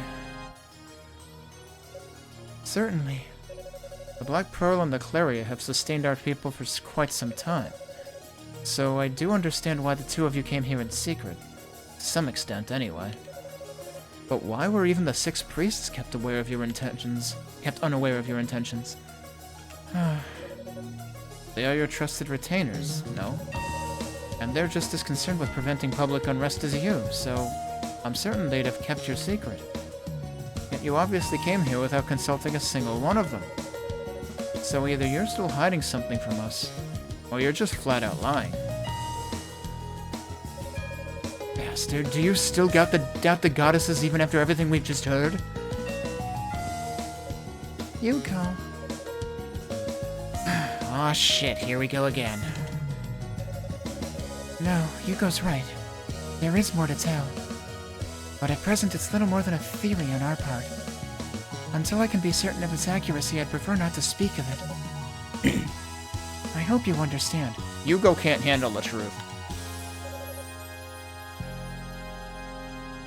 Certainly. The Black Pearl and the Claria have sustained our people for quite some time. So I do understand why the two of you came here in secret. To some extent, anyway. But why were even the 6 priests kept unaware of your intentions? They are your trusted retainers, no? And they're just as concerned with preventing public unrest as you, so I'm certain they'd have kept your secret. Yet you obviously came here without consulting a single one of them. So either you're still hiding something from us, or you're just flat out lying. Bastard, do you still doubt the goddesses even after everything we've just heard? Yuko. Aw, shit, here we go again. No, Yuko's right. There is more to tell. But at present, it's little more than a theory on our part. Until I can be certain of its accuracy, I'd prefer not to speak of it. I hope you understand. Hugo can't handle the truth.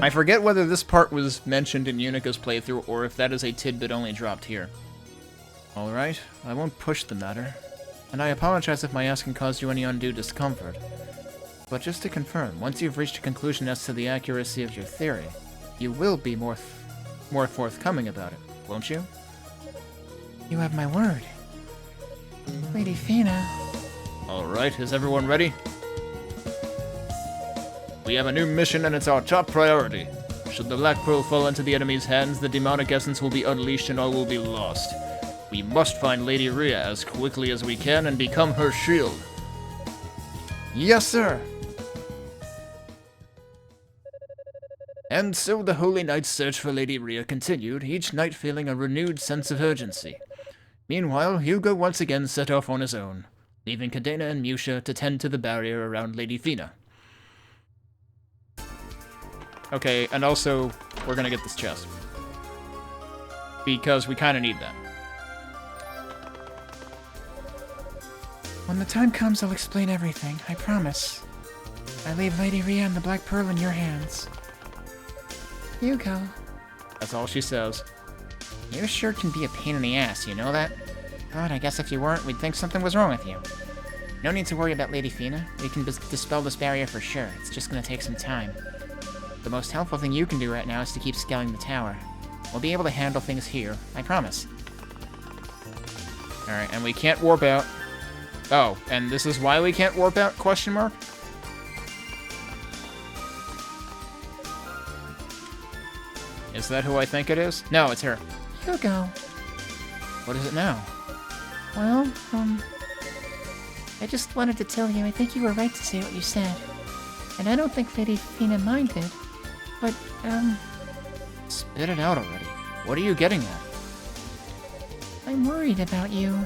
I forget whether this part was mentioned in Unica's playthrough, or if that is a tidbit only dropped here. Alright, I won't push the matter. And I apologize if my asking caused you any undue discomfort. But just to confirm, once you've reached a conclusion as to the accuracy of your theory, you will be more forthcoming about it, won't you? You have my word. Lady Fina. Alright, is everyone ready? We have a new mission and it's our top priority. Should the Black Pearl fall into the enemy's hands, the demonic essence will be unleashed and all will be lost. We must find Lady Rhea as quickly as we can and become her shield. Yes, sir. And so the Holy Knight's search for Lady Rhea continued, each knight feeling a renewed sense of urgency. Meanwhile, Hugo once again set off on his own, leaving Cadena and Musha to tend to the barrier around Lady Fina. Okay, and also, we're gonna get this chest. Because we kinda need that. When the time comes, I'll explain everything, I promise. I leave Lady Rhea and the Black Pearl in your hands. Hugo. That's all she says. You sure can be a pain in the ass, you know that? But I guess if you weren't, we'd think something was wrong with you. No need to worry about Lady Fina. We can dispel this barrier for sure. It's just gonna take some time. The most helpful thing you can do right now is to keep scaling the tower. We'll be able to handle things here, I promise. Alright, and we can't warp out. Oh, and this is why we can't warp out, question mark? Is that who I think it is? No, it's her. Hugo. What is it now? Well, I just wanted to tell you I think you were right to say what you said. And I don't think Lady Fina minded. But, Spit it out already. What are you getting at? I'm worried about you.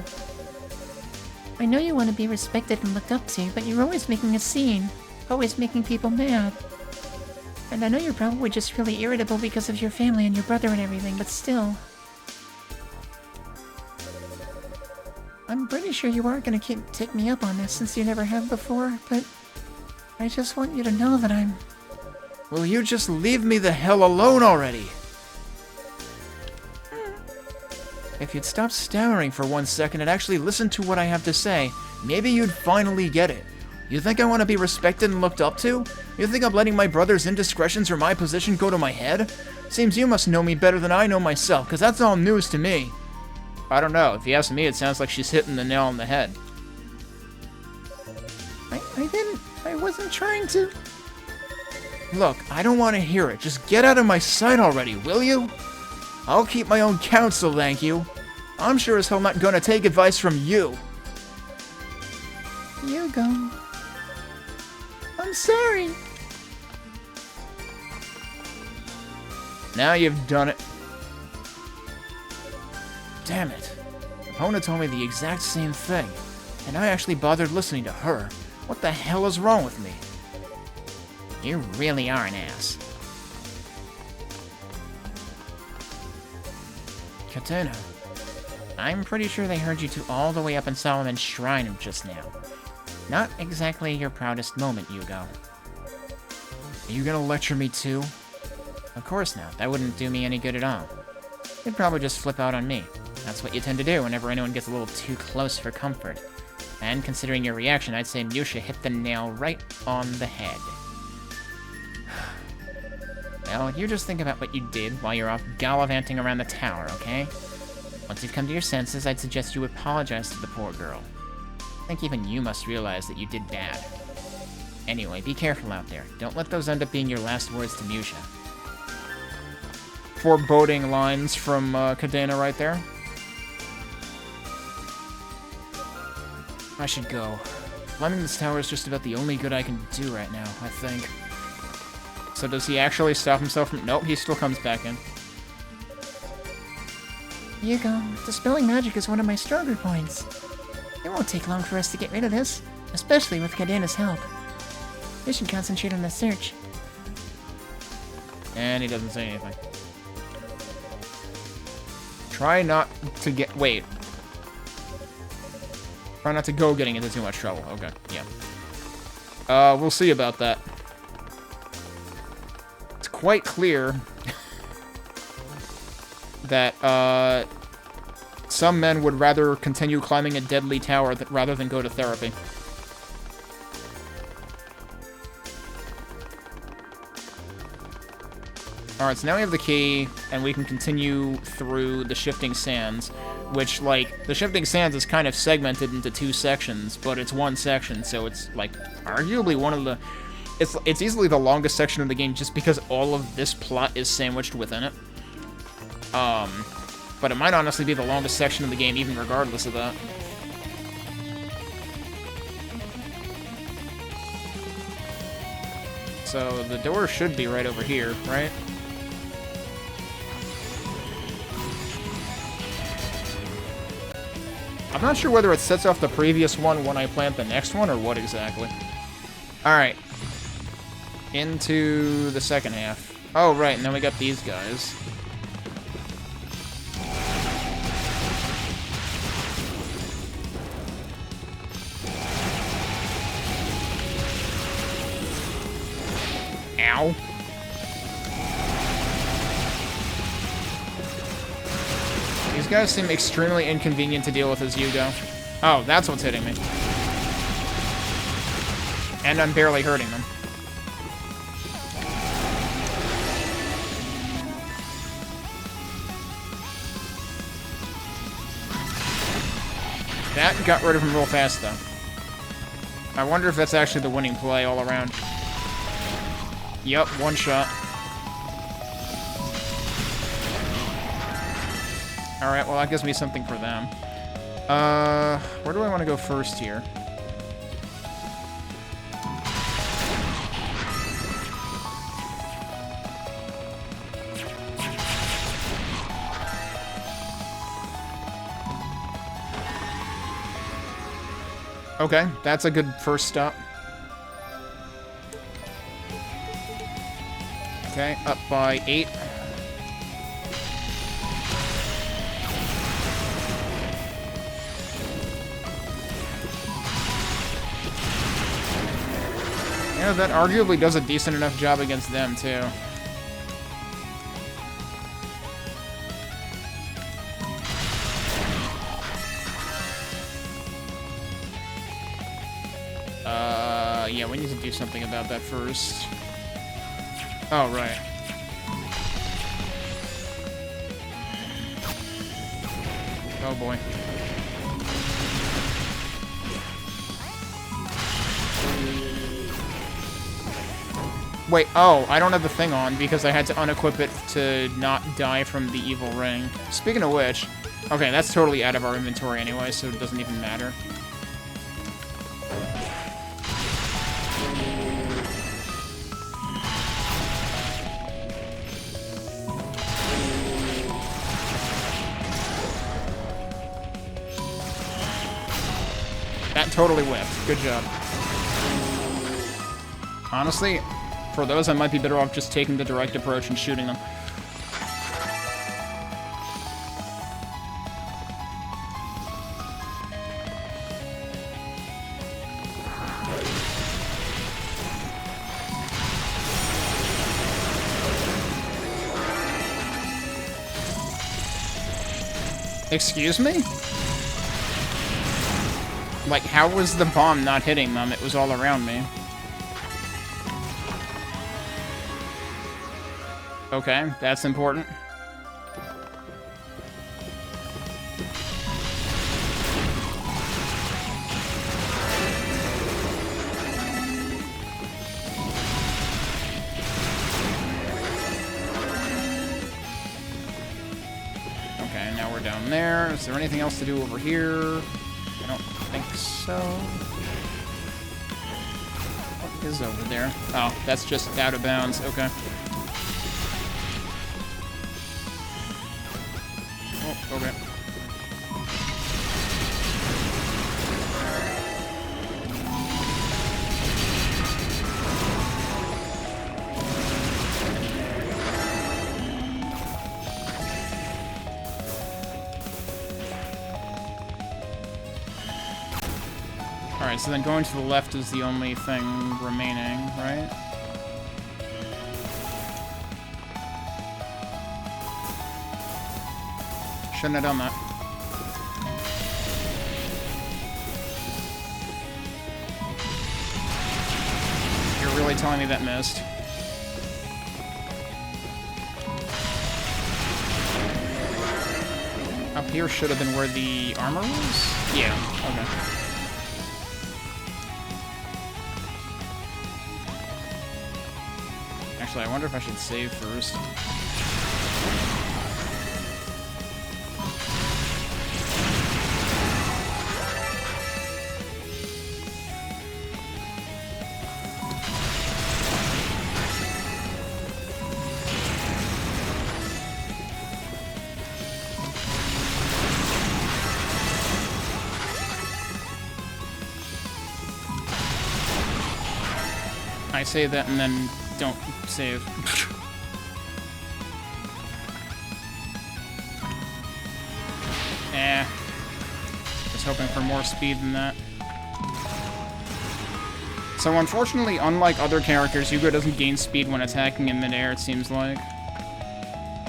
I know you want to be respected and looked up to, but you're always making a scene. Always making people mad. And I know you're probably just really irritable because of your family and your brother and everything, but still. I'm pretty sure you aren't going to take me up on this since you never have before, but I just want you to know that I'm... Will you just leave me the hell alone already? If you'd stop stammering for 1 second and actually listen to what I have to say, maybe you'd finally get it. You think I want to be respected and looked up to? You think I'm letting my brother's indiscretions or my position go to my head? Seems you must know me better than I know myself, because that's all news to me. I don't know. If you ask me, it sounds like she's hitting the nail on the head. I wasn't trying to... Look, I don't want to hear it. Just get out of my sight already, will you? I'll keep my own counsel, thank you. I'm sure as hell not gonna take advice from you. Hugo. I'm sorry. Now you've done it. Damn it. Epona told me the exact same thing, and I actually bothered listening to her. What the hell is wrong with me? You really are an ass. Katana. I'm pretty sure they heard you two all the way up in Solomon's Shrine just now. Not exactly your proudest moment, Hugo. Are you gonna lecture me too? Of course not. That wouldn't do me any good at all. You'd probably just flip out on me. That's what you tend to do whenever anyone gets a little too close for comfort. And considering your reaction, I'd say Musha hit the nail right on the head. Well, you just think about what you did while you're off gallivanting around the tower, okay? Once you've come to your senses, I'd suggest you apologize to the poor girl. I think even you must realize that you did bad. Anyway, be careful out there. Don't let those end up being your last words to Musha. Foreboding lines from Cadena right there. I should go. Climbing this tower is just about the only good I can do right now, I think. So does he actually stop himself from... Nope, he still comes back in. Hugo, dispelling magic is one of my stronger points. It won't take long for us to get rid of this, especially with Cadena's help. We should concentrate on the search. And he doesn't say anything. Try not to get... Wait. Try not to go getting into too much trouble. Okay, yeah. We'll see about that. It's quite clear that, some men would rather continue climbing a deadly tower rather than go to therapy. Alright, so now we have the key, and we can continue through the Shifting Sands, which, like, the Shifting Sands is kind of segmented into 2 sections, but it's one section, so it's, like, arguably one of the... It's easily the longest section of the game just because all of this plot is sandwiched within it. But it might honestly be the longest section of the game, even regardless of that. So the door should be right over here, right? I'm not sure whether it sets off the previous one when I plant the next one or what exactly. Alright. Into the second half. Oh, right, and then we got these guys. Ow. These guys seem extremely inconvenient to deal with as Hugo. Oh, that's what's hitting me. And I'm barely hurting them. That got rid of him real fast, though. I wonder if that's actually the winning play all around. Yup, one shot. Alright, well that gives me something for them. Where do I want to go first here? Okay, that's a good first stop. Okay, up by 8. Yeah, that arguably does a decent enough job against them, too. Yeah, we need to do something about that first. Oh, right. Oh, boy. Wait, oh, I don't have the thing on because I had to unequip it to not die from the evil ring. Speaking of which, okay, that's totally out of our inventory anyway, so it doesn't even matter. That totally whiffed. Good job. Honestly, for those, I might be better off just taking the direct approach and shooting them. Excuse me? Like, how was the bomb not hitting them? It was all around me. Okay, that's important. Okay, now we're down there. Is there anything else to do over here? I don't think so. What is over there? Oh, that's just out of bounds. Okay. Oh, okay. Alright, so then going to the left is the only thing remaining, right? Shouldn't have done that. You're really telling me that missed? Up here should have been where the armor was? Yeah, okay. Actually, I wonder if I should save first. I say that and then don't save. Just hoping for more speed than that. So unfortunately, unlike other characters, Hugo doesn't gain speed when attacking in midair, it seems like.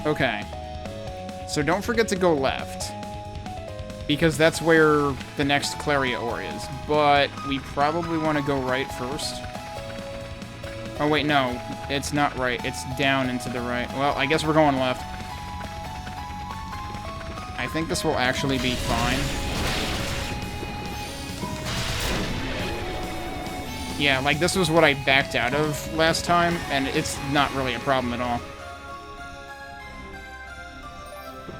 Okay. So don't forget to go left, because that's where the next Claria ore is. But we probably want to go right first. Oh wait, no. It's not right. It's down and to the right. Well, I guess we're going left. I think this will actually be fine. Yeah, like this was what I backed out of last time, and it's not really a problem at all.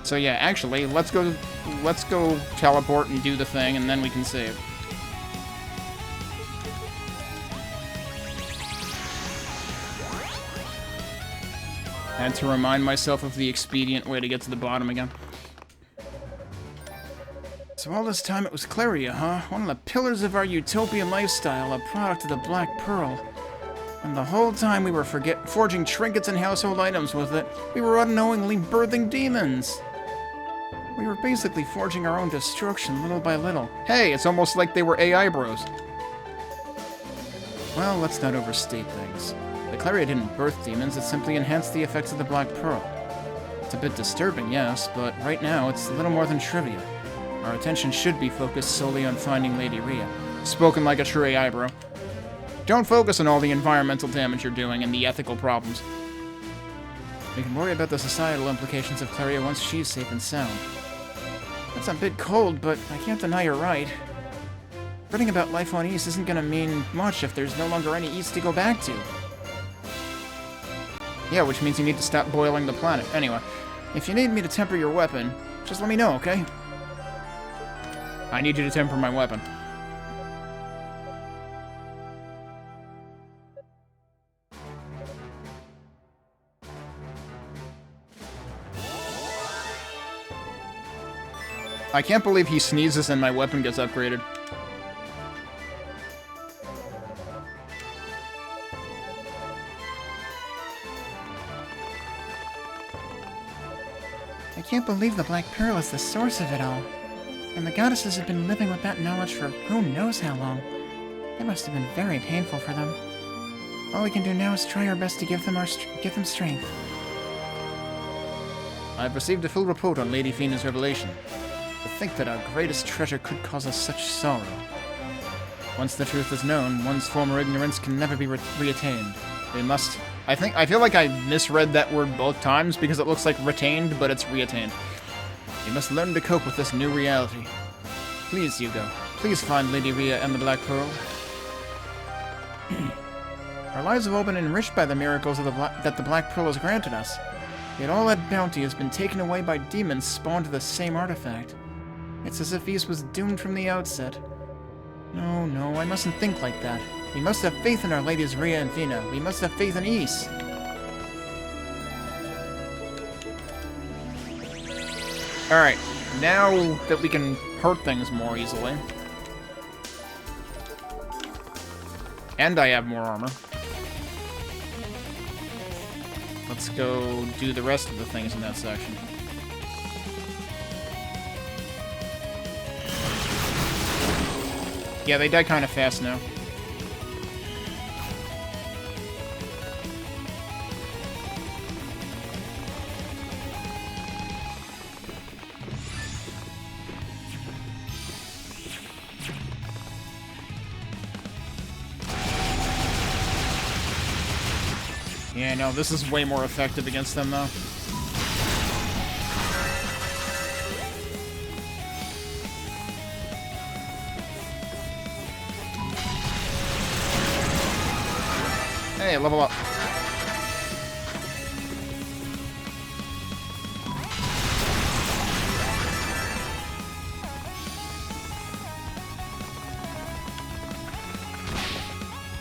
So yeah, actually, let's go teleport and do the thing, and then we can save. Had to remind myself of the expedient way to get to the bottom again. So all this time it was Claria, huh? One of the pillars of our utopian lifestyle, a product of the Black Pearl. And the whole time we were forging trinkets and household items with it, we were unknowingly birthing demons. We were basically forging our own destruction little by little. Hey, it's almost like they were AI bros. Well, let's not overstate things. The Claria didn't birth demons, it simply enhanced the effects of the Black Pearl. It's a bit disturbing, yes, but right now it's a little more than trivia. Our attention should be focused solely on finding Lady Rhea. Spoken like a true AI bro. Don't focus on all the environmental damage you're doing and the ethical problems. We can worry about the societal implications of Claria once she's safe and sound. That's a bit cold, but I can't deny you're right. Fretting about life on East isn't gonna mean much if there's no longer any East to go back to. Yeah, which means you need to stop boiling the planet. Anyway, if you need me to temper your weapon, just let me know, okay? I need you to temper my weapon. I can't believe he sneezes and my weapon gets upgraded. I can't believe the Black Pearl is the source of it all. And the goddesses have been living with that knowledge for who knows how long. It must have been very painful for them. All we can do now is try our best to give them strength. I've received a full report on Lady Fina's revelation. To think that our greatest treasure could cause us such sorrow. Once the truth is known, one's former ignorance can never be reattained. We must... I feel like I misread that word both times because it looks like retained, but it's reattained. We must learn to cope with this new reality. Please, Hugo. Please find Lady Rhea and the Black Pearl. Our lives have all been enriched by the miracles of that the Black Pearl has granted us. Yet all that bounty has been taken away by demons spawned to the same artifact. It's as if Ys was doomed from the outset. No, I mustn't think like that. We must have faith in our ladies Rhea and Fina. We must have faith in Ys. Alright, now that we can hurt things more easily. And I have more armor. Let's go do the rest of the things in that section. Yeah, they die kind of fast now. Yeah, no, this is way more effective against them, though. Hey, level up.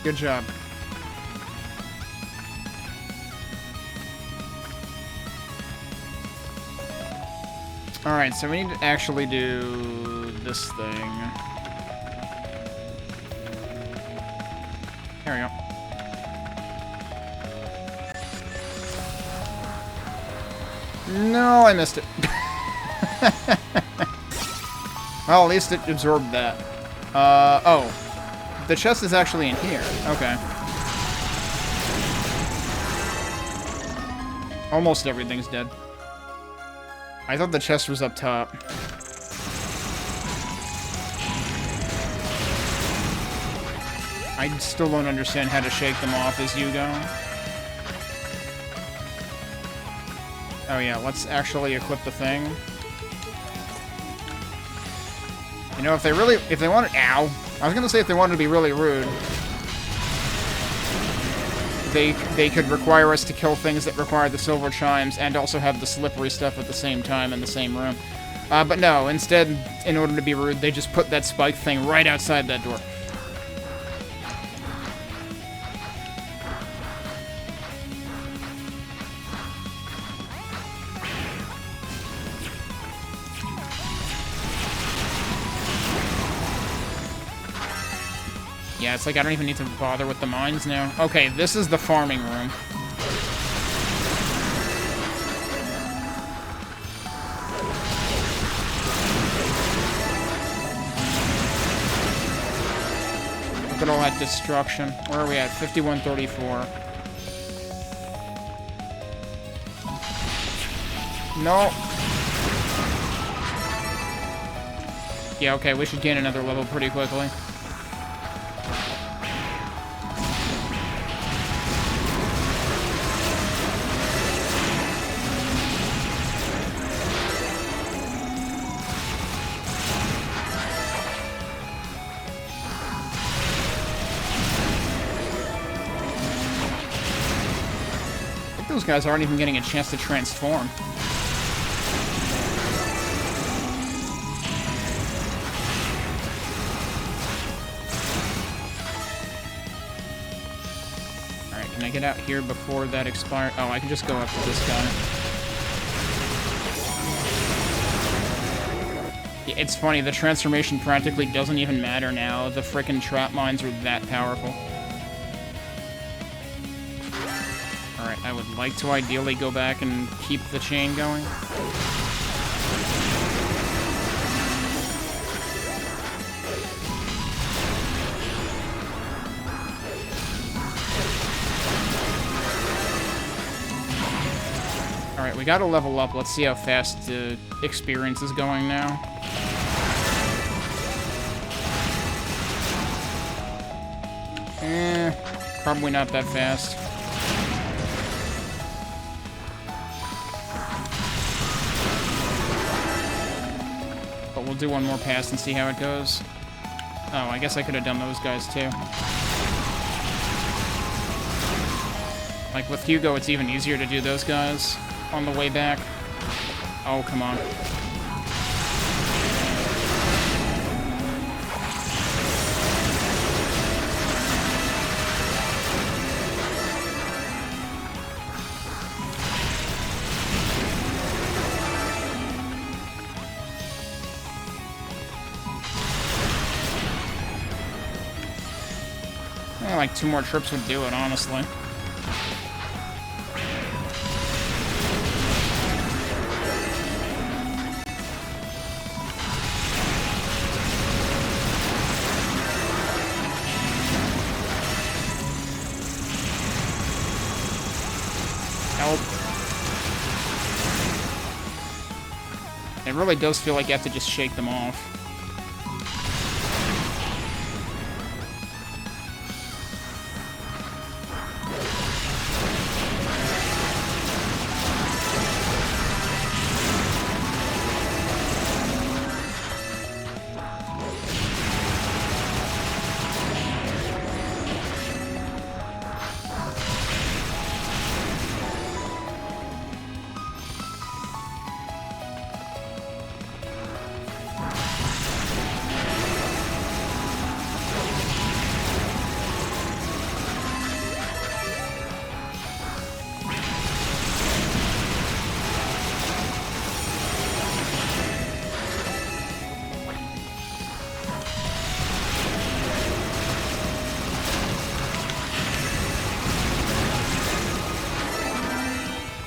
Good job. Alright, so we need to actually do this thing. There we go. No, I missed it. Well, at least it absorbed that. Oh. The chest is actually in here. Okay. Almost everything's dead. I thought the chest was up top. I still don't understand how to shake them off as you go. Oh yeah, let's actually equip the thing. You know, if they wanted, ow. I was gonna say if they wanted to be really rude, they could require us to kill things that require the silver chimes and also have the slippery stuff at the same time in the same room. But no, instead, in order to be rude, they just put that spike thing right outside that door. Yeah, it's like I don't even need to bother with the mines now. Okay, this is the farming room. Look at all that destruction. Where are we at? 5134. No. Yeah, okay, we should gain another level pretty quickly. Those guys aren't even getting a chance to transform. Alright, can I get out here before that expires? Oh, I can just go up to this guy. Yeah, it's funny, the transformation practically doesn't even matter now. The frickin' trap mines are that powerful. Alright, I would like to ideally go back and keep the chain going. Alright, we gotta level up. Let's see how fast the experience is going now. Probably not that fast. But we'll do one more pass and see how it goes. Oh, I guess I could have done those guys too. Like with Hugo, it's even easier to do those guys on the way back. Oh, come on. Like 2 more trips would do it, honestly. Help. It really does feel like you have to just shake them off.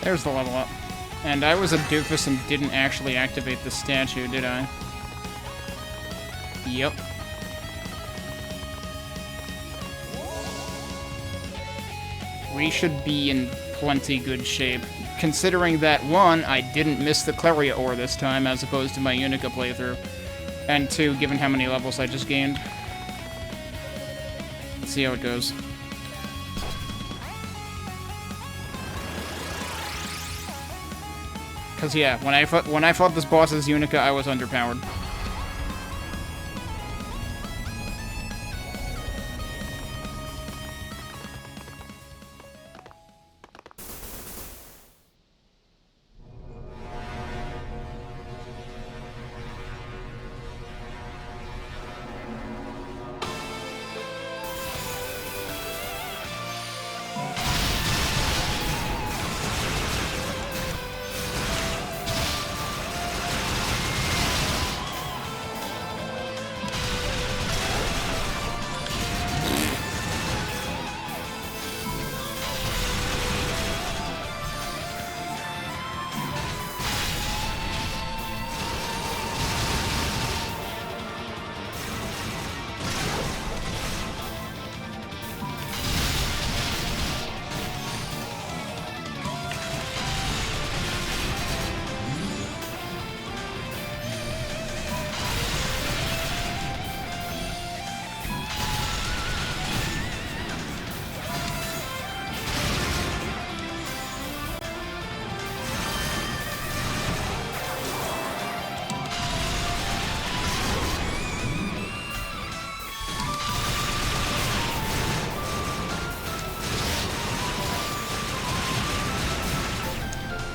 There's the level up. And I was a doofus and didn't actually activate the statue, did I? Yep. We should be in plenty good shape. Considering that, 1, I didn't miss the Claria ore this time, as opposed to my Yunica playthrough. And 2, given how many levels I just gained. Let's see how it goes. Cause yeah, when I fought this boss as Yunica, I was underpowered.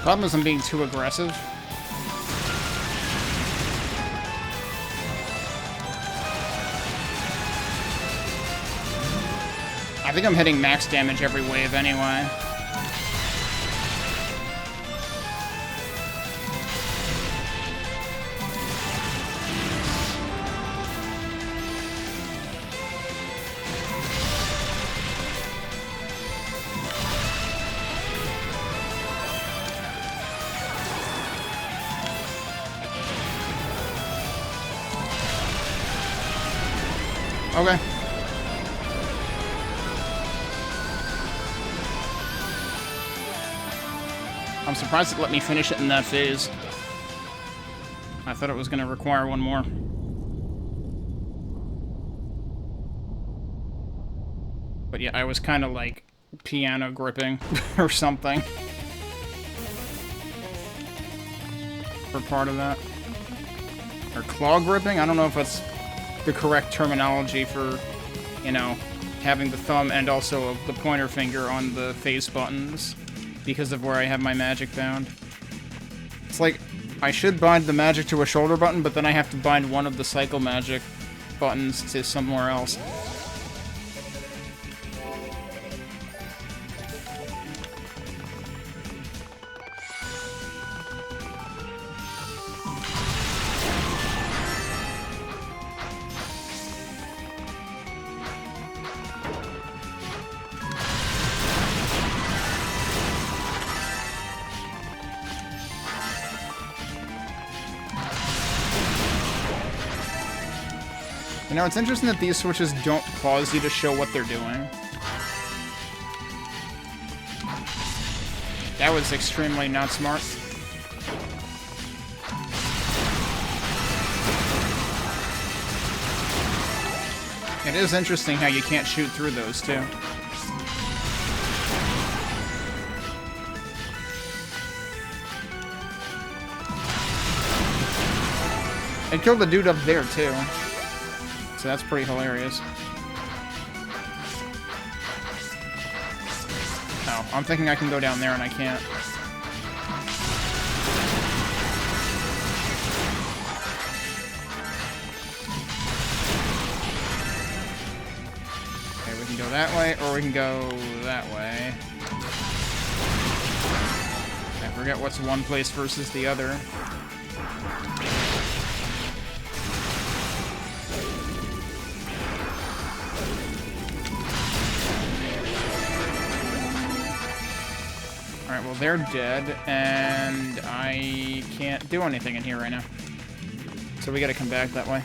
Problem is I'm being too aggressive. I think I'm hitting max damage every wave anyway. Okay. I'm surprised it let me finish it in that phase. I thought it was going to require one more. But yeah, I was kind of like piano gripping or something for part of that. Or claw gripping? I don't know if that's the correct terminology for, you know, having the thumb and also the pointer finger on the face buttons because of where I have my magic bound. It's like, I should bind the magic to a shoulder button, but then I have to bind one of the cycle magic buttons to somewhere else. You know, it's interesting that these switches don't pause you to show what they're doing. That was extremely not smart. It is interesting how you can't shoot through those, too. It killed the dude up there, too. So that's pretty hilarious. Oh, I'm thinking I can go down there and I can't. Okay, we can go that way, or we can go that way. I forget what's one place versus the other. Alright, well, they're dead, and I can't do anything in here right now. So we gotta come back that way.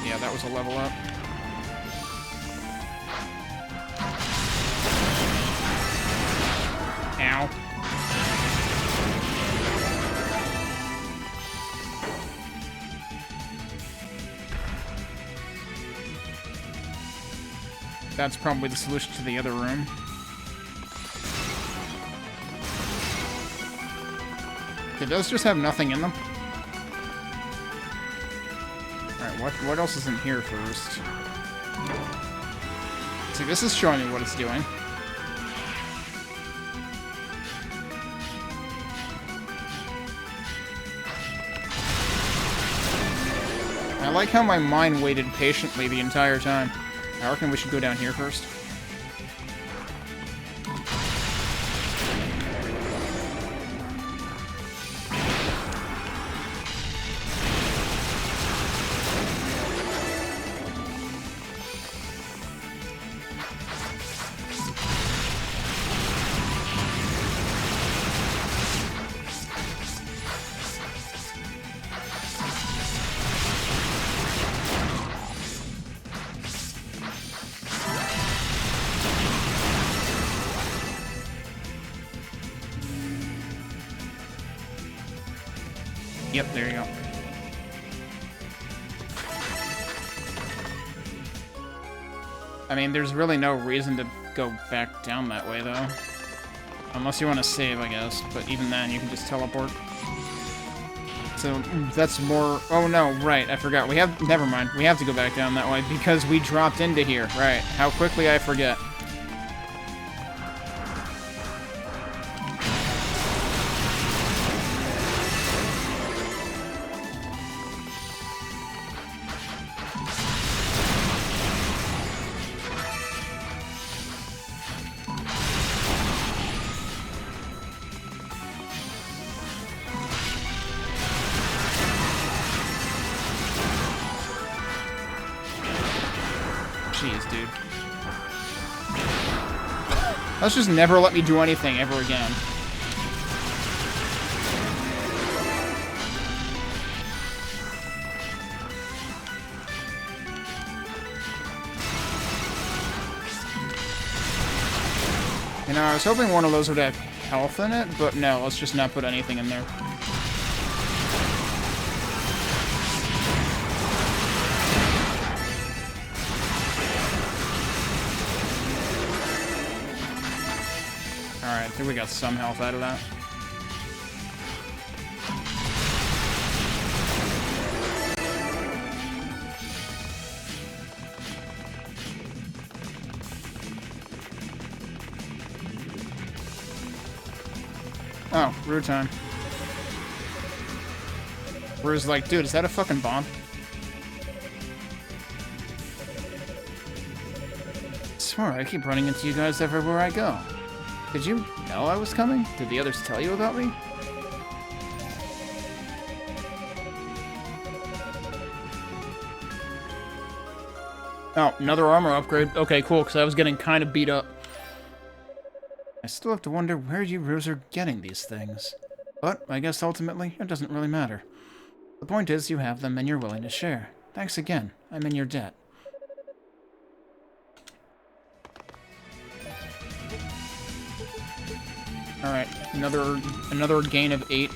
Yeah, that was a level up. Ow. That's probably the solution to the other room. Did those just have nothing in them? Alright, what else is in here first? See, this is showing me what it's doing. I like how my mind waited patiently the entire time. I reckon we should go down here first. Yep, there you go. I mean, there's really no reason to go back down that way, though. Unless you want to save, I guess. But even then, you can just teleport. So, that's more... Oh, no, right, I forgot. We have... Never mind. We have to go back down that way because we dropped into here. Right. How quickly I forget. Jeez, dude. Let's just never let me do anything ever again. You know, I was hoping one of those would have health in it, but no, let's just not put anything in there. Alright, I think we got some health out of that. Oh, root time. Rue's like, dude, is that a fucking bomb? I swear, I keep running into you guys everywhere I go. Did you know I was coming? Did the others tell you about me? Oh, another armor upgrade. Okay, cool, because I was getting kind of beat up. I still have to wonder where you Ruse are getting these things. But I guess ultimately, it doesn't really matter. The point is, you have them and you're willing to share. Thanks again. I'm in your debt. Alright, another gain of 8.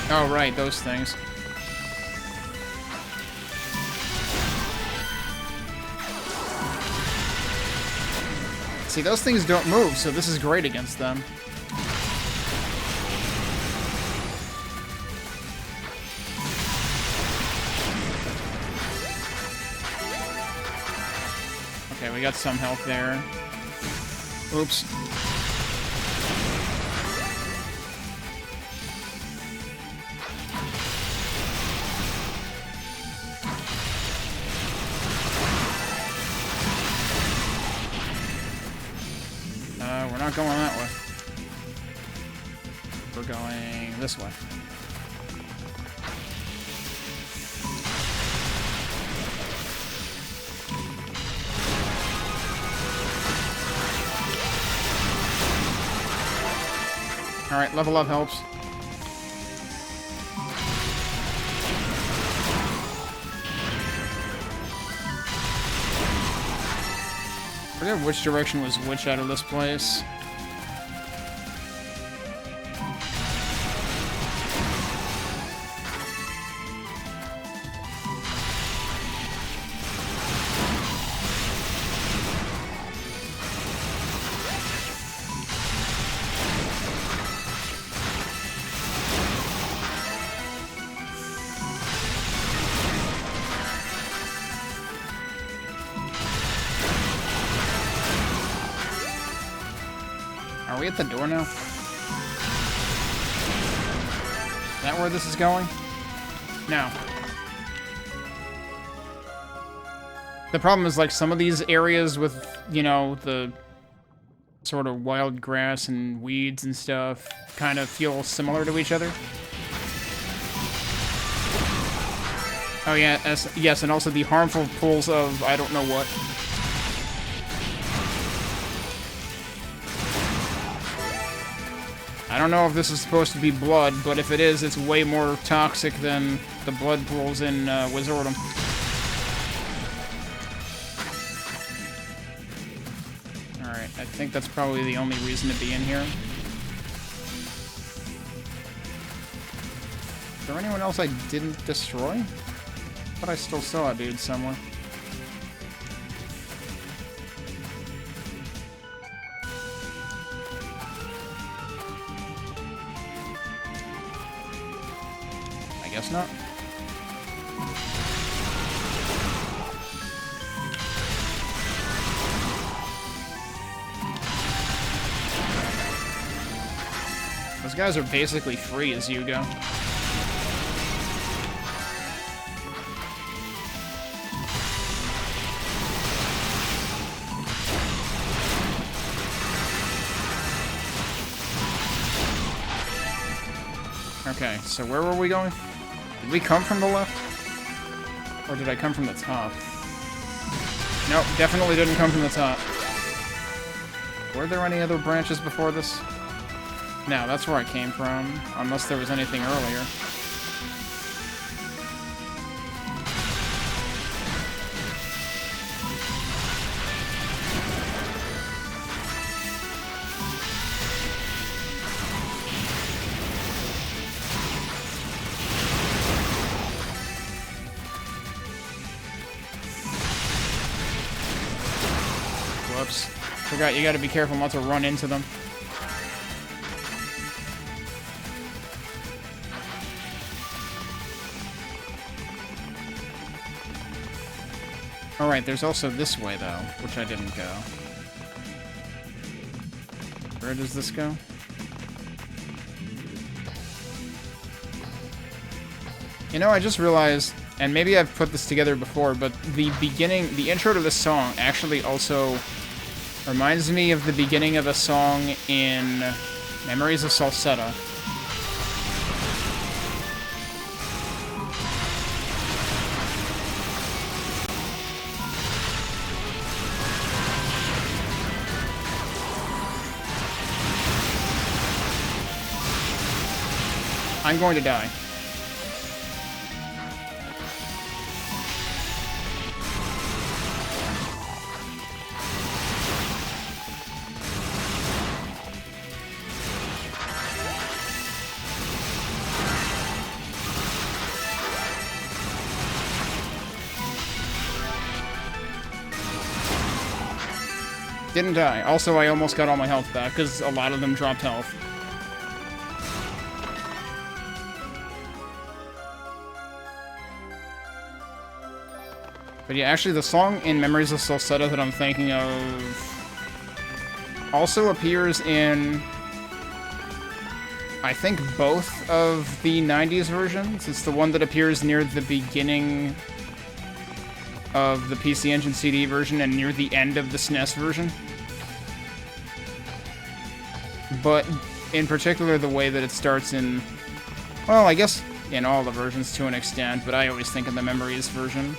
Oh, right, those things. See, those things don't move, so this is great against them. Okay, we got some health there. Oops. We're not going that way. We're going this way. Alright, level up helps. I forget which direction was which out of this place. Are we at the door now? Is that where this is going? No. The problem is, like, some of these areas with, you know, the sort of wild grass and weeds and stuff kind of feel similar to each other. Oh yeah, yes, and also the harmful pulls of I don't know what. I don't know if this is supposed to be blood, but if it is, it's way more toxic than the blood pools in Wizardom. Alright, I think that's probably the only reason to be in here. Is there anyone else I didn't destroy? But I still saw a dude somewhere. I guess not. Those guys are basically free as Hugo. Okay, so where were we going? Did we come from the left? Or did I come from the top? Nope, definitely didn't come from the top. Were there any other branches before this? No, that's where I came from, unless there was anything earlier. Whoops. Forgot you gotta be careful not to run into them. Alright, there's also this way, though, which I didn't go. Where does this go? You know, I just realized, and maybe I've put this together before, but the intro to this song actually also reminds me of the beginning of a song in Memories of Salsetta. I'm going to die. Didn't die. Also, I almost got all my health back, because a lot of them dropped health. But yeah, actually the song in Memories of Salsetta that I'm thinking of also appears in, I think, both of the 90s versions. It's the one that appears near the beginning of the PC Engine CD version and near the end of the SNES version. But in particular, the way that it starts in, well, I guess in all the versions to an extent, but I always think of the Memories version.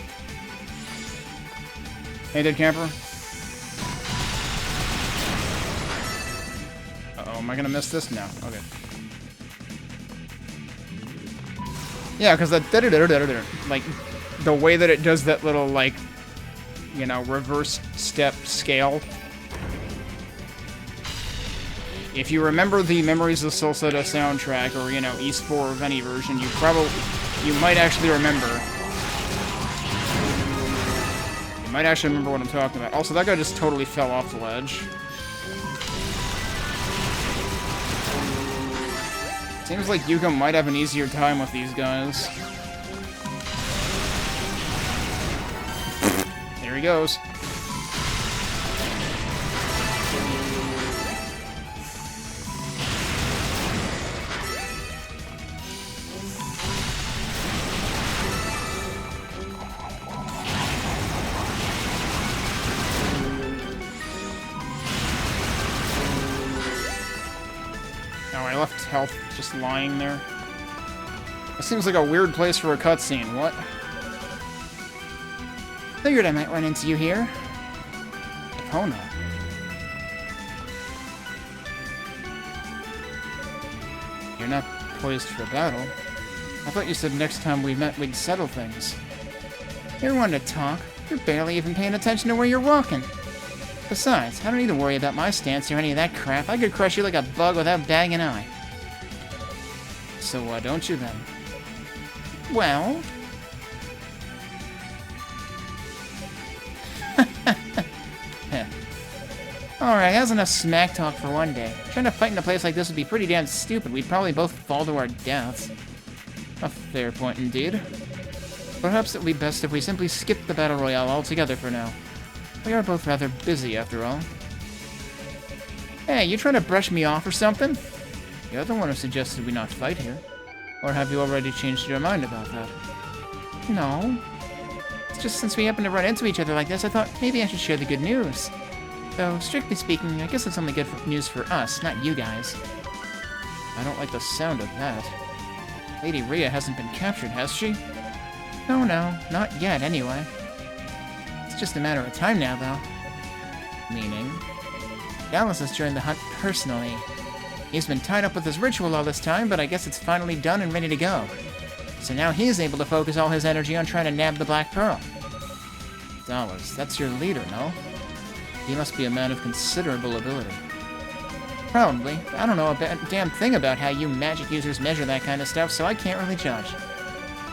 Hey, Dead Camper. Uh-oh, am I gonna miss this? No. Okay. Yeah, because that like the way that it does that little, like, you know, reverse step scale. If you remember the Memories of Salsetta soundtrack, or, you know, East 4 of any version, you might actually remember. You might actually remember what I'm talking about. Also, that guy just totally fell off the ledge. Seems like Yuka might have an easier time with these guys. There he goes. Left health just lying there. It seems like a weird place for a cutscene. What? Figured I might run into you here. Epona. You're not poised for battle. I thought you said next time we met we'd settle things. You're one to talk. You're barely even paying attention to where you're walking. Besides, I don't need to worry about my stance or any of that crap. I could crush you like a bug without batting an eye. So why don't you then? Well... Alright, how's enough smack talk for one day? Trying to fight in a place like this would be pretty damn stupid. We'd probably both fall to our deaths. A fair point indeed. Perhaps it would be best if we simply skip the Battle Royale altogether for now. We are both rather busy, after all. Hey, you trying to brush me off or something? You're the one who suggested we not fight here. Or have you already changed your mind about that? No. It's just since we happen to run into each other like this, I thought maybe I should share the good news. Though, strictly speaking, I guess it's only good news for us, not you guys. I don't like the sound of that. Lady Rhea hasn't been captured, has she? No, not yet, anyway. It's just a matter of time now, though. Meaning? Dallas has joined the hunt personally. He's been tied up with his ritual all this time, but I guess it's finally done and ready to go. So now he's able to focus all his energy on trying to nab the Black Pearl. Dallas, that's your leader, no? He must be a man of considerable ability. Probably. I don't know a damn thing about how you magic users measure that kind of stuff, so I can't really judge.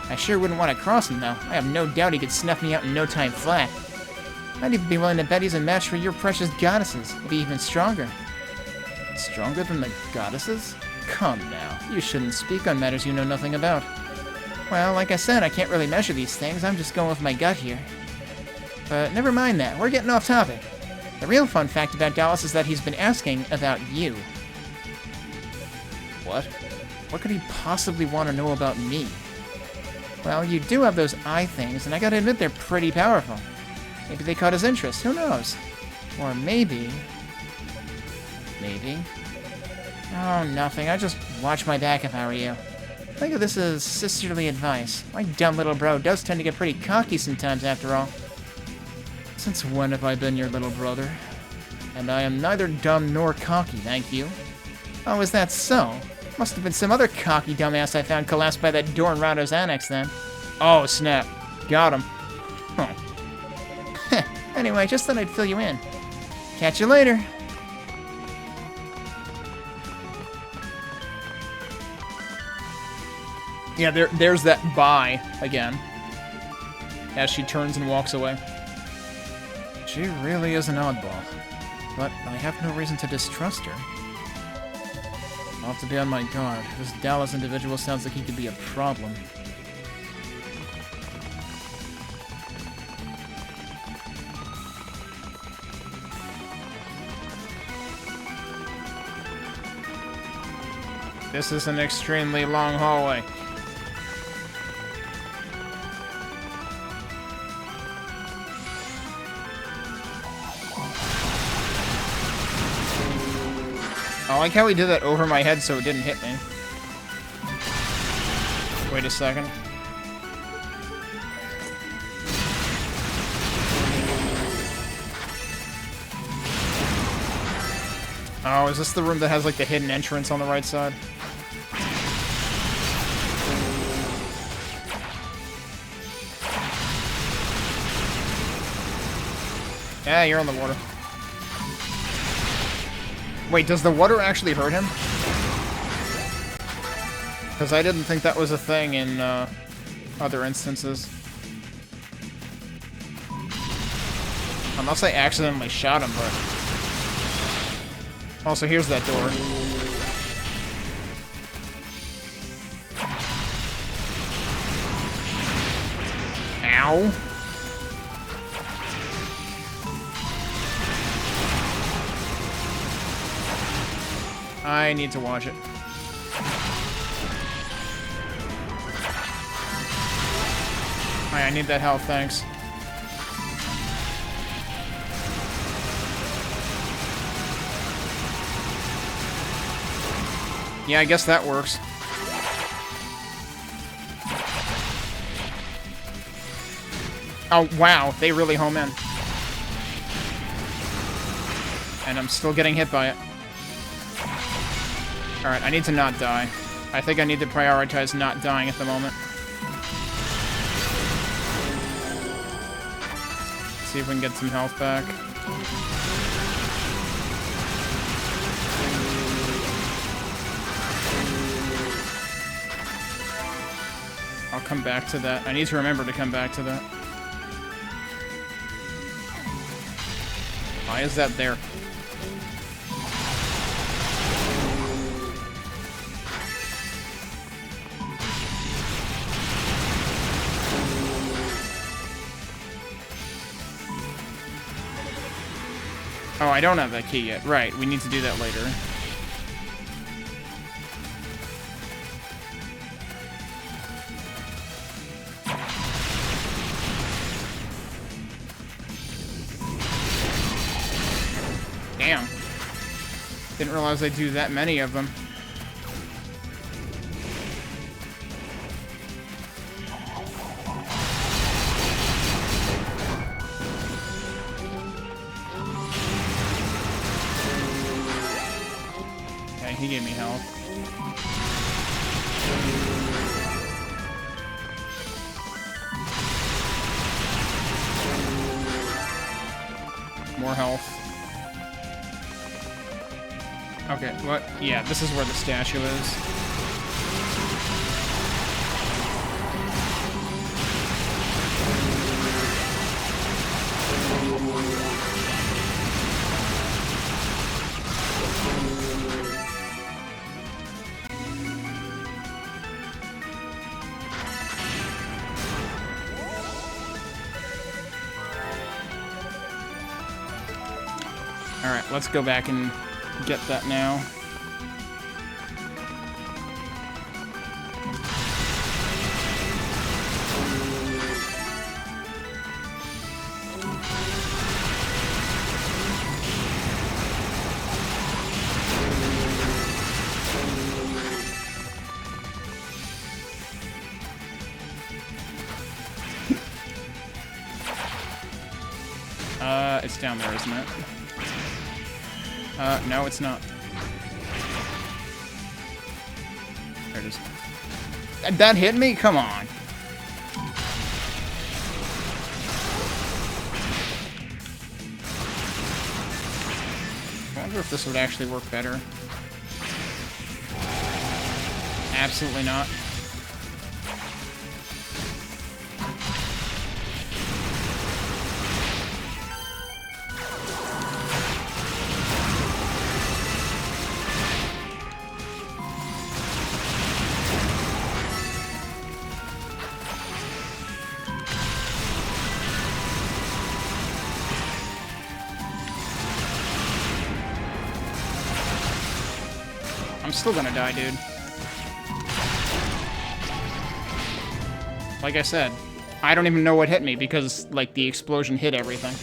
I sure wouldn't want to cross him, though. I have no doubt he could snuff me out in no time flat. I'd even be willing to bet he's a match for your precious goddesses. Maybe even stronger. Stronger than the goddesses? Come now. You shouldn't speak on matters you know nothing about. Well, like I said, I can't really measure these things. I'm just going with my gut here. But never mind that. We're getting off topic. The real fun fact about Dallas is that he's been asking about you. What? What could he possibly want to know about me? Well, you do have those eye things, and I gotta admit they're pretty powerful. Maybe they caught his interest, who knows? Or maybe... Oh, nothing. I just watch my back if I were you. Think of this as sisterly advice. My dumb little bro does tend to get pretty cocky sometimes, after all. Since when have I been your little brother? And I am neither dumb nor cocky, thank you. Oh, is that so? Must have been some other cocky dumbass I found collapsed by that door in Rado's annex, then. Oh, snap. Got him. Huh. Anyway, just thought I'd fill you in. Catch you later. Yeah, there's that bye again. As she turns and walks away. She really is an oddball. But I have no reason to distrust her. I'll have to be on my guard. This Dallas individual sounds like he could be a problem. This is an extremely long hallway. I like how he did that over my head so it didn't hit me. Wait a second. Oh, is this the room that has, like, the hidden entrance on the right side? Yeah, you're on the water. Wait, does the water actually hurt him? Because I didn't think that was a thing in other instances. Unless I accidentally shot him, but... Also, here's that door. Ow. I need to watch it. I need that health, thanks. Yeah, I guess that works. Oh, wow, they really home in. And I'm still getting hit by it. Alright, I need to not die. I think I need to prioritize not dying at the moment. See if we can get some health back. I'll come back to that. I need to remember to come back to that. Why is that there? Oh, I don't have that key yet. Right, we need to do that later. Damn. Didn't realize they do that many of them. Okay, he gave me health. More health. Okay, what? Yeah, this is where the statue is. Alright, let's go back and get that now. It's down there, isn't it? No, it's not. There it is. That hit me? Come on. I wonder if this would actually work better. Absolutely not. I'm still gonna die, dude. Like I said, I don't even know what hit me because, like, the explosion hit everything.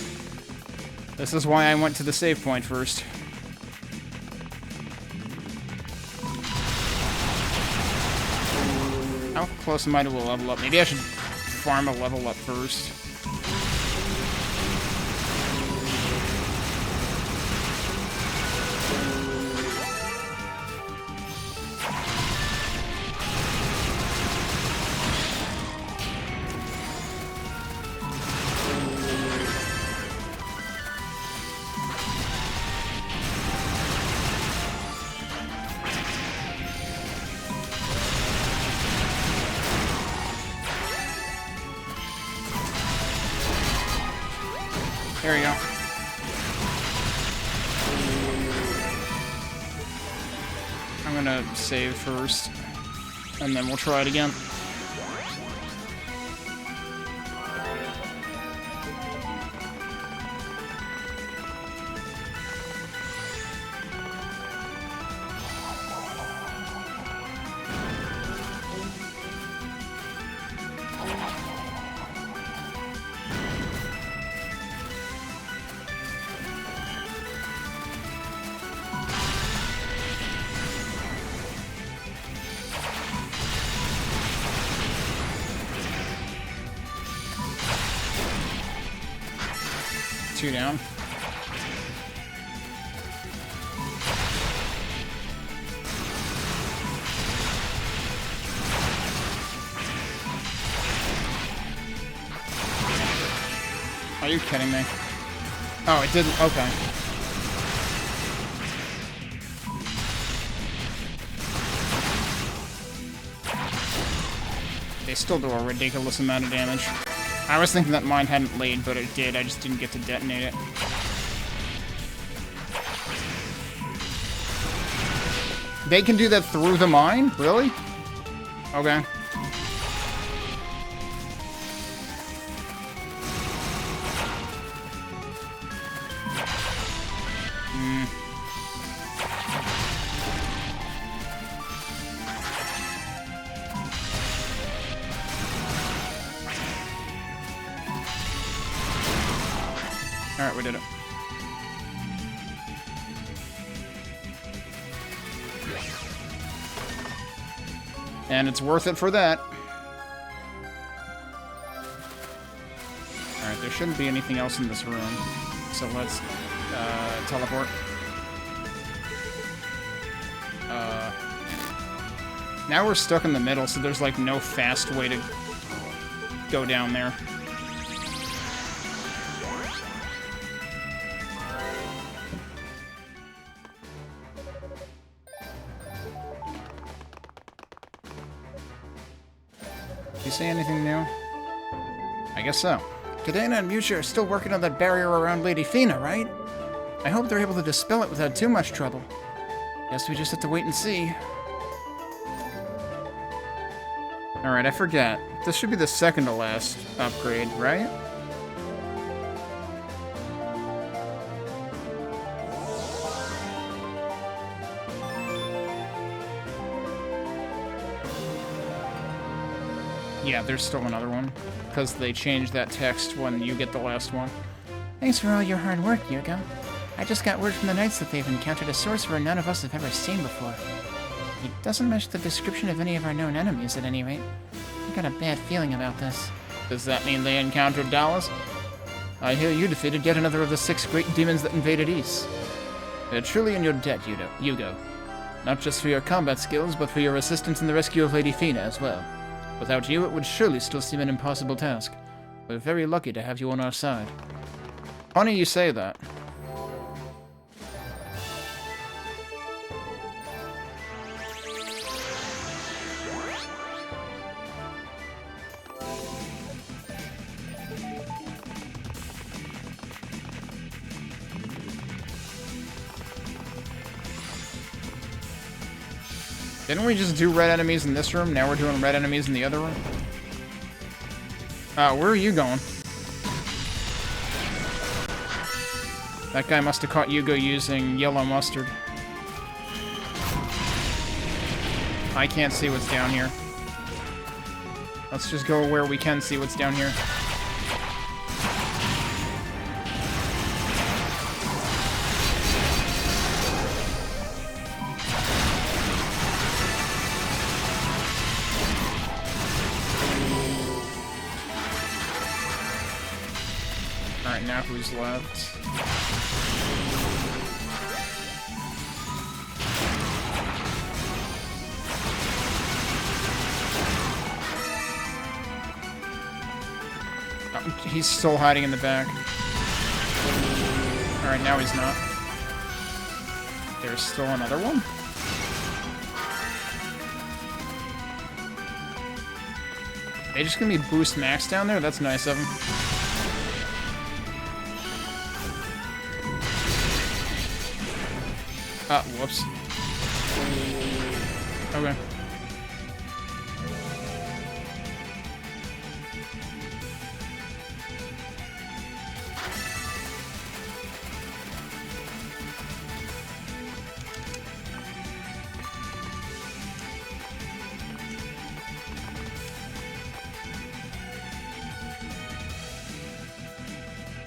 This is why I went to the save point first. How close am I to a level up? Maybe I should farm a level up first. There we go. I'm gonna save first, and then we'll try it again. Two down. Are you kidding me? Oh, it didn't. Okay. They still do a ridiculous amount of damage. I was thinking that mine hadn't laid, but it did. I just didn't get to detonate it. They can do that through the mine? Really? Okay. Alright, we did it. And it's worth it for that. Alright, there shouldn't be anything else in this room. So let's teleport. Now we're stuck in the middle, so there's like no fast way to go down there. You see anything new? I guess so. Cadena and Mucha are still working on that barrier around Lady Fina, right? I hope they're able to dispel it without too much trouble. Guess we just have to wait and see. Alright, I forget. This should be the second to last upgrade, right? Yeah, there's still another one, because they changed that text when you get the last one. Thanks for all your hard work, Hugo. I just got word from the Knights that they've encountered a sorcerer none of us have ever seen before. It doesn't match the description of any of our known enemies, at any rate. I got a bad feeling about this. Does that mean they encountered Dallas? I hear you defeated yet another of the 6 great demons that invaded East. They're truly in your debt, Hugo. Not just for your combat skills, but for your assistance in the rescue of Lady Fina as well. Without you, it would surely still seem an impossible task. We're very lucky to have you on our side. Funny you say that. Didn't we just do red enemies in this room? Now we're doing red enemies in the other room? Where are you going? That guy must have caught Hugo using yellow mustard. I can't see what's down here. Let's just go where we can see what's down here. Alright, now who's left? He's still hiding in the back. Alright, now he's not. There's still another one? Are they just gonna be boost max down there? That's nice of them. Ah, whoops. Okay.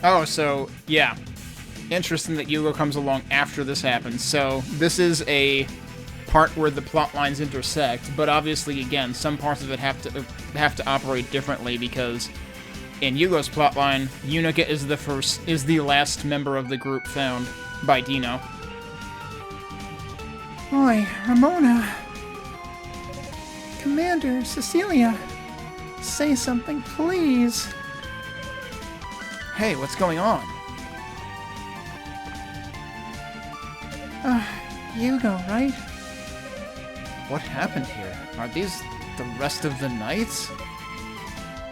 Oh, so, yeah. Interesting that Hugo comes along after this happens. So, this is a part where the plot lines intersect, but obviously, again, some parts of it have to operate differently because in Hugo's plotline, Yunica is the last member of the group found by Dino. Oi, Ramona. Commander, Cecilia. Say something, please. Hey, what's going on? Hugo, right? What happened here? Are these the rest of the knights?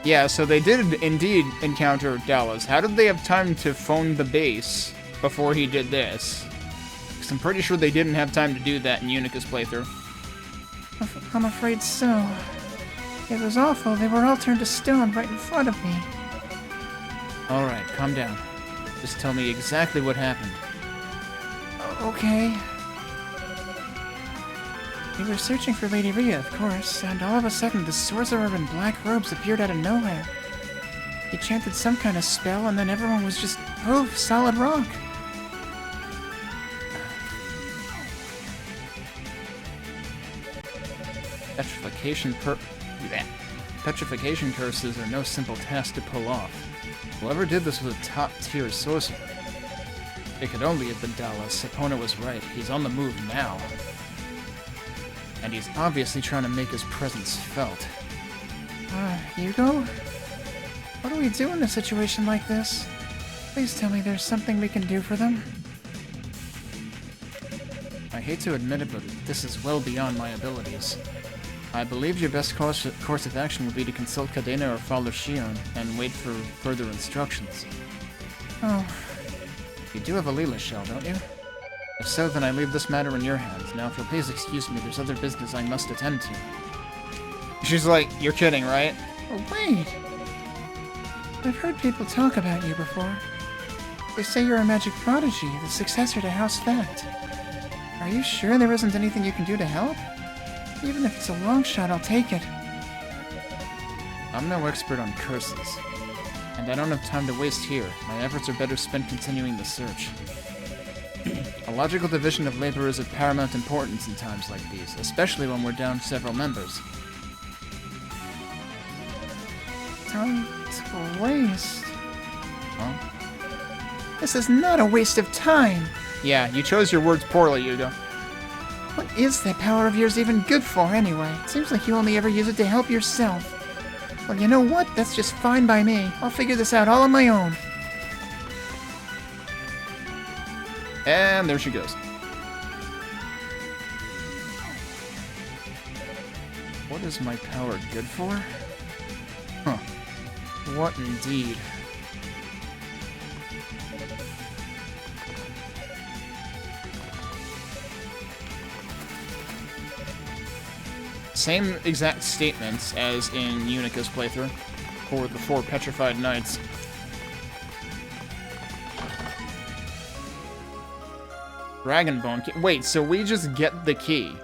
Yeah, so they did indeed encounter Dallas. How did they have time to phone the base before he did this? Because I'm pretty sure they didn't have time to do that in Unica's playthrough. I'm afraid so. It was awful. They were all turned to stone right in front of me. Alright, calm down. Just tell me exactly what happened. Okay. We were searching for Lady Rhea, of course, and all of a sudden the sorcerer in black robes appeared out of nowhere. He chanted some kind of spell, and then everyone was just, poof, solid rock. Petrification curses are no simple task to pull off. Whoever did this was a top-tier sorcerer. It could only have been Dallas. Epona was right. He's on the move now. And he's obviously trying to make his presence felt. Hugo? What do we do in a situation like this? Please tell me there's something we can do for them. I hate to admit it, but this is well beyond my abilities. I believe your best course of action would be to consult Cadena or follow Shion and wait for further instructions. Oh. You do have a Leela shell, don't you? If so, then I leave this matter in your hands. Now, if you'll please excuse me, there's other business I must attend to. She's like, you're kidding, right? Oh, wait! I've heard people talk about you before. They say you're a magic prodigy, the successor to House Fact. Are you sure there isn't anything you can do to help? Even if it's a long shot, I'll take it. I'm no expert on curses, and I don't have time to waste here. My efforts are better spent continuing the search. A logical division of labor is of paramount importance in times like these, especially when we're down several members. Time to waste. Huh? This is not a waste of time! Yeah, you chose your words poorly, Hugo. What is that power of yours even good for, anyway? It seems like you only ever use it to help yourself. Well, you know what? That's just fine by me. I'll figure this out all on my own. And there she goes. What is my power good for? Huh. What indeed? Same exact statements as in Unica's playthrough for the 4 Petrified Knights. Dragon Bone key. Wait, so we just get the key.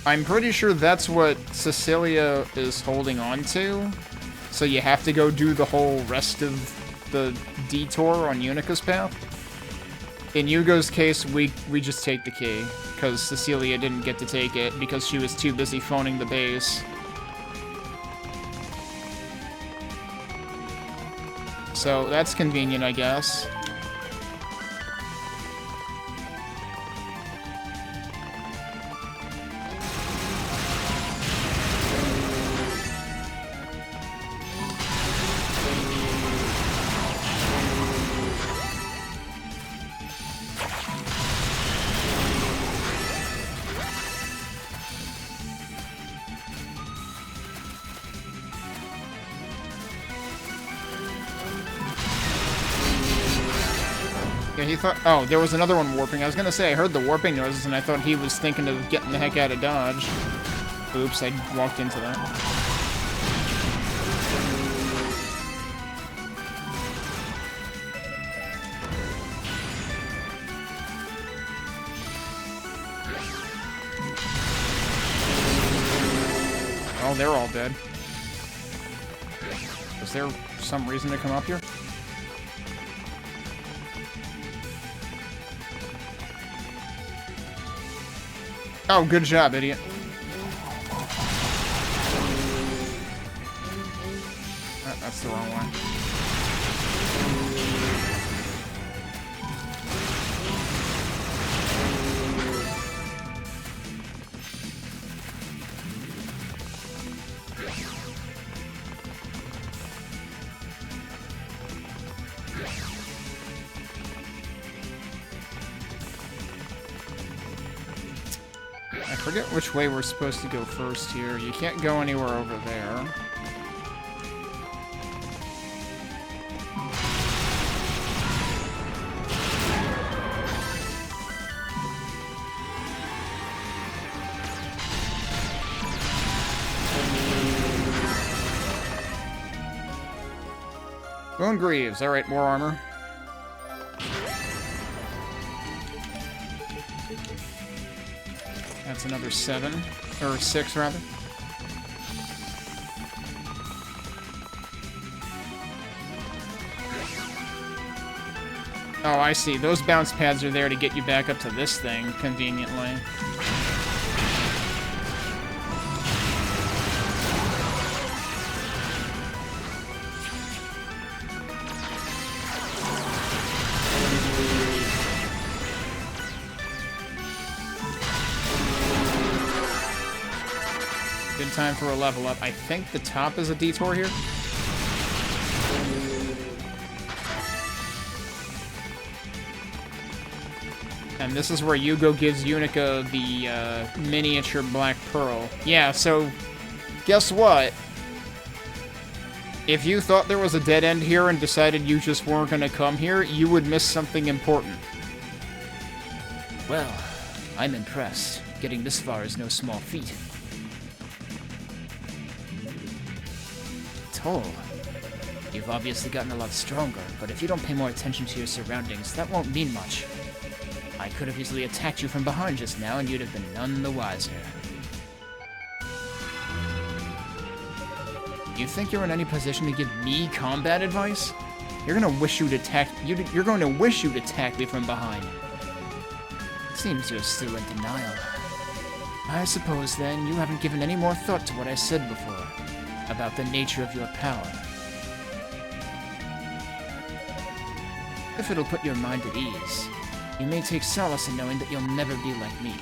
I'm pretty sure that's what Cecilia is holding on to. So you have to go do the whole rest of the detour on Unica's path. In Hugo's case, we just take the key, because Cecilia didn't get to take it because she was too busy phoning the base. So that's convenient, I guess. Yeah, he thought... Oh, there was another one warping. I was gonna say, I heard the warping noises, and I thought he was thinking of getting the heck out of Dodge. Oops, I walked into that. Oh, they're all dead. Is there some reason to come up here? Oh, good job, idiot. That's the wrong one. I forget which way we're supposed to go first here. You can't go anywhere over there. Bone Greaves. Alright, more armor. That's another 7. Or 6, rather. Oh, I see. Those bounce pads are there to get you back up to this thing, conveniently. Good time for a level up. I think the top is a detour here. And this is where Hugo gives Yunica the miniature black pearl. Yeah, so guess what? If you thought there was a dead end here and decided you just weren't going to come here, you would miss something important. Well, I'm impressed. Getting this far is no small feat. Toll, you've obviously gotten a lot stronger, but if you don't pay more attention to your surroundings, that won't mean much. I could have easily attacked you from behind just now, and you'd have been none the wiser. You think you're in any position to give me combat advice? You're gonna wish you'd attack. You're going to wish you'd attack me from behind. Seems you're still in denial. I suppose then you haven't given any more thought to what I said before about the nature of your power. If it'll put your mind at ease, you may take solace in knowing that you'll never be like me.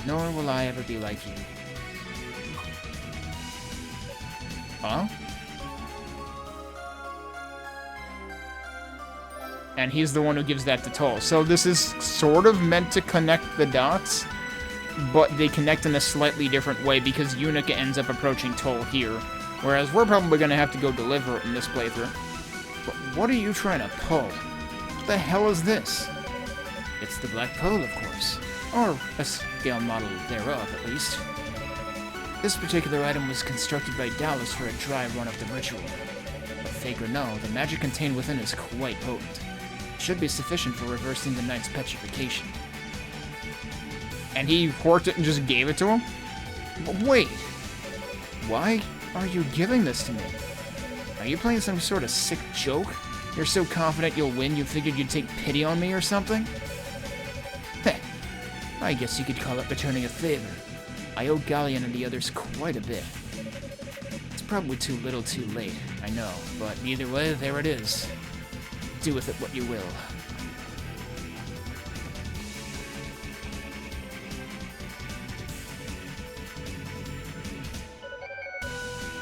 Nor will I ever be like you. Huh? And he's the one who gives that to Toll. So this is sort of meant to connect the dots, but they connect in a slightly different way because Yunica ends up approaching Toll here, whereas we're probably going to have to go deliver it in this playthrough. But what are you trying to pull? What the hell is this? It's the Black Pearl, of course. Or a scale model thereof, at least. This particular item was constructed by Dallas for a dry run of the ritual. But fake or no, the magic contained within is quite potent. It should be sufficient for reversing the knight's petrification. And he horked it and just gave it to him? But wait. Why are you giving this to me? Are you playing some sort of sick joke? You're so confident you'll win you figured you'd take pity on me or something? Heh. I guess you could call it returning a favor. I owe Galleon and the others quite a bit. It's probably too little too late, I know, but either way, there it is. Do with it what you will.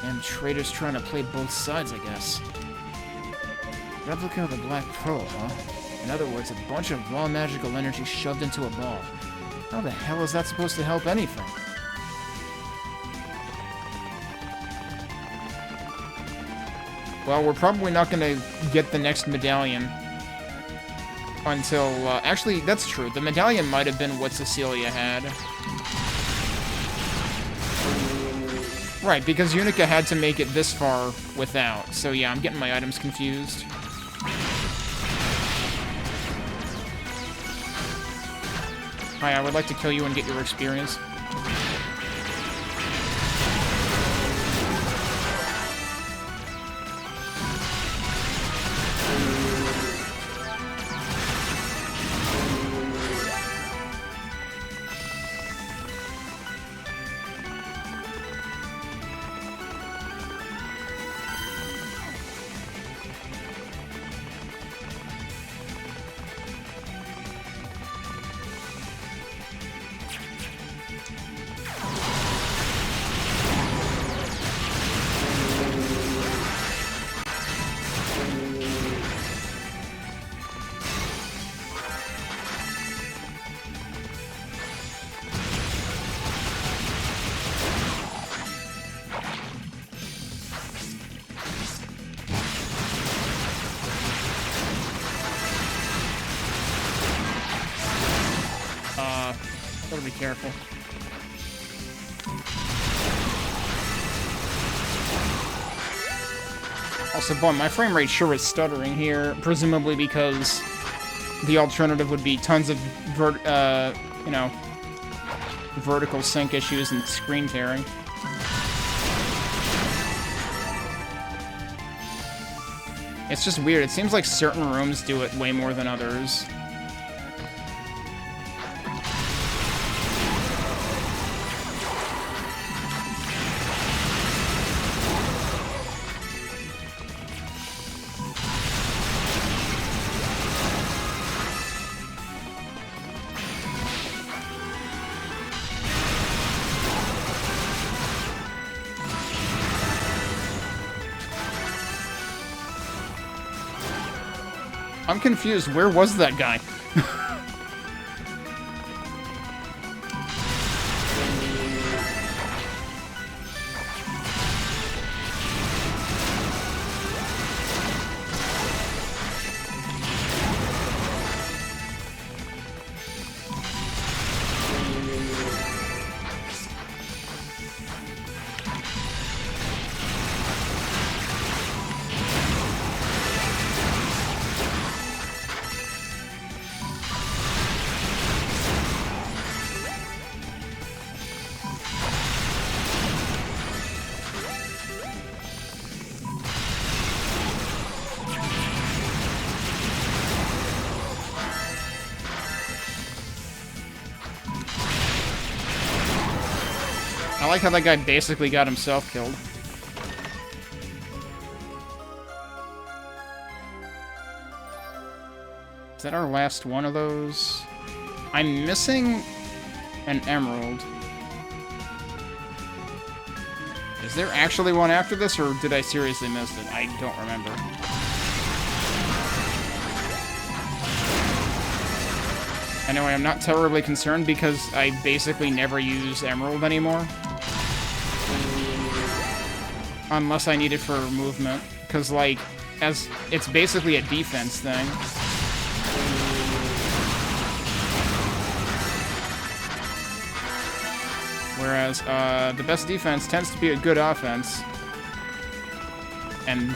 Damn traitors trying to play both sides, I guess. Replica of the Black Pearl, huh? In other words, a bunch of raw magical energy shoved into a ball. How the hell is that supposed to help anything? Well, we're probably not going to get the next medallion until... actually, that's true. The medallion might have been what Cecilia had. Right, because Yunica had to make it this far without. So yeah, I'm getting my items confused. Hi, I would like to kill you and get your experience. Gotta be careful. Also, boy, my frame rate sure is stuttering here, presumably because the alternative would be tons of, you know, vertical sync issues and screen tearing. It's just weird. It seems like certain rooms do it way more than others. I'm confused. Where was that guy? I like how that guy basically got himself killed. Is that our last one of those? I'm missing an emerald. Is there actually one after this, or did I seriously miss it? I don't remember. Anyway, I'm not terribly concerned because I basically never use emerald anymore. Unless I need it for movement. Because, like, as it's basically a defense thing. Whereas, the best defense tends to be a good offense. And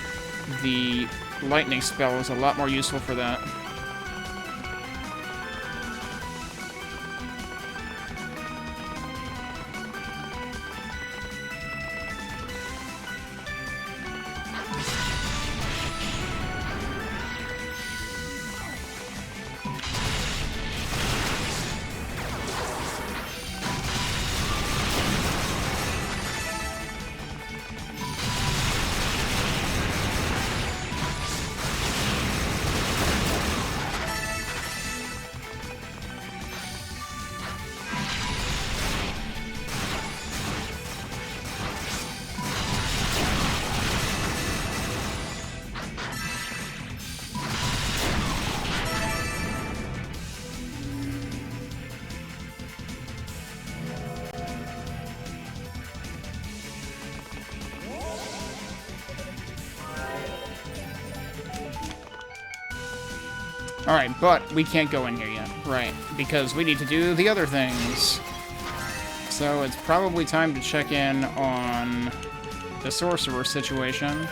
the lightning spell is a lot more useful for that. Alright, but we can't go in here yet. Right, because we need to do the other things. So it's probably time to check in on the sorcerer situation.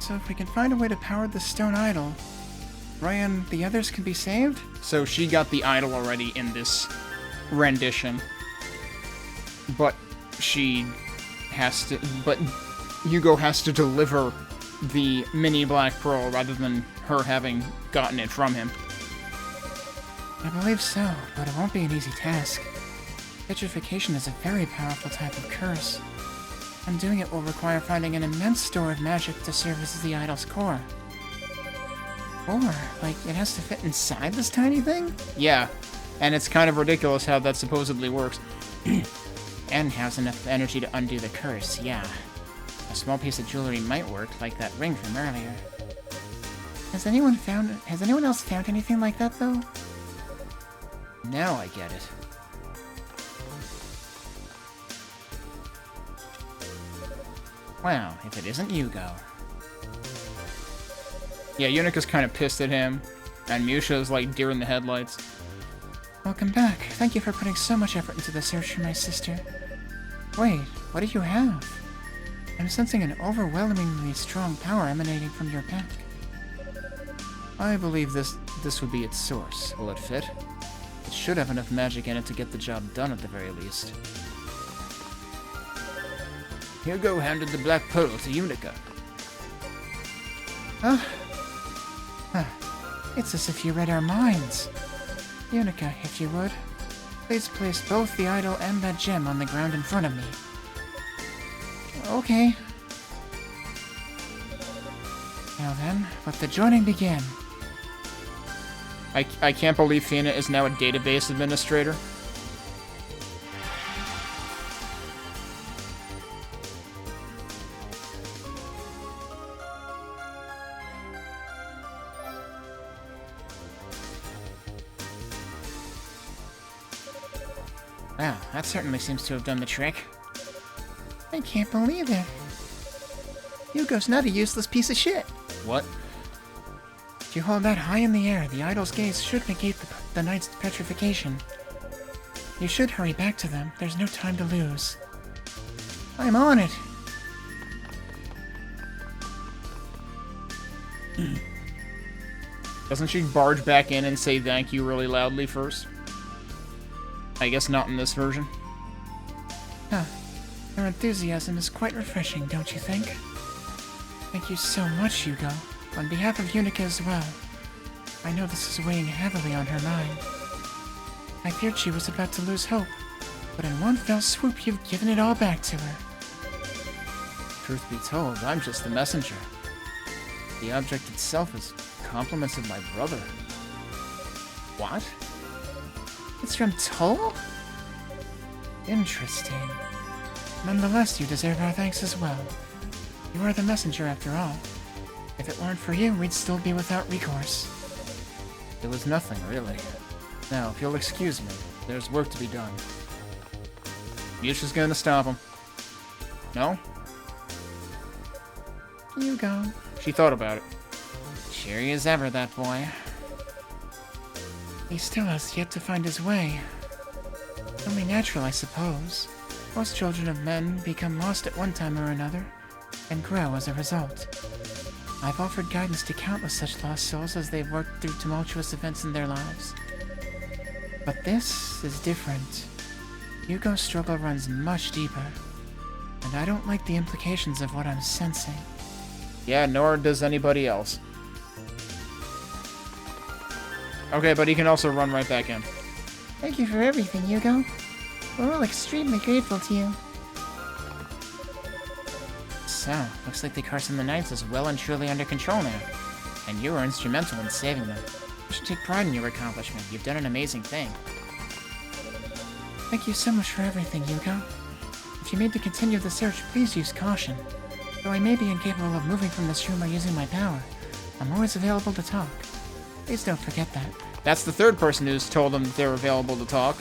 So if we can find a way to power the stone idol, Ryan and the others can be saved? So she got the idol already in this rendition. But she has to... But Hugo has to deliver the mini Black Pearl rather than her having gotten it from him. I believe so, but it won't be an easy task. Petrification is a very powerful type of curse. Undoing it will require finding an immense store of magic to serve as the idol's core. Or, like, it has to fit inside this tiny thing? Yeah, and it's kind of ridiculous how that supposedly works. And has enough energy to undo the curse, yeah. A small piece of jewelry might work, like that ring from earlier. Has anyone else found anything like that, though? Now I get it. Well, if it isn't Hugo. Yeah, Unica's kind of pissed at him, and Musha's like deer in the headlights. Welcome back. Thank you for putting so much effort into the search for my sister. Wait, what do you have? I'm sensing an overwhelmingly strong power emanating from your pack. I believe this would be its source. Will it fit? It should have enough magic in it to get the job done at the very least. Hugo handed the Black Pearl to Yunica. It's as if you read our minds. Yunica, if you would, please place both the idol and that gem on the ground in front of me. Okay. Now then, let the joining begin. I can't believe Fina is now a database administrator. Well, that certainly seems to have done the trick. I can't believe it. Hugo's not a useless piece of shit. What? If you hold that high in the air, the idol's gaze should negate the knight's petrification. You should hurry back to them. There's no time to lose. I'm on it. Doesn't she barge back in and say thank you really loudly first? I guess not in this version. Huh. Your enthusiasm is quite refreshing, don't you think? Thank you so much, Hugo. On behalf of Yunica as well. I know this is weighing heavily on her mind. I feared she was about to lose hope, but in one fell swoop you've given it all back to her. Truth be told, I'm just the messenger. The object itself is compliments of my brother. What? It's from Toll? Interesting. Nonetheless, you deserve our thanks as well. You are the messenger after all. If it weren't for you, we'd still be without recourse. It was nothing, really. Now, if you'll excuse me, there's work to be done. Yusha's gonna stop him. No? Hugo. She thought about it. Cheery as ever, that boy. He still has yet to find his way. Only natural, I suppose. Most children of men become lost at one time or another, and grow as a result. I've offered guidance to countless such lost souls as they've worked through tumultuous events in their lives. But this is different. Hugo's struggle runs much deeper, and I don't like the implications of what I'm sensing. Yeah, nor does anybody else. Okay, but he can also run right back in. Thank you for everything, Hugo. We're all extremely grateful to you. So, looks like the curse in the Knights is well and truly under control now. And you were instrumental in saving them. You should take pride in your accomplishment. You've done an amazing thing. Thank you so much for everything, Hugo. If you need to continue the search, please use caution. Though I may be incapable of moving from this room or using my power, I'm always available to talk. Please don't forget that. That's the third person who's told them they're available to talk.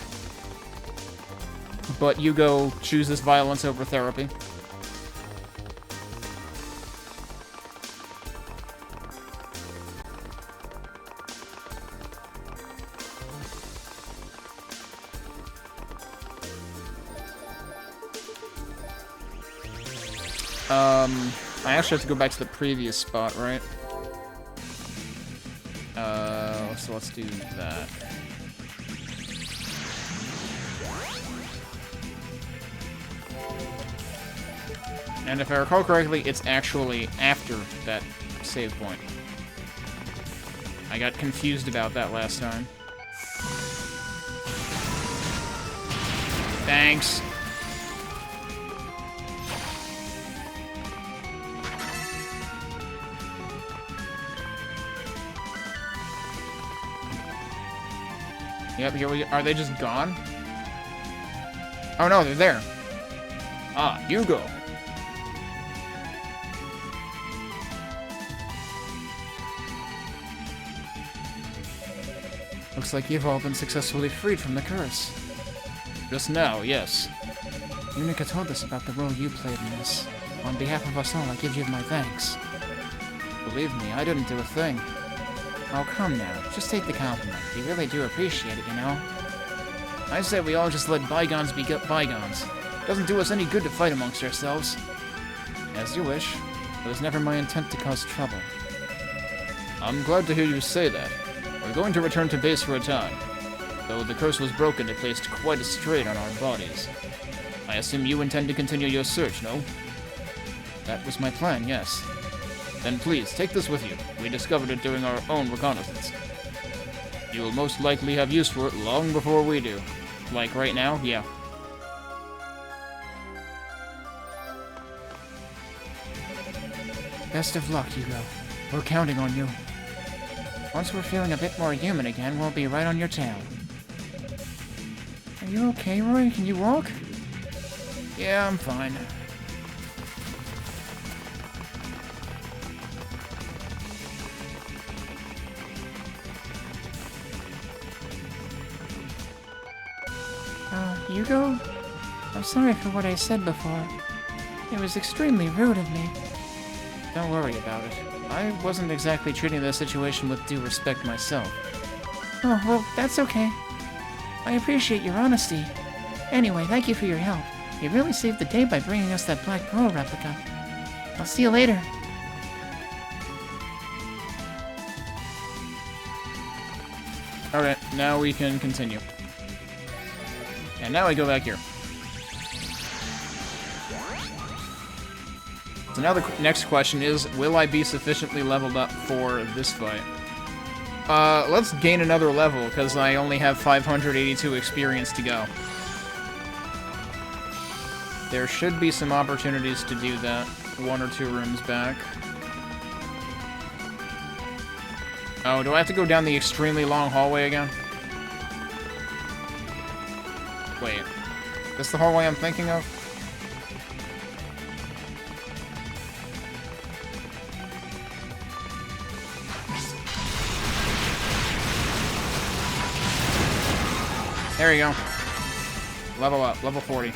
But Hugo chooses violence over therapy. I actually have to go back to the previous spot, right? So let's do that. And if I recall correctly, it's actually after that save point. I got confused about that last time. Thanks. Yep, here we go. Are they just gone? Oh no, they're there. Ah, Hugo. Looks like you've all been successfully freed from the curse. Just now, yes. Yunica told us about the role you played in this. On behalf of us all, I give you my thanks. Believe me, I didn't do a thing. Oh, come now. Just take the compliment. We really do appreciate it, you know? I say we all just let bygones be bygones. Doesn't do us any good to fight amongst ourselves. As you wish. It was never my intent to cause trouble. I'm glad to hear you say that. We're going to return to base for a time. Though the curse was broken, it placed quite a strain on our bodies. I assume you intend to continue your search, no? That was my plan, yes. Then please, take this with you. We discovered it during our own reconnaissance. You will most likely have use for it long before we do. Like right now? Yeah. Best of luck, Hugo. We're counting on you. Once we're feeling a bit more human again, we'll be right on your tail. Are you okay, Roy? Can you walk? Yeah, I'm fine. Hugo? I'm sorry for what I said before. It was extremely rude of me. Don't worry about it. I wasn't exactly treating the situation with due respect myself. Oh, well, that's okay. I appreciate your honesty. Anyway, thank you for your help. You really saved the day by bringing us that Black Pearl replica. I'll see you later. Alright, now we can continue. And now we go back here. So now the next question is, will I be sufficiently leveled up for this fight? Let's gain another level, because I only have 582 experience to go. There should be some opportunities to do that, 1 or 2 rooms back. Oh, do I have to go down the extremely long hallway again? Wait, this the hallway I'm thinking of? There you go. Level up, level 40.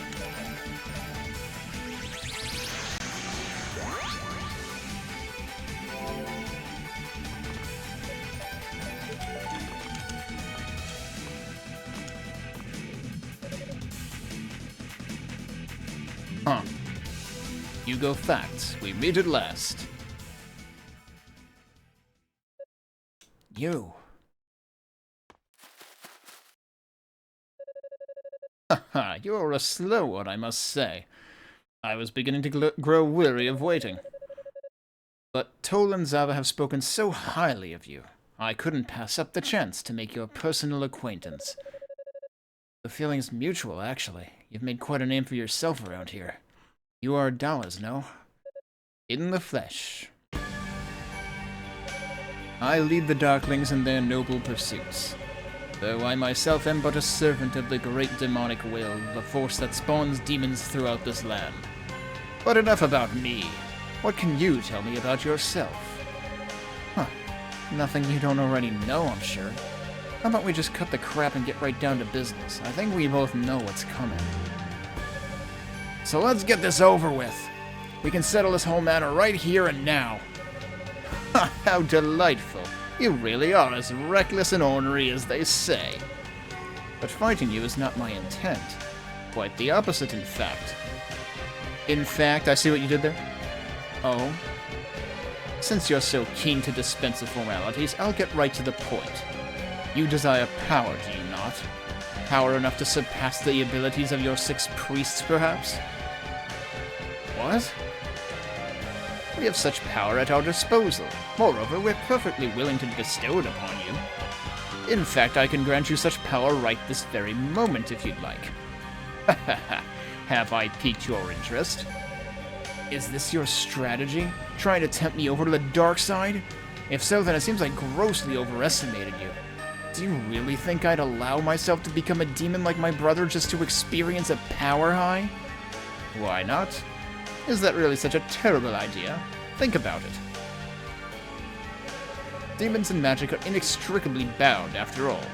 Huh. Hugo facts. We meet at last. You. Haha, you're a slow one, I must say. I was beginning to grow weary of waiting. But Toll and Zava have spoken so highly of you. I couldn't pass up the chance to make your personal acquaintance. The feeling's mutual, actually. You've made quite a name for yourself around here. You are Dallas, no? In the flesh. I lead the Darklings in their noble pursuits, though I myself am but a servant of the great demonic will, the force that spawns demons throughout this land. But enough about me. What can you tell me about yourself? Huh. Nothing you don't already know, I'm sure. How about we just cut the crap and get right down to business? I think we both know what's coming. So let's get this over with. We can settle this whole matter right here and now. Ha! How delightful. You really are as reckless and ornery as they say. But fighting you is not my intent. Quite the opposite, in fact. In fact, I see what you did there. Oh? Since you're so keen to dispense of formalities, I'll get right to the point. You desire power, do you not? Power enough to surpass the abilities of your 6 priests, perhaps? What? We have such power at our disposal. Moreover, we're perfectly willing to bestow it upon you. In fact, I can grant you such power right this very moment, if you'd like. Ha ha ha. Have I piqued your interest? Is this your strategy? Trying to tempt me over to the dark side? If so, then it seems I grossly overestimated you. Do you really think I'd allow myself to become a demon like my brother just to experience a power high? Why not? Is that really such a terrible idea? Think about it. Demons and magic are inextricably bound, after all.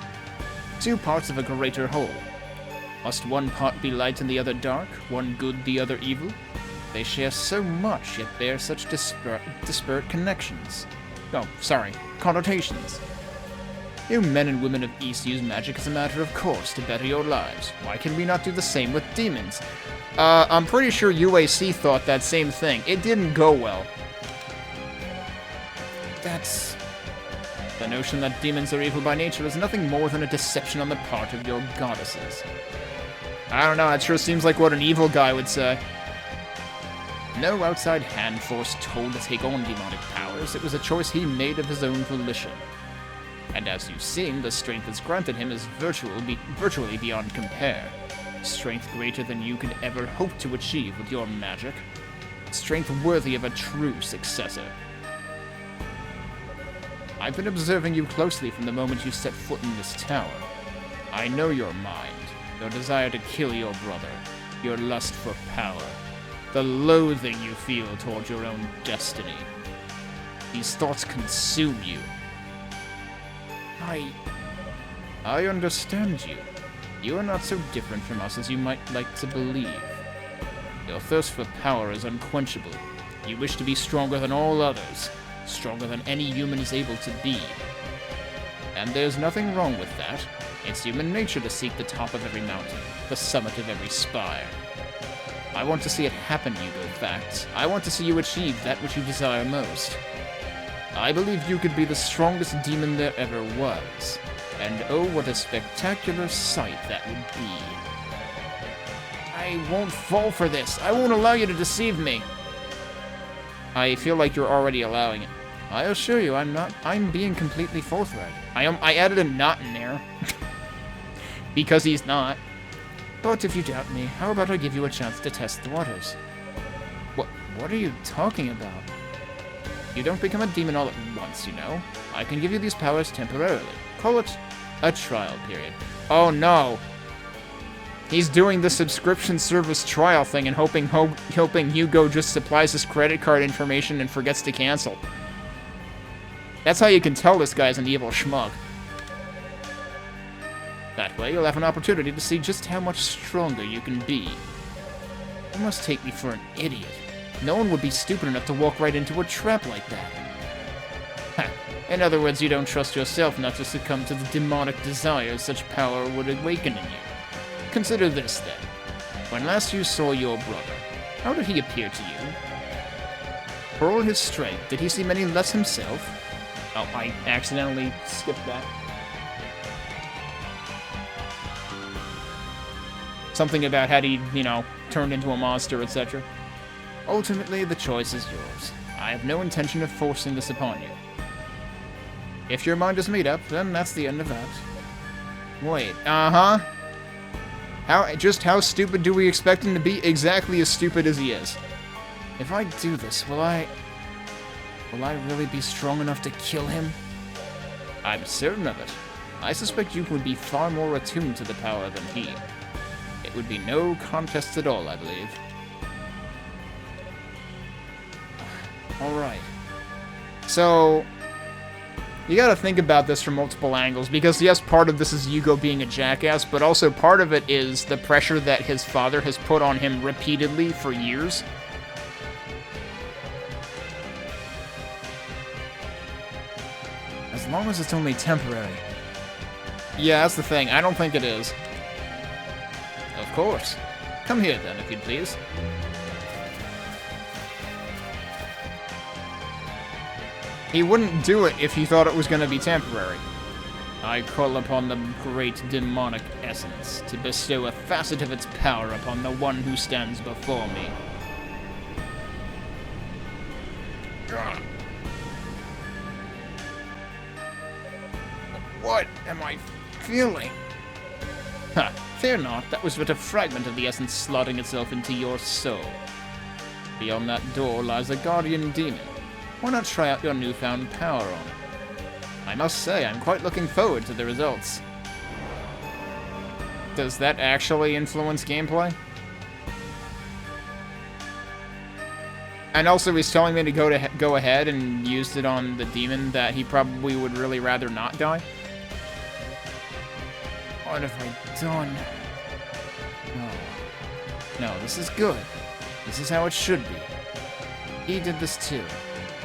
2 parts of a greater whole. Must one part be light and the other dark, one good, the other evil? They share so much, yet bear such disparate connections. Oh, sorry, connotations. You men and women of East use magic as a matter of course to better your lives. Why can we not do the same with demons? I'm pretty sure UAC thought that same thing. It didn't go well. That's... The notion that demons are evil by nature is nothing more than a deception on the part of your goddesses. I don't know, that sure seems like what an evil guy would say. No outside hand force told to take on demonic powers. It was a choice he made of his own volition. And as you've seen, the strength that's granted him is virtually beyond compare. Strength greater than you could ever hope to achieve with your magic. Strength worthy of a true successor. I've been observing you closely from the moment you set foot in this tower. I know your mind, your desire to kill your brother, your lust for power, the loathing you feel toward your own destiny. These thoughts consume you. I understand you. You are not so different from us as you might like to believe. Your thirst for power is unquenchable. You wish to be stronger than all others, stronger than any human is able to be. And there's nothing wrong with that. It's human nature to seek the top of every mountain, the summit of every spire. I want to see it happen, Hugo, in fact. I want to see you achieve that which you desire most. I believe you could be the strongest demon there ever was. And oh, what a spectacular sight that would be. I won't fall for this. I won't allow you to deceive me. I feel like you're already allowing it. I assure you, I'm not. I'm being completely forthright. I added a not in there. Because he's not. But if you doubt me, how about I give you a chance to test the waters? What are you talking about? You don't become a demon all at once, you know. I can give you these powers temporarily. Call it a trial period. Oh no! He's doing the subscription service trial thing and hoping Hugo just supplies his credit card information and forgets to cancel. That's how you can tell this guy's an evil schmuck. That way, you'll have an opportunity to see just how much stronger you can be. You must take me for an idiot. No one would be stupid enough to walk right into a trap like that. Ha! In other words, you don't trust yourself not to succumb to the demonic desires such power would awaken in you. Consider this, then. When last you saw your brother, how did he appear to you? For all his strength, did he seem any less himself? Oh, I accidentally skipped that. Something about had he, turned into a monster, etc. Ultimately, the choice is yours. I have no intention of forcing this upon you. If your mind is made up, then that's the end of that. Wait, How stupid do we expect him to be? Exactly as stupid as he is. If I do this, will I really be strong enough to kill him? I'm certain of it. I suspect you would be far more attuned to the power than he. It would be no contest at all, I believe. Alright. So, you gotta think about this from multiple angles, because yes, part of this is Hugo being a jackass, but also part of it is the pressure that his father has put on him repeatedly for years. As long as it's only temporary. Yeah, that's the thing. I don't think it is. Of course. Come here then, if you'd please. He wouldn't do it if he thought it was going to be temporary. I call upon the great demonic essence to bestow a facet of its power upon the one who stands before me. What am I feeling? Ha! Fear not, that was but a fragment of the essence slotting itself into your soul. Beyond that door lies a guardian demon. Why not try out your newfound power on it? I must say, I'm quite looking forward to the results. Does that actually influence gameplay? And also, he's telling me to go ahead and use it on the demon that he probably would really rather not die. What have I done? No, this is good. This is how it should be. He did this too,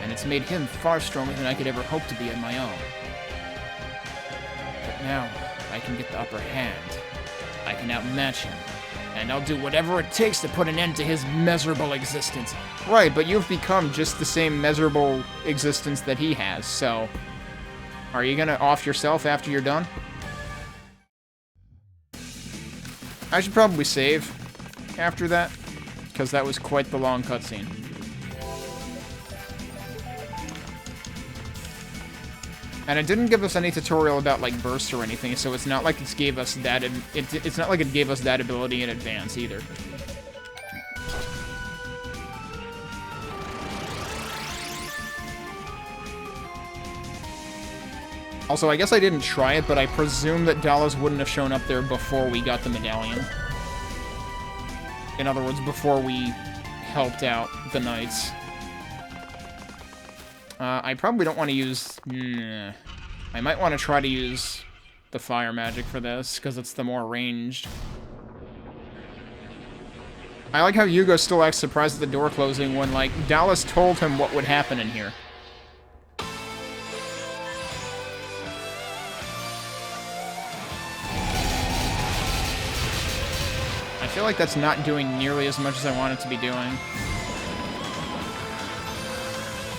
and it's made him far stronger than I could ever hope to be on my own. But now, I can get the upper hand. I can outmatch him, and I'll do whatever it takes to put an end to his miserable existence. Right, but you've become just the same miserable existence that he has, so... Are you gonna off yourself after you're done? I should probably save after that, because that was quite the long cutscene. And it didn't give us any tutorial about, like, bursts or anything, so it's not like it gave us that... It's not like it gave us that ability in advance, either. Also, I guess I didn't try it, but I presume that Dallas wouldn't have shown up there before we got the medallion. In other words, before we helped out the knights. I probably don't want to use... I might want to try to use the fire magic for this, because it's the more ranged. I like how Hugo still acts surprised at the door closing when, like, Dallas told him what would happen in here. I feel like that's not doing nearly as much as I want it to be doing.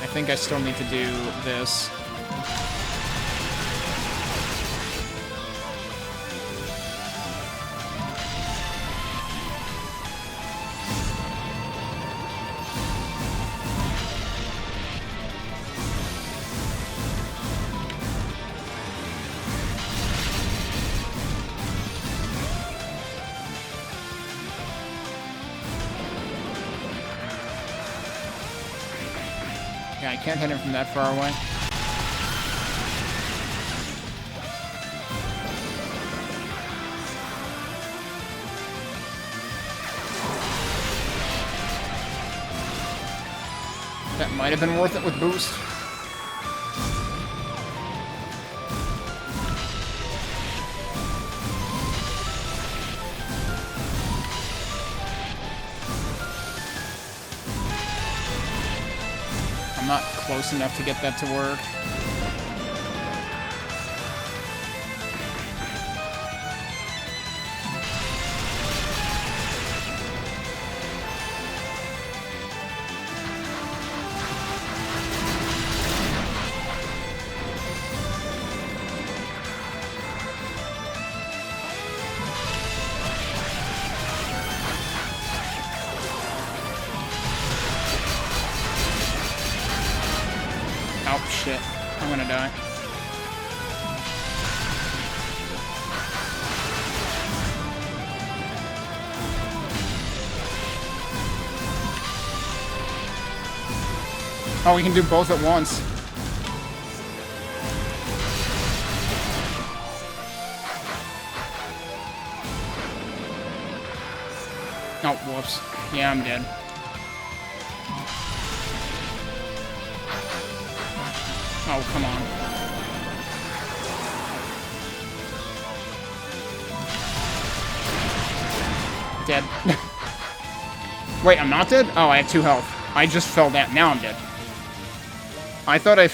I think I still need to do this. Yeah, I can't hit him from that far away. That might have been worth it with boost. I'm not close enough to get that to work. Oh, shit. I'm gonna die. Oh, we can do both at once. Oh, whoops. Yeah, I'm dead. Oh, come on. Dead. Wait, I'm not dead? Oh, I have 2 health. I just fell down. Now I'm dead. I thought I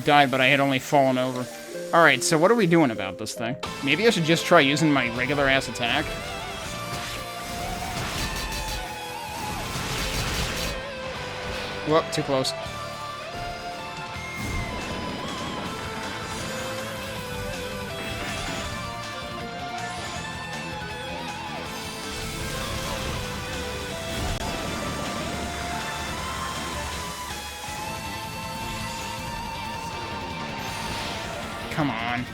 died, but I had only fallen over. Alright, so what are we doing about this thing? Maybe I should just try using my regular-ass attack? Whoop, too close. Come on.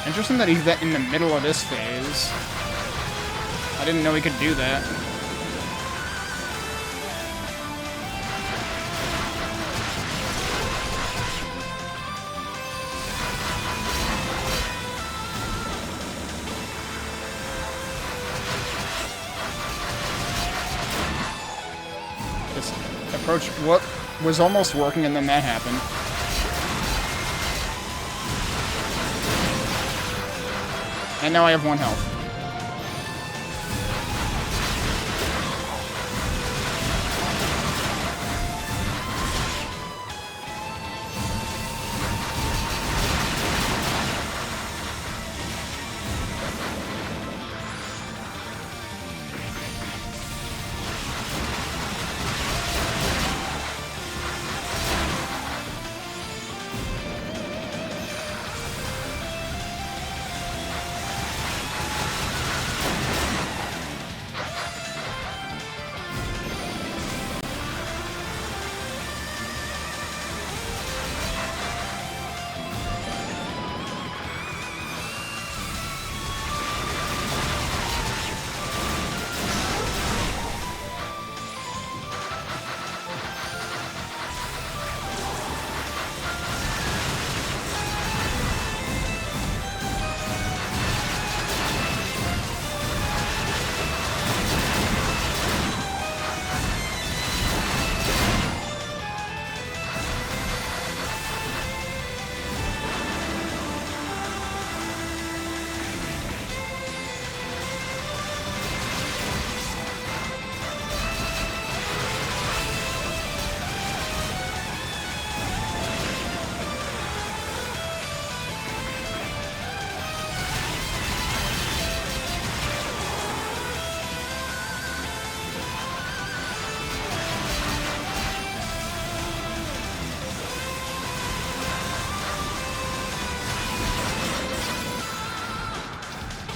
Interesting that he's in the middle of this phase. I didn't know he could do that. This approach what was almost working and then that happened. And now I have 1 health.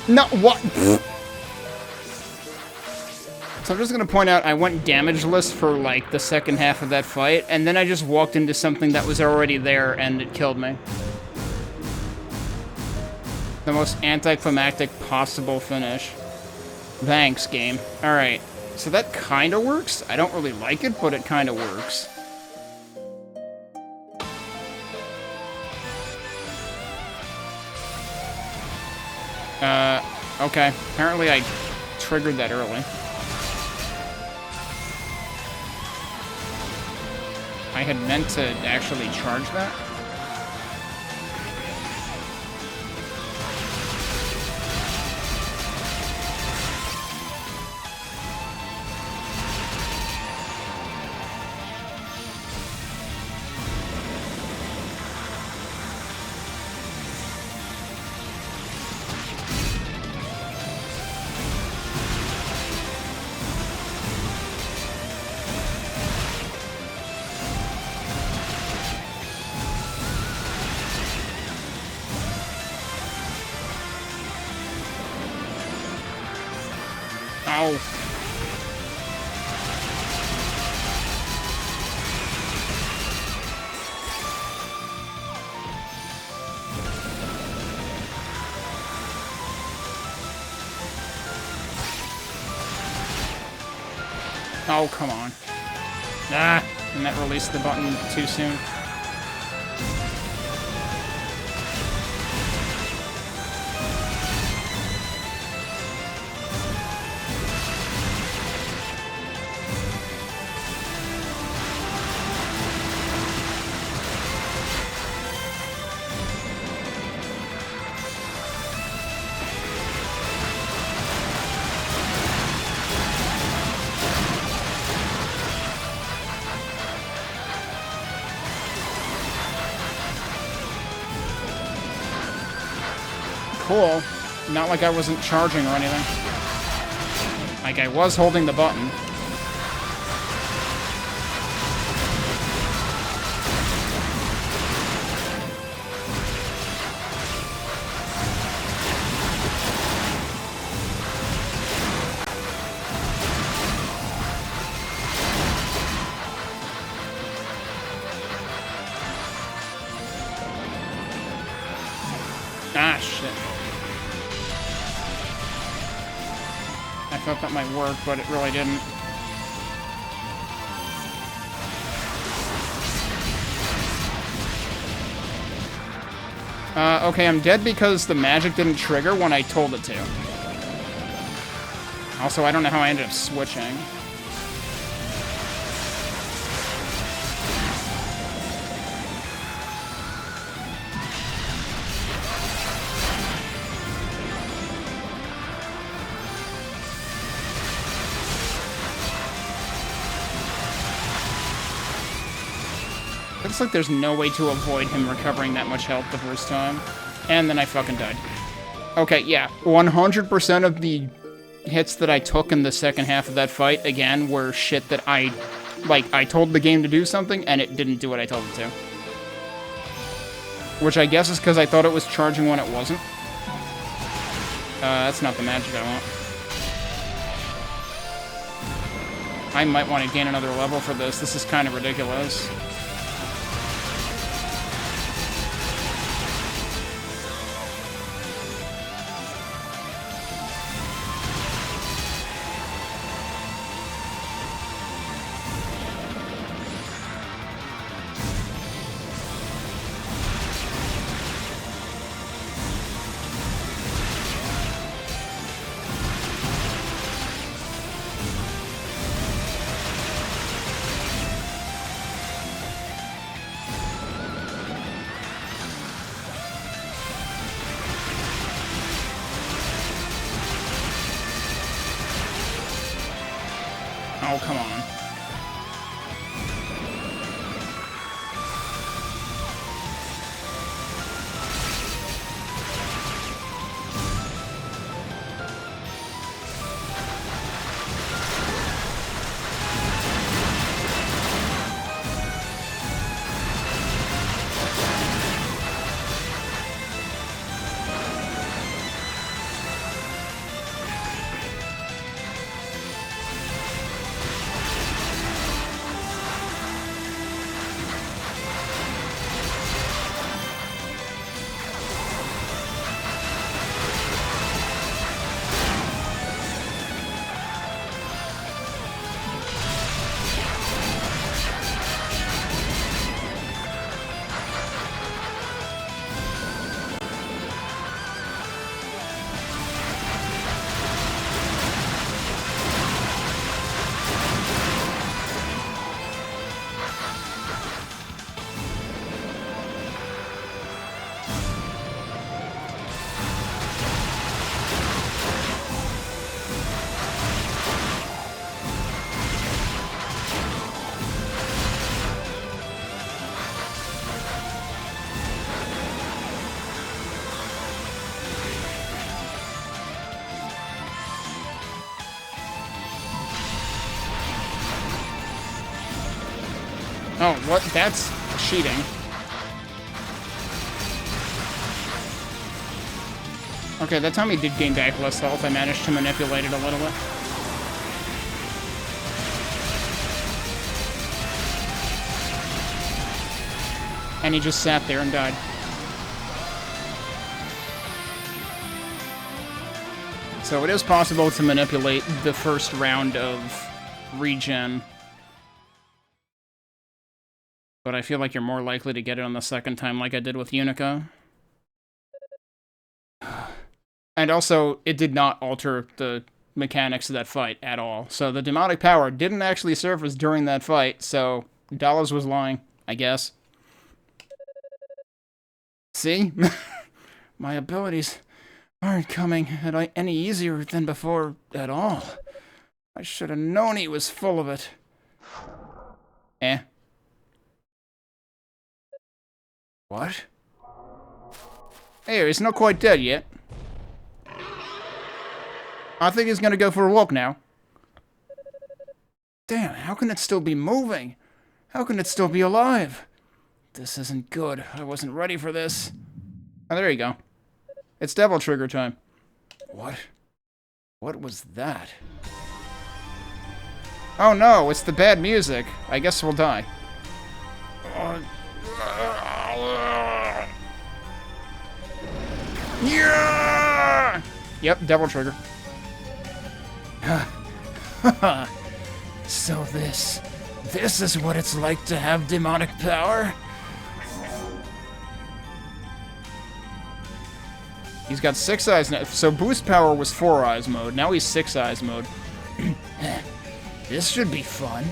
No, what? So I'm just gonna point out I went damageless for like the second half of that fight, and then I just walked into something that was already there and it killed me. The most anticlimactic possible finish. Thanks, game. Alright, so that kinda works. I don't really like it, but it kinda works. Okay. Apparently I triggered that early. I had meant to actually charge that. Ow. Oh, come on. Ah, and that released the button too soon. Cool. Not like I wasn't charging or anything. Like I was holding the button. Ah, shit. I thought that might work, but it really didn't. Okay, I'm dead because the magic didn't trigger when I told it to. Also, I don't know how I ended up switching. Looks like there's no way to avoid him recovering that much health the first time. And then I fucking died. Okay, yeah. 100% of the hits that I took in the second half of that fight, again, were shit that I told the game to do something, and it didn't do what I told it to. Which I guess is because I thought it was charging when it wasn't. That's not the magic I want. I might want to gain another level for this. This is kind of ridiculous. Oh, come on. Oh, what? That's cheating. Okay, that time he did gain back less health. I managed to manipulate it a little bit. And he just sat there and died. So it is possible to manipulate the first round of regen. But I feel like you're more likely to get it on the second time like I did with Yunica. And also, it did not alter the mechanics of that fight at all. So the demonic power didn't actually surface during that fight, so Dollars was lying, I guess. See? My abilities aren't coming any easier than before at all. I should have known he was full of it. Eh. What? Hey, he's not quite dead yet. I think he's gonna go for a walk now. Damn, how can it still be moving? How can it still be alive? This isn't good. I wasn't ready for this. Oh, there you go. It's Devil Trigger time. What? What was that? Oh no, it's the bad music. I guess we'll die. Yeah! Yep, Devil Trigger. So this is what it's like to have demonic power? He's got 6 eyes now. So boost power was 4 eyes mode. Now he's 6 eyes mode. This should be fun.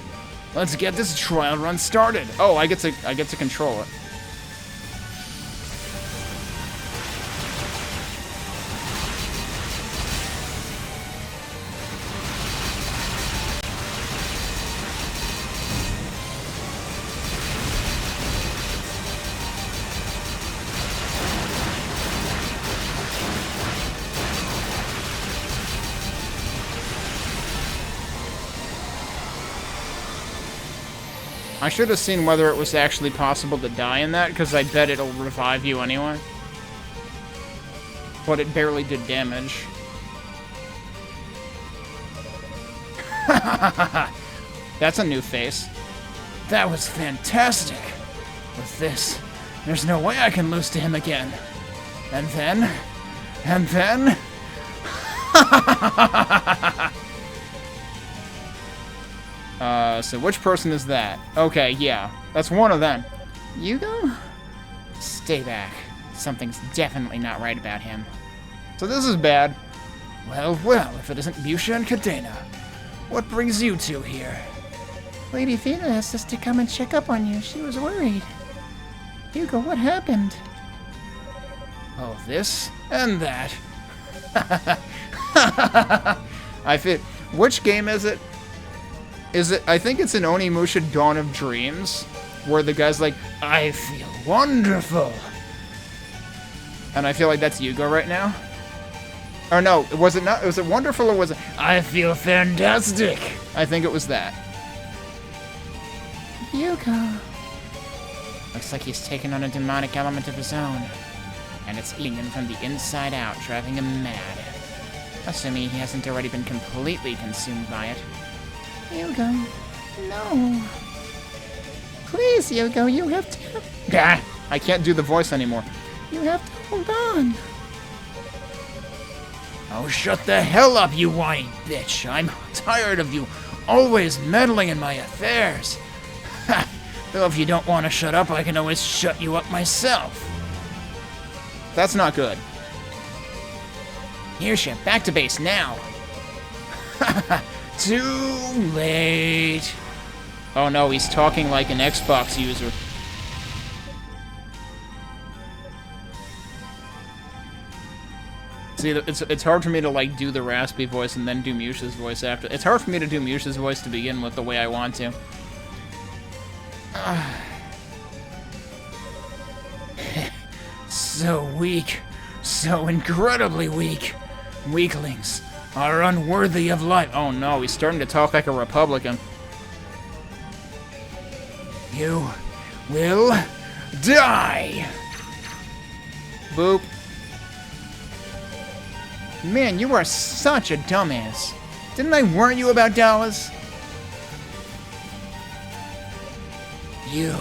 Let's get this trial run started. Oh, I get to control it. I should have seen whether it was actually possible to die in that, because I bet it'll revive you anyway. But it barely did damage. That's a new face. That was fantastic. With this, there's no way I can lose to him again. And then... so which person is that? Okay, yeah. That's one of them. Hugo? Stay back. Something's definitely not right about him. So this is bad. Well, if it isn't Musha and Cadena. What brings you two here? Lady Fina asked us to come and check up on you. She was worried. Hugo, what happened? Oh, this and that. I fit. Which game is it? I think it's in Onimusha Dawn of Dreams, where the guy's like, I feel wonderful. And I feel like that's Hugo right now. Or no, was it not? Was it wonderful or was it, I feel fantastic? I think it was that. Hugo. Looks like he's taken on a demonic element of his own. And it's eating him from the inside out, driving him mad. Assuming he hasn't already been completely consumed by it. Hugo, no. Please, Hugo, you have to... Gah! I can't do the voice anymore. You have to hold on. Oh, shut the hell up, you whiny bitch. I'm tired of you always meddling in my affairs. Ha! Though if you don't want to shut up, I can always shut you up myself. That's not good. Here's back to base now. Too late. Oh no, he's talking like an Xbox user. See, it's hard for me to like do the raspy voice and then do Musha's voice after. It's hard for me to do Musha's voice to begin with the way I want to. So weak. So incredibly weak. Weaklings are unworthy of life. Oh no, he's starting to talk like a Republican. You will die! Boop. Man, you are such a dumbass. Didn't I warn you about Dallas? You.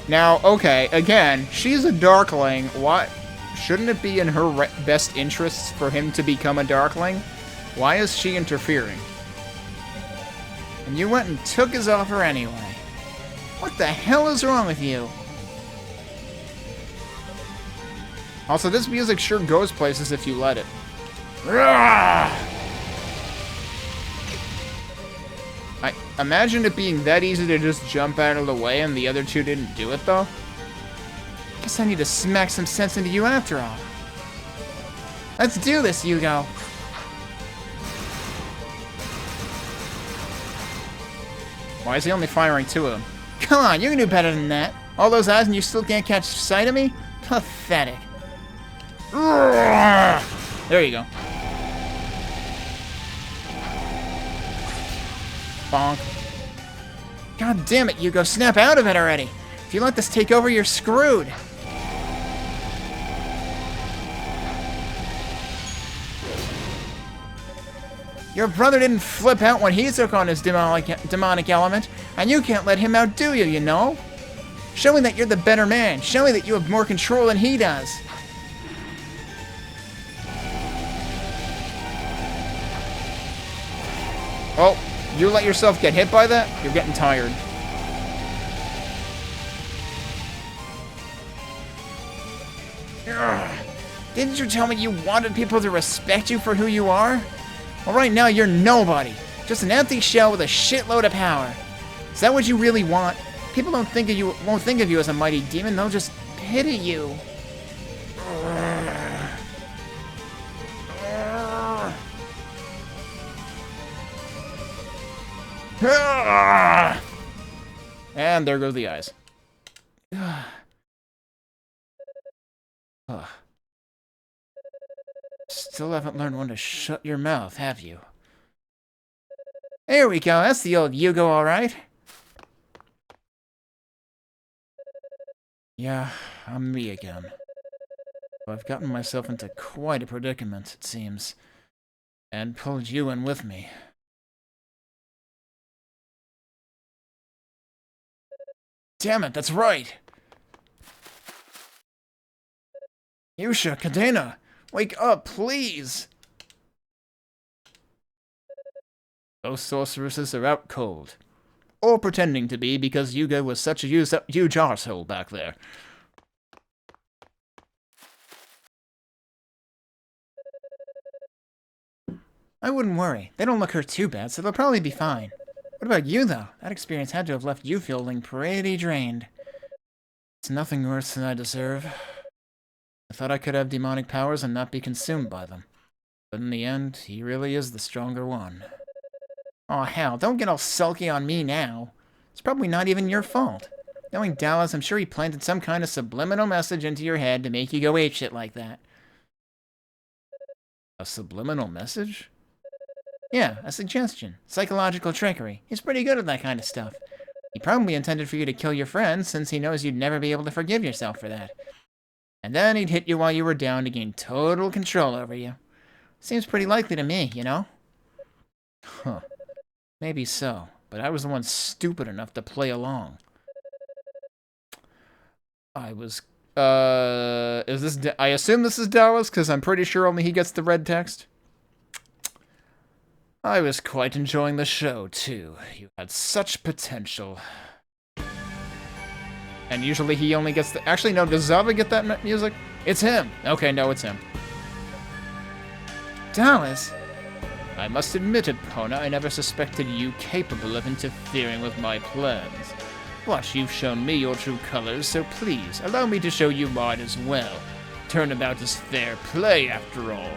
Now, okay, again, she's a Darkling. What? Shouldn't it be in her best interests for him to become a Darkling? Why is she interfering? And you went and took his offer anyway. What the hell is wrong with you? Also, this music sure goes places if you let it. Imagine it being that easy to just jump out of the way and the other two didn't do it, though. Guess I need to smack some sense into you after all. Let's do this, Hugo. Why is he only firing two of them? Come on, you can do better than that. All those eyes and you still can't catch sight of me? Pathetic. There you go. Bonk. God damn it, Hugo, snap out of it already. If you let this take over, you're screwed. Your brother didn't flip out when he took on his demonic element, and you can't let him outdo you, you know? Showing that you're the better man, showing that you have more control than he does. Oh, you let yourself get hit by that? You're getting tired. Ugh. Didn't you tell me you wanted people to respect you for who you are? Well, right now you're nobody. Just an empty shell with a shitload of power. Is that what you really want? People won't think of you as a mighty demon. They'll just pity you. And there go the eyes. Still haven't learned when to shut your mouth, have you? There we go. That's the old Hugo, all right. Yeah, I'm me again. I've gotten myself into quite a predicament, it seems. And pulled you in with me. Damn it, that's right. Yusha, Cadena, wake up, please. Those sorceresses are out cold. Or pretending to be, because Hugo was such a huge arsehole back there. I wouldn't worry. They don't look hurt too bad, so they'll probably be fine. What about you, though? That experience had to have left you feeling pretty drained. It's nothing worse than I deserve. I thought I could have demonic powers and not be consumed by them. But in the end, he really is the stronger one. Aw, hell, don't get all sulky on me now. It's probably not even your fault. Knowing Dallas, I'm sure he planted some kind of subliminal message into your head to make you go apeshit like that. A subliminal message? Yeah, a suggestion. Psychological trickery. He's pretty good at that kind of stuff. He probably intended for you to kill your friends, since he knows you'd never be able to forgive yourself for that. And then he'd hit you while you were down to gain total control over you. Seems pretty likely to me, you know? Huh. Maybe so, but I was the one stupid enough to play along. I was, is this, I assume this is Dallas, because I'm pretty sure only he gets the red text. I was quite enjoying the show, too. You had such potential. And usually he only gets the... Actually, no, does Zava get that music? It's him. Okay, no, it's him. Dallas? I must admit, Epona, I never suspected you capable of interfering with my plans. But you've shown me your true colors, so please, allow me to show you mine as well. Turnabout is fair play, after all.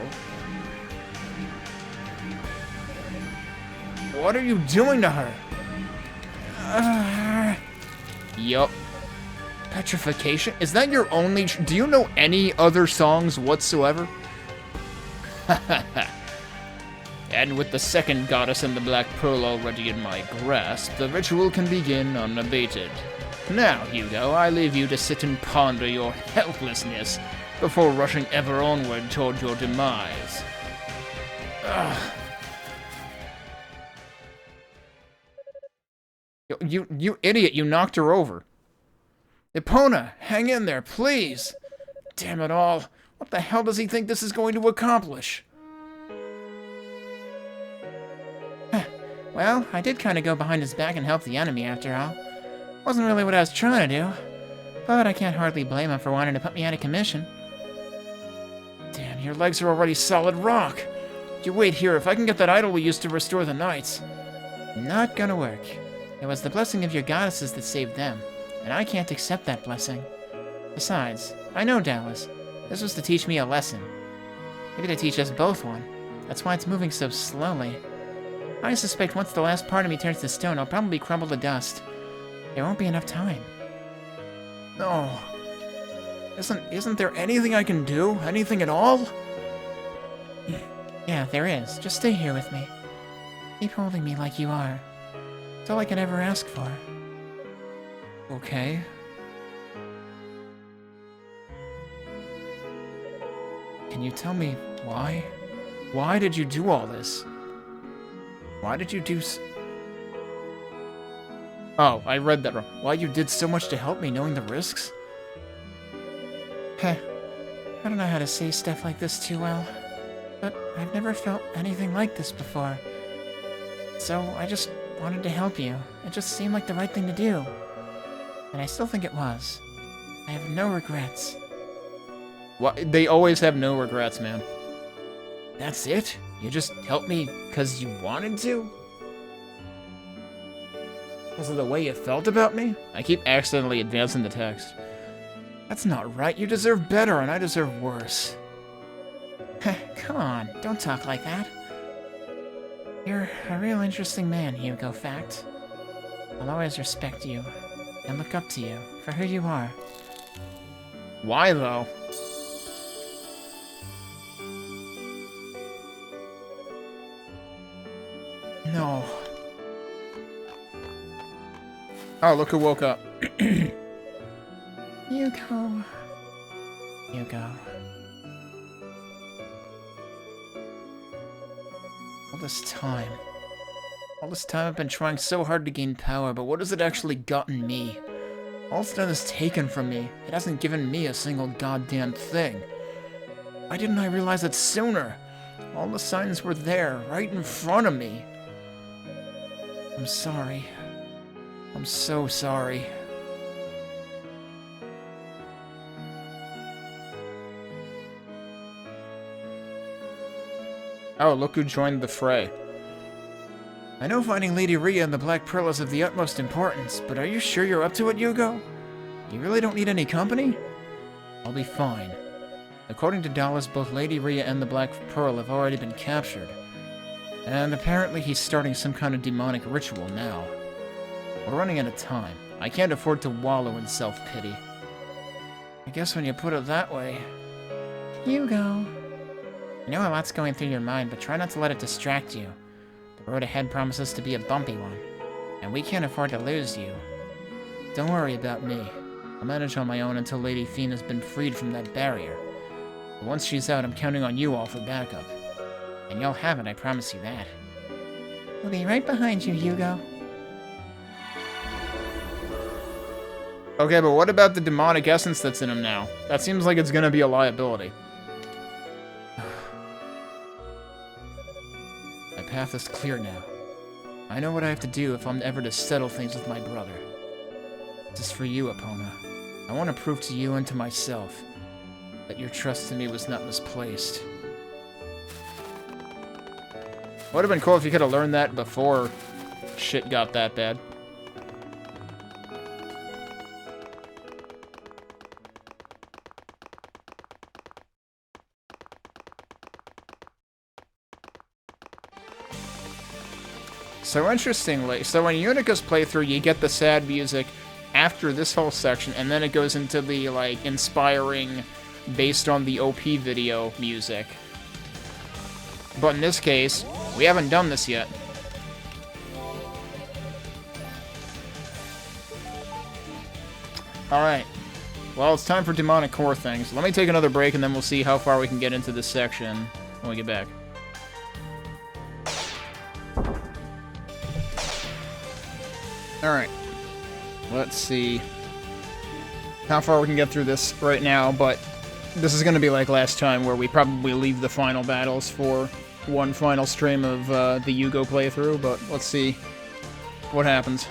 What are you doing to her? Yup. Petrification? Is that your only... Do you know any other songs whatsoever? And with the second goddess and the Black Pearl already in my grasp, the ritual can begin unabated. Now, Hugo, I leave you to sit and ponder your helplessness before rushing ever onward toward your demise. Ugh. You idiot, you knocked her over. Epona, hang in there, please. Damn it all. What the hell does he think this is going to accomplish? Well, I did kind of go behind his back and help the enemy after all. Wasn't really what I was trying to do. But I can't hardly blame him for wanting to put me out of commission. Damn, your legs are already solid rock. You wait here, if I can get that idol we used to restore the knights. Not gonna work. It was the blessing of your goddesses that saved them, and I can't accept that blessing. Besides, I know Dallas. This was to teach me a lesson. Maybe to teach us both one. That's why it's moving so slowly. I suspect once the last part of me turns to stone, I'll probably crumble to dust. There won't be enough time. No. Isn't there anything I can do? Anything at all? Yeah, there is. Just stay here with me. Keep holding me like you are. That's all I could ever ask for. Okay. Can you tell me why? Why did you do all this? Why did you do Oh, I read that wrong. Why you did so much to help me, knowing the risks? Heh. I don't know how to say stuff like this too well. But I've never felt anything like this before. So I just wanted to help you. It just seemed like the right thing to do. And I still think it was. I have no regrets. What? They always have no regrets, man. That's it? You just helped me because you wanted to? Because of the way you felt about me? I keep accidentally advancing the text. That's not right. You deserve better, and I deserve worse. Come on, don't talk like that. You're a real interesting man, Hugo, fact. I'll always respect you, and look up to you, for who you are. Why, though? No. Oh, look who woke up. Hugo. Hugo. All this time I've been trying so hard to gain power, but what has it actually gotten me? All it's done is taken from me. It hasn't given me a single goddamn thing. Why didn't I realize it sooner? All the signs were there, right in front of me. I'm sorry. I'm so sorry. Oh, look who joined the fray. I know finding Lady Rhea and the Black Pearl is of the utmost importance, but are you sure you're up to it, Hugo? You really don't need any company? I'll be fine. According to Dallas, both Lady Rhea and the Black Pearl have already been captured. And apparently he's starting some kind of demonic ritual now. We're running out of time. I can't afford to wallow in self-pity. I guess when you put it that way... Hugo. I know a lot's going through your mind, but try not to let it distract you. The road ahead promises to be a bumpy one, and we can't afford to lose you. Don't worry about me. I'll manage on my own until Lady Fiend has been freed from that barrier. But once she's out, I'm counting on you all for backup. And you'll have it, I promise you that. We'll be right behind you, Hugo. Okay, but what about the demonic essence that's in him now? That seems like it's gonna be a liability. My path is clear now. I know what I have to do if I'm ever to settle things with my brother. This is for you, Epona. I want to prove to you and to myself that your trust in me was not misplaced. Would have been cool if you could have learned that before shit got that bad. So interestingly, so in Unica's playthrough, you get the sad music after this whole section, and then it goes into the, like, inspiring, based on the OP video music. But in this case, We haven't done this yet. Alright. Well, it's time for demonic core things. Let me take another break, and then we'll see how far we can get into this section when we get back. Alright. Let's see how far we can get through this right now, but this is going to be like last time, where we probably leave the final battles for one final stream of the Hugo playthrough, but let's see what happens.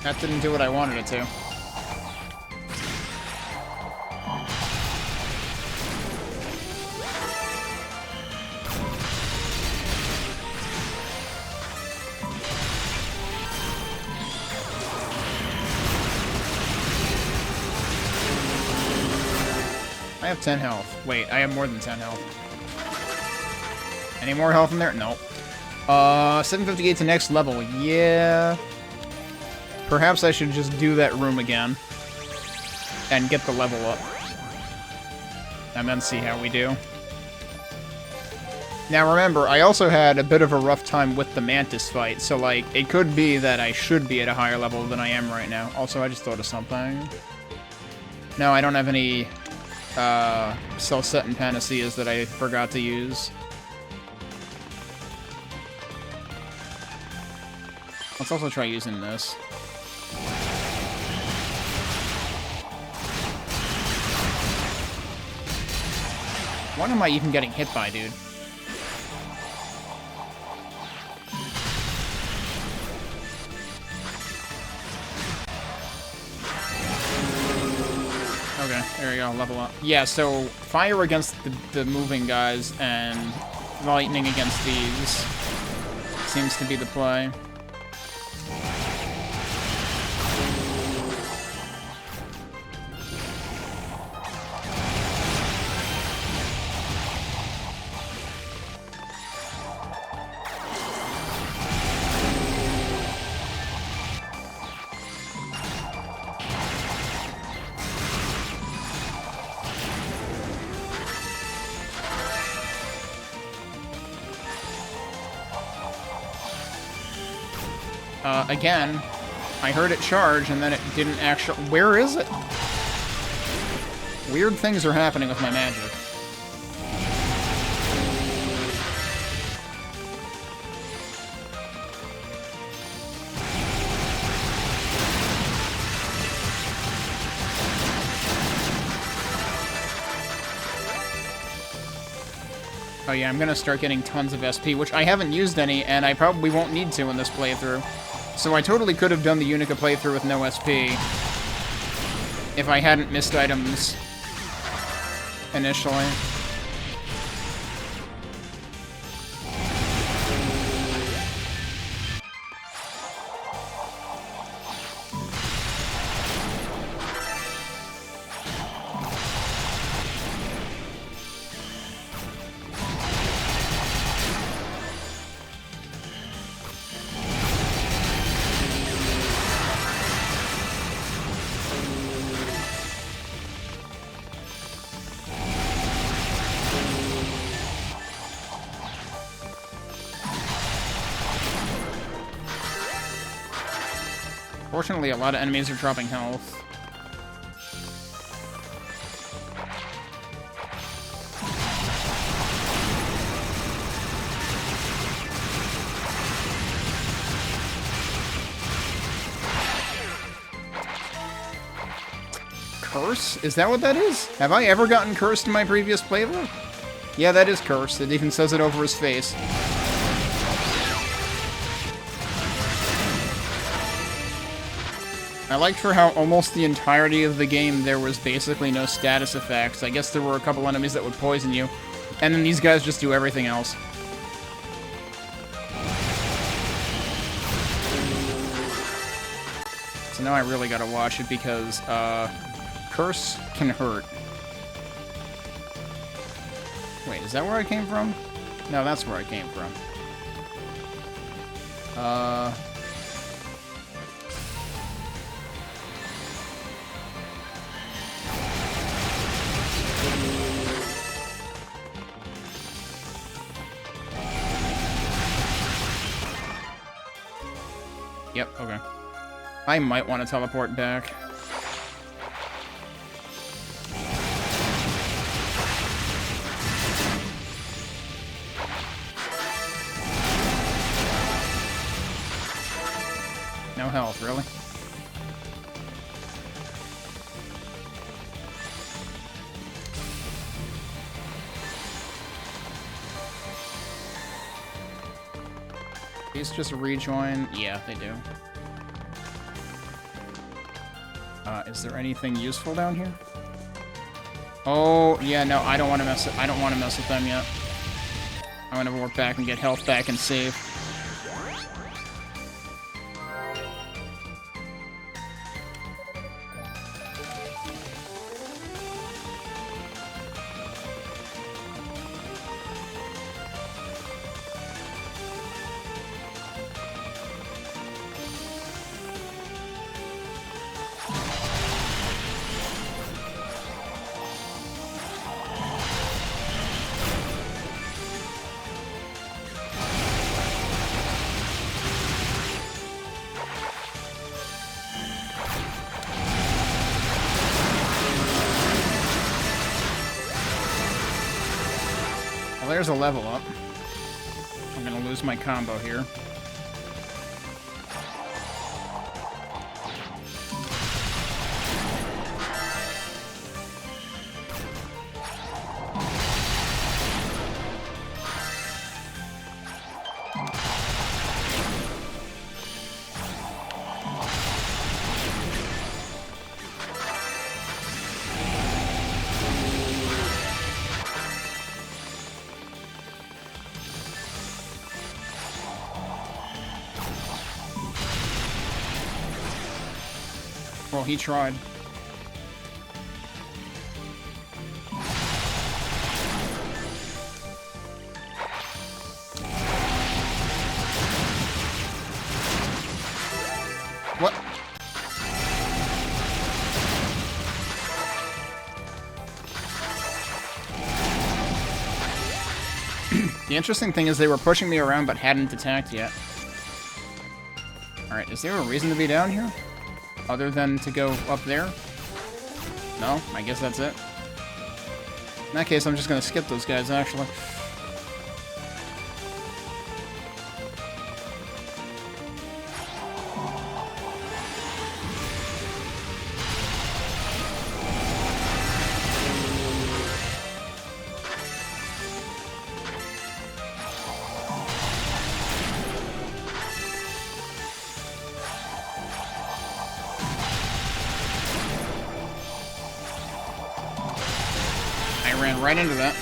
That didn't do what I wanted it to. I have 10 health. Wait, I have more than 10 health. Any more health in there? Nope. 758 to next level. Yeah. Perhaps I should just do that room again. And get the level up. And then see how we do. Now remember, I also had a bit of a rough time with the Mantis fight, so like, it could be that I should be at a higher level than I am right now. Also, I just thought of something. No, I don't have any self-set and panaceas that I forgot to use. Let's also try using this. What am I even getting hit by, dude? Okay, there we go, level up. Yeah, so fire against the moving guys and lightning against these seems to be the play. Again, I heard it charge, and then it didn't actually... Where is it? Weird things are happening with my magic. Oh yeah, I'm gonna start getting tons of SP, which I haven't used any, and I probably won't need to in this playthrough. So I totally could have done the Yunica playthrough with no SP if I hadn't missed items initially. Fortunately, a lot of enemies are dropping health. curse? Is that what that is? Have I ever gotten cursed in my previous playthrough? Yeah, that is cursed. It even says it over his face. I liked for how almost the entirety of the game there was basically no status effects. I guess there were a couple enemies that would poison you, and then these guys just do everything else. So now I really gotta watch it because, curse can hurt. Wait, is that where I came from? No, that's where I came from. Yep, okay. I might want to teleport back. No health, really? These just rejoin? Yeah, they do. Is there anything useful down here? Oh, yeah, no, I don't want to mess with them yet. I want to work back and get health back and save. Well, there's a level up. I'm gonna lose my combo here. Well, he tried. What? The interesting thing is they were pushing me around but hadn't attacked yet. Alright, is there a reason to be down here? Other than to go up there? No? I guess that's it. In that case, I'm just gonna skip those guys, actually. Ran right into that.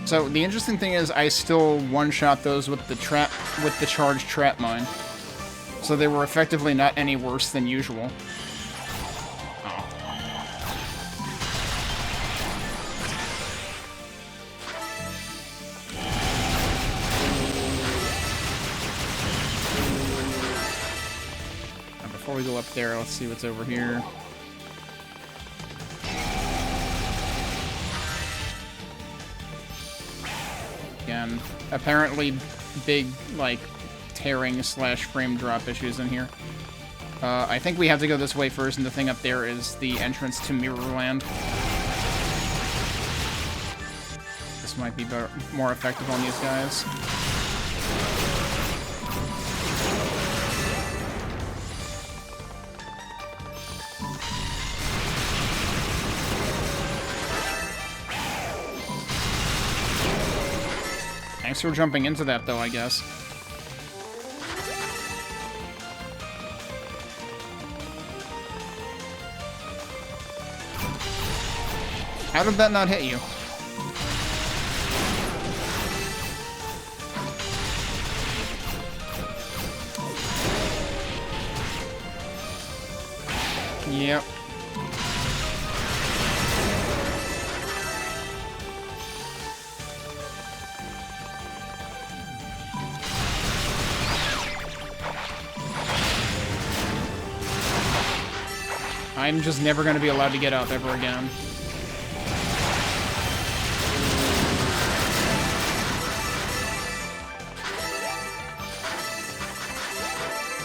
So the interesting thing is I still one-shot those with the charged trap mine. So they were effectively not any worse than usual. Oh. Before we go up there, let's see what's over here. Again, apparently big, like, tearing / frame drop issues in here. I think we have to go this way first, and the thing up there is the entrance to Mirrorland. This might be more effective on these guys. Thanks for jumping into that, though, I guess. How did that not hit you? Yep. I'm just never going to be allowed to get up ever again.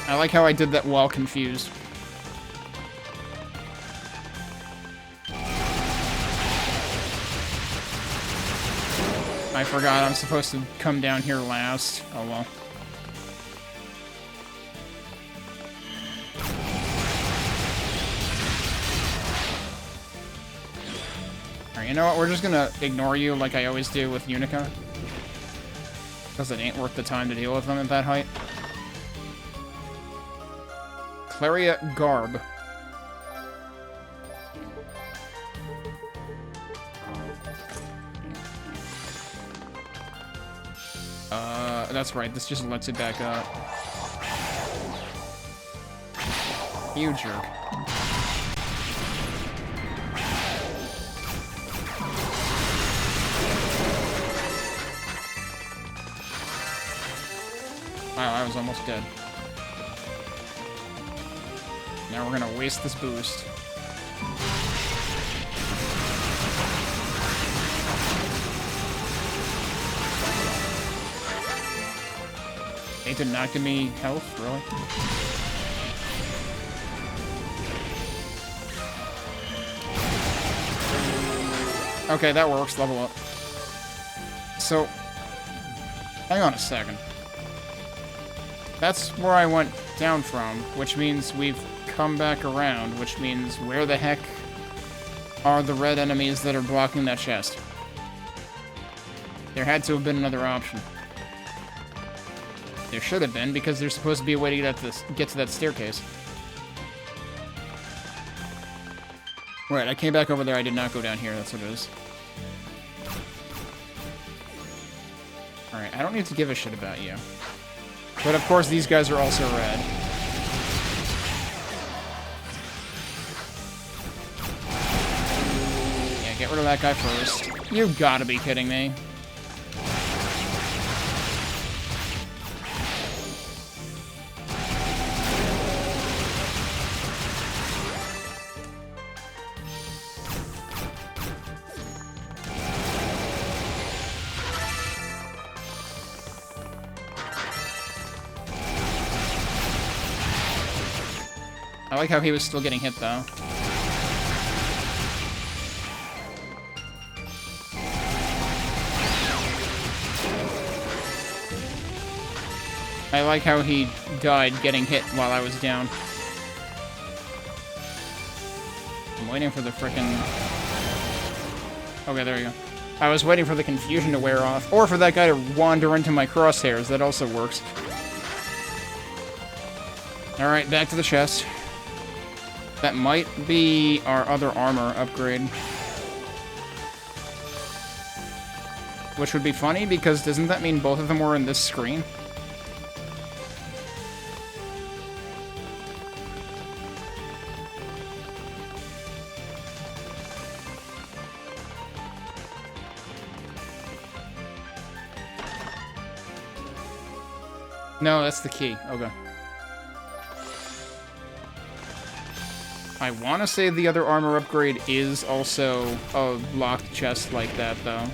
I like how I did that while confused. I forgot I'm supposed to come down here last. Oh well. Alright, you know what? We're just gonna ignore you like I always do with Yunica. Because it ain't worth the time to deal with them at that height. Claria Garb. That's right, this just lets it back up. You jerk. Wow, I was almost dead. Now we're gonna waste this boost. They did not give me health, really? Okay, that works. Level up. So, hang on a second. That's where I went down from, which means we've come back around, which means where the heck are the red enemies that are blocking that chest? There had to have been another option. There should have been, because there's supposed to be a way to get to that staircase. Right, I came back over there, I did not go down here, that's what it is. Alright, I don't need to give a shit about you. But of course, these guys are also red. Yeah, get rid of that guy first. You gotta be kidding me. I like how he was still getting hit, though. I like how he died getting hit while I was down. I'm waiting for the frickin'... Okay, there you go. I was waiting for the confusion to wear off, or for that guy to wander into my crosshairs. That also works. Alright, back to the chest. That might be our other armor upgrade. Which would be funny, because doesn't that mean both of them were in this screen? No, that's the key. Okay. I want to say the other armor upgrade is also a locked chest like that, though.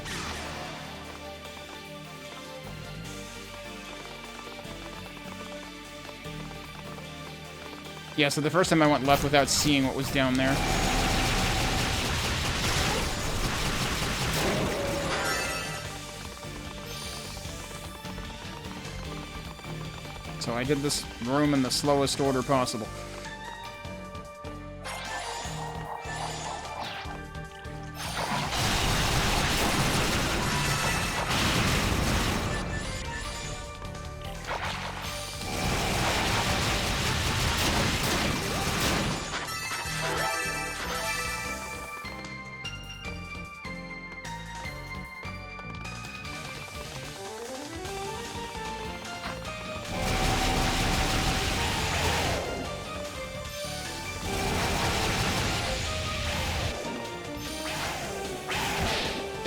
Yeah, so the first time I went left without seeing what was down there. So I did this room in the slowest order possible.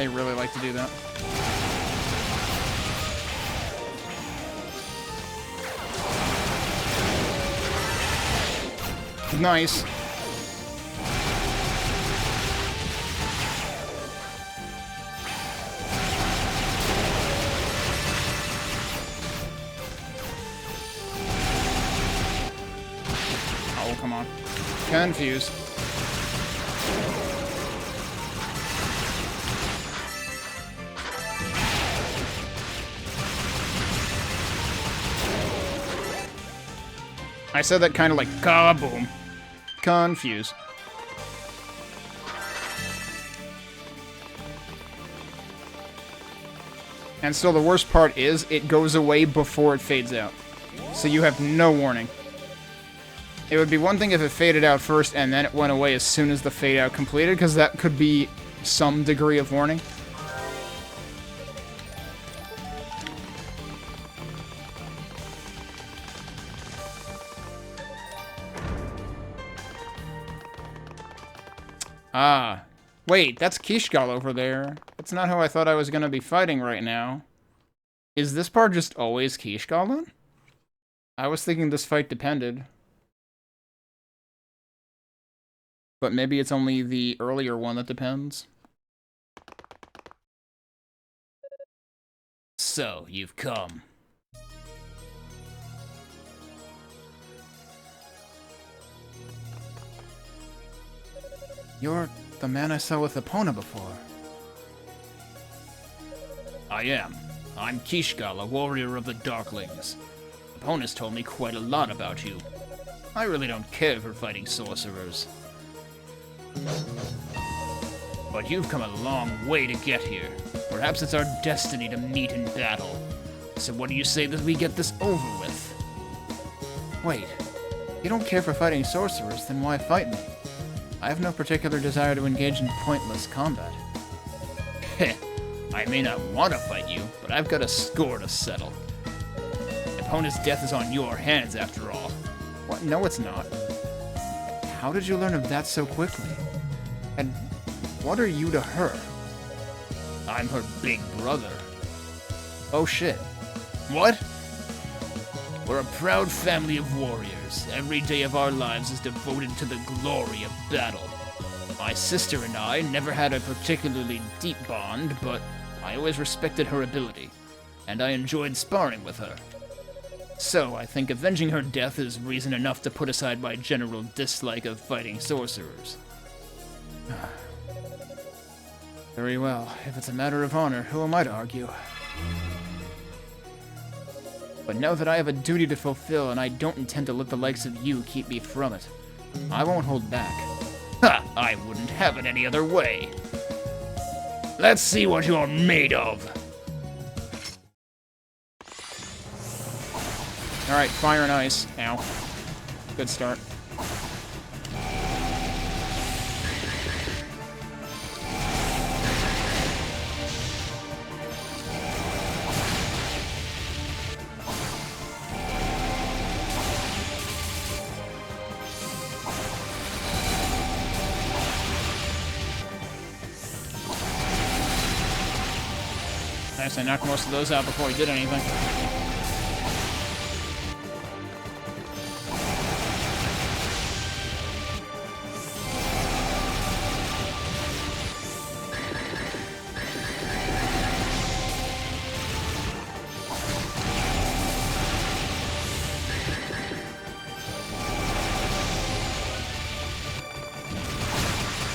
They really like to do that. Nice. Oh, come on. Confused. I said that kind of like kaboom. Confused. And still, the worst part is it goes away before it fades out. So you have no warning. It would be one thing if it faded out first and then it went away as soon as the fade out completed, because that could be some degree of warning. Ah. Wait, that's Kishgal over there. That's not who I thought I was going to be fighting right now. Is this part just always Kishgal then? I was thinking this fight depended. But maybe it's only the earlier one that depends. So, you've come. You're the man I saw with Epona before. I am. I'm Kishgal, a warrior of the Darklings. Epona's told me quite a lot about you. I really don't care for fighting sorcerers. But you've come a long way to get here. Perhaps it's our destiny to meet in battle. So what do you say that we get this over with? Wait, you don't care for fighting sorcerers, then why fight me? I have no particular desire to engage in pointless combat. Heh, I may not want to fight you, but I've got a score to settle. Epona's death is on your hands, after all. What? No, it's not. How did you learn of that so quickly? And what are you to her? I'm her big brother. Oh shit. What? We're a proud family of warriors. Every day of our lives is devoted to the glory of battle. My sister and I never had a particularly deep bond, but I always respected her ability, and I enjoyed sparring with her. So, I think avenging her death is reason enough to put aside my general dislike of fighting sorcerers. Very well. If it's a matter of honor, who am I to argue? But know that I have a duty to fulfill, and I don't intend to let the likes of you keep me from it. I won't hold back. Ha! I wouldn't have it any other way. Let's see what you're made of. Alright, fire and ice. Ow. Good start. Nice, I knocked most of those out before he did anything.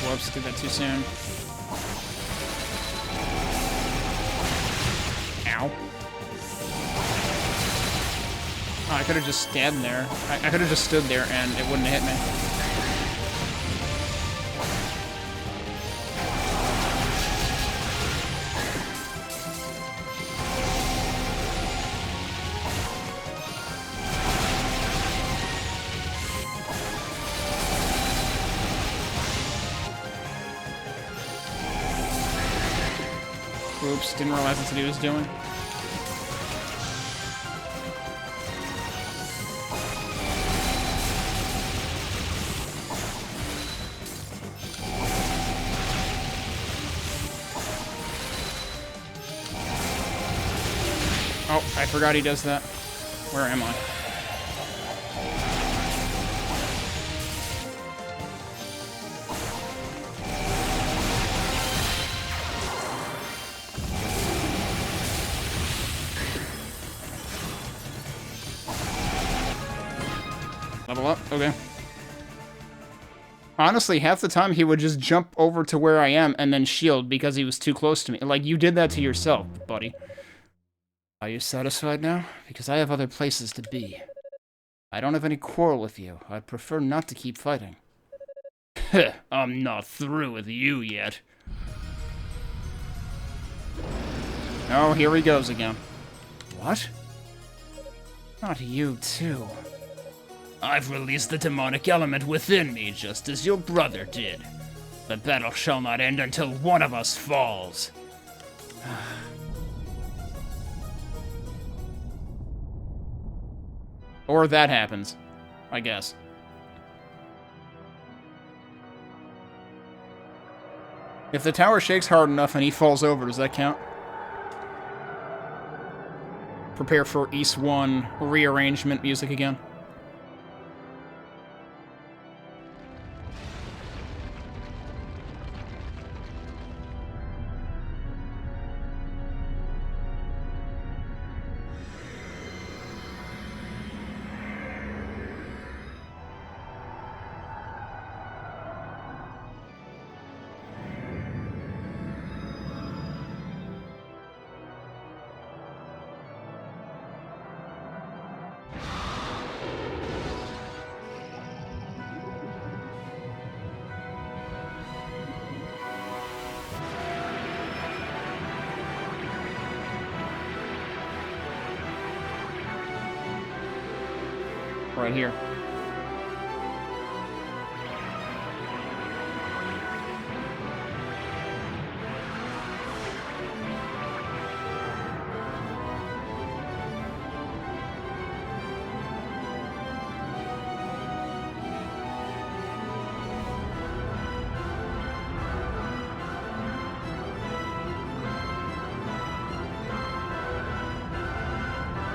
Whoops, did that too soon. Ow. Oh, I could have just stabbed there. I could have just stood there and it wouldn't have hit me. Oops, didn't realize that's what he was doing. I forgot he does that. Where am I? Level up? Okay. Honestly, half the time he would just jump over to where I am and then shield because he was too close to me. Like, you did that to yourself, buddy. Are you satisfied now? Because I have other places to be. I don't have any quarrel with you. I'd prefer not to keep fighting. Heh, I'm not through with you yet. Oh, here he goes again. What? Not you, too. I've released the demonic element within me, just as your brother did. The battle shall not end until one of us falls. Or that happens, I guess. If the tower shakes hard enough and he falls over, does that count? Prepare for East 1 rearrangement music again. Right here.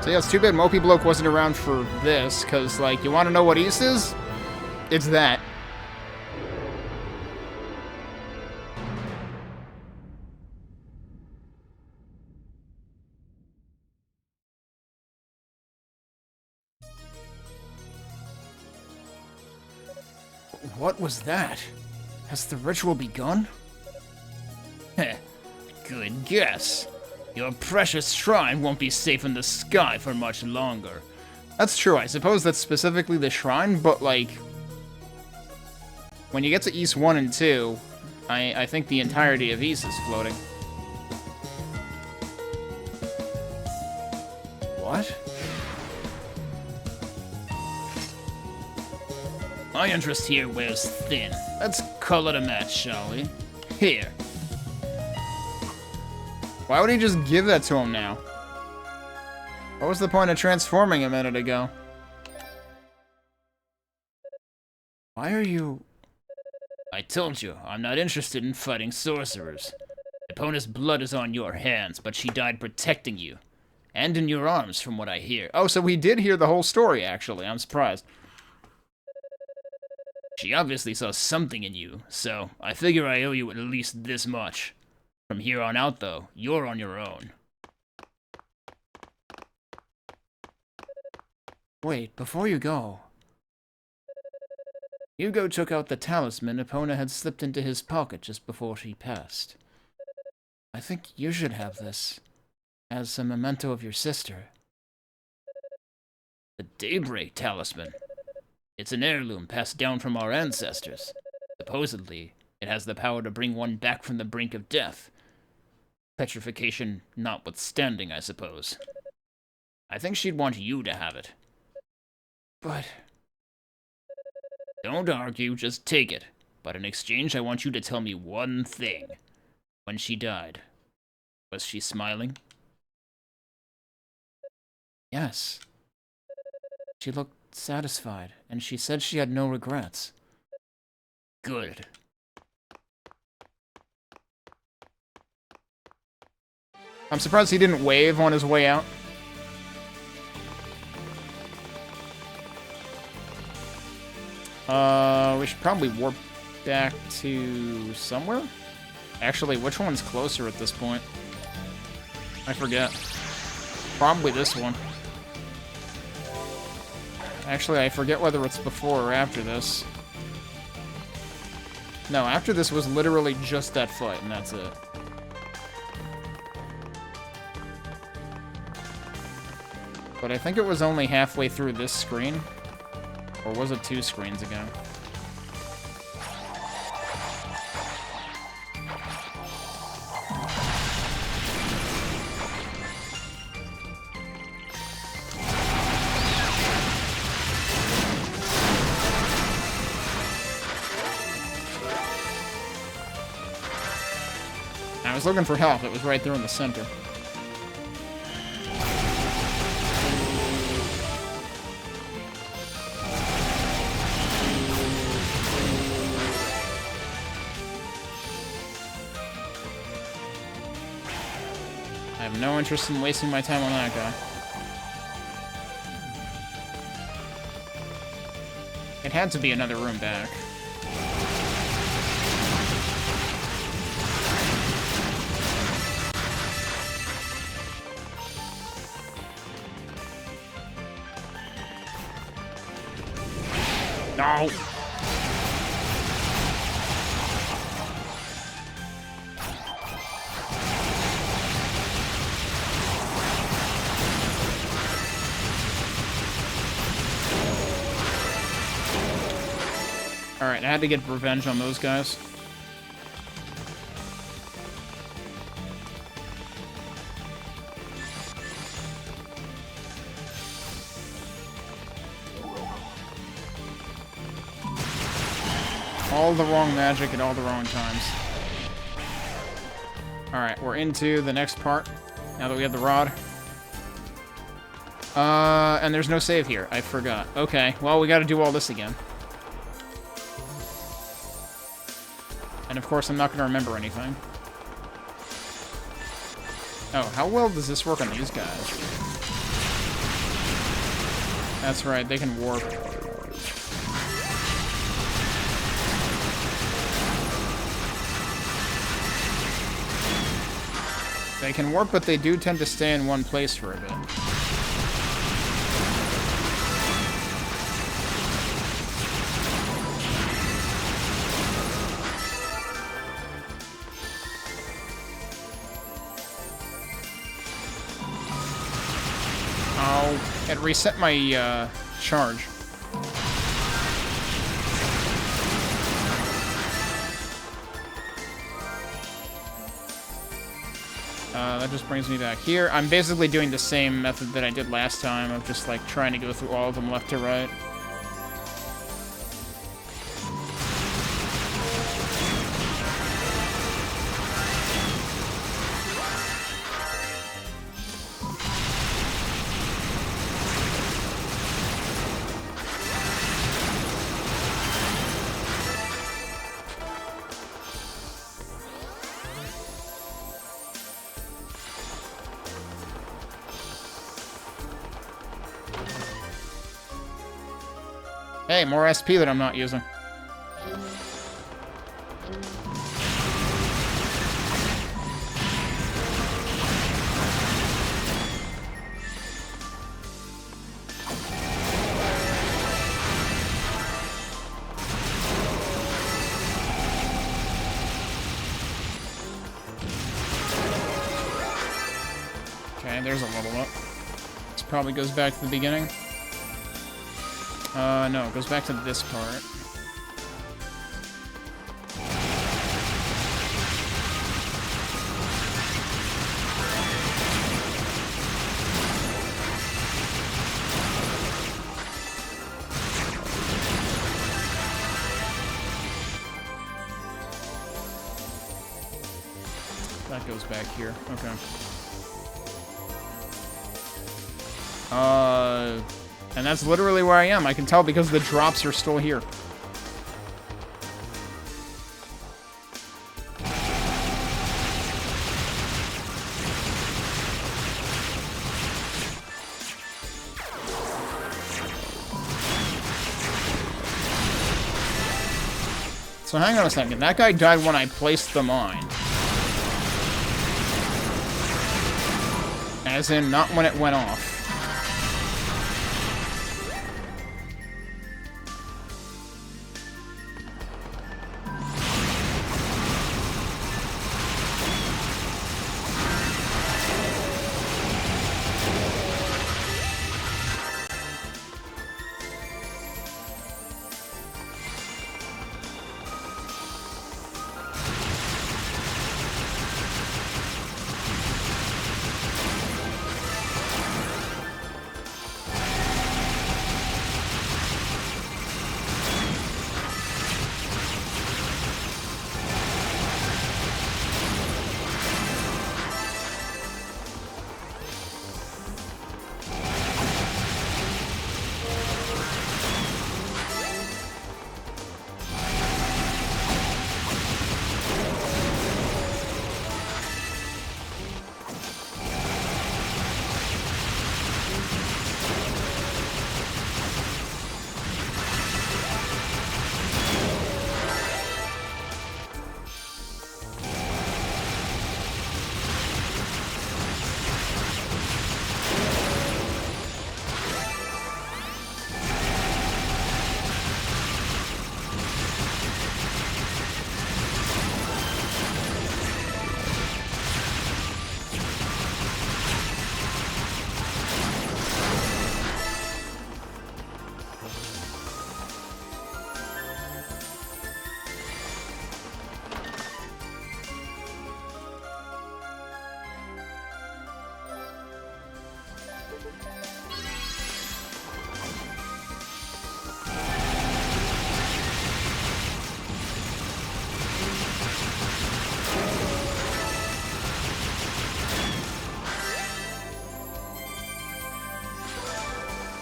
So yeah, it's too bad Mopey Bloke wasn't around for this, because, like, you want to know what East is? It's that. What was that? Has the ritual begun? Heh, good guess. Your precious shrine won't be safe in the sky for much longer. That's true, I suppose that's specifically the shrine, but, like, when you get to East 1 and 2, I think the entirety of East is floating. What? My interest here wears thin. Let's call it a match, shall we? Here. Why would he just give that to him now? What was the point of transforming a minute ago? Why are you... I told you, I'm not interested in fighting sorcerers. Epona's blood is on your hands, but she died protecting you. And in your arms, from what I hear. Oh, so we did hear the whole story, actually. I'm surprised. She obviously saw something in you, so I figure I owe you at least this much. From here on out, though, you're on your own. Wait, before you go... Hugo took out the talisman Epona had slipped into his pocket just before she passed. I think you should have this, as a memento of your sister. The Daybreak Talisman. It's an heirloom passed down from our ancestors. Supposedly, it has the power to bring one back from the brink of death. Petrification notwithstanding, I suppose. I think she'd want you to have it. But... Don't argue, just take it. But in exchange, I want you to tell me one thing. When she died, was she smiling? Yes. She looked satisfied, and she said she had no regrets. Good. I'm surprised he didn't wave on his way out. We should probably warp back to somewhere? Actually, which one's closer at this point? I forget. Probably this one. Actually, I forget whether it's before or after this. No, after this was literally just that fight, and that's it. But I think it was only halfway through this screen. Or was it 2 screens ago? I was looking for help. It was right there in the center. I have no interest in wasting my time on that guy. It had to be another room back. No! Alright, I had to get revenge on those guys. All the wrong magic at all the wrong times. Alright, we're into the next part, now that we have the rod. And there's no save here. I forgot. Okay, well, we gotta do all this again. And of course, I'm not gonna remember anything. Oh, how well does this work on these guys? That's right, they can warp. They can warp, but they do tend to stay in one place for a bit. Oh, it reset my charge. That just brings me back here. I'm basically doing the same method that I did last time of just, like, trying to go through all of them left to right. Hey, more SP that I'm not using. Okay, there's a level up. This probably goes back to the beginning. No, it goes back to this part. That goes back here. Okay. And that's literally where I am. I can tell because the drops are still here. So hang on a second. That guy died when I placed the mine. As in, not when it went off.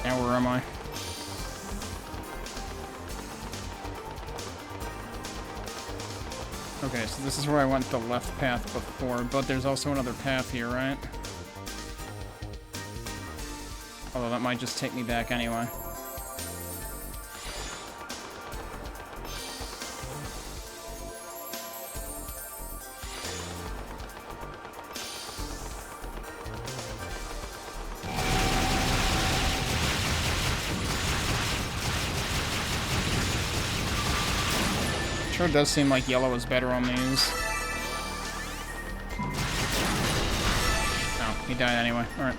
Now where am I? Okay, so this is where I went the left path before, but there's also another path here, right? Although that might just take me back anyway. Sure does seem like yellow is better on these. Oh, he died anyway. Alright.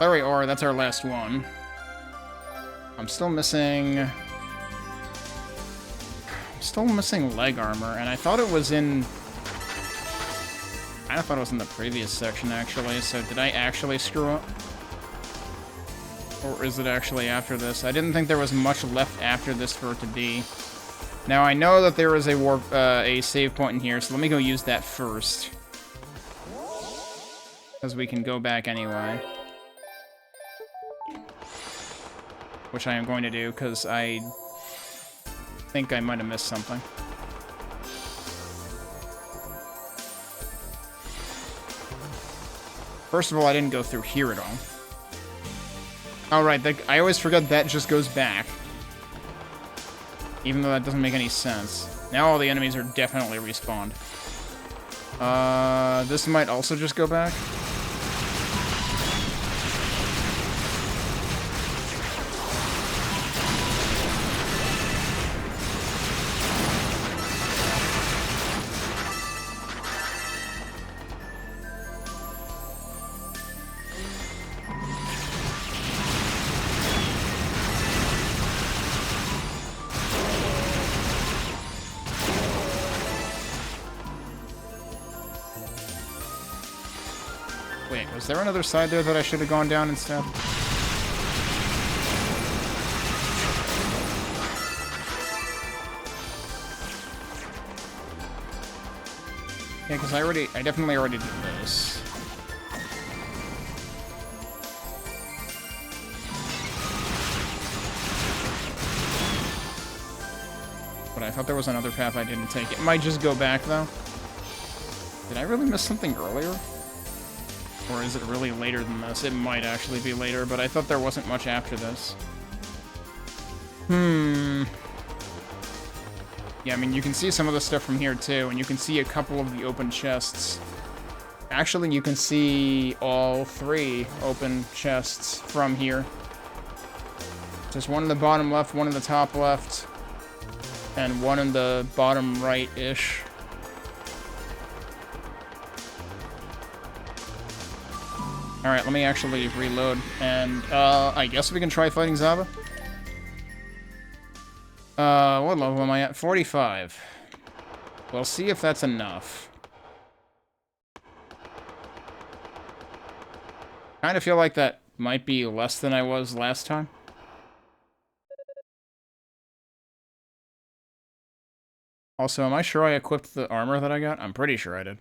Larry Orr, that's our last one. I'm still missing leg armor, and I thought it was in... I thought it was in the previous section, actually, so did I actually screw up? Or is it actually after this? I didn't think there was much left after this for it to be. Now, I know that there is a save point in here, so let me go use that first. Because we can go back anyway. Which I am going to do, because I think I might have missed something. First of all, I didn't go through here at all. Alright, I always forget that just goes back. Even though that doesn't make any sense. Now all the enemies are definitely respawned. This might also just go back. Wait, was there another side there that I should have gone down instead? Yeah, because I definitely already did this. But I thought there was another path I didn't take. It might just go back, though. Did I really miss something earlier? Or is it really later than this? It might actually be later, but I thought there wasn't much after this. Yeah, I mean, you can see some of the stuff from here, too, and you can see a couple of the open chests. Actually, you can see all 3 open chests from here. There's one in the bottom left, one in the top left, and one in the bottom right-ish. Alright, let me actually reload, and, I guess we can try fighting Zava? What level am I at? 45. We'll see if that's enough. Kind of feel like that might be less than I was last time. Also, am I sure I equipped the armor that I got? I'm pretty sure I did.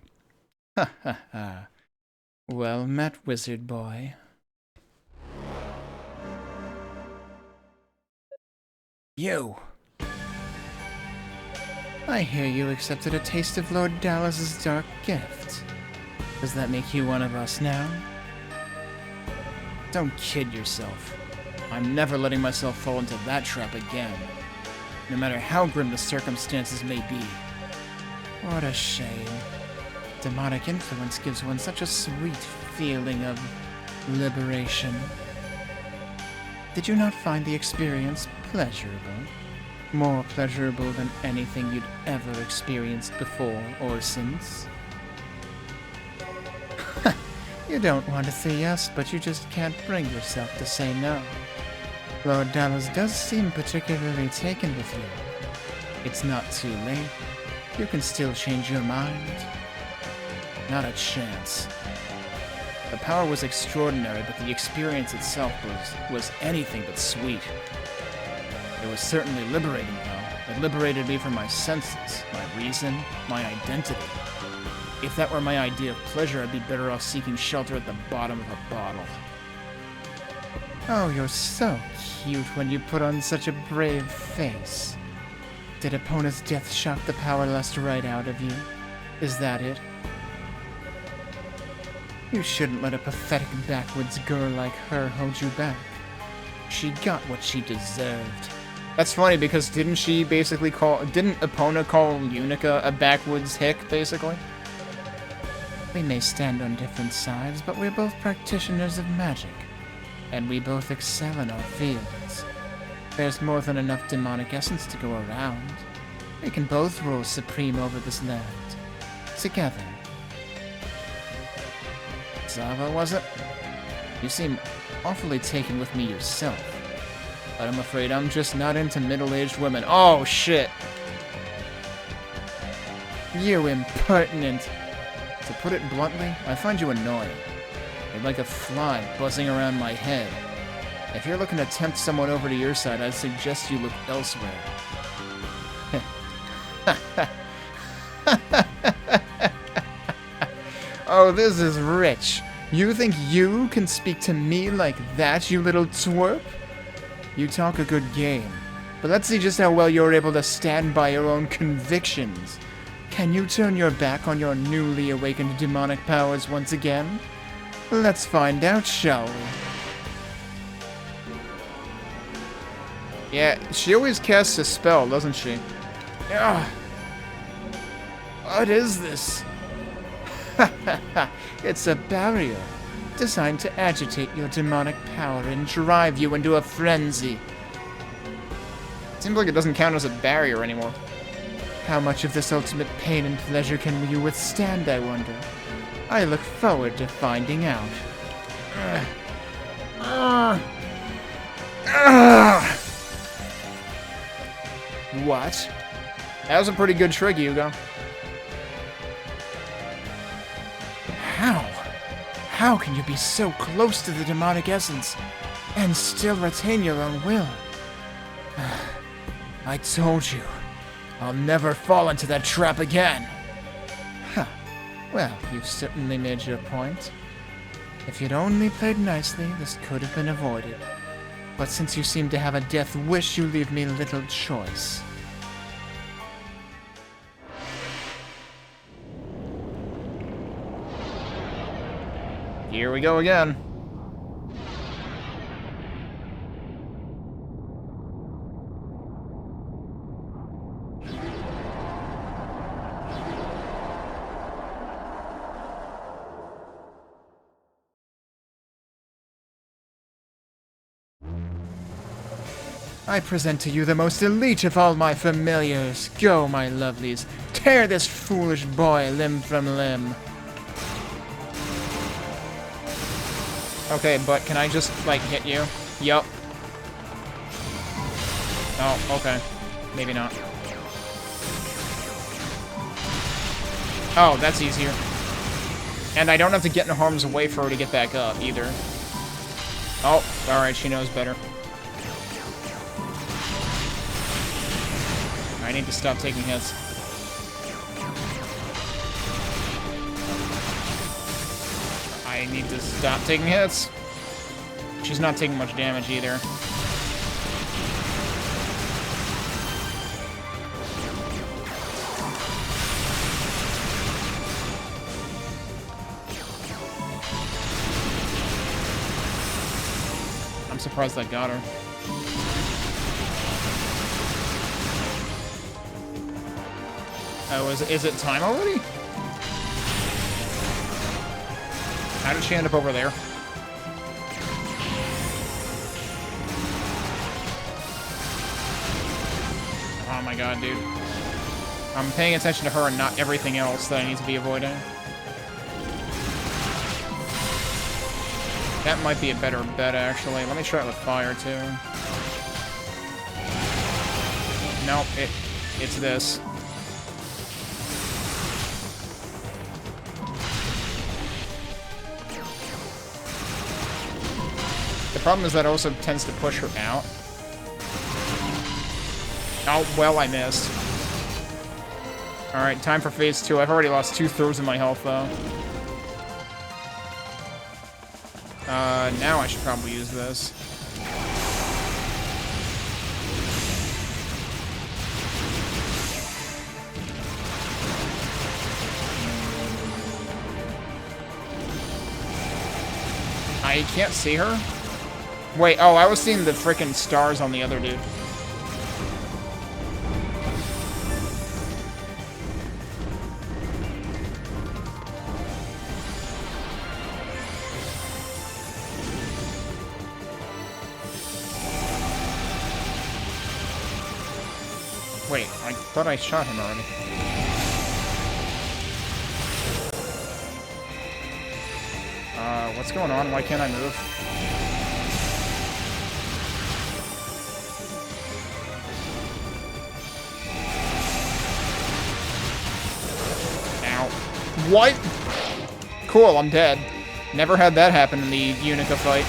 Ha ha ha. Well met, wizard boy. You! I hear you accepted a taste of Lord Dallas's dark gift. Does that make you one of us now? Don't kid yourself. I'm never letting myself fall into that trap again. No matter how grim the circumstances may be. What a shame. Demonic influence gives one such a sweet feeling of liberation. Did you not find the experience pleasurable? More pleasurable than anything you'd ever experienced before or since? You don't want to say yes, but you just can't bring yourself to say no. Lord Dallas does seem particularly taken with you. It's not too late. You can still change your mind. Not a chance. The power was extraordinary, but the experience itself was anything but sweet. It was certainly liberating, though. It liberated me from my senses, my reason, my identity. If that were my idea of pleasure, I'd be better off seeking shelter at the bottom of a bottle. Oh, you're so cute when you put on such a brave face. Did Epona's death shock the power lust right out of you? Is that it? You shouldn't let a pathetic backwoods girl like her hold you back. She got what she deserved. That's funny, because didn't Epona call Yunica a backwoods hick, basically? We may stand on different sides, but we're both practitioners of magic, and we both excel in our fields. There's more than enough demonic essence to go around. We can both rule supreme over this land. Together. Zava, was it? You seem awfully taken with me yourself. But I'm afraid I'm just not into middle-aged women. Oh, shit! You impertinent! To put it bluntly, I find you annoying. You're like a fly buzzing around my head. If you're looking to tempt someone over to your side, I'd suggest you look elsewhere. Oh, this is rich. You think you can speak to me like that, you little twerp? You talk a good game, but let's see just how well you're able to stand by your own convictions. Can you turn your back on your newly awakened demonic powers once again? Let's find out, shall we? Yeah, she always casts a spell, doesn't she? Ugh. What is this? It's a barrier, designed to agitate your demonic power and drive you into a frenzy. Seems like it doesn't count as a barrier anymore. How much of this ultimate pain and pleasure can you withstand, I wonder? I look forward to finding out. What? That was a pretty good trick, Hugo. How? How can you be so close to the demonic essence and still retain your own will? I told you, I'll never fall into that trap again. Huh. Well, you've certainly made your point. If you'd only played nicely, this could have been avoided. But since you seem to have a death wish, you leave me little choice. Here we go again. I present to you the most elite of all my familiars. Go, my lovelies. Tear this foolish boy limb from limb. Okay, but can I just, like, hit you? Yup. Oh, okay. Maybe not. Oh, that's easier. And I don't have to get in harm's way for her to get back up, either. Oh, alright, she knows better. I need to stop taking hits. I need to stop taking hits. She's not taking much damage either. I'm surprised I got her. Oh, is it time already? How did she end up over there? Oh my god, dude. I'm paying attention to her and not everything else that I need to be avoiding. That might be a better bet, actually. Let me try it with fire, too. Nope, it's this. The problem is that also tends to push her out. Oh, well, I missed. Alright, time for phase 2. I've already lost 2/3 of my health, though. Now I should probably use this. I can't see her? Wait, oh, I was seeing the frickin' stars on the other dude. Wait, I thought I shot him already. What's going on? Why can't I move? Ow. What? Cool, I'm dead. Never had that happen in the Yunica fight.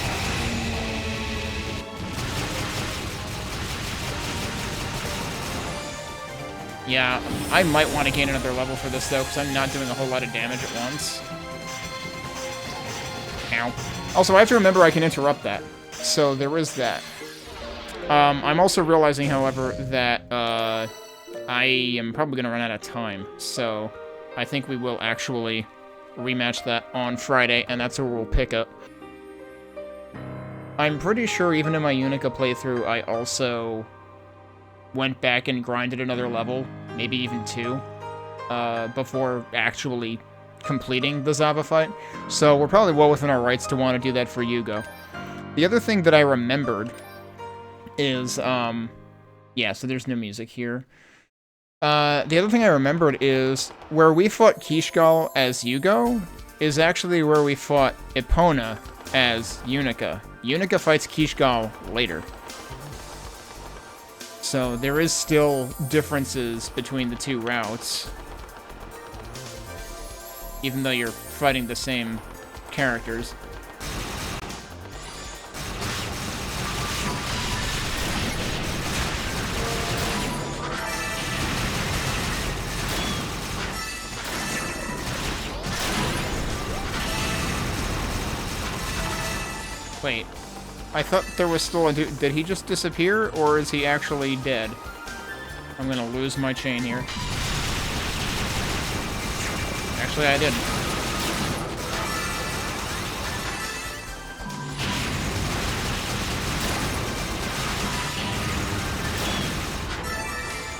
Yeah, I might want to gain another level for this, though, because I'm not doing a whole lot of damage at once. Ow. Also, I have to remember I can interrupt that. So, there is that. I'm also realizing, however, that I am probably going to run out of time. So, I think we will actually rematch that on Friday, and that's where we'll pick up. I'm pretty sure even in my Yunica playthrough, I also went back and grinded another level, maybe even 2, before actually completing the Zava fight. So we're probably well within our rights to want to do that for Hugo. The other thing that I remembered is, yeah, so there's no music here. The other thing I remembered is where we fought Kishgal as Hugo is actually where we fought Epona as Yunica. Yunica fights Kishgal later. So there is still differences between the two routes, even though you're fighting the same characters. Wait. I thought there was still a dude. Did he just disappear, or is he actually dead? I'm gonna lose my chain here. Actually, I didn't.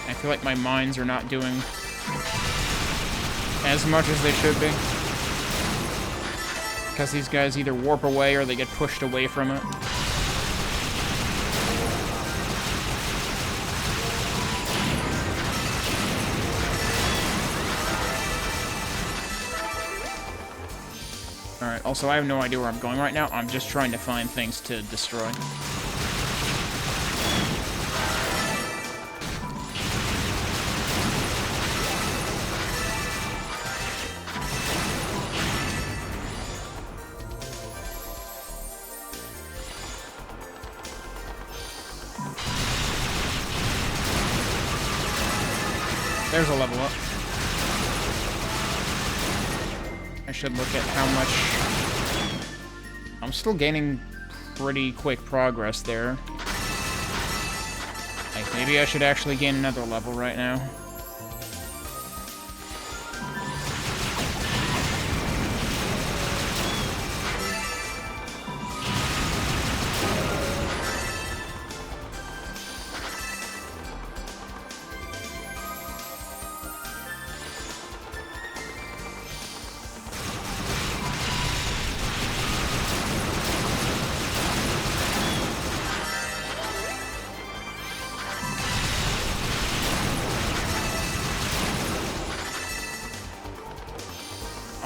I feel like my mines are not doing as much as they should be. Because these guys either warp away or they get pushed away from it. Alright, also I have no idea where I'm going right now. I'm just trying to find things to destroy. There's a level up. I should look at how much... I'm still gaining pretty quick progress there. Like, maybe I should actually gain another level right now.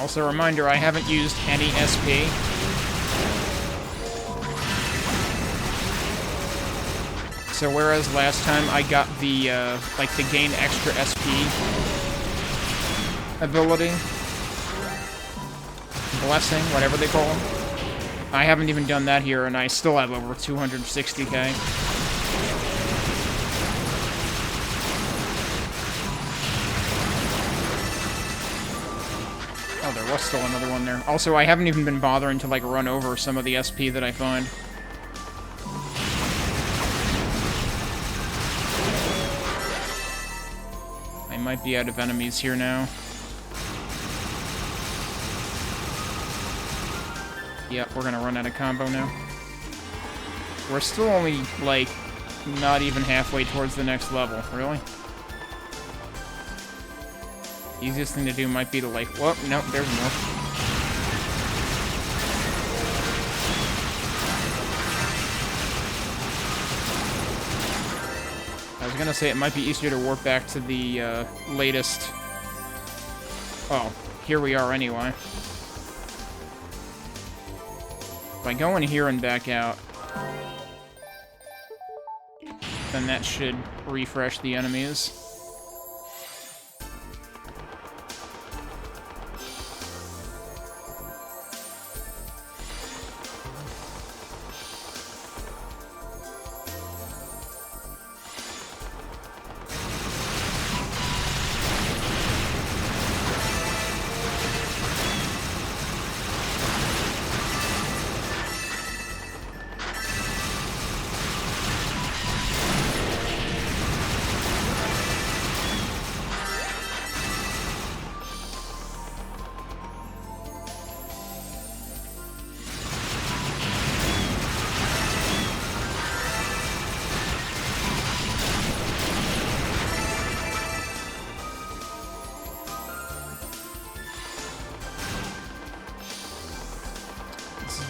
Also, a reminder, I haven't used any SP. So whereas last time I got the, like, the gain extra SP ability, blessing, whatever they call them, I haven't even done that here, and I still have over 260k. Oh, there was still another one there. Also, I haven't even been bothering to, like, run over some of the SP that I find. I might be out of enemies here now. Yep, we're gonna run out of combo now. We're still only, like, not even halfway towards the next level. Really? Easiest thing to do might be to, like, whoop, nope, there's more. I was gonna say it might be easier to warp back to the, latest... Oh, here we are anyway. If I go in here and back out, then that should refresh the enemies.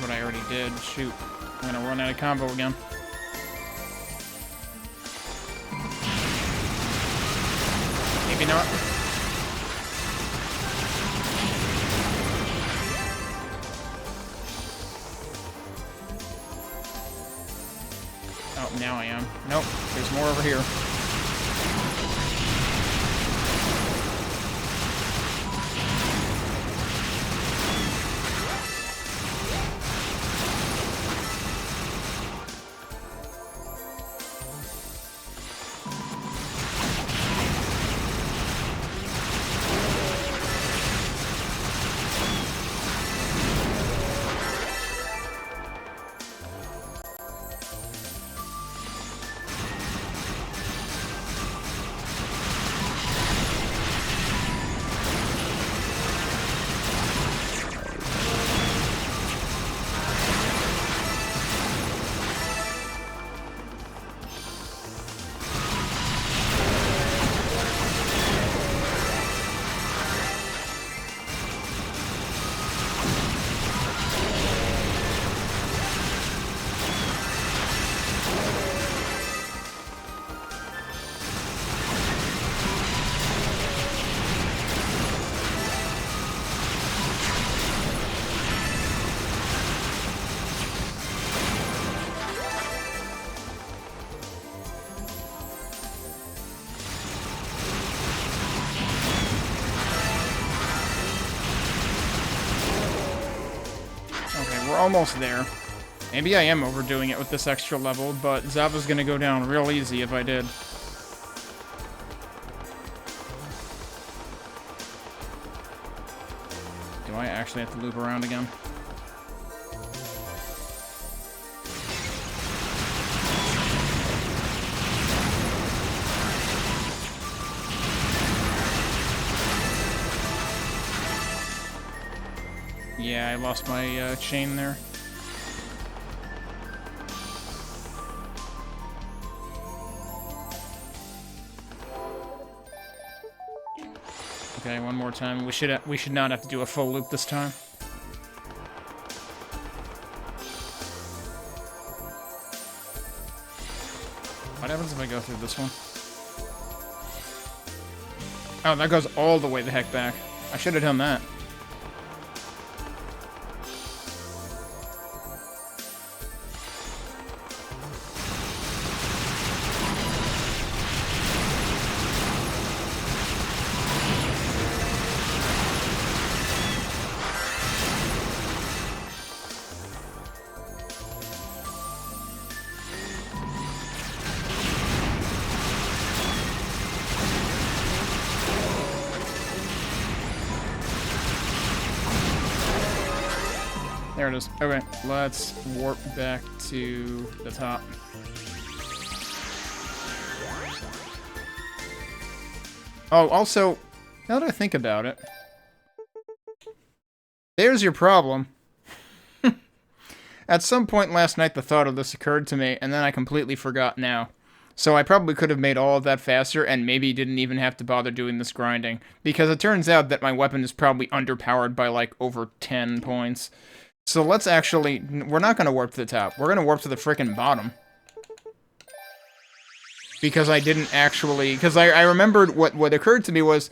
What I already did. Shoot. I'm gonna run out of combo again. Maybe not. Oh, now I am. Nope. There's more over here. almost there. Maybe I am overdoing it with this extra level, but Zava's gonna go down real easy if I did. Do I actually have to loop around again? Yeah, I lost my chain there. Okay, one more time. We should not have to do a full loop this time. What happens if I go through this one? Oh, that goes all the way the heck back. I should have done that. There it is. Okay, let's warp back to the top. Oh, also, now that I think about it, there's your problem. At some point last night, the thought of this occurred to me, and then I completely forgot now. So I probably could have made all of that faster, and maybe didn't even have to bother doing this grinding. Because it turns out that my weapon is probably underpowered by, like, over 10 points. So let's actually... We're not going to warp to the top. We're going to warp to the frickin' bottom. Because I didn't actually... Because I remembered what occurred to me was...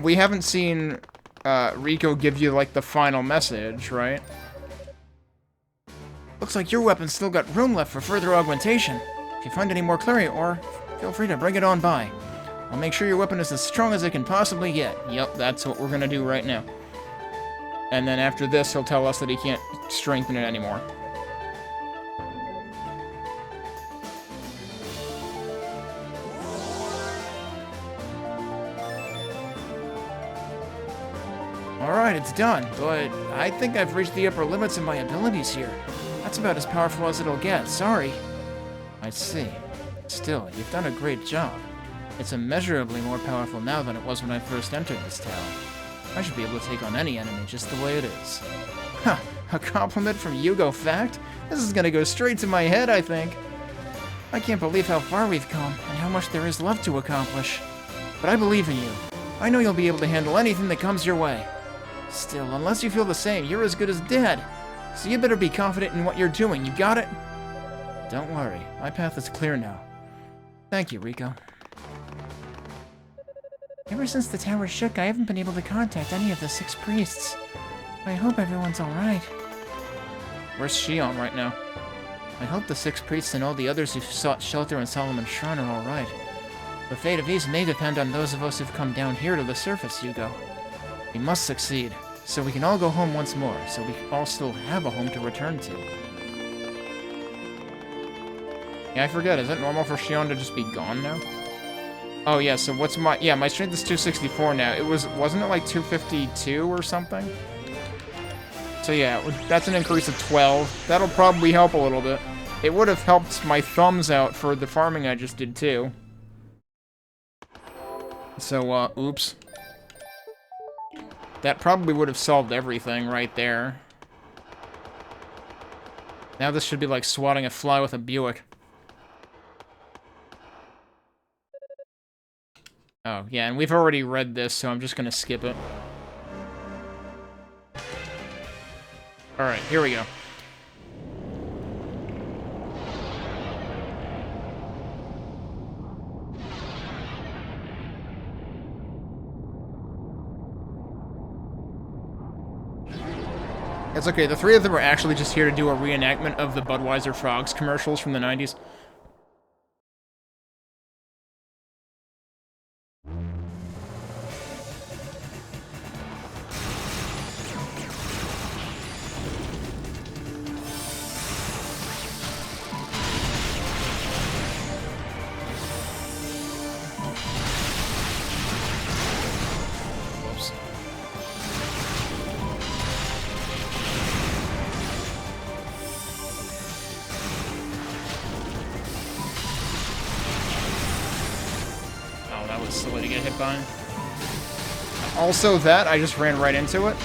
We haven't seen Rico give you, like, the final message, right? Looks like your weapon's still got room left for further augmentation. If you find any more clearing ore, feel free to bring it on by. I'll make sure your weapon is as strong as it can possibly get. Yep, that's what we're going to do right now. And then after this, he'll tell us that he can't strengthen it anymore. Alright, it's done, but I think I've reached the upper limits of my abilities here. That's about as powerful as it'll get, sorry. I see. Still, you've done a great job. It's immeasurably more powerful now than it was when I first entered this tower. I should be able to take on any enemy just the way it is. Huh, a compliment from Hugo, fact? This is gonna go straight to my head, I think. I can't believe how far we've come, and how much there is left to accomplish. But I believe in you. I know you'll be able to handle anything that comes your way. Still, unless you feel the same, you're as good as dead. So you better be confident in what you're doing, you got it? Don't worry, my path is clear now. Thank you, Rico. Ever since the tower shook, I haven't been able to contact any of the 6 priests. I hope everyone's alright. Where's Shion right now? I hope the 6 priests and all the others who sought shelter in Solomon's Shrine are alright. The fate of these may depend on those of us who've come down here to the surface, Hugo. We must succeed, so we can all go home once more, so we all still have a home to return to. Yeah, I forget, is it normal for Shion to just be gone now? Oh yeah, so what's my... Yeah, my strength is 264 now. Wasn't it like 252 or something? So yeah, that's an increase of 12. That'll probably help a little bit. It would have helped my thumbs out for the farming I just did too. So, oops. That probably would have solved everything right there. Now this should be like swatting a fly with a Buick. Oh, yeah, and we've already read this, so I'm just gonna skip it. Alright, here we go. It's okay, the 3 of them are actually just here to do a reenactment of the Budweiser Frogs commercials from the 90s. that was silly to get hit by. Also that, I just ran right into it.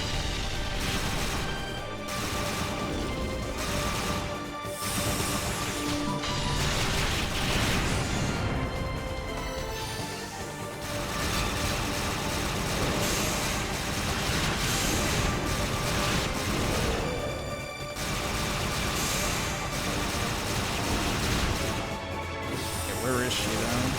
Where is she, though?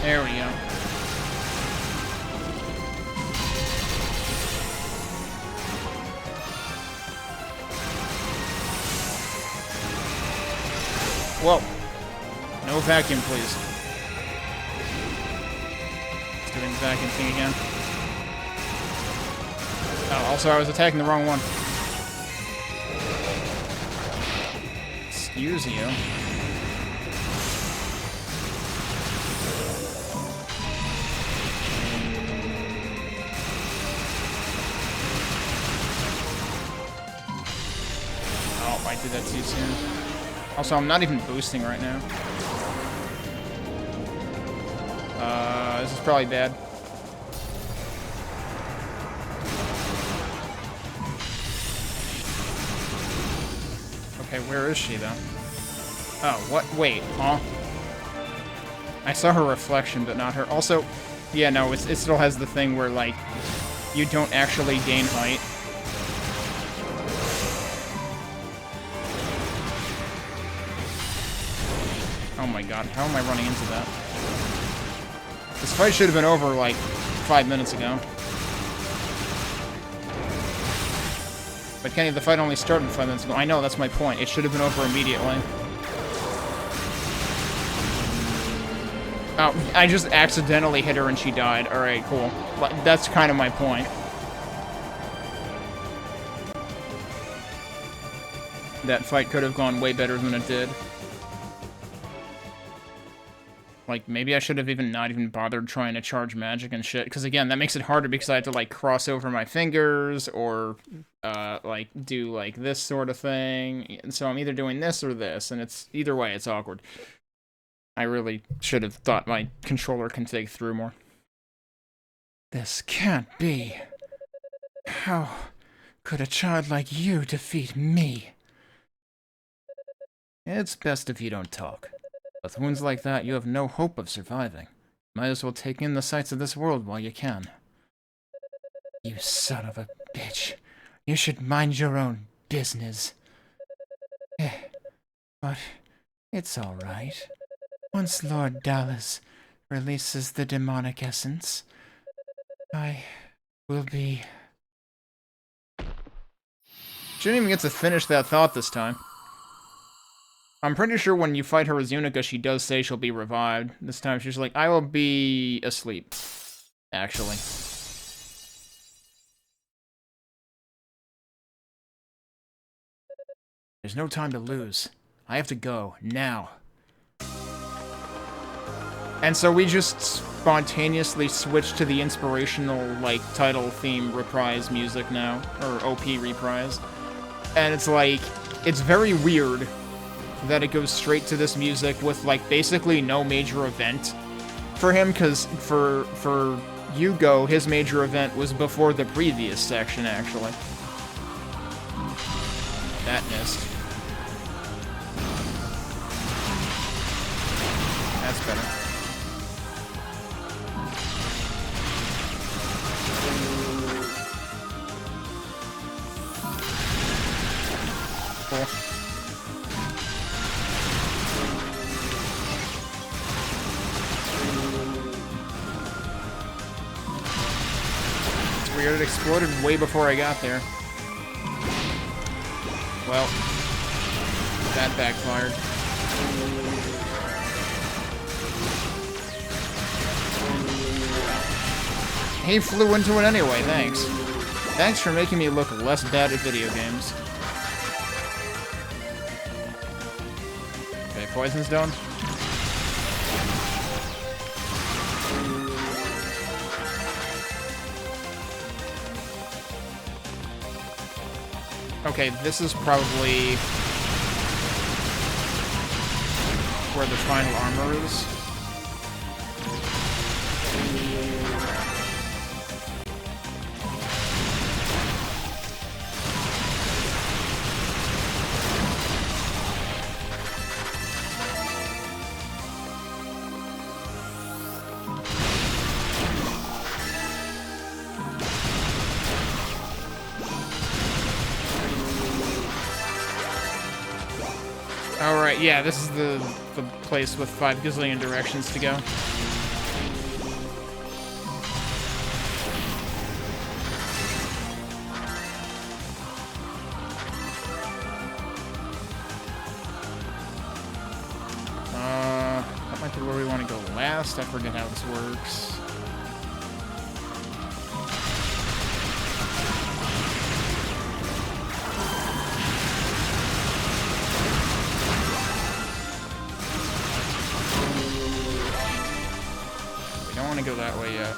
There we go. Whoa. No vacuum, please. Doing the vacuum thing again. Oh, also I was attacking the wrong one. Excuse you. Oh, I did that too soon. Also, I'm not even boosting right now. This is probably bad. Okay, where is she, though? Oh, what? Wait, huh? I saw her reflection, but not her. Also, yeah, no, it still has the thing where, like, you don't actually gain height. Oh my god, how am I running into that? This fight should have been over, like, 5 minutes ago. But Kenny, the fight only started 5 minutes ago. I know, that's my point. It should have been over immediately. Oh, I just accidentally hit her and she died. Alright, cool. But that's kind of my point. That fight could have gone way better than it did. Like, maybe I should have not even bothered trying to charge magic and shit. Because, again, that makes it harder because I have to, like, cross over my fingers or, like, do, like, this sort of thing. And so I'm either doing this or this, and it's, either way, it's awkward. I really should have thought my controller config through more. This can't be. How could a child like you defeat me? It's best if you don't talk. With wounds like that, you have no hope of surviving. Might as well take in the sights of this world while you can. You son of a bitch. You should mind your own business. But it's all right. Once Lord Dallas releases the demonic essence, I will be... She didn't even get to finish that thought this time. I'm pretty sure when you fight her as Yunica, she does say she'll be revived. This time she's like, I will be asleep. Actually. There's no time to lose. I have to go, now. And so we just spontaneously switched to the inspirational, like, title theme reprise music now. Or OP reprise. And it's like, it's very weird that it goes straight to this music with, like, basically no major event for him, because for Hugo, his major event was before the previous section, actually. That missed. That's better. Cool. It's weird, it exploded way before I got there. Well, that backfired. He flew into it anyway, thanks. Thanks for making me look less bad at video games. Okay, Poison Stone. Okay, this is probably where the final armor is. Alright, yeah, this is the place with 5 gazillion directions to go. That might be where we want to go last. I forget how this works. Go that way yet.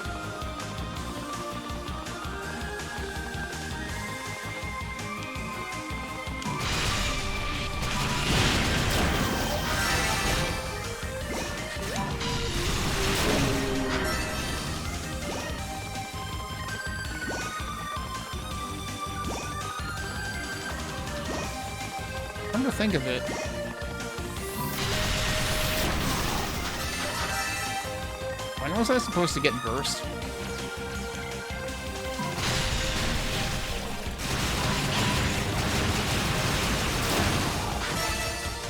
Come to think of it, when was I supposed to get burst?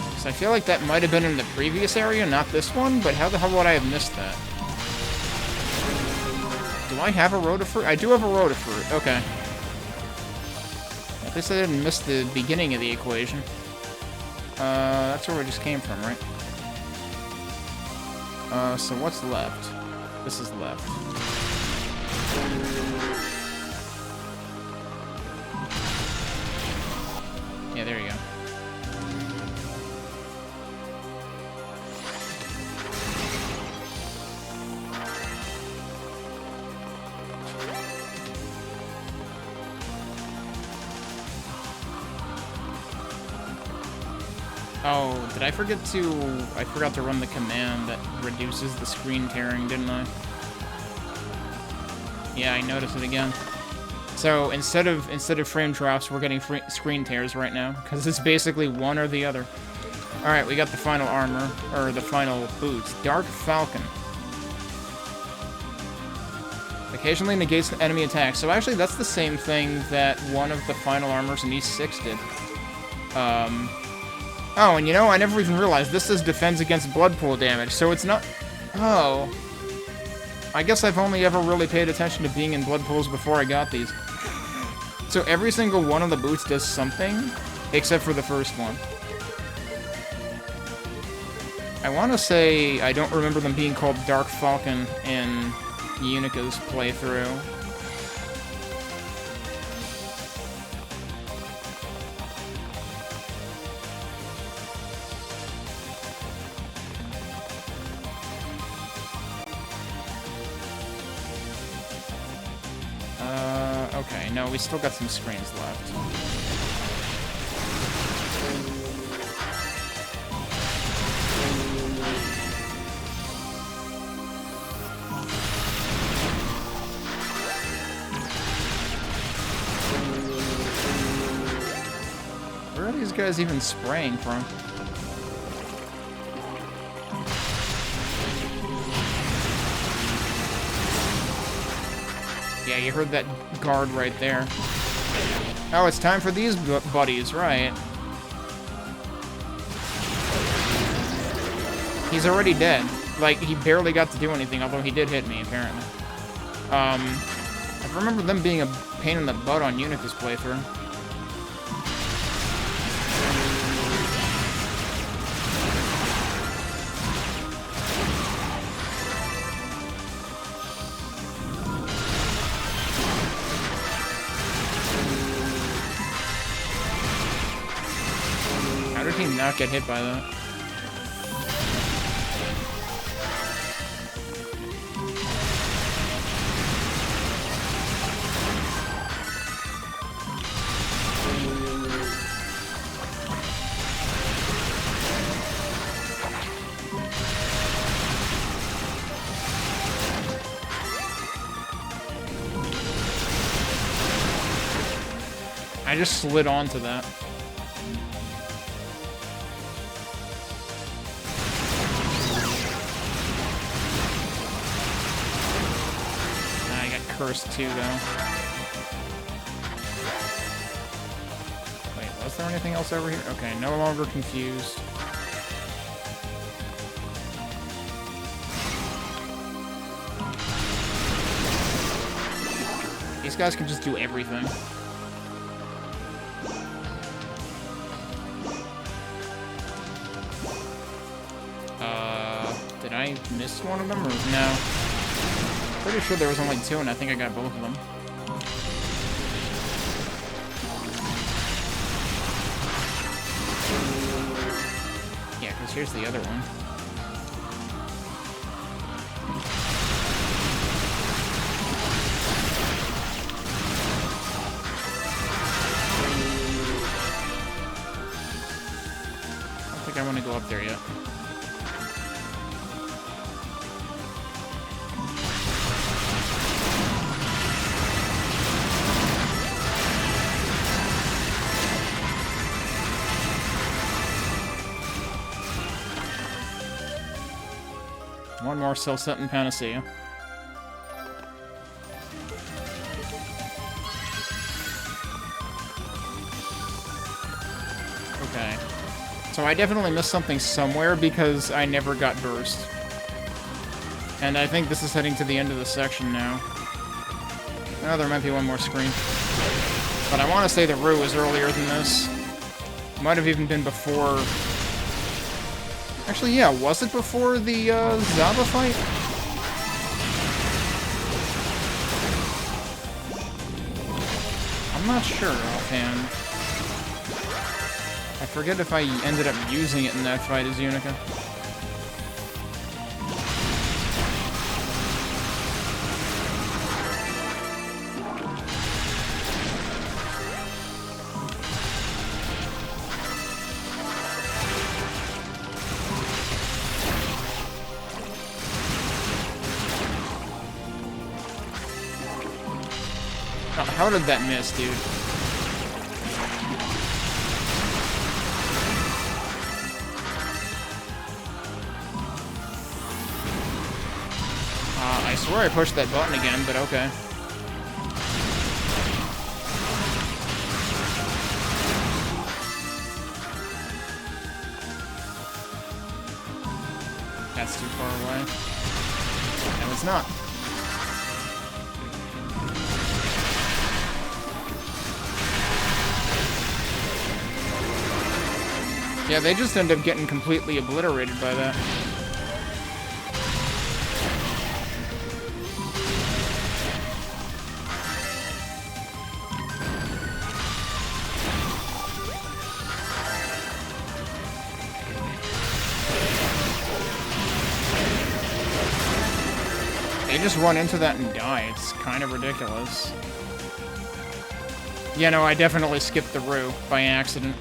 Because I feel like that might have been in the previous area, not this one, but how the hell would I have missed that? Do I have a rotifruit? I do have a rotifruit, okay. At least I didn't miss the beginning of the equation. That's where we just came from, right? So what's left? This is left. Yeah, there you go. Oh, did I forget to... I forgot to run the command that reduces the screen tearing, didn't I? Yeah, I noticed it again. So, instead of frame drops, we're getting screen tears right now, because it's basically one or the other. Alright, we got the final armor, or the final boots. Dark Falcon. Occasionally negates enemy attacks. So actually, that's the same thing that one of the final armors in East 6 did. Oh, and you know, I never even realized this is defense against blood pool damage, so it's not... Oh. I guess I've only ever really paid attention to being in blood pools before I got these. So every single one of the boots does something, except for the first one. I want to say I don't remember them being called Dark Falcon in Yunica's playthrough. Okay, no, we still got some screens left. Where are these guys even spraying from? Yeah, you heard that guard right there. Oh, it's time for these buddies, right. He's already dead. Like, he barely got to do anything, although he did hit me, apparently. I remember them being a pain in the butt on Yunica's playthrough. How did he not get hit by that? I just slid onto that. I got cursed too, though. Wait, was there anything else over here? Okay, no longer confused. These guys can just do everything. Did I miss one of them, or no? Pretty sure there was only two, and I think I got both of them. Yeah, because here's the other one. I don't think I want to go up there yet. One more Self-Setting Panacea. Okay. So I definitely missed something somewhere because I never got burst. And I think this is heading to the end of the section now. Oh, there might be one more screen. But I want to say the Rue is earlier than this. Might have even been before... Actually, yeah, was it before the Zaba fight? I'm not sure offhand. I forget if I ended up using it in that fight as Yunica. How did that miss, dude? I swear I pushed that button again, but okay. That's too far away. No, it's not. Yeah, they just end up getting completely obliterated by that. They just run into that and die. It's kind of ridiculous. Yeah, no, I definitely skipped the Rue by accident.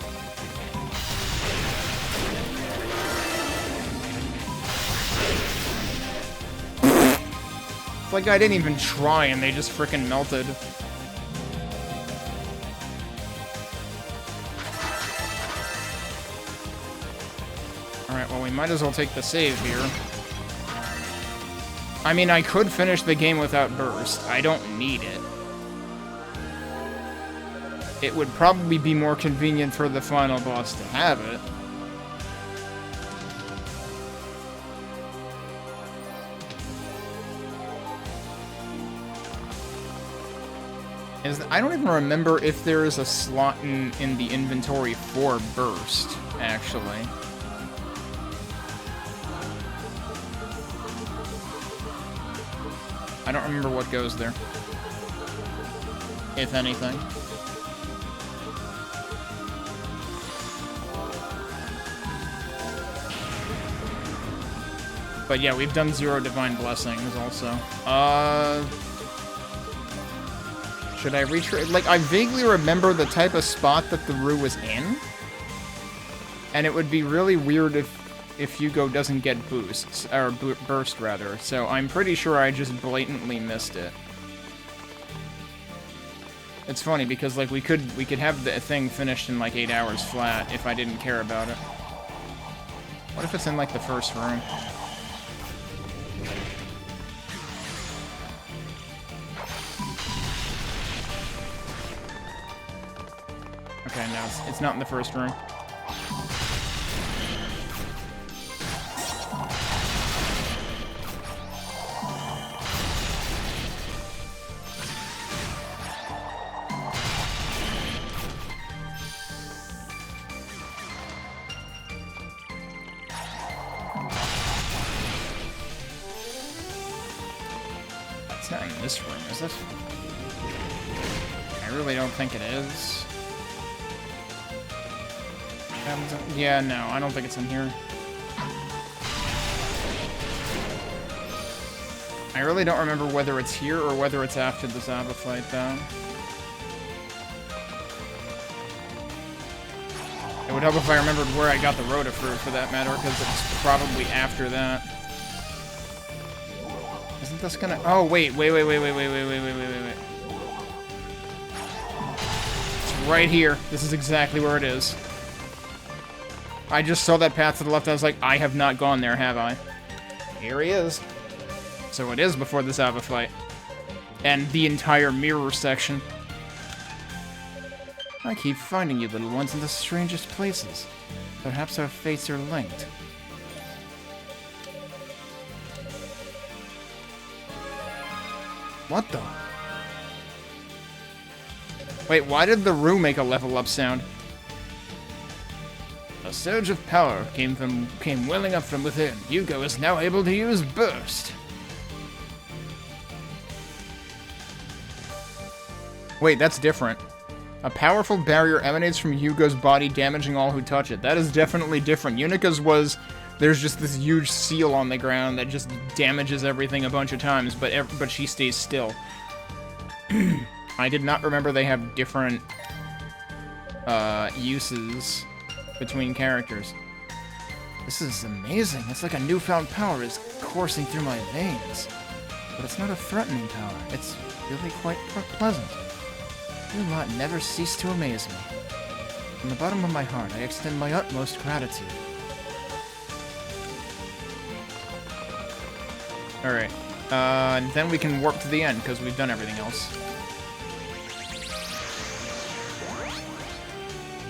It's like I didn't even try and they just frickin' melted. Alright, well we might as well take the save here. I mean, I could finish the game without burst. I don't need it. It would probably be more convenient for the final boss to have it. I don't even remember if there is a slot in the inventory for burst, actually. I don't remember what goes there, if anything. But yeah, we've done 0 Divine Blessings also. Should I retry? Like, I vaguely remember the type of spot that the Rue was in. And it would be really weird if Hugo doesn't get boosts, or burst rather. So I'm pretty sure I just blatantly missed it. It's funny because like we could have the thing finished in like 8 hours flat if I didn't care about it. What if it's in like the first room? Okay, no, it's not in the first room. It's not in this room, is it? I really don't think it is. Yeah, no, I don't think it's in here. I really don't remember whether it's here or whether it's after the Zaba fight, though. It would help if I remembered where I got the Rota fruit, for that matter, because it's probably after that. Isn't this gonna... Oh, wait. It's right here. This is exactly where it is. I just saw that path to the left, I was like, I have not gone there, have I? Here he is. So it is before the Zaba fight. And the entire mirror section. I keep finding you little ones in the strangest places. Perhaps our fates are linked. What the? Wait, why did the room make a level up sound? A surge of power came welling up from within. Hugo is now able to use Burst. Wait, that's different. A powerful barrier emanates from Hugo's body, damaging all who touch it. That is definitely different. Unica's was, there's just this huge seal on the ground that just damages everything a bunch of times, but she stays still. I did not remember they have different uses between characters. This is amazing. It's like a newfound power is coursing through my veins. But it's not a threatening power. It's really quite pleasant. You lot never cease to amaze me. From the bottom of my heart, I extend my utmost gratitude. Alright. Then we can warp to the end, because we've done everything else.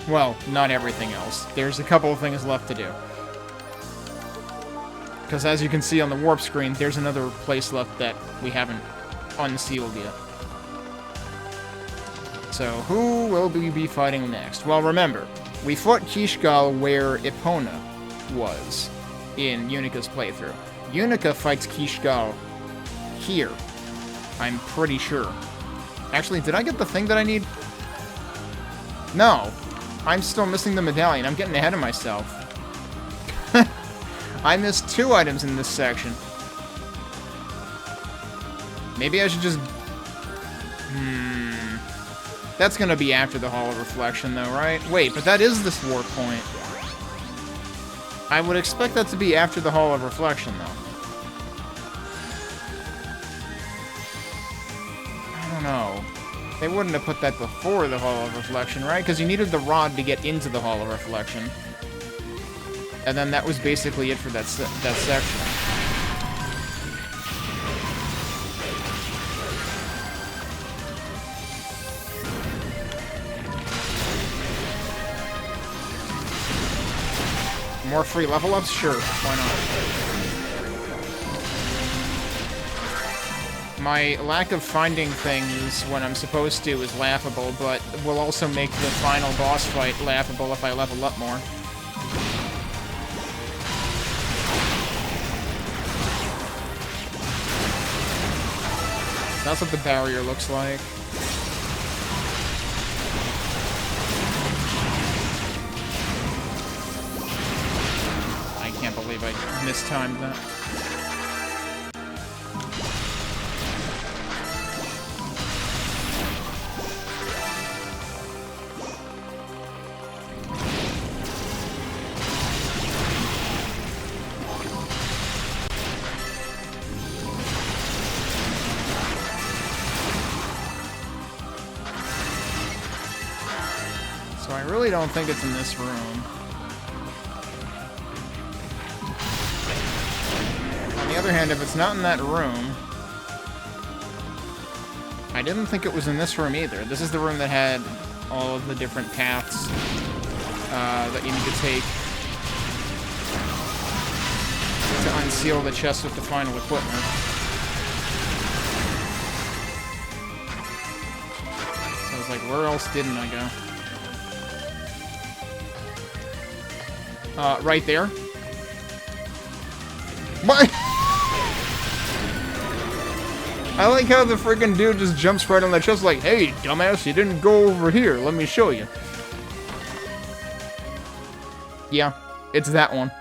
Well, not everything else. There's a couple of things left to do. Because as you can see on the warp screen, there's another place left that we haven't unsealed yet. So, who will we be fighting next? Well, remember, we fought Kishgal where Epona was in Unica's playthrough. Yunica fights Kishgal here. I'm pretty sure. Actually, did I get the thing that I need? No. I'm still missing the medallion. I'm getting ahead of myself. I missed 2 items in this section. Maybe I should just... That's gonna be after the Hall of Reflection, though, right? Wait, but that is this warp point. I would expect that to be after the Hall of Reflection, though. I don't know. They wouldn't have put that before the Hall of Reflection, right? Because you needed the rod to get into the Hall of Reflection. And then that was basically it for that section. More free level ups? Sure, why not? My lack of finding things when I'm supposed to is laughable, but will also make the final boss fight laughable if I level up more. That's what the barrier looks like. I can't believe I mistimed that. So I really don't think it's in this room. On the other hand, if it's not in that room... I didn't think it was in this room either. This is the room that had all of the different paths that you need to take to unseal the chest with the final equipment. So I was like, where else didn't I go? Right there. What? I like how the friggin' dude just jumps right on the chest like, hey, dumbass, you didn't go over here. Let me show you. Yeah, it's that one.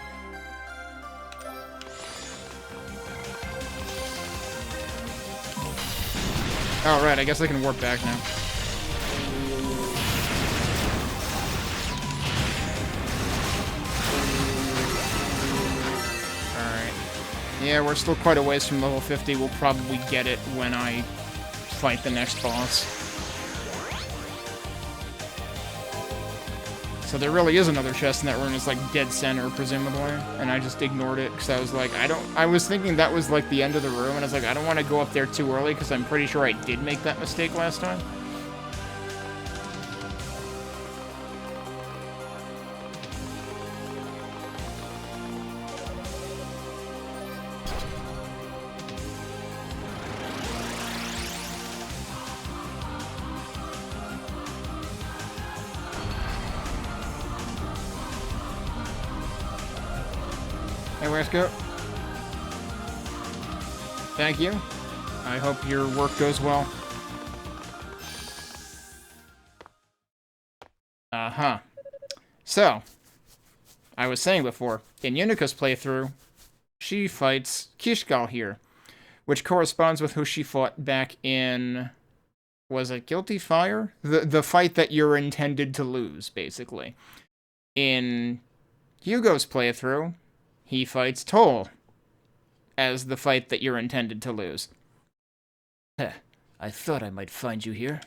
Alright, I guess I can warp back now. Alright. Yeah, we're still quite a ways from level 50. We'll probably get it when I fight the next boss. So there really is another chest in that room. It's like dead center, presumably. And I just ignored it because I was like, I was thinking that was like the end of the room. And I was like, I don't want to go up there too early because I'm pretty sure I did make that mistake last time. Hey, Westcoat. Thank you. I hope your work goes well. Uh-huh. So, I was saying before, in Yunica's playthrough, she fights Kishgal here, which corresponds with who she fought back in... Was it Guilty Fire? The fight that you're intended to lose, basically. In Hugo's playthrough, he fights Toll as the fight that you're intended to lose. Heh, I thought I might find you here.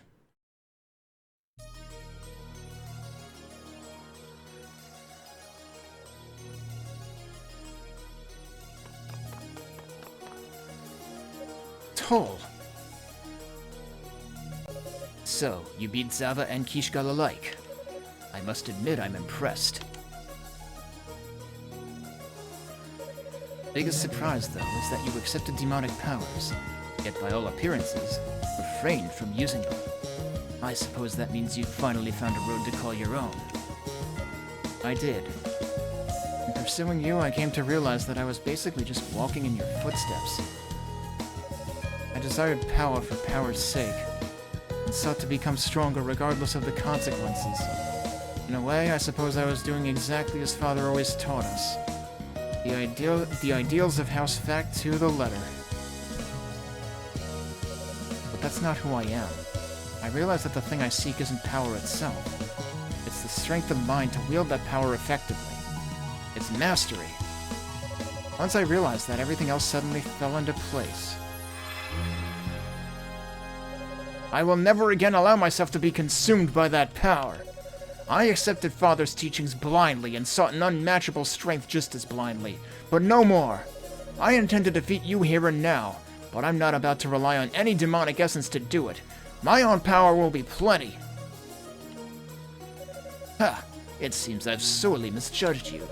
Toll! So, you beat Zava and Kishgal alike. I must admit I'm impressed. Biggest surprise, though, is that you accepted demonic powers, yet by all appearances, refrained from using them. I suppose that means you've finally found a road to call your own. I did. In pursuing you, I came to realize that I was basically just walking in your footsteps. I desired power for power's sake, and sought to become stronger regardless of the consequences. In a way, I suppose I was doing exactly as Father always taught us. The ideals of House Fact to the letter. But that's not who I am. I realize that the thing I seek isn't power itself. It's the strength of mind to wield that power effectively. It's mastery. Once I realized that, everything else suddenly fell into place. I will never again allow myself to be consumed by that power. I accepted Father's teachings blindly and sought an unmatchable strength just as blindly, but no more. I intend to defeat you here and now, but I'm not about to rely on any demonic essence to do it. My own power will be plenty. Ha! It seems I've sorely misjudged you.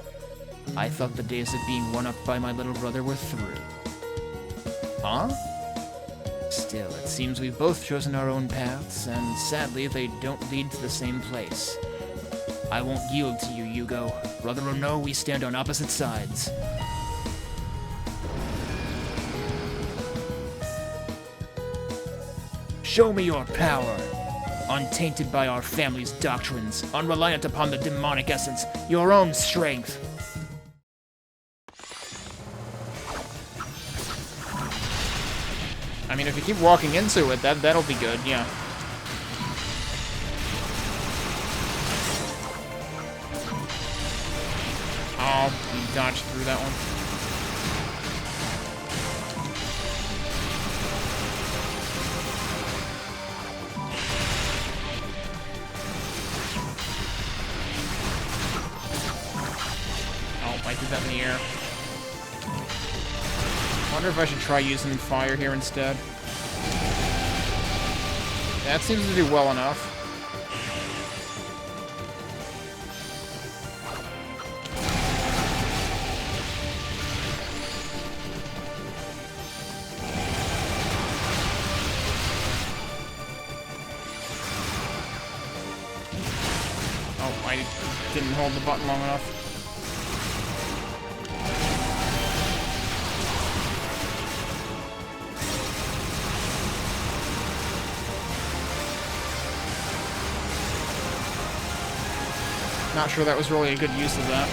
I thought the days of being one-upped by my little brother were through. Huh? Still, it seems we've both chosen our own paths, and sadly, they don't lead to the same place. I won't yield to you, Hugo. Brother or no, we stand on opposite sides. Show me your power. Untainted by our family's doctrines, unreliant upon the demonic essence, your own strength. I mean, if you keep walking into it, that'll be good, yeah. Oh, you dodged through that one. Leave that in the air. Wonder if I should try using fire here instead. That seems to do well enough. Oh, I didn't hold the button long enough. Not sure that was really a good use of that.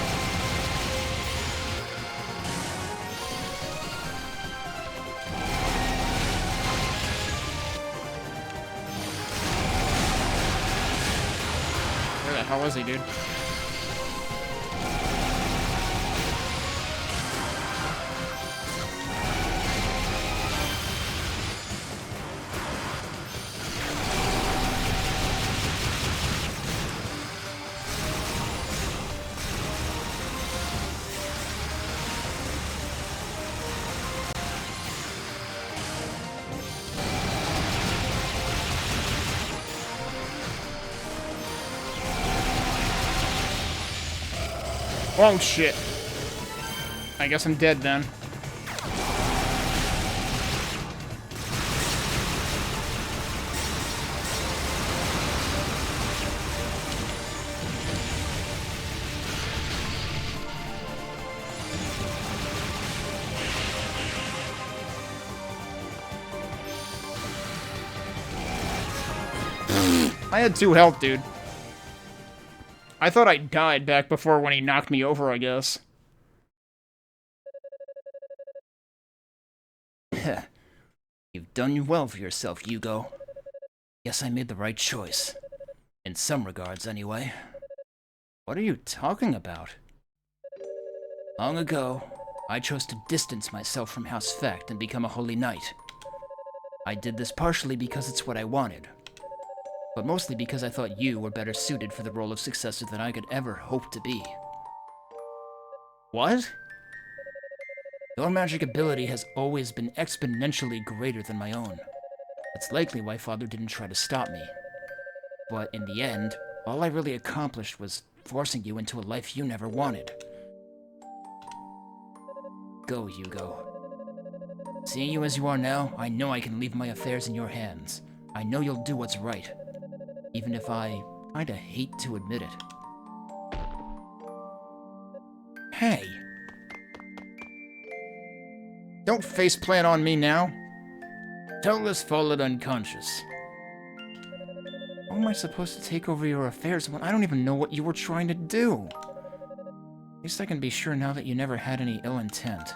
Where the hell is he, dude? Oh, shit. I guess I'm dead then. I had 2 health, dude. I thought I died back before when he knocked me over, I guess. You've done well for yourself, Hugo. Guess I made the right choice. In some regards, anyway. What are you talking about? Long ago, I chose to distance myself from House Fact and become a holy knight. I did this partially because it's what I wanted, but mostly because I thought you were better suited for the role of successor than I could ever hope to be. What? Your magic ability has always been exponentially greater than my own. That's likely why Father didn't try to stop me. But in the end, all I really accomplished was forcing you into a life you never wanted. Go, Hugo. Seeing you as you are now, I know I can leave my affairs in your hands. I know you'll do what's right. Even if I kinda hate to admit it. Hey. Don't faceplant on me now. Doubtless fallen unconscious. How am I supposed to take over your affairs when I don't even know what you were trying to do? At least I can be sure now that you never had any ill intent.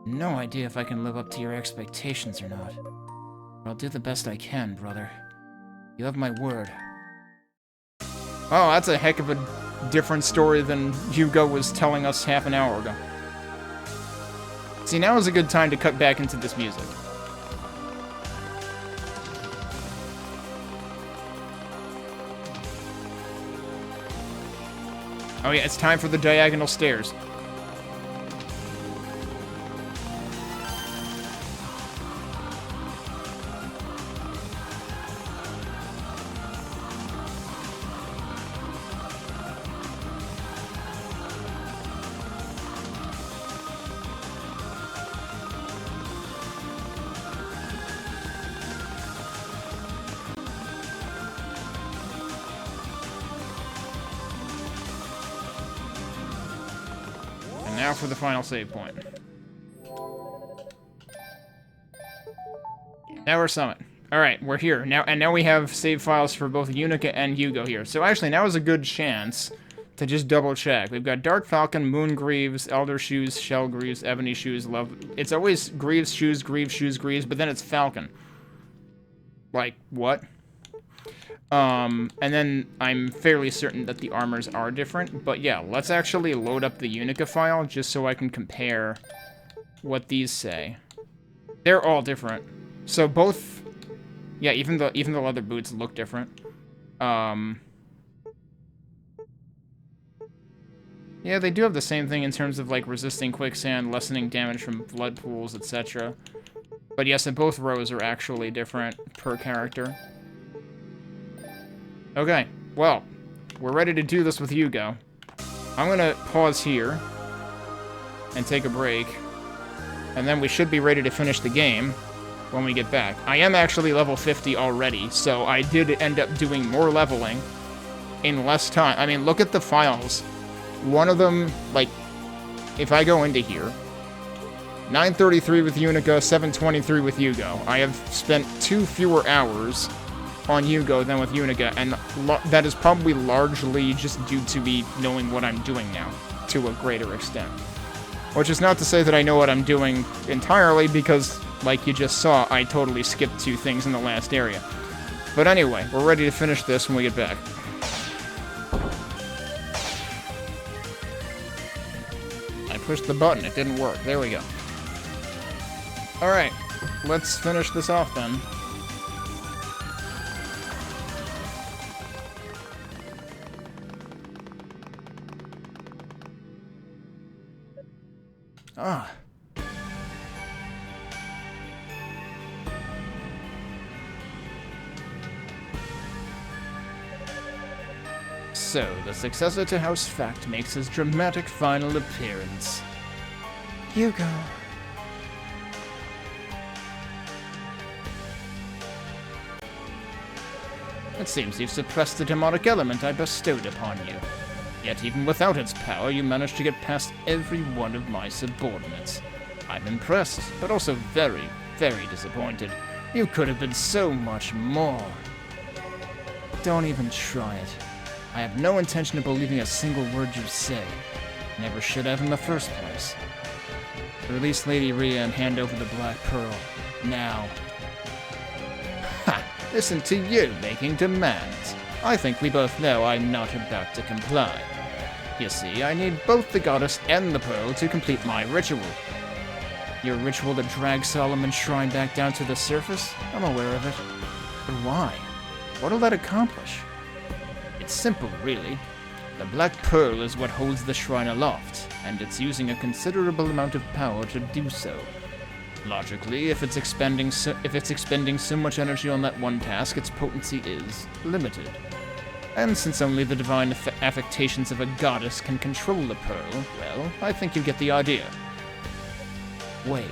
No idea if I can live up to your expectations or not. But I'll do the best I can, brother. You have my word. Oh, that's a heck of a different story than Hugo was telling us half an hour ago. See, now is a good time to cut back into this music. Oh yeah, it's time for the diagonal stairs. Now for the final save point. Now we're summoned. Alright, we're here. Now we have save files for both Yunica and Hugo here. So actually, now is a good chance to just double check. We've got Dark Falcon, Moon Greaves, Elder Shoes, Shell Greaves, Ebony Shoes, Love... It's always Greaves, Shoes, Greaves, but then it's Falcon. Like, what? And then I'm fairly certain that the armors are different, but yeah, let's actually load up the Yunica file just so I can compare what these say. They're all different. So both, yeah, even the leather boots look different. Yeah, they do have the same thing in terms of, like, resisting quicksand, lessening damage from blood pools, etc. But yes, both rows are actually different per character. Okay, well, we're ready to do this with Hugo. I'm gonna pause here and take a break, and then we should be ready to finish the game when we get back. I am actually level 50 already, so I did end up doing more leveling in less time. I mean, look at the files. One of them, like, if I go into here, 933 with Yunica, 723 with Hugo. I have spent 2 fewer hours on Hugo than with Yunica, and that is probably largely just due to me knowing what I'm doing now, to a greater extent. Which is not to say that I know what I'm doing entirely, because, like you just saw, I totally skipped 2 things in the last area. But anyway, we're ready to finish this when we get back. I pushed the button, it didn't work. There we go. Alright, let's finish this off then. Ah. So, the successor to House Fact makes his dramatic final appearance. Hugo. It seems you've suppressed the demonic element I bestowed upon you. Yet even without its power, you managed to get past every one of my subordinates. I'm impressed, but also very, very disappointed. You could have been so much more. Don't even try it. I have no intention of believing a single word you say. Never should have in the first place. Release Lady Rhea and hand over the Black Pearl. Now. Ha! Listen to you making demands. I think we both know I'm not about to comply. You see, I need both the goddess and the pearl to complete my ritual. Your ritual to drag Solomon's shrine back down to the surface? I'm aware of it. But why? What'll that accomplish? It's simple, really. The Black Pearl is what holds the shrine aloft, and it's using a considerable amount of power to do so. Logically, if it's expending so much energy on that one task, its potency is limited. And since only the divine affectations of a goddess can control the pearl, well, I think you get the idea. Wait.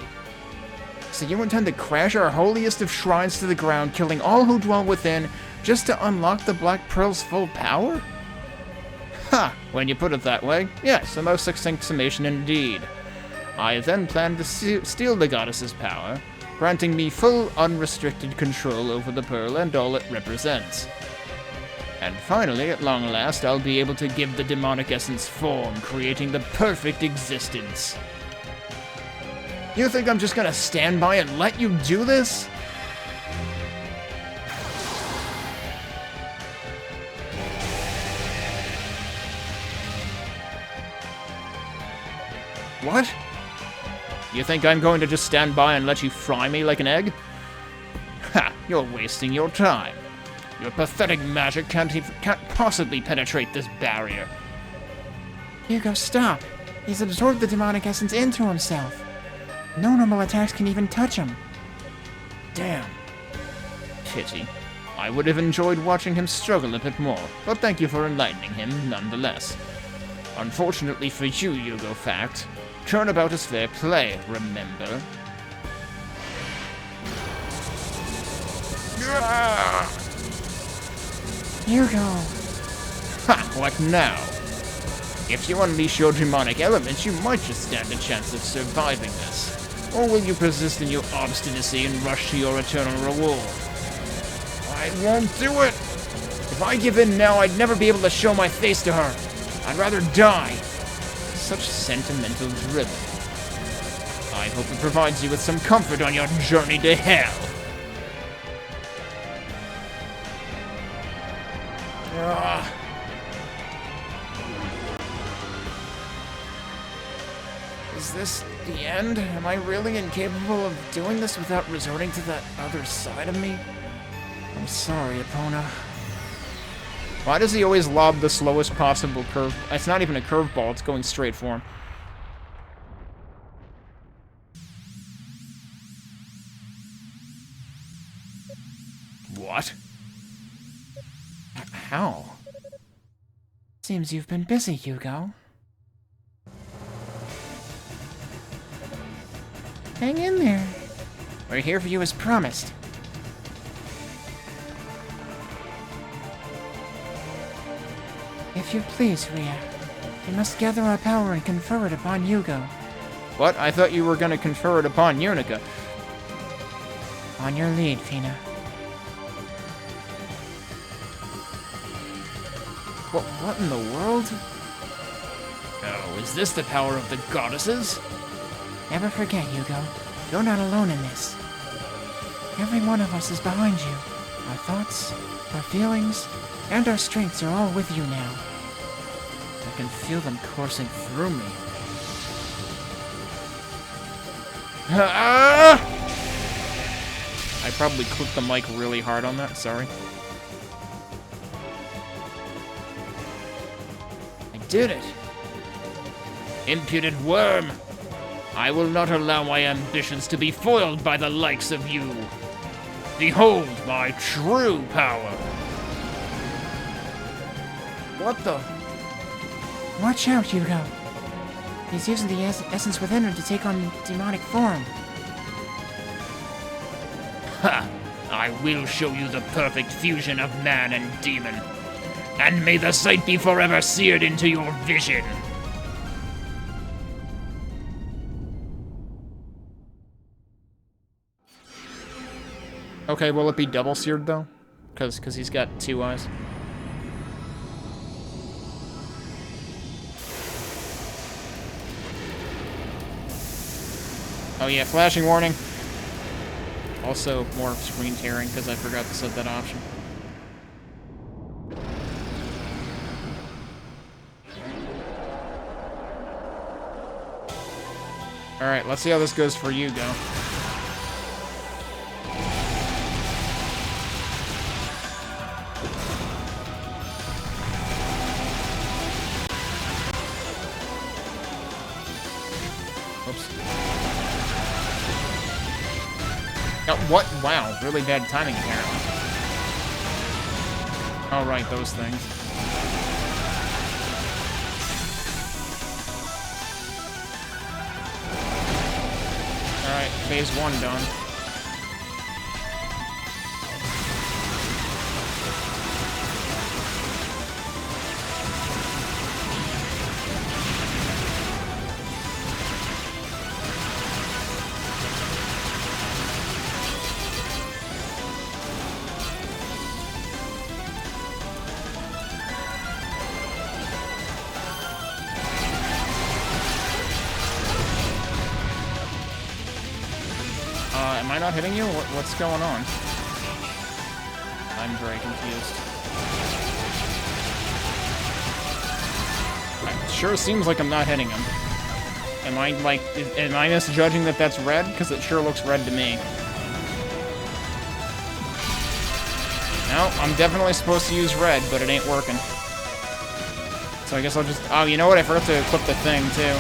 So you intend to crash our holiest of shrines to the ground, killing all who dwell within, just to unlock the Black Pearl's full power? Ha! When you put it that way, yes, a most succinct summation indeed. I then plan to steal the goddess's power, granting me full, unrestricted control over the pearl and all it represents. And finally, at long last, I'll be able to give the demonic essence form, creating the perfect existence. You think I'm just gonna stand by and let you do this? What? You think I'm going to just stand by and let you fry me like an egg? Ha! You're wasting your time. Your pathetic magic can't possibly penetrate this barrier. Hugo, stop. He's absorbed the demonic essence into himself. No normal attacks can even touch him. Damn. Pity. I would have enjoyed watching him struggle a bit more, but thank you for enlightening him nonetheless. Unfortunately for you, Hugo Fact, turnabout is fair play, remember? Hugo! Ha! What now? If you unleash your demonic elements, you might just stand a chance of surviving this. Or will you persist in your obstinacy and rush to your eternal reward? I won't do it! If I give in now, I'd never be able to show my face to her. I'd rather die. Such sentimental drivel. I hope it provides you with some comfort on your journey to hell. Is this the end? Am I really incapable of doing this without resorting to that other side of me? I'm sorry, Epona. Why does he always lob the slowest possible curve? It's not even a curveball, it's going straight for him. What? How? Seems you've been busy, Hugo. Hang in there. We're here for you as promised. If you please, Ria, we must gather our power and confer it upon Hugo. What? I thought you were going to confer it upon Yunica. On your lead, Fina. What in the world? Oh, is this the power of the goddesses? Never forget, Hugo. You're not alone in this. Every one of us is behind you. Our thoughts, our feelings, and our strengths are all with you now. I can feel them coursing through me. Ah! I probably clipped the mic really hard on that, sorry. I did it! Impudent worm! I will not allow my ambitions to be foiled by the likes of you. Behold my true power! What the? Watch out, Hugo. He's using the essence within her to take on demonic form. Ha! I will show you the perfect fusion of man and demon. And may the sight be forever seared into your vision. Okay, will it be double seared though? Cause he's got two eyes. Oh yeah, flashing warning. Also, more screen tearing, because I forgot to set that option. Alright, let's see how this goes for Hugo. Oops. What? Wow, really bad timing apparently. Oh, right, those things. Alright, phase 1 done. Am I not hitting you? What's going on? I'm very confused. It sure seems like I'm not hitting him. Am I, like, am I misjudging that that's red? Because it sure looks red to me. No, I'm definitely supposed to use red, but it ain't working. So I guess I'll just... Oh, you know what? I forgot to equip the thing, too.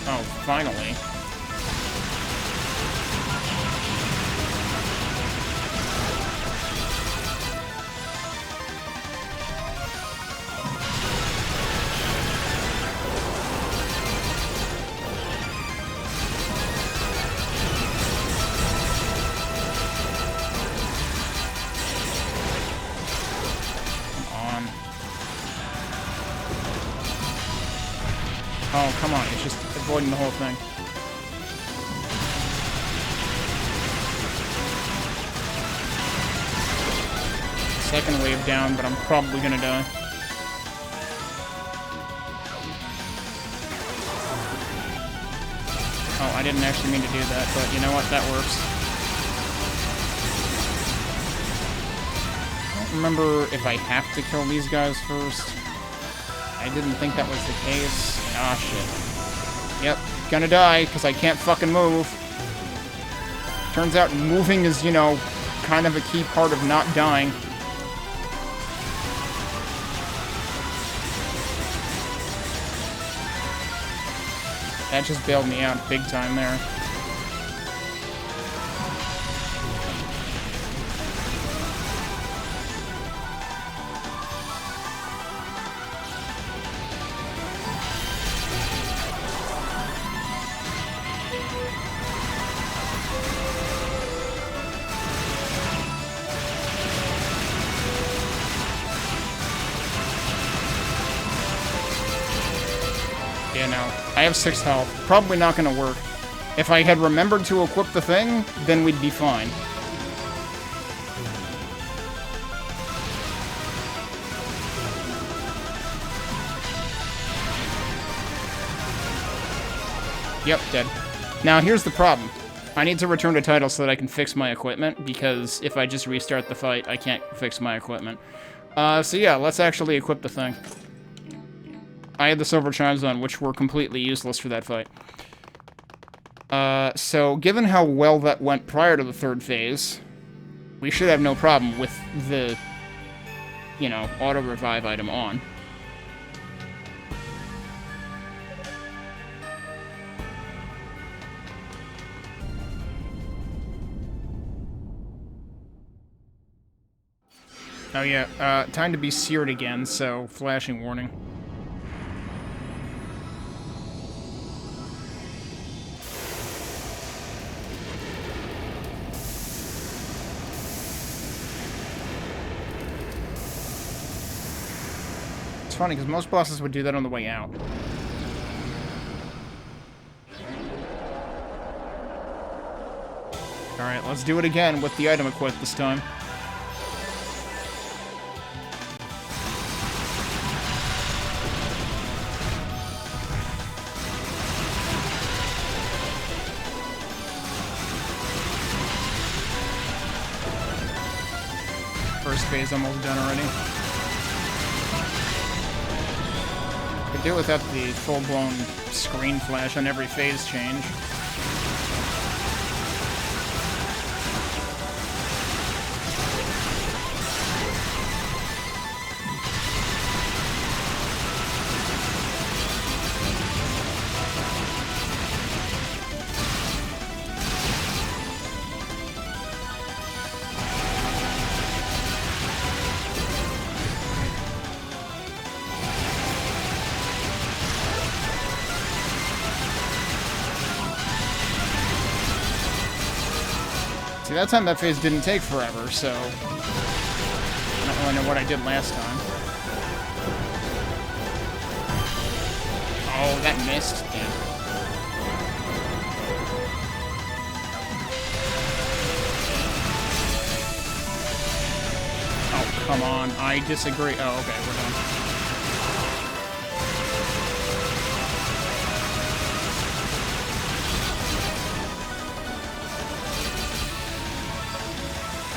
Oh, finally. Oh, come on, it's just avoiding the whole thing. Second wave down, but I'm probably gonna die. Oh, I didn't actually mean to do that, but you know what, that works. I don't remember if I have to kill these guys first. I didn't think that was the case. Ah, shit. Yep, gonna die, because I can't fucking move. Turns out moving is, you know, kind of a key part of not dying. That just bailed me out big time there. Yeah, no. I have 6 health. Probably not gonna work. If I had remembered to equip the thing, then we'd be fine. Yep, dead. Now, here's the problem. I need to return to title so that I can fix my equipment, because if I just restart the fight, I can't fix my equipment. So yeah, let's actually equip the thing. I had the silver chimes on, which were completely useless for that fight. So given how well that went prior to the 3rd phase, we should have no problem with the, you know, auto-revive item on. Oh yeah, time to be seared again, so flashing warning. It's funny, because most bosses would do that on the way out. Alright, let's do it again with the item equipped this time. First phase almost done already. Could do without the full-blown screen flash on every phase change. See, that time that phase didn't take forever, so I don't really know what I did last time. Oh, that missed. Damn. Oh, come on. I disagree. Oh, okay, we're done.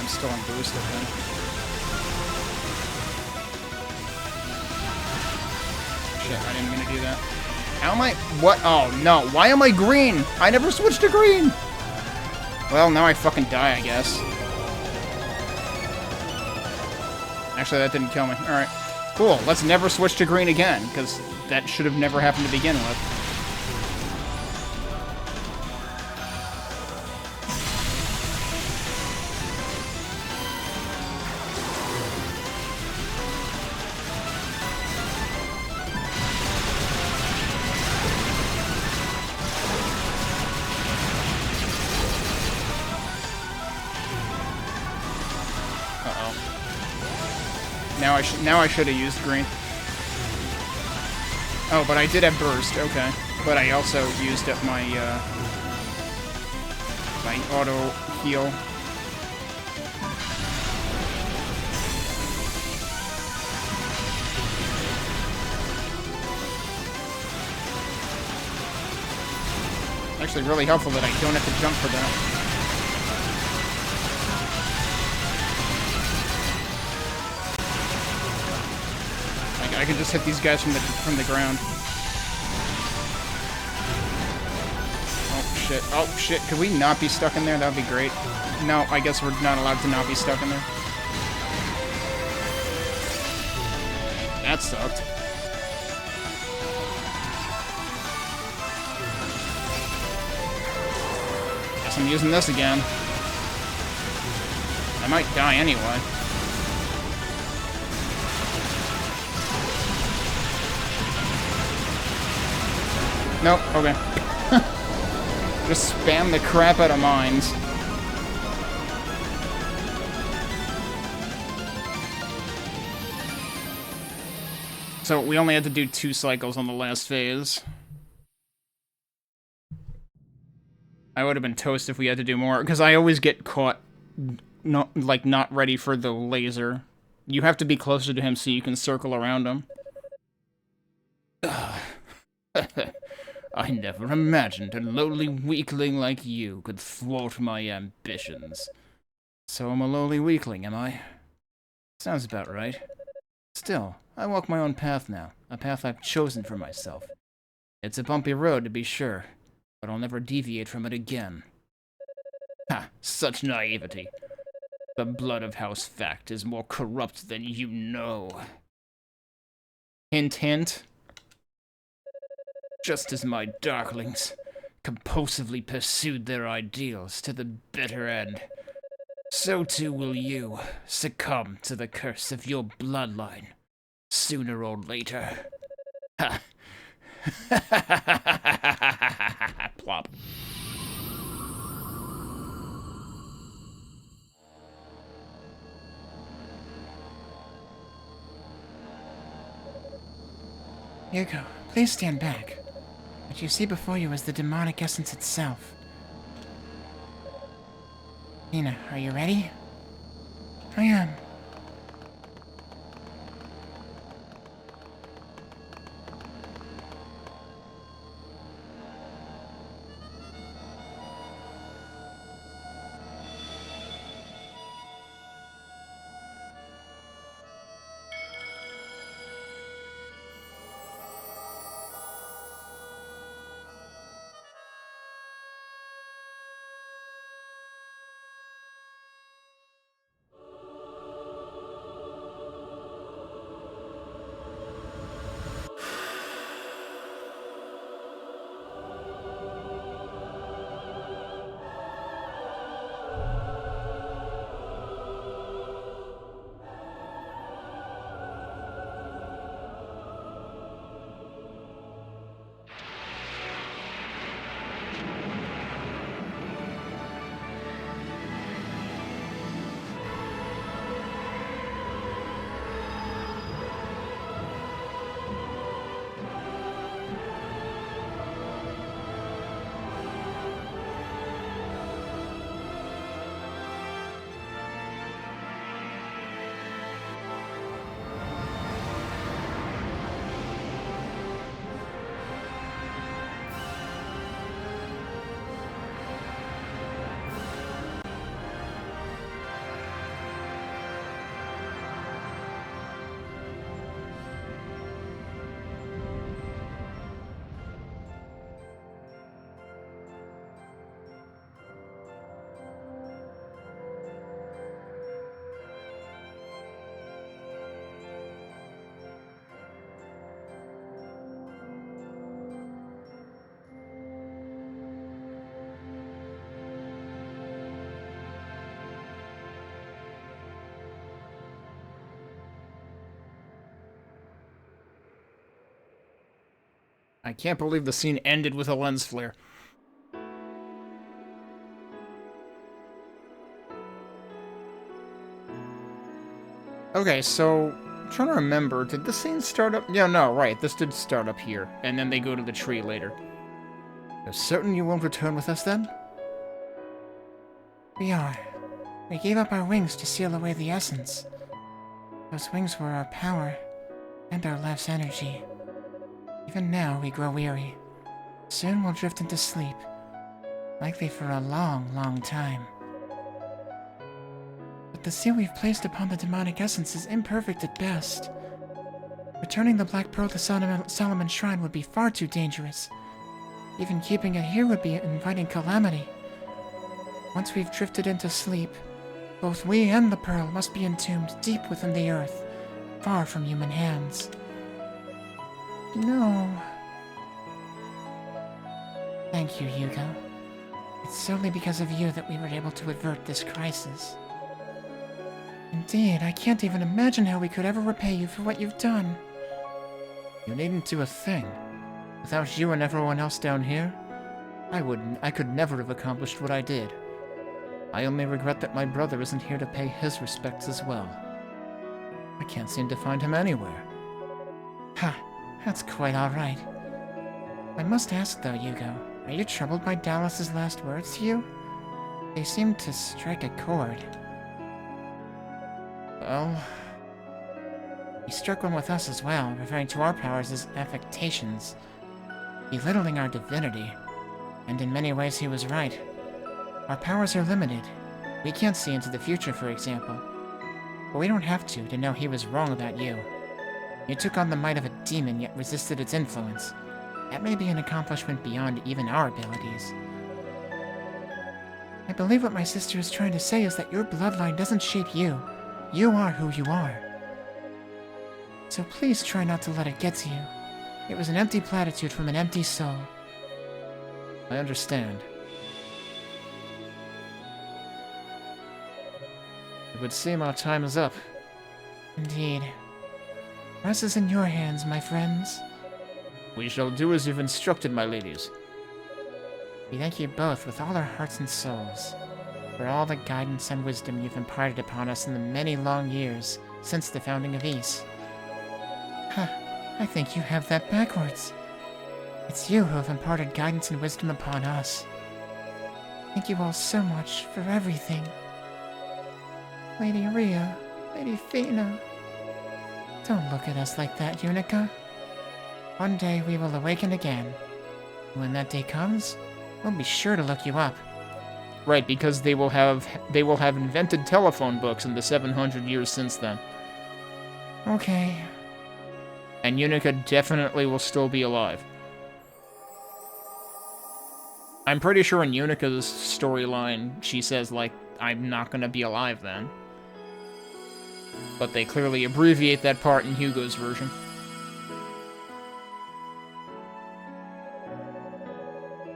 Still on boost, I think. Shit, I didn't mean to do that. How am I? What? Oh, no. Why am I green? I never switched to green! Well, now I fucking die, I guess. Actually, that didn't kill me. Alright. Cool. Let's never switch to green again, because that should have never happened to begin with. Now I should have used green. Oh, but I did have burst. Okay, but I also used up my my auto heal. Actually, really helpful that I don't have to jump for that. I can just hit these guys from the ground. Oh shit! Oh shit! Could we not be stuck in there? That'd be great. No, I guess we're not allowed to not be stuck in there. That sucked. Guess I'm using this again. I might die anyway. Nope, okay. Just spam the crap out of mines. So we only had to do 2 cycles on the last phase. I would have been toast if we had to do more, because I always get caught not ready for the laser. You have to be closer to him so you can circle around him. I never imagined a lowly weakling like you could thwart my ambitions. So I'm a lowly weakling, am I? Sounds about right. Still, I walk my own path now, a path I've chosen for myself. It's a bumpy road, to be sure, but I'll never deviate from it again. Ha! Such naivety. The blood of House Fact is more corrupt than you know. Hint, hint. Just as my darklings compulsively pursued their ideals to the bitter end, so too will you succumb to the curse of your bloodline, sooner or later. Ha! Plop. Hugo, please stand back. What you see before you is the demonic essence itself. Nina, are you ready? I am. I can't believe the scene ended with a lens flare. Okay, so I'm trying to remember, did the scene start up? Yeah, no, right, this did start up here, and then they go to the tree later. You're certain you won't return with us then? We are. We gave up our wings to seal away the essence. Those wings were our power, and our life's energy. Even now, we grow weary. Soon we'll drift into sleep. Likely for a long, long time. But the seal we've placed upon the demonic essence is imperfect at best. Returning the Black Pearl to Solomon Shrine would be far too dangerous. Even keeping it here would be inviting calamity. Once we've drifted into sleep, both we and the Pearl must be entombed deep within the earth, far from human hands. No. Thank you, Hugo. It's solely because of you that we were able to avert this crisis. Indeed, I can't even imagine how we could ever repay you for what you've done. You needn't do a thing. Without you and everyone else down here, I could never have accomplished what I did. I only regret that my brother isn't here to pay his respects as well. I can't seem to find him anywhere. Ha, that's quite alright. I must ask though, Hugo, are you troubled by Dallas's last words to you? They seem to strike a chord. Well, He struck one with us as well, referring to our powers as affectations, belittling our divinity. And in many ways he was right. Our powers are limited. We can't see into the future, for example. But we don't have to know he was wrong about you. You took on the might of a demon, yet resisted its influence. That may be an accomplishment beyond even our abilities. I believe what my sister is trying to say is that your bloodline doesn't shape you. You are who you are. So please try not to let it get to you. It was an empty platitude from an empty soul. I understand. It would seem our time is up. Indeed. Rest is in your hands, my friends. We shall do as you've instructed, my ladies. We thank you both with all our hearts and souls for all the guidance and wisdom you've imparted upon us in the many long years since the founding of Ys. Huh, I think you have that backwards. It's you who have imparted guidance and wisdom upon us. Thank you all so much for everything. Lady Rhea, Lady Fina. Don't look at us like that, Yunica. One day we will awaken again. When that day comes, we'll be sure to look you up. Right, because they will have invented telephone books in the 700 years since then. Okay. And Yunica definitely will still be alive. I'm pretty sure in Unica's storyline, she says, like, I'm not gonna be alive then. But they clearly abbreviate that part in Hugo's version.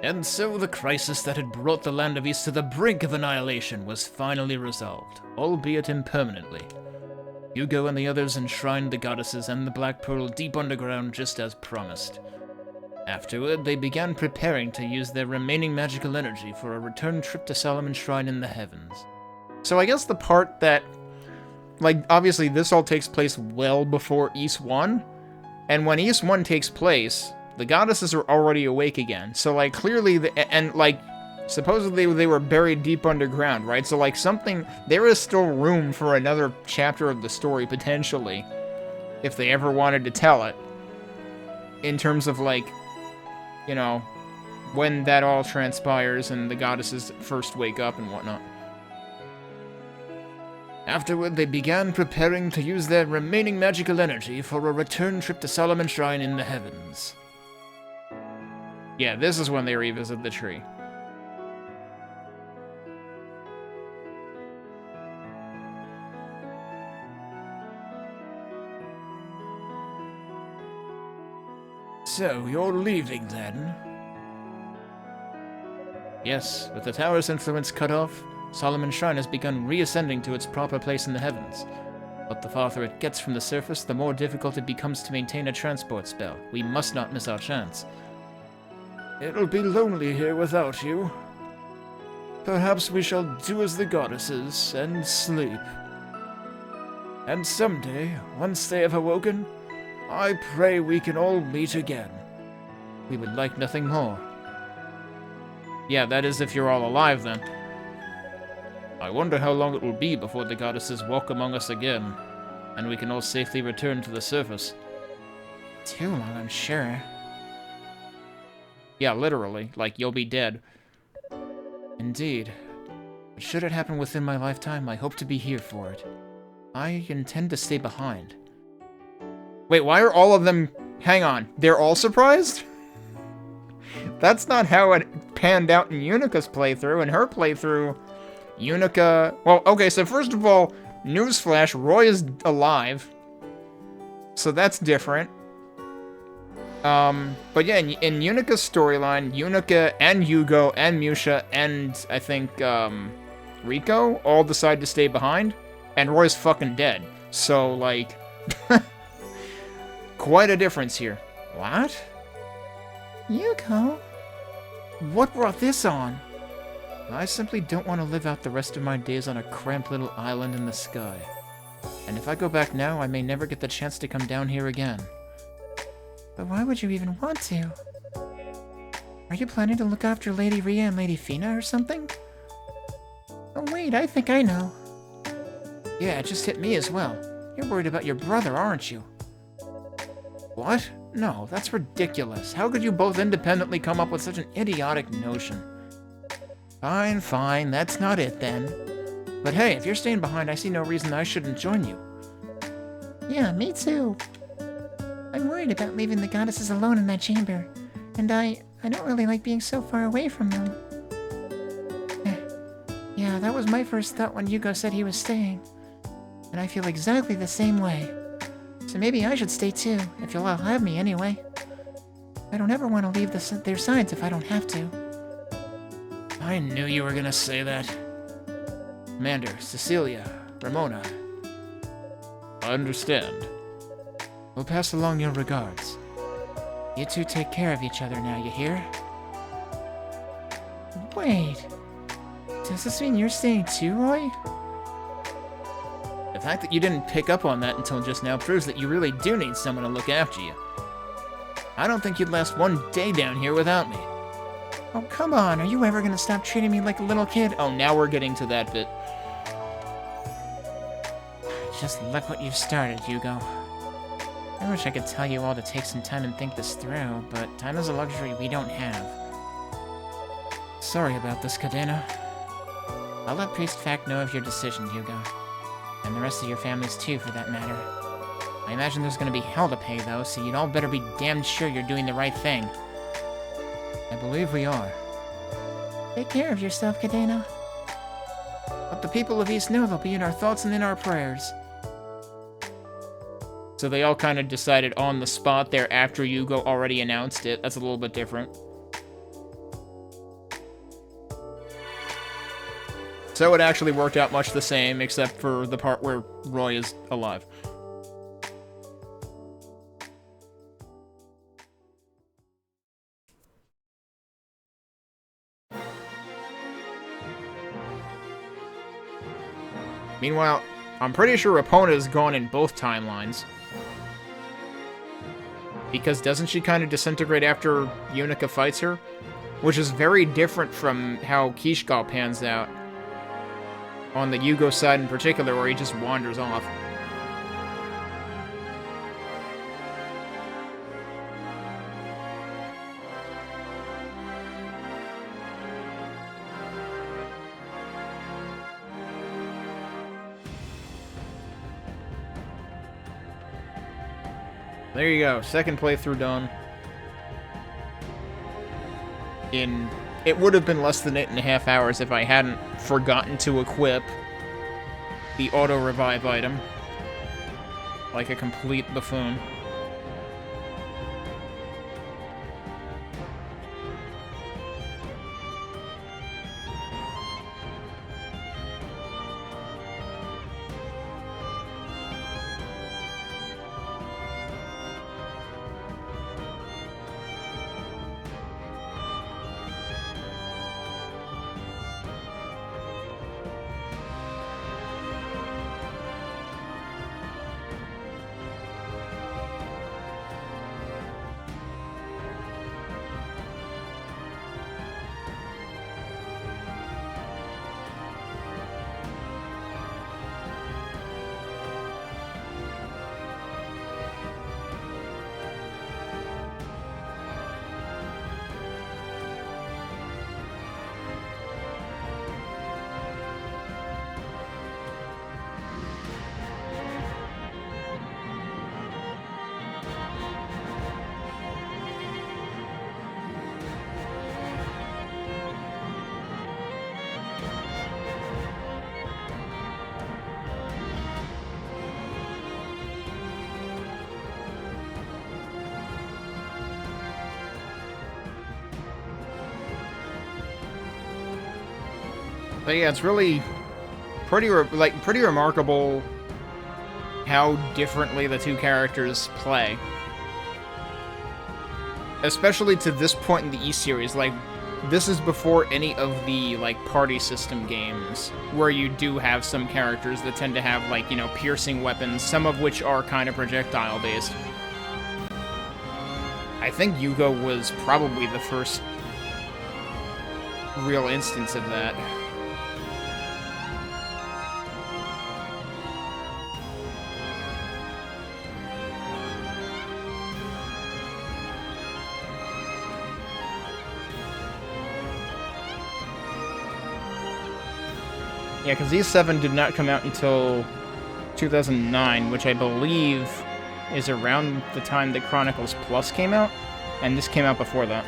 And so the crisis that had brought the land of Ys to the brink of annihilation was finally resolved, albeit impermanently. Hugo and the others enshrined the goddesses and the Black Pearl deep underground just as promised. Afterward, they began preparing to use their remaining magical energy for a return trip to Solomon's Shrine in the heavens. So I guess the part that, like, obviously this all takes place well before Ys 1, and when Ys 1 takes place, the goddesses are already awake again. So, like, clearly, supposedly they were buried deep underground, right? So, like, there is still room for another chapter of the story, potentially, if they ever wanted to tell it, in terms of, like, you know, when that all transpires and the goddesses first wake up and whatnot. Afterward, they began preparing to use their remaining magical energy for a return trip to Solomon's Shrine in the heavens. Yeah, this is when they revisit the tree. So, you're leaving then? Yes, with the tower's influence cut off, Solomon's Shrine has begun reascending to its proper place in the heavens. But the farther it gets from the surface, the more difficult it becomes to maintain a transport spell. We must not miss our chance. It'll be lonely here without you. Perhaps we shall do as the goddesses and sleep. And someday, once they have awoken, I pray we can all meet again. We would like nothing more. Yeah, that is if you're all alive then. I wonder how long it will be before the goddesses walk among us again, and we can all safely return to the surface. Too long, I'm sure. Yeah, literally. Like, you'll be dead. Indeed. But should it happen within my lifetime, I hope to be here for it. I intend to stay behind. Wait, why are all of them... Hang on. They're all surprised? That's not how it panned out in Unica's playthrough. In her playthrough, Yunica... Well, okay, so first of all, newsflash, Roy is alive. So that's different. But yeah, in Yunica's storyline, Yunica and Hugo and Musha and I think, Rico all decide to stay behind, and Roy's fucking dead. So, like, quite a difference here. What? Hugo? What brought this on? I simply don't want to live out the rest of my days on a cramped little island in the sky. And if I go back now, I may never get the chance to come down here again. But why would you even want to? Are you planning to look after Lady Rhea and Lady Fina or something? Oh wait, I think I know. Yeah, it just hit me as well. You're worried about your brother, aren't you? What? No, that's ridiculous. How could you both independently come up with such an idiotic notion? Fine, fine, that's not it then. But hey, if you're staying behind, I see no reason I shouldn't join you. Yeah, me too. I'm worried about leaving the goddesses alone in that chamber, and I don't really like being so far away from them. Yeah, that was my first thought when Hugo said he was staying, and I feel exactly the same way. So maybe I should stay too, if you'll all have me anyway. I don't ever want to leave their sides if I don't have to. I knew you were gonna say that. Commander, Cecilia, Ramona. I understand. We'll pass along your regards. You two take care of each other now, you hear? Wait. Does this mean you're staying too, Roy? The fact that you didn't pick up on that until just now proves that you really do need someone to look after you. I don't think you'd last one day down here without me. Oh, come on. Are you ever gonna stop treating me like a little kid? Oh, now we're getting to that bit. Just look what you've started, Hugo. I wish I could tell you all to take some time and think this through, but time is a luxury we don't have. Sorry about this, Cadena. I'll let Priest Fact know of your decision, Hugo. And the rest of your families too, for that matter. I imagine there's gonna be hell to pay, though, so you'd all better be damned sure you're doing the right thing. I believe we are. Take care of yourself, Cadena. Let the people of East know they'll be in our thoughts and in our prayers. So they all kind of decided on the spot there after Hugo already announced it. That's a little bit different. So it actually worked out much the same, except for the part where Roy is alive. Meanwhile, I'm pretty sure Epona is gone in both timelines. Because doesn't she kind of disintegrate after Yunica fights her? Which is very different from how Kishgal pans out. On the Hugo side in particular, where he just wanders off. There you go, second playthrough done. It would have been less than 8.5 hours if I hadn't forgotten to equip the auto-revive item. Like a complete buffoon. But yeah, it's really pretty remarkable how differently the two characters play. Especially to this point in the E-series, like, this is before any of the, like, party system games, where you do have some characters that tend to have, like, you know, piercing weapons, some of which are kind of projectile-based. I think Hugo was probably the first real instance of that. Yeah, because E7 did not come out until 2009, which I believe is around the time that Chronicles Plus came out, and this came out before that.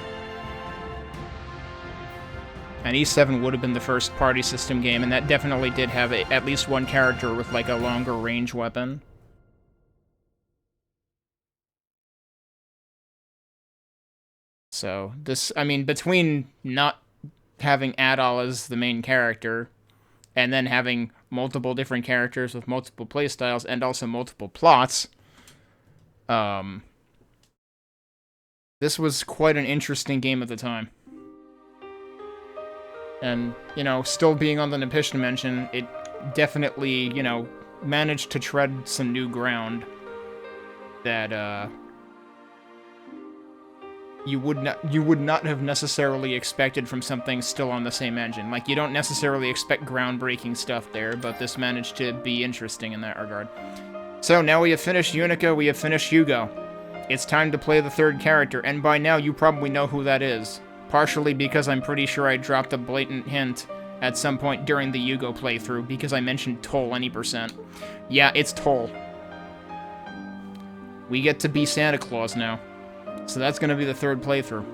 And E7 would have been the first party system game, and that definitely did have at least one character with, like, a longer range weapon. So, this, I mean, between not having Adol as the main character, and then having multiple different characters with multiple playstyles and also multiple plots, this was quite an interesting game at the time. And, you know, still being on the Napishtimania, it definitely, you know, managed to tread some new ground that, you would not have necessarily expected from something still on the same engine. Like, you don't necessarily expect groundbreaking stuff there, but this managed to be interesting in that regard. So, now we have finished Yunica, we have finished Hugo. It's time to play the third character, and by now you probably know who that is. Partially because I'm pretty sure I dropped a blatant hint at some point during the Hugo playthrough, because I mentioned Toll any percent. Yeah, it's Toll. We get to be Santa Claus now. So that's going to be the third playthrough.